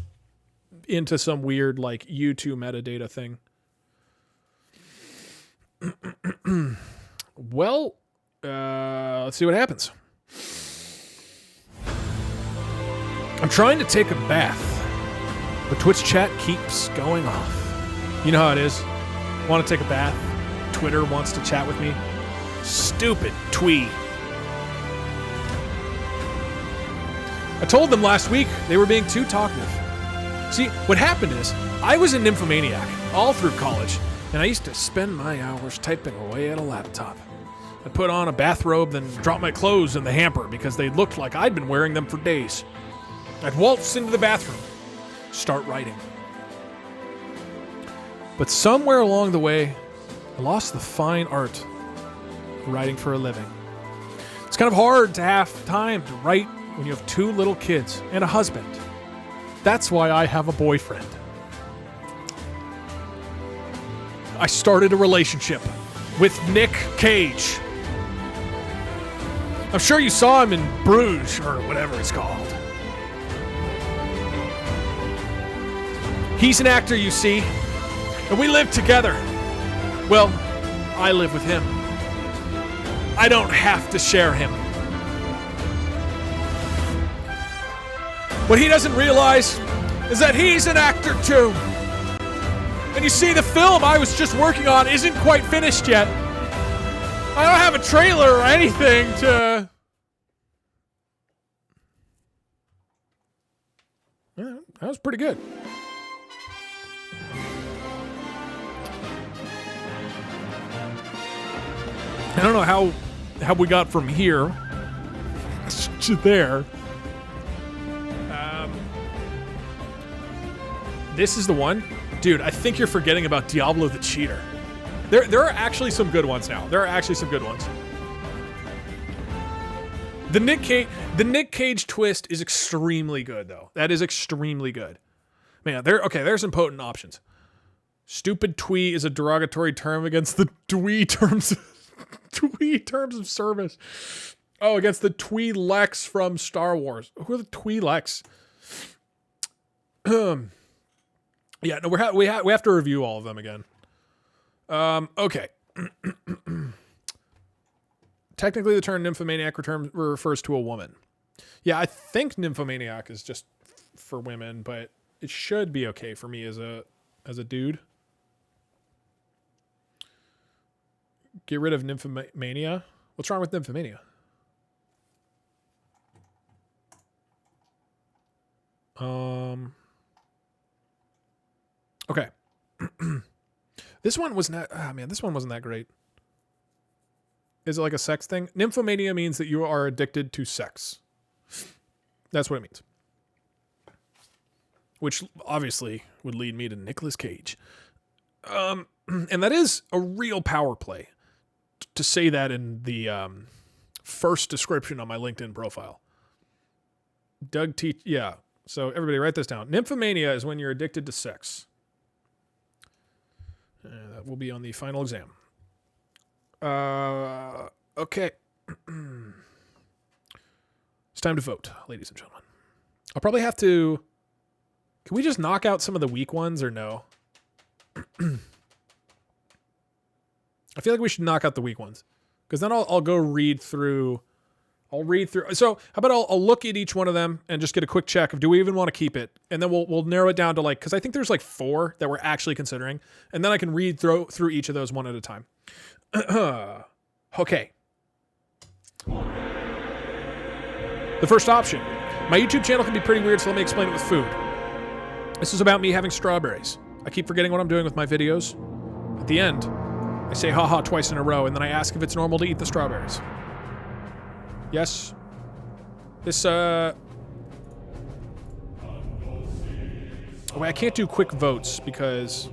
into some weird like YouTube metadata thing. Well, let's see what happens. I'm trying to take a bath, but Twitch chat keeps going off. You know how it is. Want to take a bath? Twitter wants to chat with me. Stupid twee. I told them last week they were being too talkative. See, what happened is, I was a nymphomaniac all through college, and I used to spend my hours typing away at a laptop. I'd put on a bathrobe, then drop my clothes in the hamper because they looked like I'd been wearing them for days. I'd waltz into the bathroom, start writing. But somewhere along the way, I lost the fine art of writing for a living. It's kind of hard to have time to write when you have 2 little kids and a husband. That's why I have a boyfriend. I started a relationship with Nick Cage. I'm sure you saw him in Bruges or whatever it's called. He's an actor, you see, and we live together. Well, I live with him. I don't have to share him. What he doesn't realize is that he's an actor too. And you see, the film I was just working on isn't quite finished yet. I don't have a trailer or anything to... Yeah, that was pretty good. I don't know how we got from here to there. This is the one. Dude, I think you're forgetting about Diablo the Cheater. There are actually some good ones now. There are actually some good ones. The Nick Cage twist is extremely good, though. That is extremely good. Man, there's some potent options. Stupid twee is a derogatory term against the twee terms of service. Oh, against the Twi'leks from Star Wars. Who are the Twi'leks? Yeah, no, we have to review all of them again. Okay. Technically, the term nymphomaniac refers to a woman. Yeah, I think nymphomaniac is just for women, but it should be okay for me as a dude. Get rid of nymphomania. What's wrong with nymphomania? Okay. This one was not... Oh, man, this one wasn't that great. Is it like a sex thing? Nymphomania means that you are addicted to sex. That's what it means. Which obviously would lead me to Nicolas Cage. And that is a real power play to say that in the first description on my LinkedIn profile. Yeah. So everybody write this down. Nymphomania is when you're addicted to sex. That will be on the final exam. Okay. It's time to vote, ladies and gentlemen. I'll probably have to... Can we just knock out some of the weak ones or no? I feel like we should knock out the weak ones. Because then I'll go read through I'll read through. So how about I'll look at each one of them and just get a quick check of do we even want to keep it, and then we'll narrow it down to like, because I think there's like 4 that we're actually considering, and then I can read through each of those one at a time. Okay. The first option. My YouTube channel can be pretty weird, so let me explain it with food. This is about me having strawberries. I keep forgetting what I'm doing with my videos. At the end, I say haha twice in a row, and then I ask if it's normal to eat the strawberries. Yes. This, Oh, wait, I can't do quick votes because...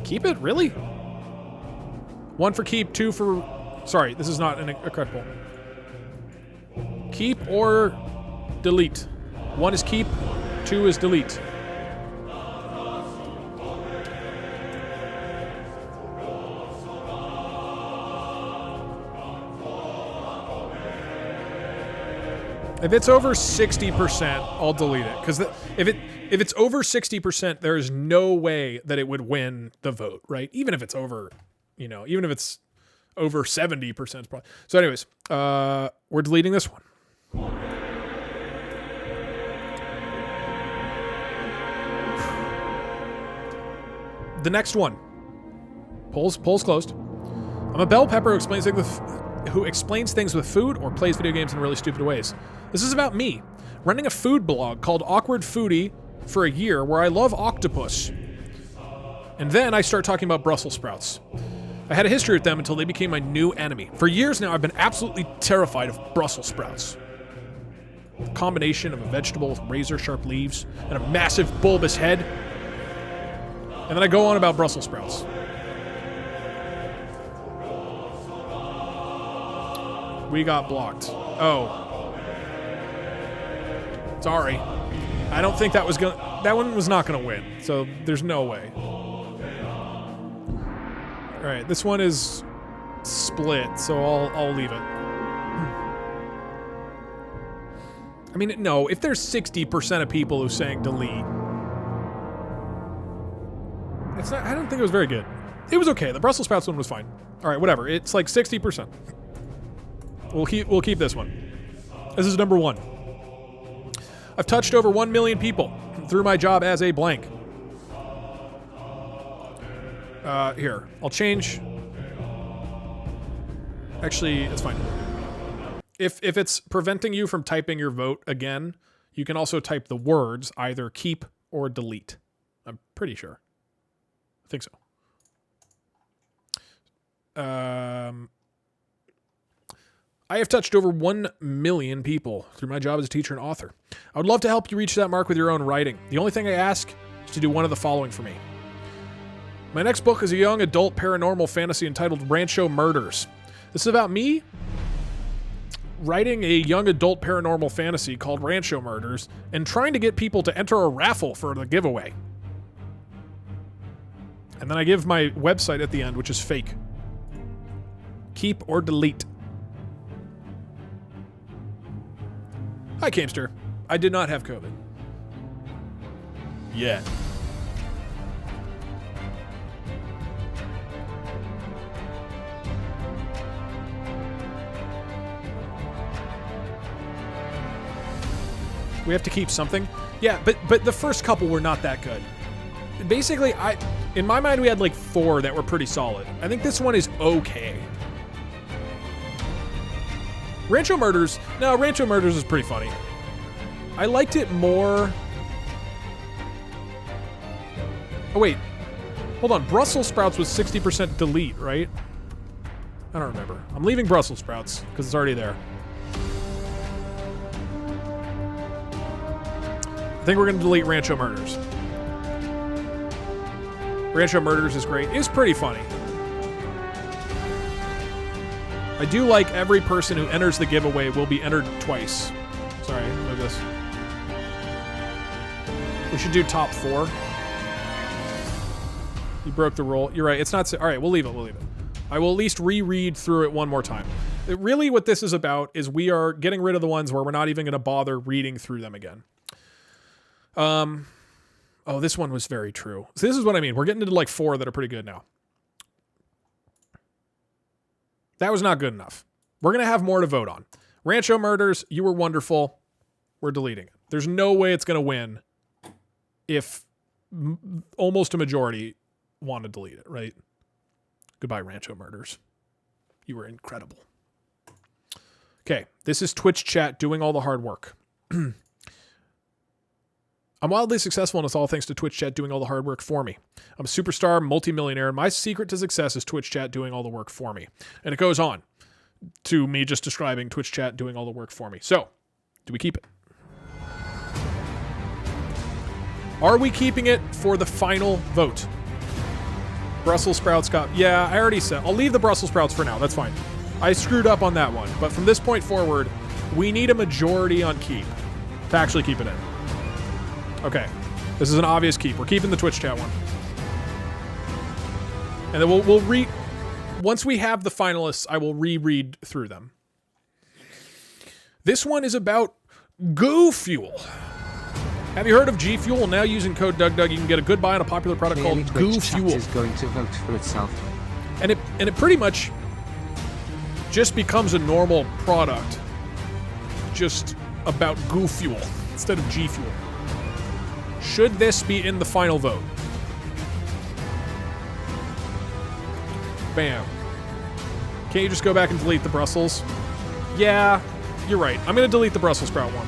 Keep it? Really? 1 for keep, 2 for... Sorry, this is not a credible. Keep or delete. 1 is keep, 2 is delete. If it's over 60%, I'll delete it. Because if it's over 60%, there is no way that it would win the vote, right? Even if it's over, even if it's over 70%. Probably. So anyways, we're deleting this one. The next one. Polls closed. I'm a bell pepper who explains things with food or plays video games in really stupid ways. This is about me, running a food blog called Awkward Foodie for a year where I love octopus. And then I start talking about Brussels sprouts. I had a history with them until they became my new enemy. For years now, I've been absolutely terrified of Brussels sprouts. The combination of a vegetable with razor-sharp leaves and a massive bulbous head. And then I go on about Brussels sprouts. We got blocked. Oh. Sorry. I don't think that one was not gonna win, so there's no way. Alright, this one is split, so I'll leave it. I mean, no, if there's 60% of people who saying delete, I don't think it was very good. It was okay. The Brussels sprouts one was fine. Alright, whatever. It's like 60%. We'll keep this one. This is number 1. I've touched over 1 million people through my job as a blank. Here, I'll change. Actually, it's fine. If it's preventing you from typing your vote again, you can also type the words either keep or delete. I'm pretty sure. I think so. I have touched over 1 million people through my job as a teacher and author. I would love to help you reach that mark with your own writing. The only thing I ask is to do one of the following for me. My next book is a young adult paranormal fantasy entitled Rancho Murders. This is about me writing a young adult paranormal fantasy called Rancho Murders and trying to get people to enter a raffle for the giveaway. And then I give my website at the end, which is fake. Keep or delete. Hi, Camster. I did not have COVID. Yet. We have to keep something. Yeah, but the first couple were not that good. Basically, in my mind, we had like 4 that were pretty solid. I think this one is okay. Rancho Murders is pretty funny. I liked it more. Oh wait, hold on. Brussels sprouts was 60% delete, right? I don't remember. I'm leaving Brussels sprouts because it's already there. I think we're gonna delete Rancho Murders. Rancho Murders is great. It's pretty funny. I do like every person who enters the giveaway will be entered twice. Sorry, move this. We should do top 4. You broke the rule. You're right. It's not. All right, we'll leave it. We'll leave it. I will at least reread through it one more time. Really, what this is about is we are getting rid of the ones where we're not even going to bother reading through them again. Oh, this one was very true. So this is what I mean. We're getting into like 4 that are pretty good now. That was not good enough. We're going to have more to vote on. Rancho Murders, you were wonderful. We're deleting it. There's no way it's going to win if almost a majority want to delete it, right? Goodbye, Rancho Murders. You were incredible. Okay, this is Twitch chat doing all the hard work. I'm wildly successful, and it's all thanks to Twitch chat doing all the hard work for me. I'm a superstar, multimillionaire, and my secret to success is Twitch chat doing all the work for me. And it goes on to me just describing Twitch chat doing all the work for me. So, do we keep it? Are we keeping it for the final vote? Brussels sprouts got... Yeah, I already said. I'll leave the Brussels sprouts for now. That's fine. I screwed up on that one. But from this point forward, we need a majority on keep to actually keep it in. Okay. This is an obvious keep. We're keeping the Twitch chat one. And then we'll read... Once we have the finalists, I will reread through them. This one is about Goo Fuel. Have you heard of G Fuel? Now using code DougDoug, you can get a good buy on a popular product called Goo Fuel. Is going to vote for itself. And it pretty much just becomes a normal product, just about Goo Fuel instead of G Fuel. Should this be in the final vote? Bam. Can't you just go back and delete the Brussels? Yeah, you're right. I'm going to delete the Brussels sprout one.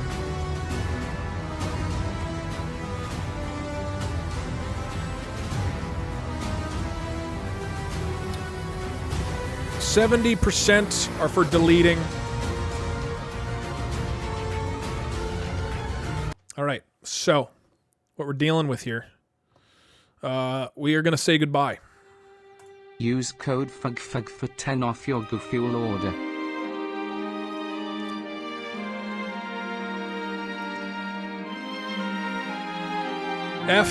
%70 are for deleting. All right, so what we're dealing with here, we are going to say goodbye. Use code FUGFUG for 10 off your Goo Fuel order. F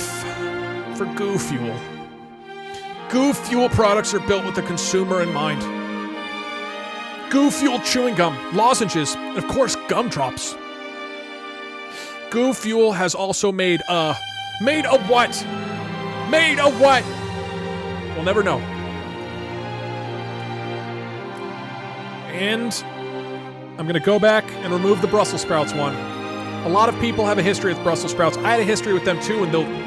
for Goo Fuel. Goo Fuel products are built with the consumer in mind. Goo Fuel chewing gum, lozenges, and of course gumdrops. Goo Fuel has also made a what? Made a what? We'll never know. And I'm gonna go back and remove the Brussels sprouts one. A lot of people have a history with Brussels sprouts. I had a history with them too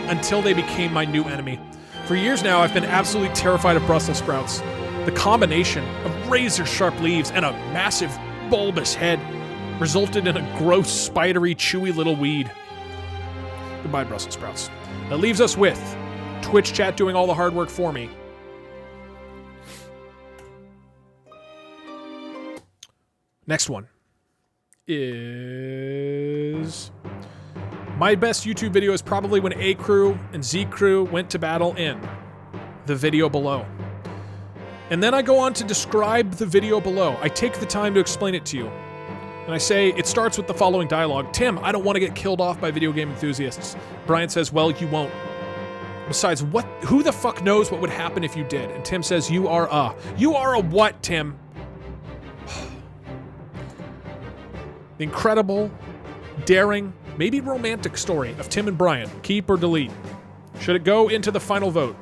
until they became my new enemy. For years now, I've been absolutely terrified of Brussels sprouts. The combination of razor-sharp leaves and a massive, bulbous head resulted in a gross, spidery, chewy little weed. Goodbye, Brussels sprouts. That leaves us with Twitch chat doing all the hard work for me. Next one is... My best YouTube video is probably when A Crew and Z Crew went to battle in the video below. And then I go on to describe the video below. I take the time to explain it to you. And I say, it starts with the following dialogue. Tim, I don't want to get killed off by video game enthusiasts. Brian says, well, you won't. Besides, who the fuck knows what would happen if you did? And Tim says, you are a what, Tim? The incredible, daring, maybe romantic story of Tim and Brian. Keep or delete? Should it go into the final vote?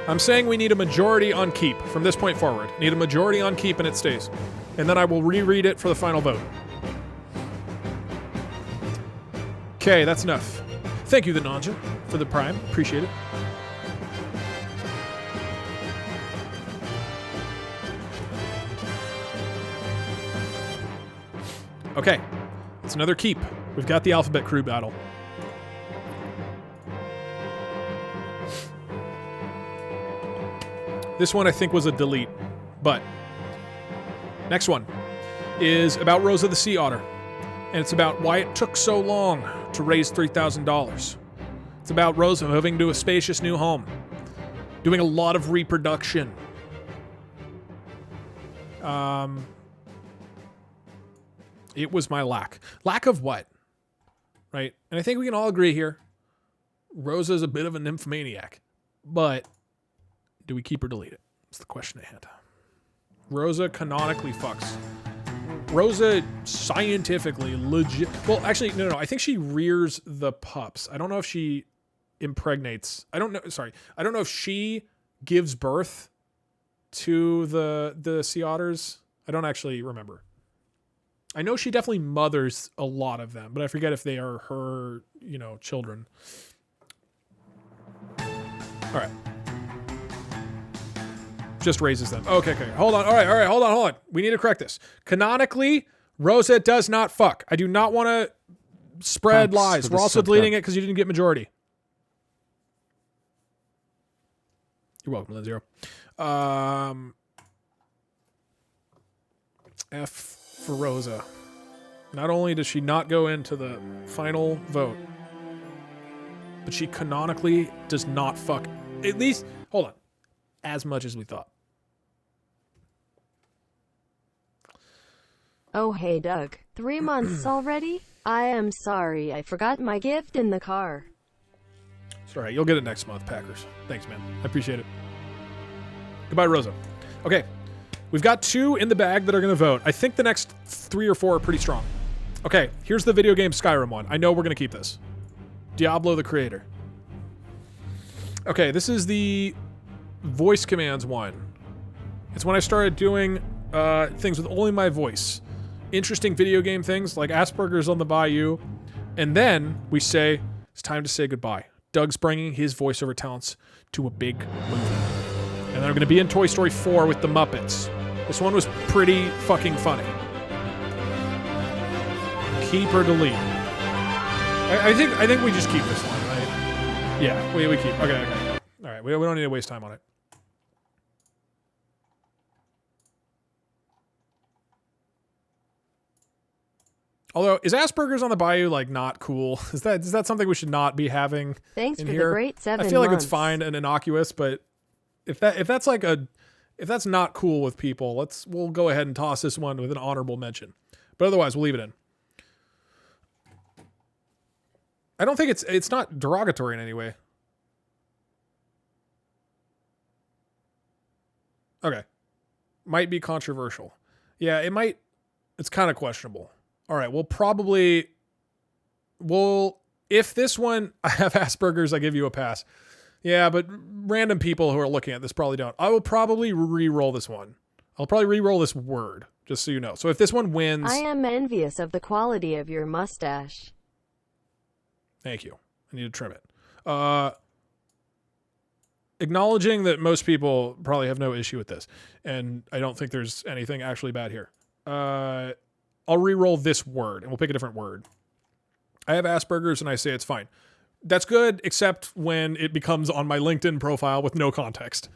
I'm saying we need a majority on keep from this point forward. Need a majority on keep and it stays. And then I will reread it for the final vote. Okay, that's enough. Thank you, the Nanja, for the Prime. Appreciate it. Okay, it's another keep. We've got the Alphabet Crew battle. This one I think was a delete, but next one is about Rosa the Sea Otter, and it's about why it took so long to raise $3,000. It's about Rosa moving to a spacious new home, doing a lot of reproduction. It was my lack. Lack of what? Right? And I think we can all agree here, Rosa's a bit of a nymphomaniac, but do we keep or delete it? That's the question at hand. Rosa canonically fucks. Rosa scientifically legit. Well, actually, no. I think she rears the pups. I don't know if she impregnates. I don't know. Sorry, I don't know if she gives birth to the sea otters. I don't actually remember. I know she definitely mothers a lot of them, but I forget if they are her, children. All right. Just raises them. Okay. Hold on. All right. Hold on. We need to correct this. Canonically, Rosa does not fuck. I do not want to spread lies. We're also deleting it because you didn't get majority. You're welcome, Lin0. F for Rosa. Not only does she not go into the final vote, but she canonically does not fuck. At least, hold on, as much as we thought. Oh hey Doug, 3 months already? I am sorry, I forgot my gift in the car. It's alright, you'll get it next month, Packers. Thanks, man. I appreciate it. Goodbye, Rosa. Okay, we've got 2 in the bag that are going to vote. I think the next 3 or 4 are pretty strong. Okay, here's the video game Skyrim one. I know we're going to keep this. Diablo the Creator. Okay, this is the voice commands one. It's when I started doing things with only my voice. Interesting video game things like Asperger's on the Bayou. And then we say, it's time to say goodbye. Doug's bringing his voiceover talents to a big movie. And they're going to be in Toy Story 4 with the Muppets. This one was pretty fucking funny. Keep or delete? I think we just keep this one, right? Yeah, we keep. Okay. All right, we don't need to waste time on it. Although, is Asperger's on the Bayou like not cool? Is that something we should not be having? Thanks in for here? the great 7 months. I feel like it's fine and innocuous, but if that's not cool with people, we'll go ahead and toss this one with an honorable mention. But otherwise, we'll leave it in. I don't think it's not derogatory in any way. Okay. Might be controversial. Yeah, it might. It's kind of questionable. All right, if this one, I have Asperger's, I give you a pass. Yeah, but random people who are looking at this probably don't. I will probably re-roll this one. I'll probably re-roll this word, just so you know. So if this one wins... I am envious of the quality of your mustache. Thank you. I need to trim it. Acknowledging that most people probably have no issue with this, and I don't think there's anything actually bad here. I'll re-roll this word, and we'll pick a different word. I have Asperger's, and I say it's fine. That's good, except when it becomes on my LinkedIn profile with no context.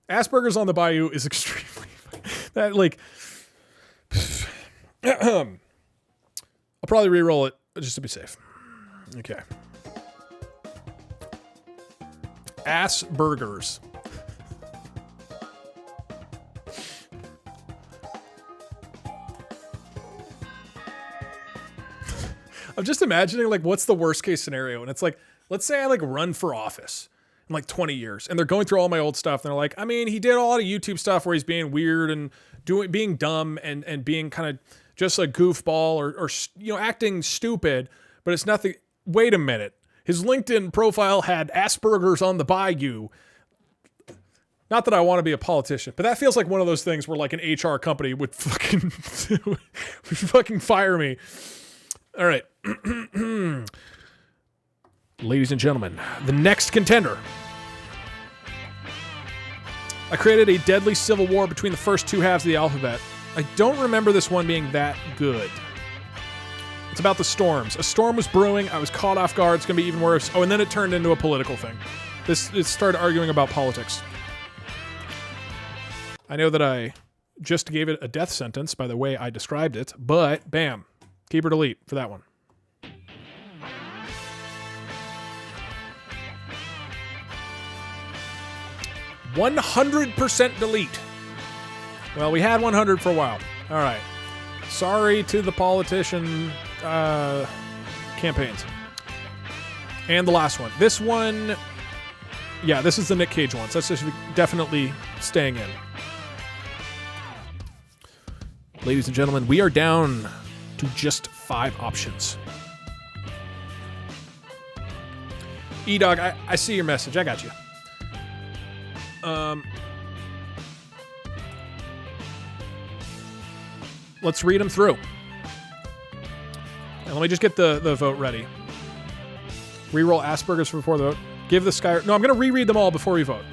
Asperger's on the Bayou is extremely... that, like... I'll probably re-roll it, just to be safe. Okay. Asperger's. I'm just imagining, like, what's the worst case scenario? And it's like, let's say I, like, run for office in, like, 20 years. And they're going through all my old stuff. And they're like, I mean, he did a lot of YouTube stuff where he's being weird and being dumb and being kind of just a goofball or acting stupid. But it's nothing. Wait a minute. His LinkedIn profile had Asperger's on the Bayou. Not that I want to be a politician, but that feels like one of those things where, like, an HR company would fucking fire me. All right. Ladies and gentlemen, the next contender. I created a deadly civil war between the first 2 halves of the alphabet. I don't remember this one being that good. It's about the storms. A storm was brewing. I was caught off guard. It's going to be even worse. Oh, and then it turned into a political thing. It started arguing about politics. I know that I just gave it a death sentence by the way I described it, but bam. Keep or delete for that one. %100% delete. Well, we had 100 for a while. All right. Sorry to the politician campaigns. And the last one. This one, yeah, this is the Nick Cage one. So that's just definitely staying in. Ladies and gentlemen, we are down to just 5 options. DougDoug, I see your message. I got you. Let's read them through. And let me just get the vote ready. Reroll Asperger's before the vote. Give the Sky... No, I'm going to reread them all before we vote.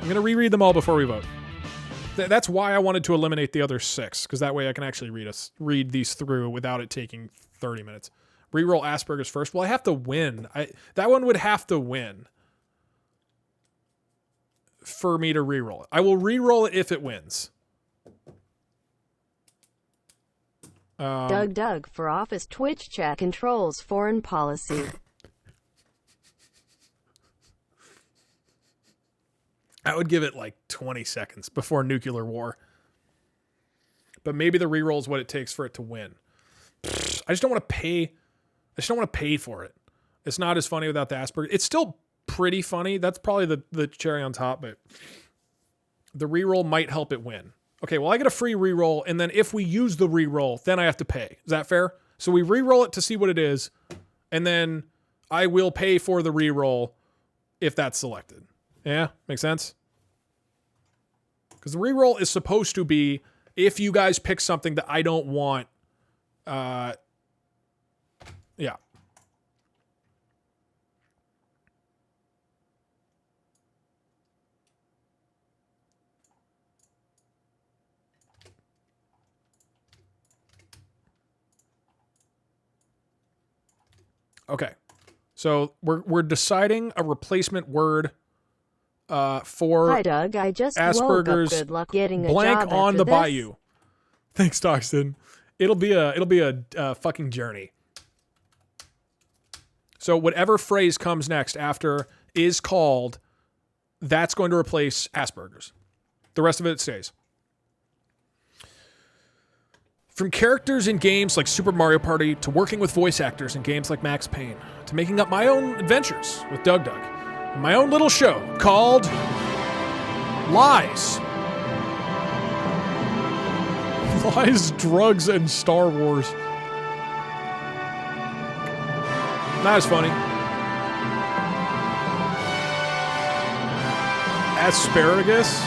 That's why I wanted to eliminate the other 6, because that way I can actually read these through without it taking 30 minutes. Reroll Asperger's first. Well, I have to win. That one would have to win for me to reroll it. I will reroll it if it wins. DougDoug for office Twitch chat controls foreign policy. I would give it like 20 seconds before nuclear war. But maybe the reroll is what it takes for it to win. I just don't want to pay. I just don't want to pay for it. It's not as funny without the Asperger. It's still pretty funny. That's probably the cherry on top, but the reroll might help it win. Okay, well, I get a free reroll, and then if we use the reroll, then I have to pay. Is that fair? So we reroll it to see what it is, and then I will pay for the reroll if that's selected. Yeah, makes sense? Because the reroll is supposed to be if you guys pick something that I don't want. Yeah. Okay. So we're deciding a replacement word for Hi, Doug. I just Asperger's. Woke up. Good luck getting a blank job on after the this. bayou. Thanks, Doxton. It'll be a fucking journey. So whatever phrase comes next after is called, that's going to replace Asperger's. The rest of it stays. From characters in games like Super Mario Party to working with voice actors in games like Max Payne to making up my own adventures with DougDoug, my own little show called Lies. Lies, Drugs, and Star Wars. Not as funny. Asparagus.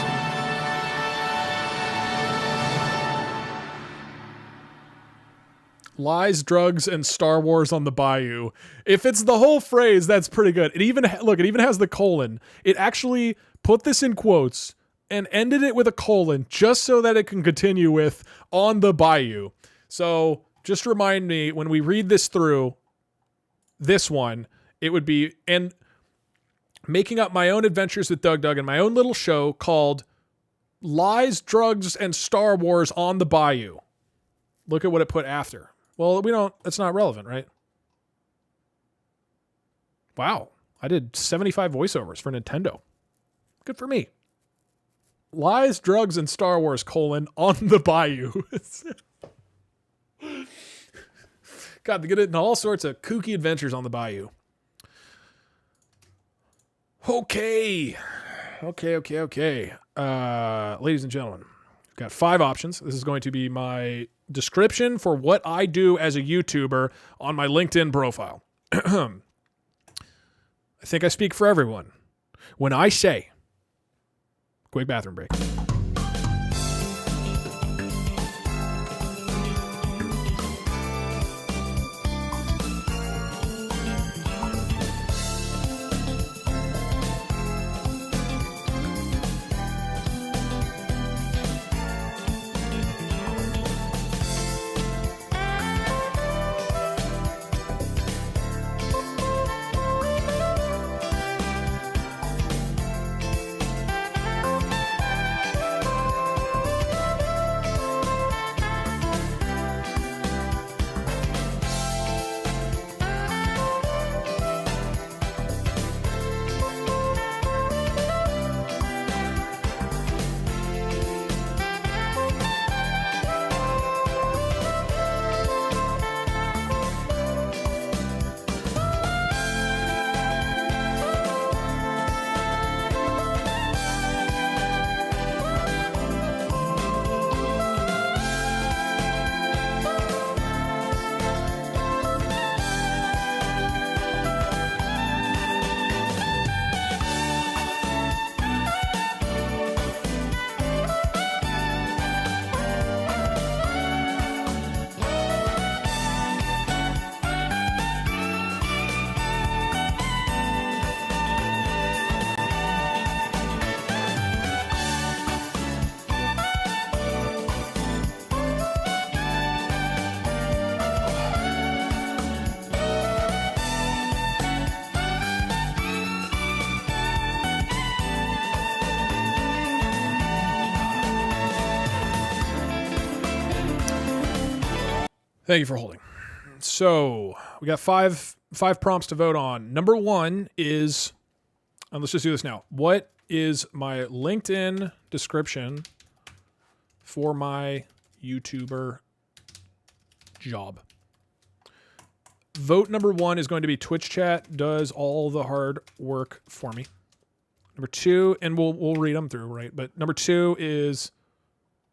Lies, Drugs, and Star Wars on the Bayou. If it's the whole phrase, that's pretty good. It even has the colon. It actually put this in quotes and ended it with a colon just so that it can continue with on the Bayou. So just remind me when we read this through, this one, it would be, and making up my own adventures with DougDoug and my own little show called Lies, Drugs, and Star Wars on the Bayou. Look at what it put after. Well, that's not relevant, right? Wow. I did 75 voiceovers for Nintendo. Good for me. Lies, Drugs, and Star Wars, on the Bayou. God, they get it in all sorts of kooky adventures on the Bayou. Okay. Ladies and gentlemen, we've got 5 options. This is going to be my description for what I do as a YouTuber on my LinkedIn profile. I think I speak for everyone when I say, quick bathroom break. Thank you for holding. So we got five prompts to vote on. Number one is, and let's just do this now. What is my LinkedIn description for my YouTuber job? Vote number one is going to be Twitch chat does all the hard work for me. Number two, and we'll read them through, right? But number two is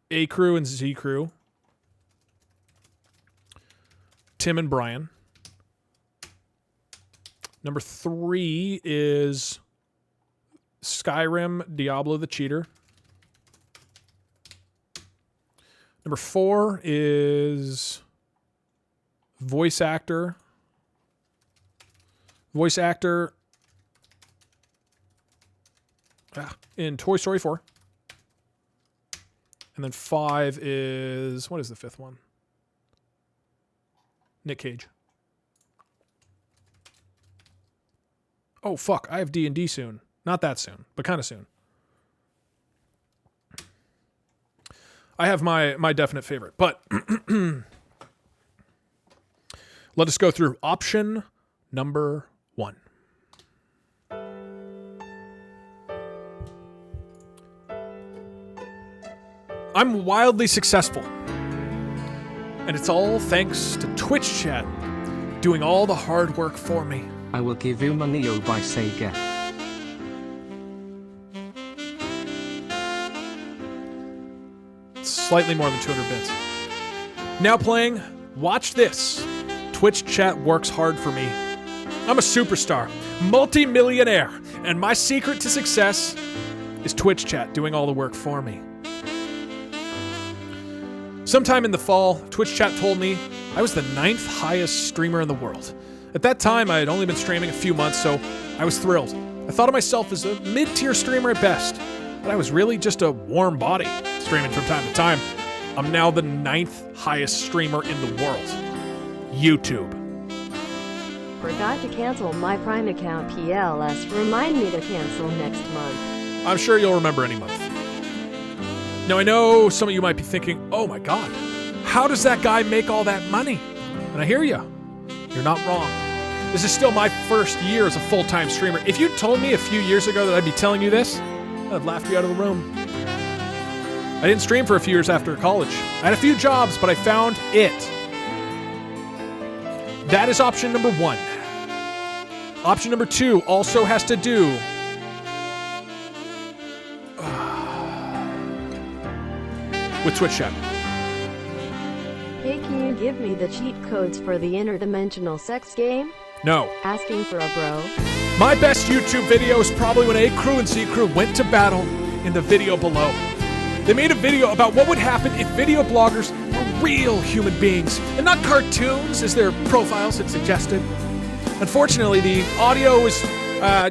A Crew and Z Crew. Tim and Brian. Number three is Skyrim, Diablo the Cheater. Number four is voice actor in Toy Story 4. And then five is, what is the fifth one? Nick Cage. Oh, fuck. I have D&D soon. Not that soon, but kind of soon. I have my definite favorite, but let us go through option number one. I'm wildly successful. And it's all thanks to Twitch chat doing all the hard work for me. I will give you money, oh, by Sega. Slightly more than 200 bits. Now playing, watch this. Twitch chat works hard for me. I'm a superstar, multi-millionaire, and my secret to success is Twitch chat doing all the work for me. Sometime in the fall, Twitch chat told me I was the 9th highest streamer in the world. At that time, I had only been streaming a few months, so I was thrilled. I thought of myself as a mid-tier streamer at best, but I was really just a warm body, streaming from time to time. I'm now the 9th highest streamer in the world. YouTube. Forgot to cancel my Prime account PLS. Remind me to cancel next month. I'm sure you'll remember any month. Now, I know some of you might be thinking, oh my god, how does that guy make all that money? And I hear you. You're not wrong. This is still my first year as a full-time streamer. If you told me a few years ago that I'd be telling you this, I'd have laughed you out of the room. I didn't stream for a few years after college. I had a few jobs, but I found it. That is option number one. Option number two also has to do with Twitch chat. Hey, can you give me the cheat codes for the interdimensional sex game? No. Asking for a bro. My best YouTube video is probably when A Crew and Z Crew went to battle in the video below. They made a video about what would happen if video bloggers were real human beings and not cartoons as their profiles had suggested. Unfortunately, the audio is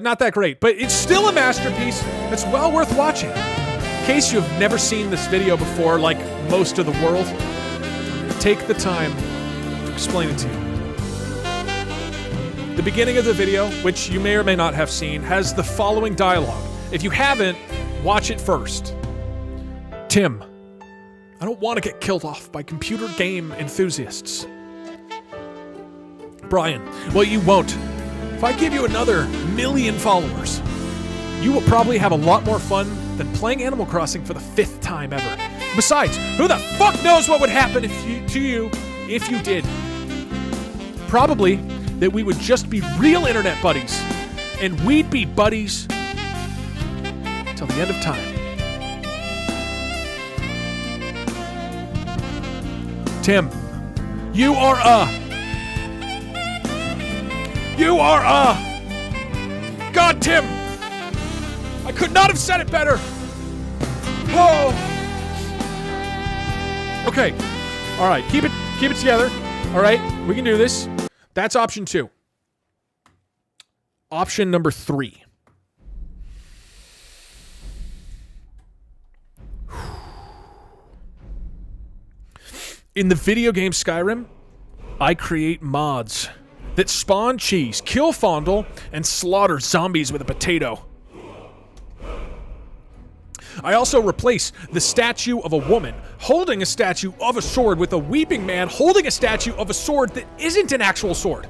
not that great, but it's still a masterpiece that's well worth watching. In case you've never seen this video before, like most of the world, take the time to explain it to you. The beginning of the video, which you may or may not have seen, has the following dialogue. If you haven't, watch it first. Tim, I don't want to get killed off by computer game enthusiasts. Brian, well, you won't. If I give you another 1 million followers, you will probably have a lot more fun than playing Animal Crossing for the 5th time ever. Besides, who the fuck knows what would happen to you if you did? Probably that we would just be real internet buddies, and we'd be buddies till the end of time. Tim, you are God, Tim! I could not have said it better! Whoa! Okay. Alright, keep it together. Alright, we can do this. That's option 2. Option number 3. In the video game Skyrim, I create mods that spawn cheese, kill fondle, and slaughter zombies with a potato. I also replace the statue of a woman holding a statue of a sword with a weeping man holding a statue of a sword that isn't an actual sword.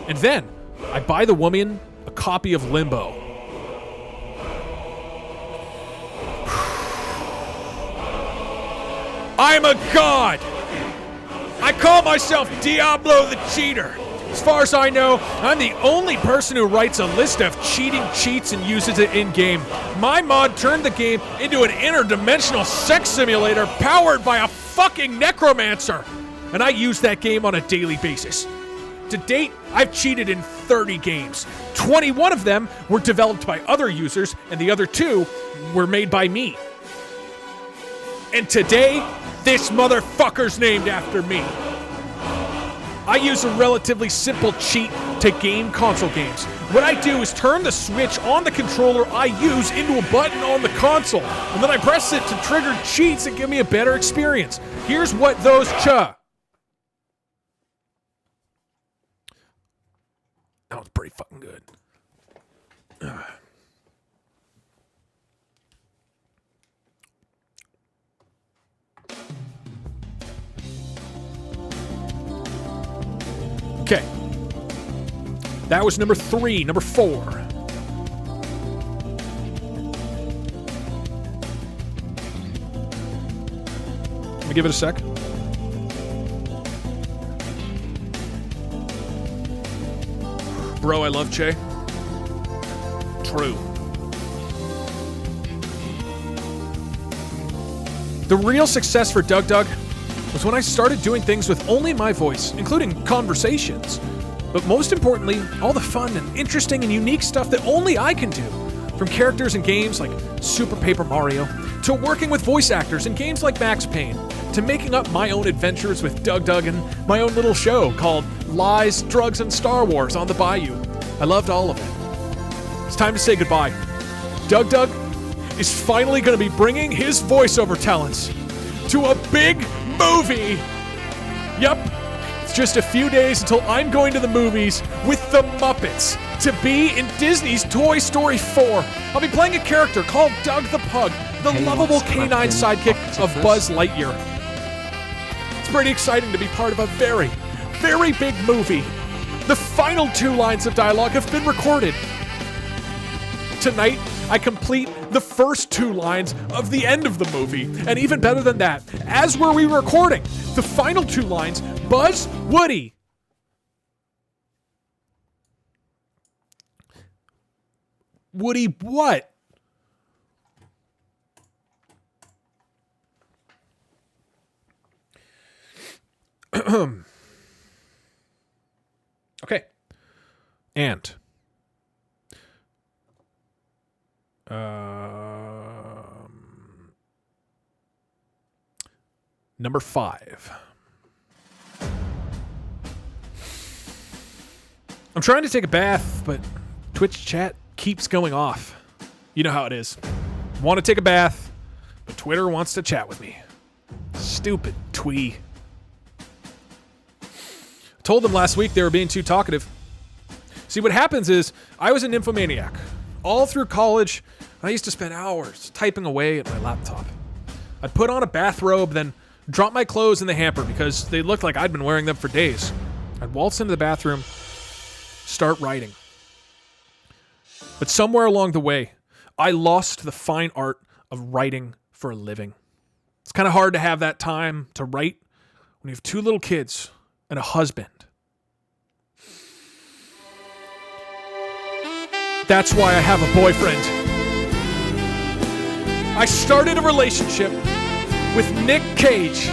And then I buy the woman a copy of Limbo. I'm a god! I call myself Diablo the Cheater. As far as I know, I'm the only person who writes a list of cheating cheats and uses it in-game. My mod turned the game into an interdimensional sex simulator powered by a fucking necromancer. And I use that game on a daily basis. To date, I've cheated in 30 games. 21 of them were developed by other users, and the other 2 were made by me. And today, this motherfucker's named after me. I use a relatively simple cheat to game console games. What I do is turn the switch on the controller I use into a button on the console, and then I press it to trigger cheats that give me a better experience. Here's what those That was pretty fucking good. Okay. That was number 3. Number 4. Let me give it a sec. Bro, I love Che. True. The real success for DougDoug was when I started doing things with only my voice, including conversations. But most importantly, all the fun and interesting and unique stuff that only I can do. From characters in games like Super Paper Mario, to working with voice actors in games like Max Payne, to making up my own adventures with DougDoug and my own little show called Lies, Drugs, and Star Wars on the Bayou. I loved all of it. It's time to say goodbye. DougDoug is finally going to be bringing his voiceover talents to a big movie. Yep, it's just a few days until I'm going to the movies with the Muppets to be in Disney's Toy Story 4. I'll be playing a character called Doug the Pug, the lovable canine sidekick of Buzz Lightyear. It's pretty exciting to be part of a very, very big movie. The final 2 lines of dialogue have been recorded. Tonight, I complete the first 2 lines of the end of the movie. And even better than that, as we're re-recording, the final 2 lines, Buzz, Woody. Woody what? Okay. And number 5. I'm trying to take a bath, but Twitch chat keeps going off. You know how it is. Want to take a bath, but Twitter wants to chat with me. Stupid twee. I told them last week they were being too talkative. See, what happens is, I was a nymphomaniac. All through college, I used to spend hours typing away at my laptop. I'd put on a bathrobe, then drop my clothes in the hamper because they looked like I'd been wearing them for days. I'd waltz into the bathroom, start writing. But somewhere along the way, I lost the fine art of writing for a living. It's kind of hard to have that time to write when you have 2 little kids and a husband. That's why I have a boyfriend. I started a relationship with Nick Cage.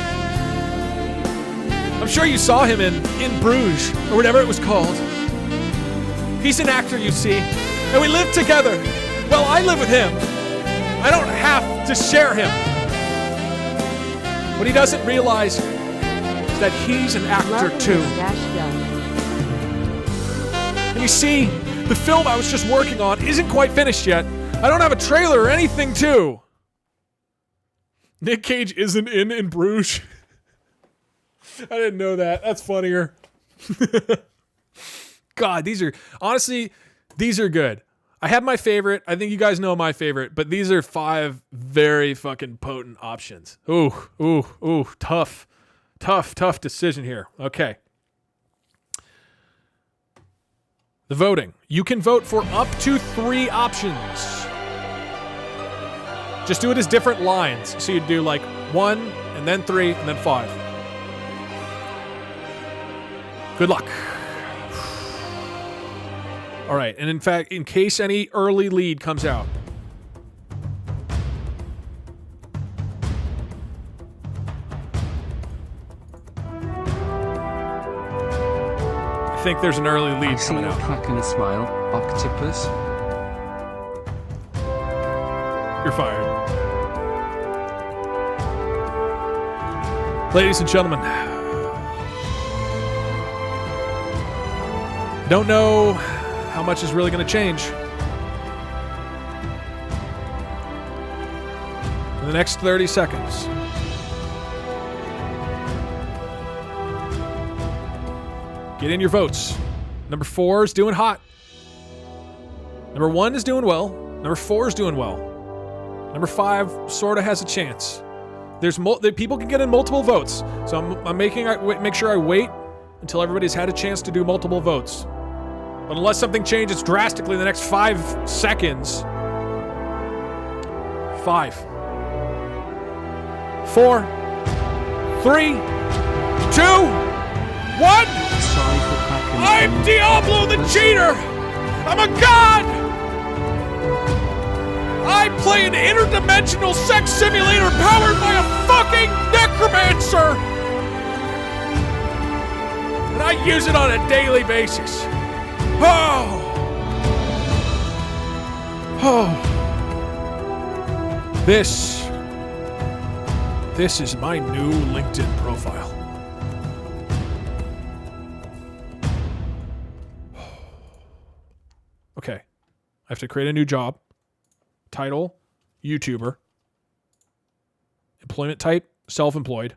I'm sure you saw him in Bruges, or whatever it was called. He's an actor, you see, and we live together. Well, I live with him. I don't have to share him. What he doesn't realize is that he's an actor too. And you see, the film I was just working on isn't quite finished yet. I don't have a trailer or anything too. Nick Cage isn't in Bruges. I didn't know that. That's funnier. God, these are good. I have my favorite. I think you guys know my favorite, but these are 5 very fucking potent options. Ooh, tough decision here. Okay. The voting. You can vote for up to 3 options. Just do it as different lines. So you do like 1, and then 3, and then 5. Good luck. All right, and in fact, in case any early lead comes out. I think there's an early lead coming out. Crack and smile, octopus. You're fired. Ladies and gentlemen, I don't know how much is really going to change in the next 30 seconds. Get in your votes. Number 4 is doing hot. Number 1 is doing well. Number 4 is doing well. Number 5 sort of has a chance. People can get in multiple votes, so I'm make sure I wait until everybody's had a chance to do multiple votes. But unless something changes drastically in the next 5 seconds. 5, 4, 3, 2, 1. I'm Diablo the Cheater! I'm a god! I play an interdimensional sex simulator powered by a fucking necromancer! And I use it on a daily basis. This is my new LinkedIn profile. Okay. I have to create a new job. Title, YouTuber. Employment type, self-employed.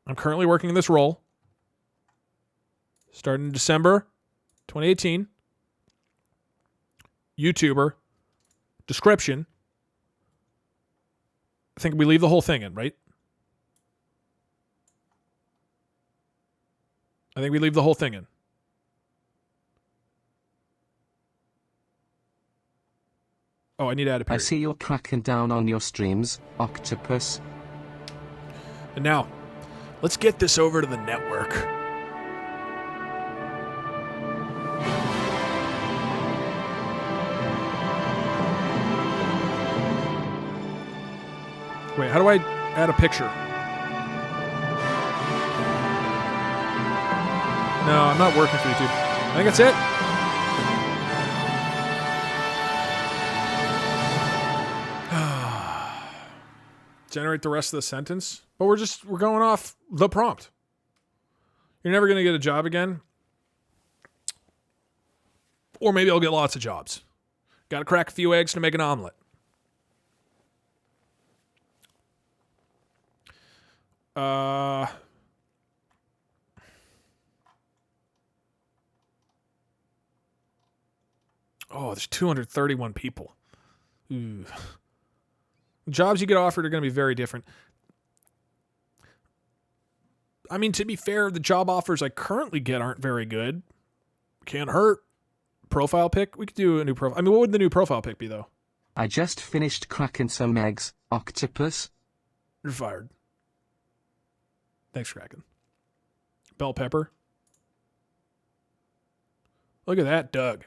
I'm currently working in this role. Starting in December 2018. YouTuber. Description. I think we leave the whole thing in, right? I think we leave the whole thing in. Oh, I need to add a period. I see you're cracking down on your streams, octopus. And now, let's get this over to the network. Wait, how do I add a picture? No, I'm not working for YouTube. I think that's it. Generate the rest of the sentence. But we're going off the prompt. You're never going to get a job again. Or maybe I'll get lots of jobs. Got to crack a few eggs to make an omelet. Oh, there's 231 people. Ooh. Jobs you get offered are going to be very different. I mean, to be fair, the job offers I currently get aren't very good. Can't hurt. Profile pic? We could do a new profile. I mean, what would the new profile pic be, though? I just finished cracking some eggs, octopus. You're fired. Thanks, Kraken. Bell pepper. Look at that, Doug.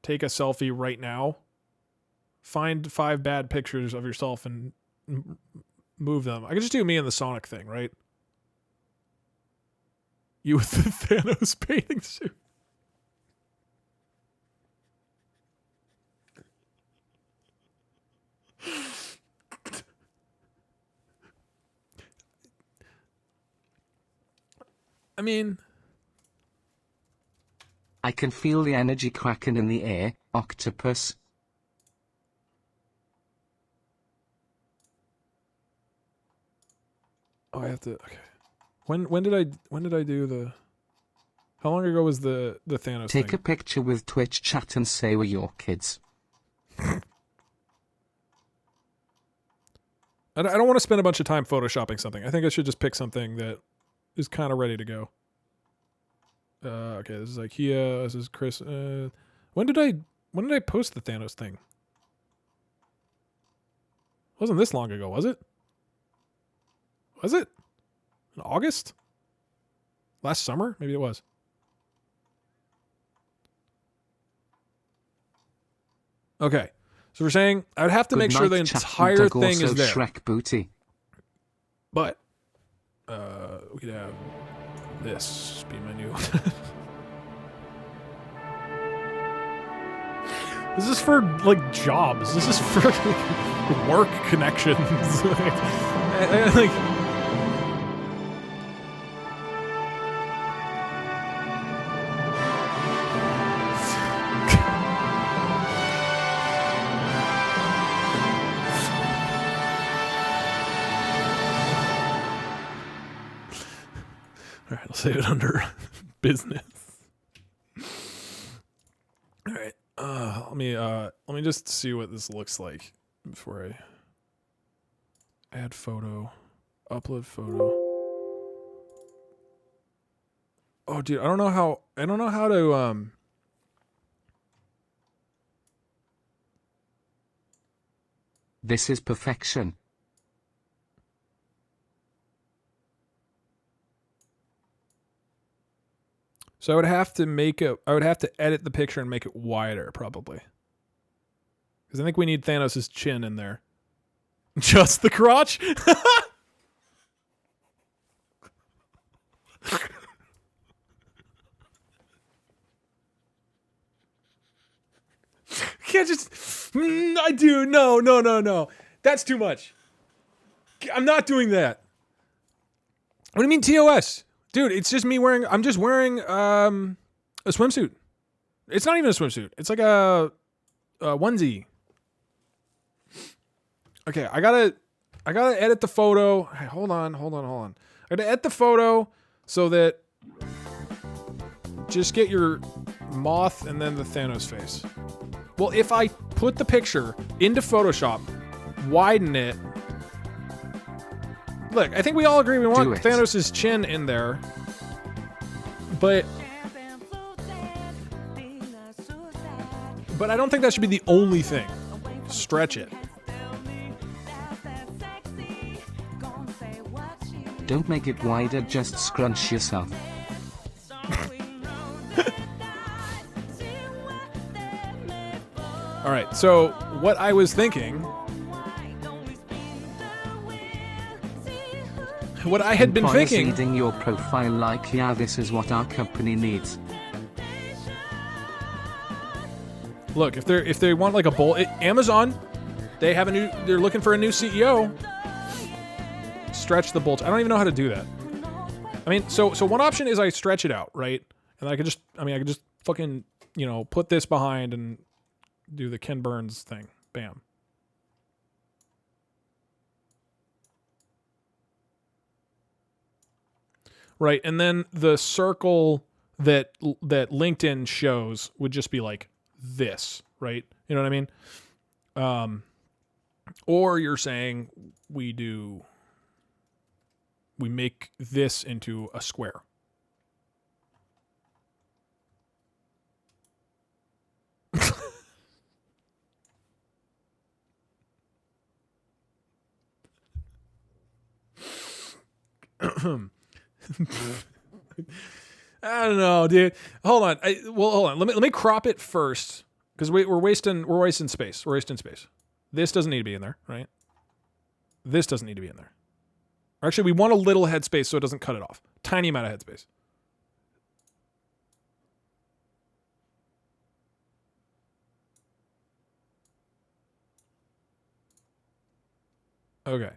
Take a selfie right now. Find 5 bad pictures of yourself and move them. I can just do me in the Sonic thing, right? You with the Thanos bathing suit. I mean, I can feel the energy cracking in the air, octopus. oh, I have to. Okay. When did I do the? How long ago was the Thanos Take thing? a picture with Twitch chat and say we're your kids. I don't want to spend a bunch of time photoshopping something. I think I should just pick something that is kind of ready to go. Okay, this is IKEA. This is Chris. When did I post the Thanos thing? Wasn't this long ago, was it? Was it? In August? Last summer? Maybe it was. Okay. So we're saying I'd have to make sure the entire thing is there. Shrek booty. But we could have this be my new. This is for like jobs. This is for like, work connections. like, all right, I'll say it under business. All right. Let me just see what this looks like before I add photo, upload photo. Oh, dude, I don't know how to This is perfection. So I would have to edit the picture and make it wider, probably. Because I think we need Thanos' chin in there. Just the crotch? Can't just... I do. No. That's too much. I'm not doing that. What do you mean TOS? Dude, it's just me wearing... I'm just wearing a swimsuit. It's not even a swimsuit. It's like a onesie. Okay, I gotta edit the photo. Hey, hold on. I gotta edit the photo so that... Just get your moth and then the Thanos face. Well, if I put the picture into Photoshop, widen it... Look, I think we all agree we want Thanos' chin in there. But I don't think that should be the only thing. Stretch it. Don't make it wider, just scrunch yourself. All right, so what I was thinking... What I had been thinking... Reading your profile like, yeah, this is what our company needs. Look, if they want like a bowl... Amazon, they're looking for a new CEO. Stretch the bolts. I don't even know how to do that. I mean, so one option is I stretch it out, right? And I could just fucking, put this behind and do the Ken Burns thing. Bam. Right, and then the circle that LinkedIn shows would just be like this, right? You know what I mean? Or you're saying we make this into a square. I don't know, dude. Hold on. Hold on. Let me crop it first because we're wasting space. We're wasting space. This doesn't need to be in there, right? This doesn't need to be in there. Actually, we want a little headspace so it doesn't cut it off. Tiny amount of headspace. Okay.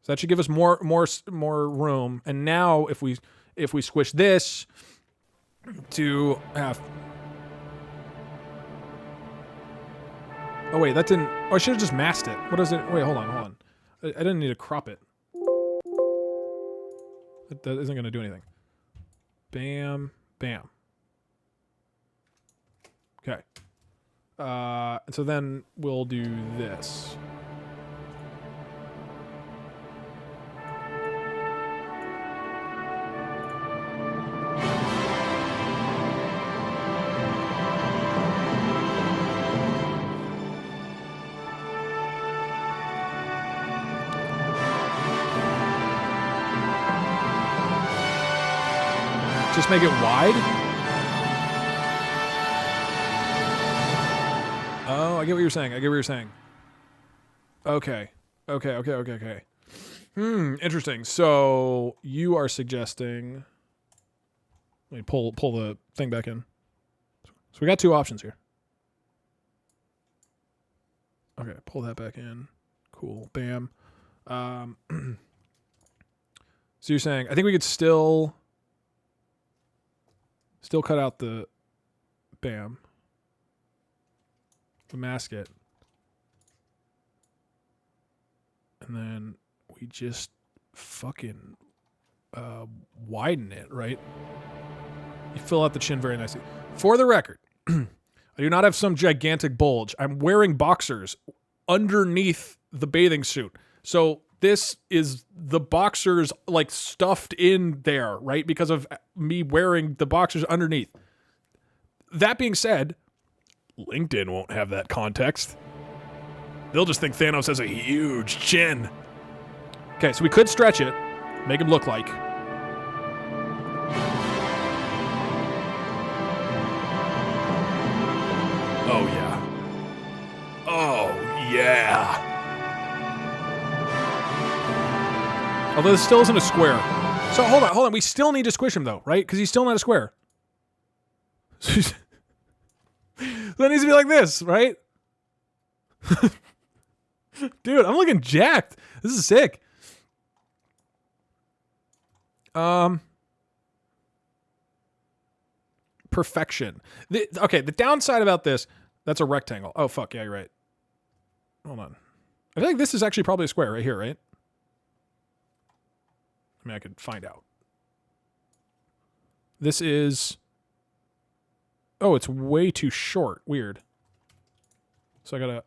So that should give us more room. And now if we squish this to half. Oh wait, that didn't. Oh, I should have just masked it. What is it? Wait, hold on. I didn't need to crop it. That isn't going to do anything. Bam, Bam. Okay. So then we'll do this. Just make it wide? Oh, I get what you're saying. Okay. Interesting. So you are suggesting... Let me pull the thing back in. So we got two options here. Okay, pull that back in. Cool. Bam. So you're saying, I think we could still cut out the bam. The mask it. And then we just fucking widen it, right? You fill out the chin very nicely. For the record, I do not have some gigantic bulge. I'm wearing boxers underneath the bathing suit. So this is the boxers like stuffed in there, right? Because of me wearing the boxers underneath. That being said, LinkedIn won't have that context. They'll just think Thanos has a huge chin. Okay, so we could stretch it, make him look like. Oh, yeah. Oh, yeah. Although this still isn't a square. So hold on. We still need to squish him though, right? Because he's still not a square. That needs to be like this, right? Dude, I'm looking jacked. This is sick. Perfection. The downside about this, that's a rectangle. Oh, fuck. Yeah, you're right. Hold on. I feel like this is actually probably a square right here, right? I mean, I could find out. This is... Oh, it's way too short. Weird. So I gotta...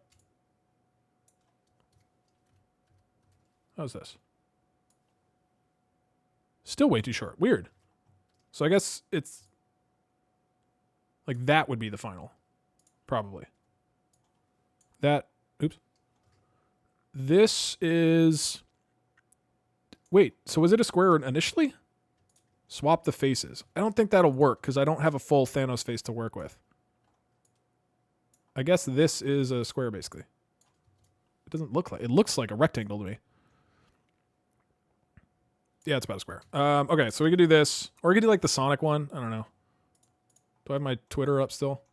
How's this? Still way too short. Weird. So I guess it's... Like, that would be the final. Probably. That... Oops. This is... Wait, so was it a square initially? Swap the faces. I don't think that'll work because I don't have a full Thanos face to work with. I guess this is a square, basically. It doesn't look like... It looks like a rectangle to me. Yeah, it's about a square. Okay, so we could do this. Or we could do like the Sonic one. I don't know. Do I have my Twitter up still?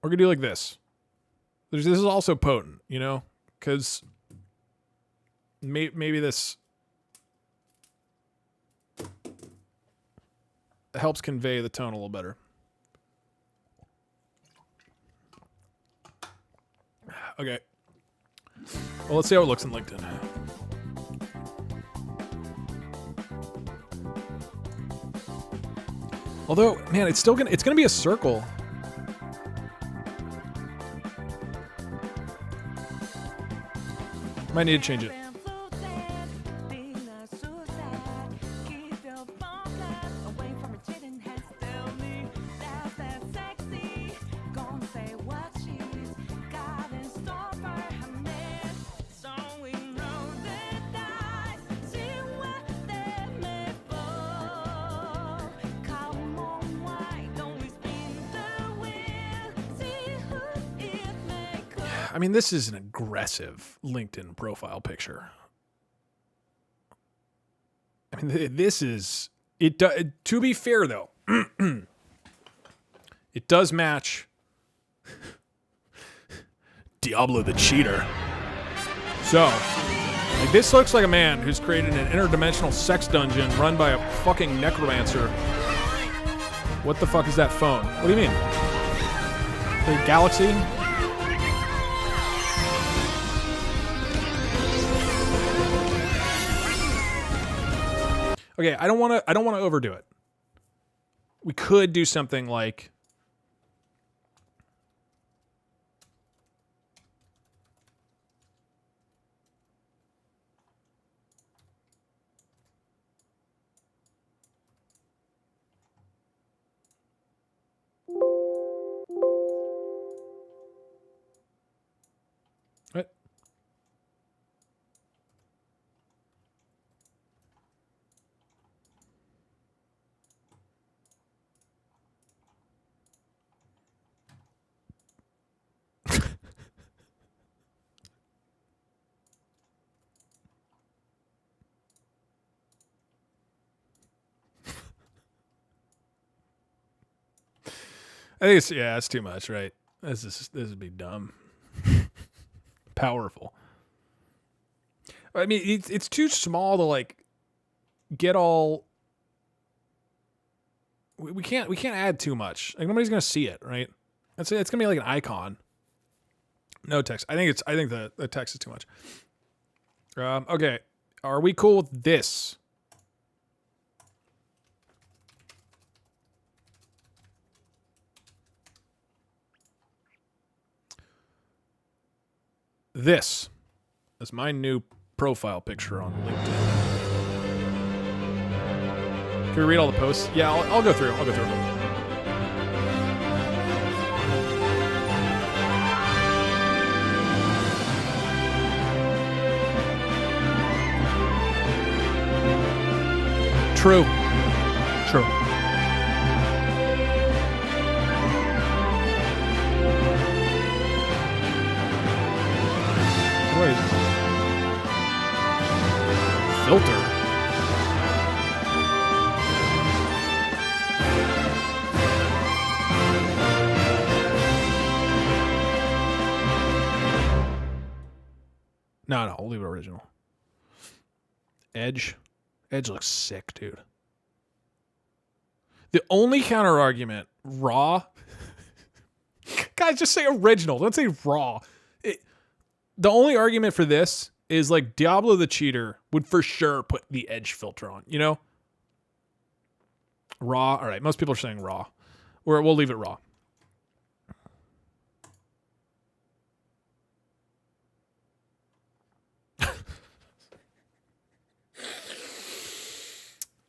Or we could do like this. This is also potent, you know? Because maybe this helps convey the tone a little better. Okay. Well, let's see how it looks in LinkedIn. Although, man, it's gonna be a circle. Might need to change it. I mean, this is an aggressive LinkedIn profile picture. I mean, this is... to be fair, though, it does match Diablo the Cheater. So, like, this looks like a man who's created an interdimensional sex dungeon run by a fucking necromancer. What the fuck is that phone? What do you mean? The Galaxy? Okay, I don't want to overdo it. We could do something like what? I think it's too much, right? This would be dumb. Powerful. I mean, it's too small to like get all. We can't add too much. Like nobody's gonna see it, right? It's gonna be like an icon. No text. I think the text is too much. Okay, are we cool with this? This is my new profile picture on LinkedIn. Can we read all the posts? Yeah, I'll go through. I'll go through. True. What is it? Filter. No, we'll leave it original. Edge looks sick, dude. The only counter argument, raw. Guys, just say original. Don't say raw. The only argument for this is like Diablo the Cheater would for sure put the edge filter on, you know? Raw. All right. Most people are saying raw. Or we'll leave it raw.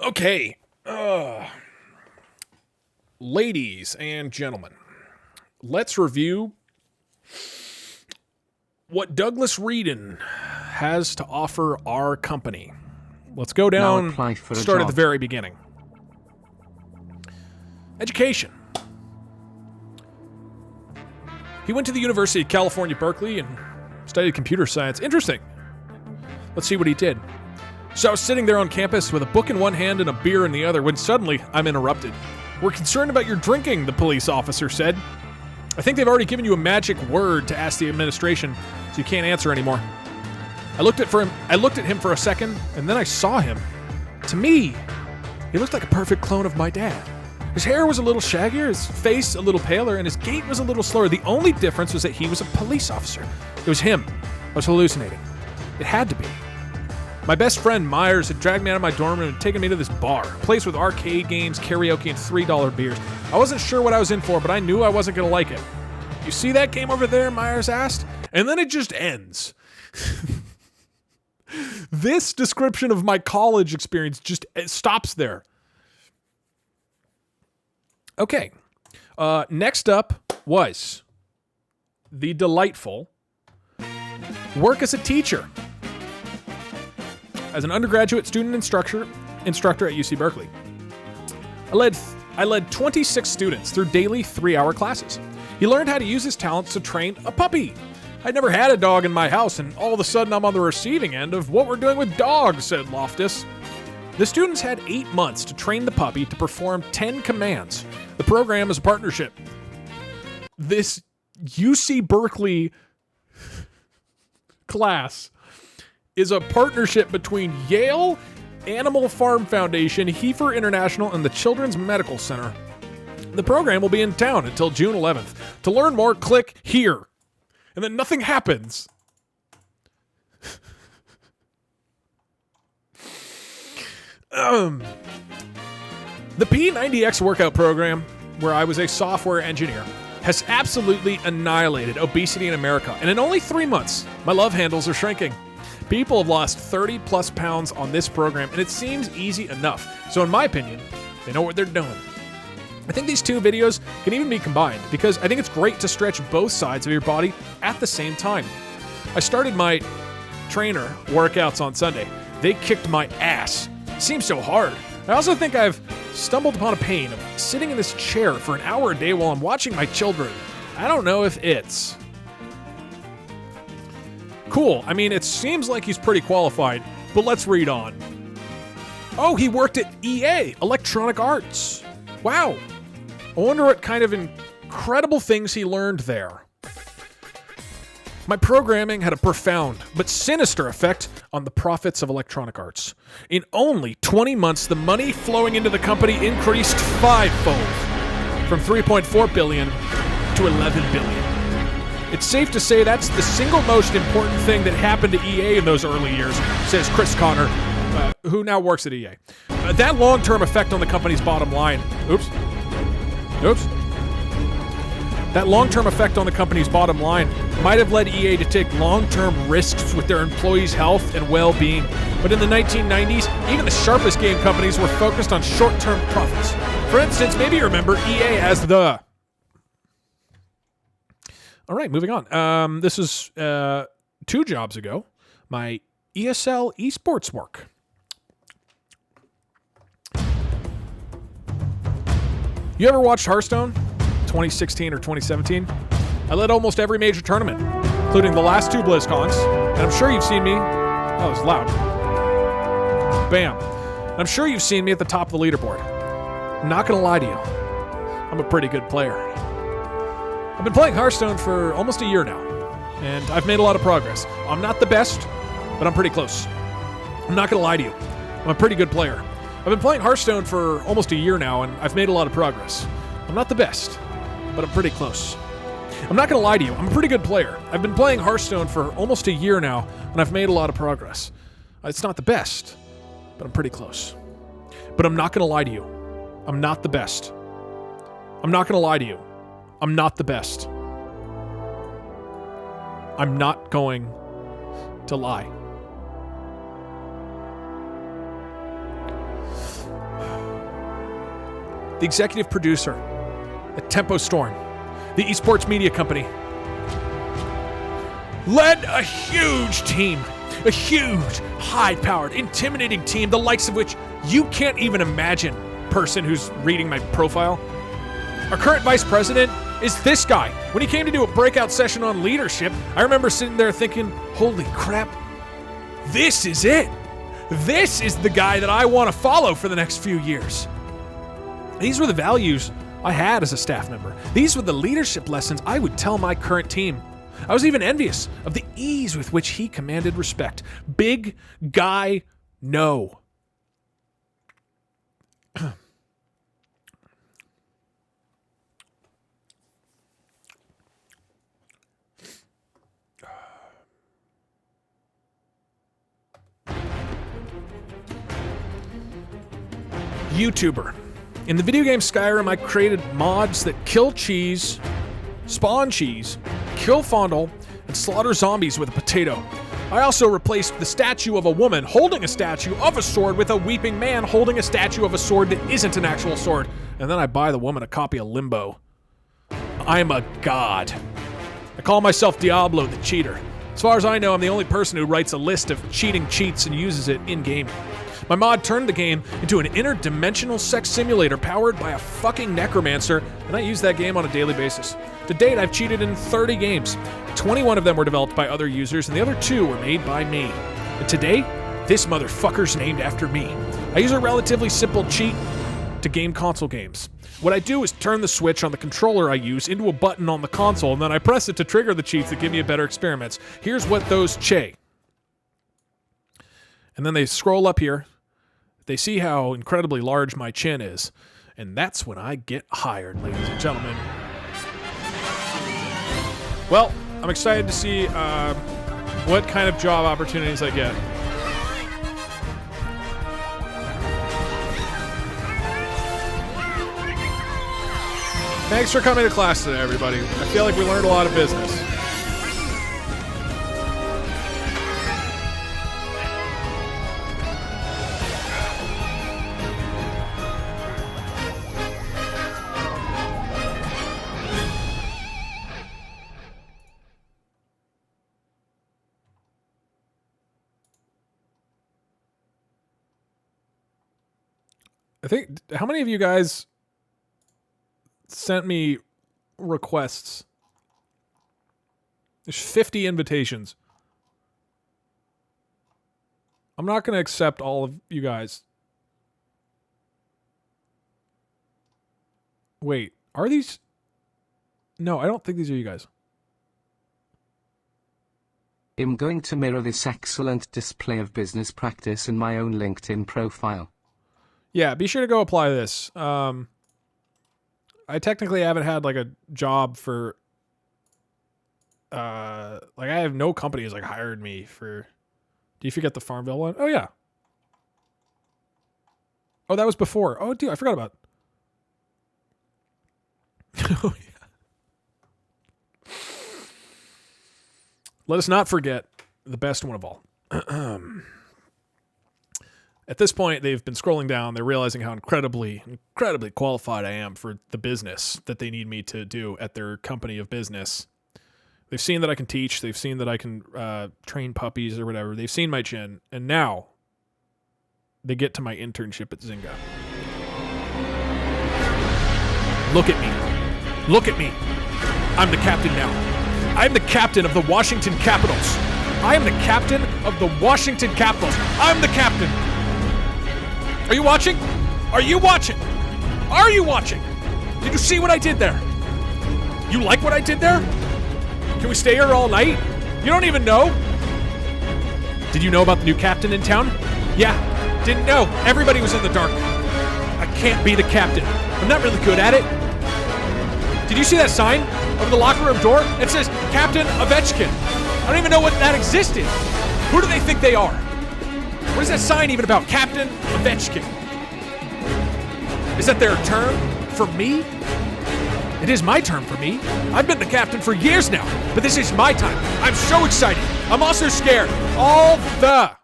Okay. Ladies and gentlemen, let's review what Douglas Reedon has to offer our company. Let's go down, start at the very beginning. Education. He went to the University of California, Berkeley, and studied computer science. Interesting. Let's see what he did. So I was sitting there on campus with a book in one hand and a beer in the other when suddenly I'm interrupted. "We're concerned about your drinking," the police officer said. "I think they've already given you a magic word to ask the administration, so you can't answer anymore." I looked at him for a second, and then I saw him. To me, he looked like a perfect clone of my dad. His hair was a little shaggier, his face a little paler, and his gait was a little slower. The only difference was that he was a police officer. It was him. I was hallucinating. It had to be. My best friend, Myers, had dragged me out of my dorm room and taken me to this bar, a place with arcade games, karaoke, and $3 beers. I wasn't sure what I was in for, but I knew I wasn't going to like it. "You see that game over there?" Myers asked. And then it just ends. This description of my college experience it stops there. Okay. Next up was the delightful work as a teacher. As an undergraduate student instructor at UC Berkeley, I led 26 students through daily 3-hour classes. He learned how to use his talents to train a puppy. I'd never had a dog in my house, and all of a sudden I'm on the receiving end of what we're doing with dogs, said Loftus. The students had 8 months to train the puppy to perform 10 commands. The program is a partnership. This UC Berkeley class is a partnership between Yale, Animal Farm Foundation, Heifer International, and the Children's Medical Center. The program will be in town until June 11th. To learn more, click here. And then nothing happens. The P90X workout program, where I was a software engineer, has absolutely annihilated obesity in America. And in only 3 months, my love handles are shrinking. People have lost 30 plus pounds on this program, and it seems easy enough. So in my opinion, they know what they're doing. I think these two videos can even be combined because I think it's great to stretch both sides of your body at the same time. I started my trainer workouts on Sunday. They kicked my ass. It seems so hard. I also think I've stumbled upon a pain of sitting in this chair for an hour a day while I'm watching my children. I don't know if it's cool. I mean, it seems like he's pretty qualified, but let's read on. Oh, he worked at EA, Electronic Arts. Wow. I wonder what kind of incredible things he learned there. My programming had a profound but sinister effect on the profits of Electronic Arts. In only 20 months, the money flowing into the company increased fivefold, from $3.4 billion to $11 billion. It's safe to say that's the single most important thing that happened to EA in those early years, says Chris Connor, who now works at EA. That long-term effect on the company's bottom line. Oops. That long-term effect on the company's bottom line might have led EA to take long-term risks with their employees' health and well-being. But in the 1990s, even the sharpest game companies were focused on short-term profits. For instance, maybe you remember EA as the... All right, moving on. This is 2 jobs ago, my ESL esports work. You ever watched Hearthstone? 2016 or 2017? I led almost every major tournament, including the last 2 BlizzCons, and I'm sure you've seen me... Oh, it's loud. Bam. And I'm sure you've seen me at the top of the leaderboard. I'm not gonna lie to you. I'm a pretty good player. I've been playing Hearthstone for almost a year now, and I've made a lot of progress. I'm not the best, but I'm pretty close. I'm not gonna lie to you. I'm a pretty good player. I've been playing Hearthstone for almost a year now, and I've made a lot of progress. I'm not the best, but I'm pretty close. I'm not going to lie to you. I'm a pretty good player. I've been playing Hearthstone for almost a year now, and I've made a lot of progress. It's not the best, but I'm pretty close. But I'm not going to lie to you. I'm not the best. I'm not going to lie to you. I'm not the best. I'm not going to lie. The executive producer at Tempo Storm, the esports media company, led a huge team, a huge, high-powered, intimidating team, the likes of which you can't even imagine, person who's reading my profile. Our current vice president is this guy. When he came to do a breakout session on leadership, I remember sitting there thinking, holy crap, this is it. This is the guy that I want to follow for the next few years. These were the values I had as a staff member. These were the leadership lessons I would tell my current team. I was even envious of the ease with which he commanded respect. Big guy, no. YouTuber. In the video game Skyrim, I created mods that kill cheese, spawn cheese, kill fondle, and slaughter zombies with a potato. I also replaced the statue of a woman holding a statue of a sword with a weeping man holding a statue of a sword that isn't an actual sword. And then I buy the woman a copy of Limbo. I'm a god. I call myself Diablo the Cheater. As far as I know, I'm the only person who writes a list of cheating cheats and uses it in-game. My mod turned the game into an interdimensional sex simulator powered by a fucking necromancer, and I use that game on a daily basis. To date, I've cheated in 30 games. 21 of them were developed by other users, and the other 2 were made by me. And today, this motherfucker's named after me. I use a relatively simple cheat to game console games. What I do is turn the switch on the controller I use into a button on the console, and then I press it to trigger the cheats that give me a better experiments. Here's what those che. And then they scroll up here. They see how incredibly large my chin is. And that's when I get hired, ladies and gentlemen. Well, I'm excited to see what kind of job opportunities I get. Thanks for coming to class today, everybody. I feel like we learned a lot of business. I think, how many of you guys sent me requests? There's 50 invitations. I'm not going to accept all of you guys. Wait, are these? No, I don't think these are you guys. I'm going to mirror this excellent display of business practice in my own LinkedIn profile. Yeah, be sure to go apply this. I technically haven't had like a job for like I have no company has like hired me for. Do you forget the Farmville one? Oh yeah. Oh, that was before. Oh dude, I forgot about. Oh yeah. Let us not forget the best one of all. At this point, they've been scrolling down. They're realizing how incredibly qualified I am for the business that they need me to do at their company of business. They've seen that I can teach. They've seen that I can train puppies or whatever. They've seen my chin. And now they get to my internship at Zynga. Look at me. Look at me. I'm the captain now. I'm the captain of the Washington Capitals. I am the captain of the Washington Capitals. I'm the captain. Are you watching? Are you watching? Are you watching? Did you see what I did there? You like what I did there? Can we stay here all night? You don't even know? Did you know about the new captain in town? Yeah, didn't know. Everybody was in the dark. I can't be the captain. I'm not really good at it. Did you see that sign over the locker room door? It says Captain Ovechkin. I don't even know what that existed. Who do they think they are? What is that sign even about? Captain Ovechkin. Is that their term for me? It is my term for me. I've been the captain for years now, but this is my time. I'm so excited. I'm also scared. All the...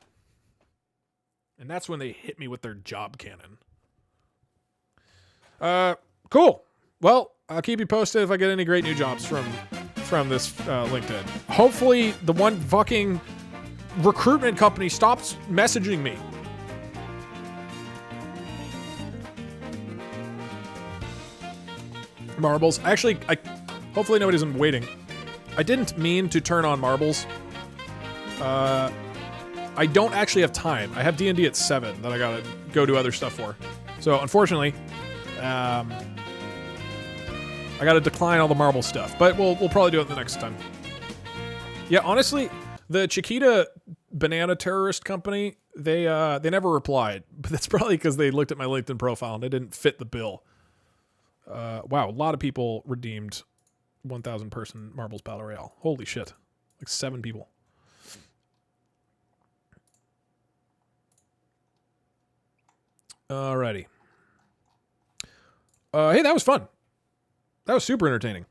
And that's when they hit me with their job cannon. Cool. Well, I'll keep you posted if I get any great new jobs from this LinkedIn. Hopefully the one fucking recruitment company stops messaging me. Marbles. Actually, hopefully nobody's waiting. I didn't mean to turn on marbles. I don't actually have time. I have D&D at 7 that I gotta go do other stuff for. So unfortunately, I gotta decline all the marble stuff. But we'll probably do it the next time. Yeah, honestly, the Chiquita banana terrorist company, they never replied. But that's probably because they looked at my LinkedIn profile and they didn't fit the bill. Wow, a lot of people redeemed 1,000 person Marbles Battle Royale. Holy shit. Like 7 people. Alrighty. Hey, that was fun. That was super entertaining.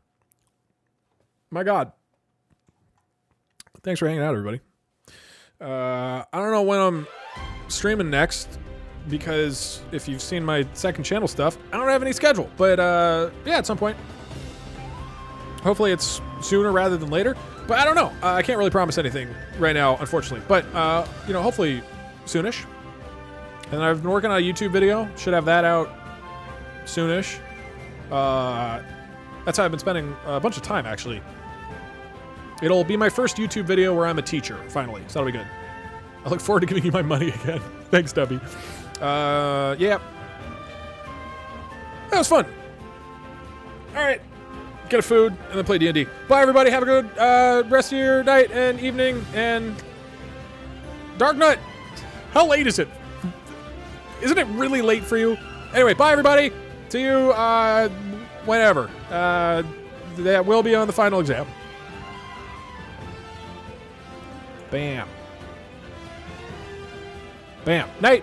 My God. Thanks for hanging out, everybody. I don't know when I'm streaming next, because if you've seen my second channel stuff, I don't have any schedule. But yeah, at some point. Hopefully it's sooner rather than later. But I don't know. I can't really promise anything right now, unfortunately. But, you know, hopefully soonish. And I've been working on a YouTube video. Should have that out soonish. That's how I've been spending a bunch of time, actually. It'll be my first YouTube video where I'm a teacher, finally. So that'll be good. I look forward to giving you my money again. Thanks, Debbie. Yeah. That was fun. All right. Get a food and then play D&D. Bye, everybody. Have a good rest of your night and evening. And Dark Nut. How late is it? Isn't it really late for you? Anyway, bye, everybody. See you whenever. That will be on the final exam. Bam. Bam. Night.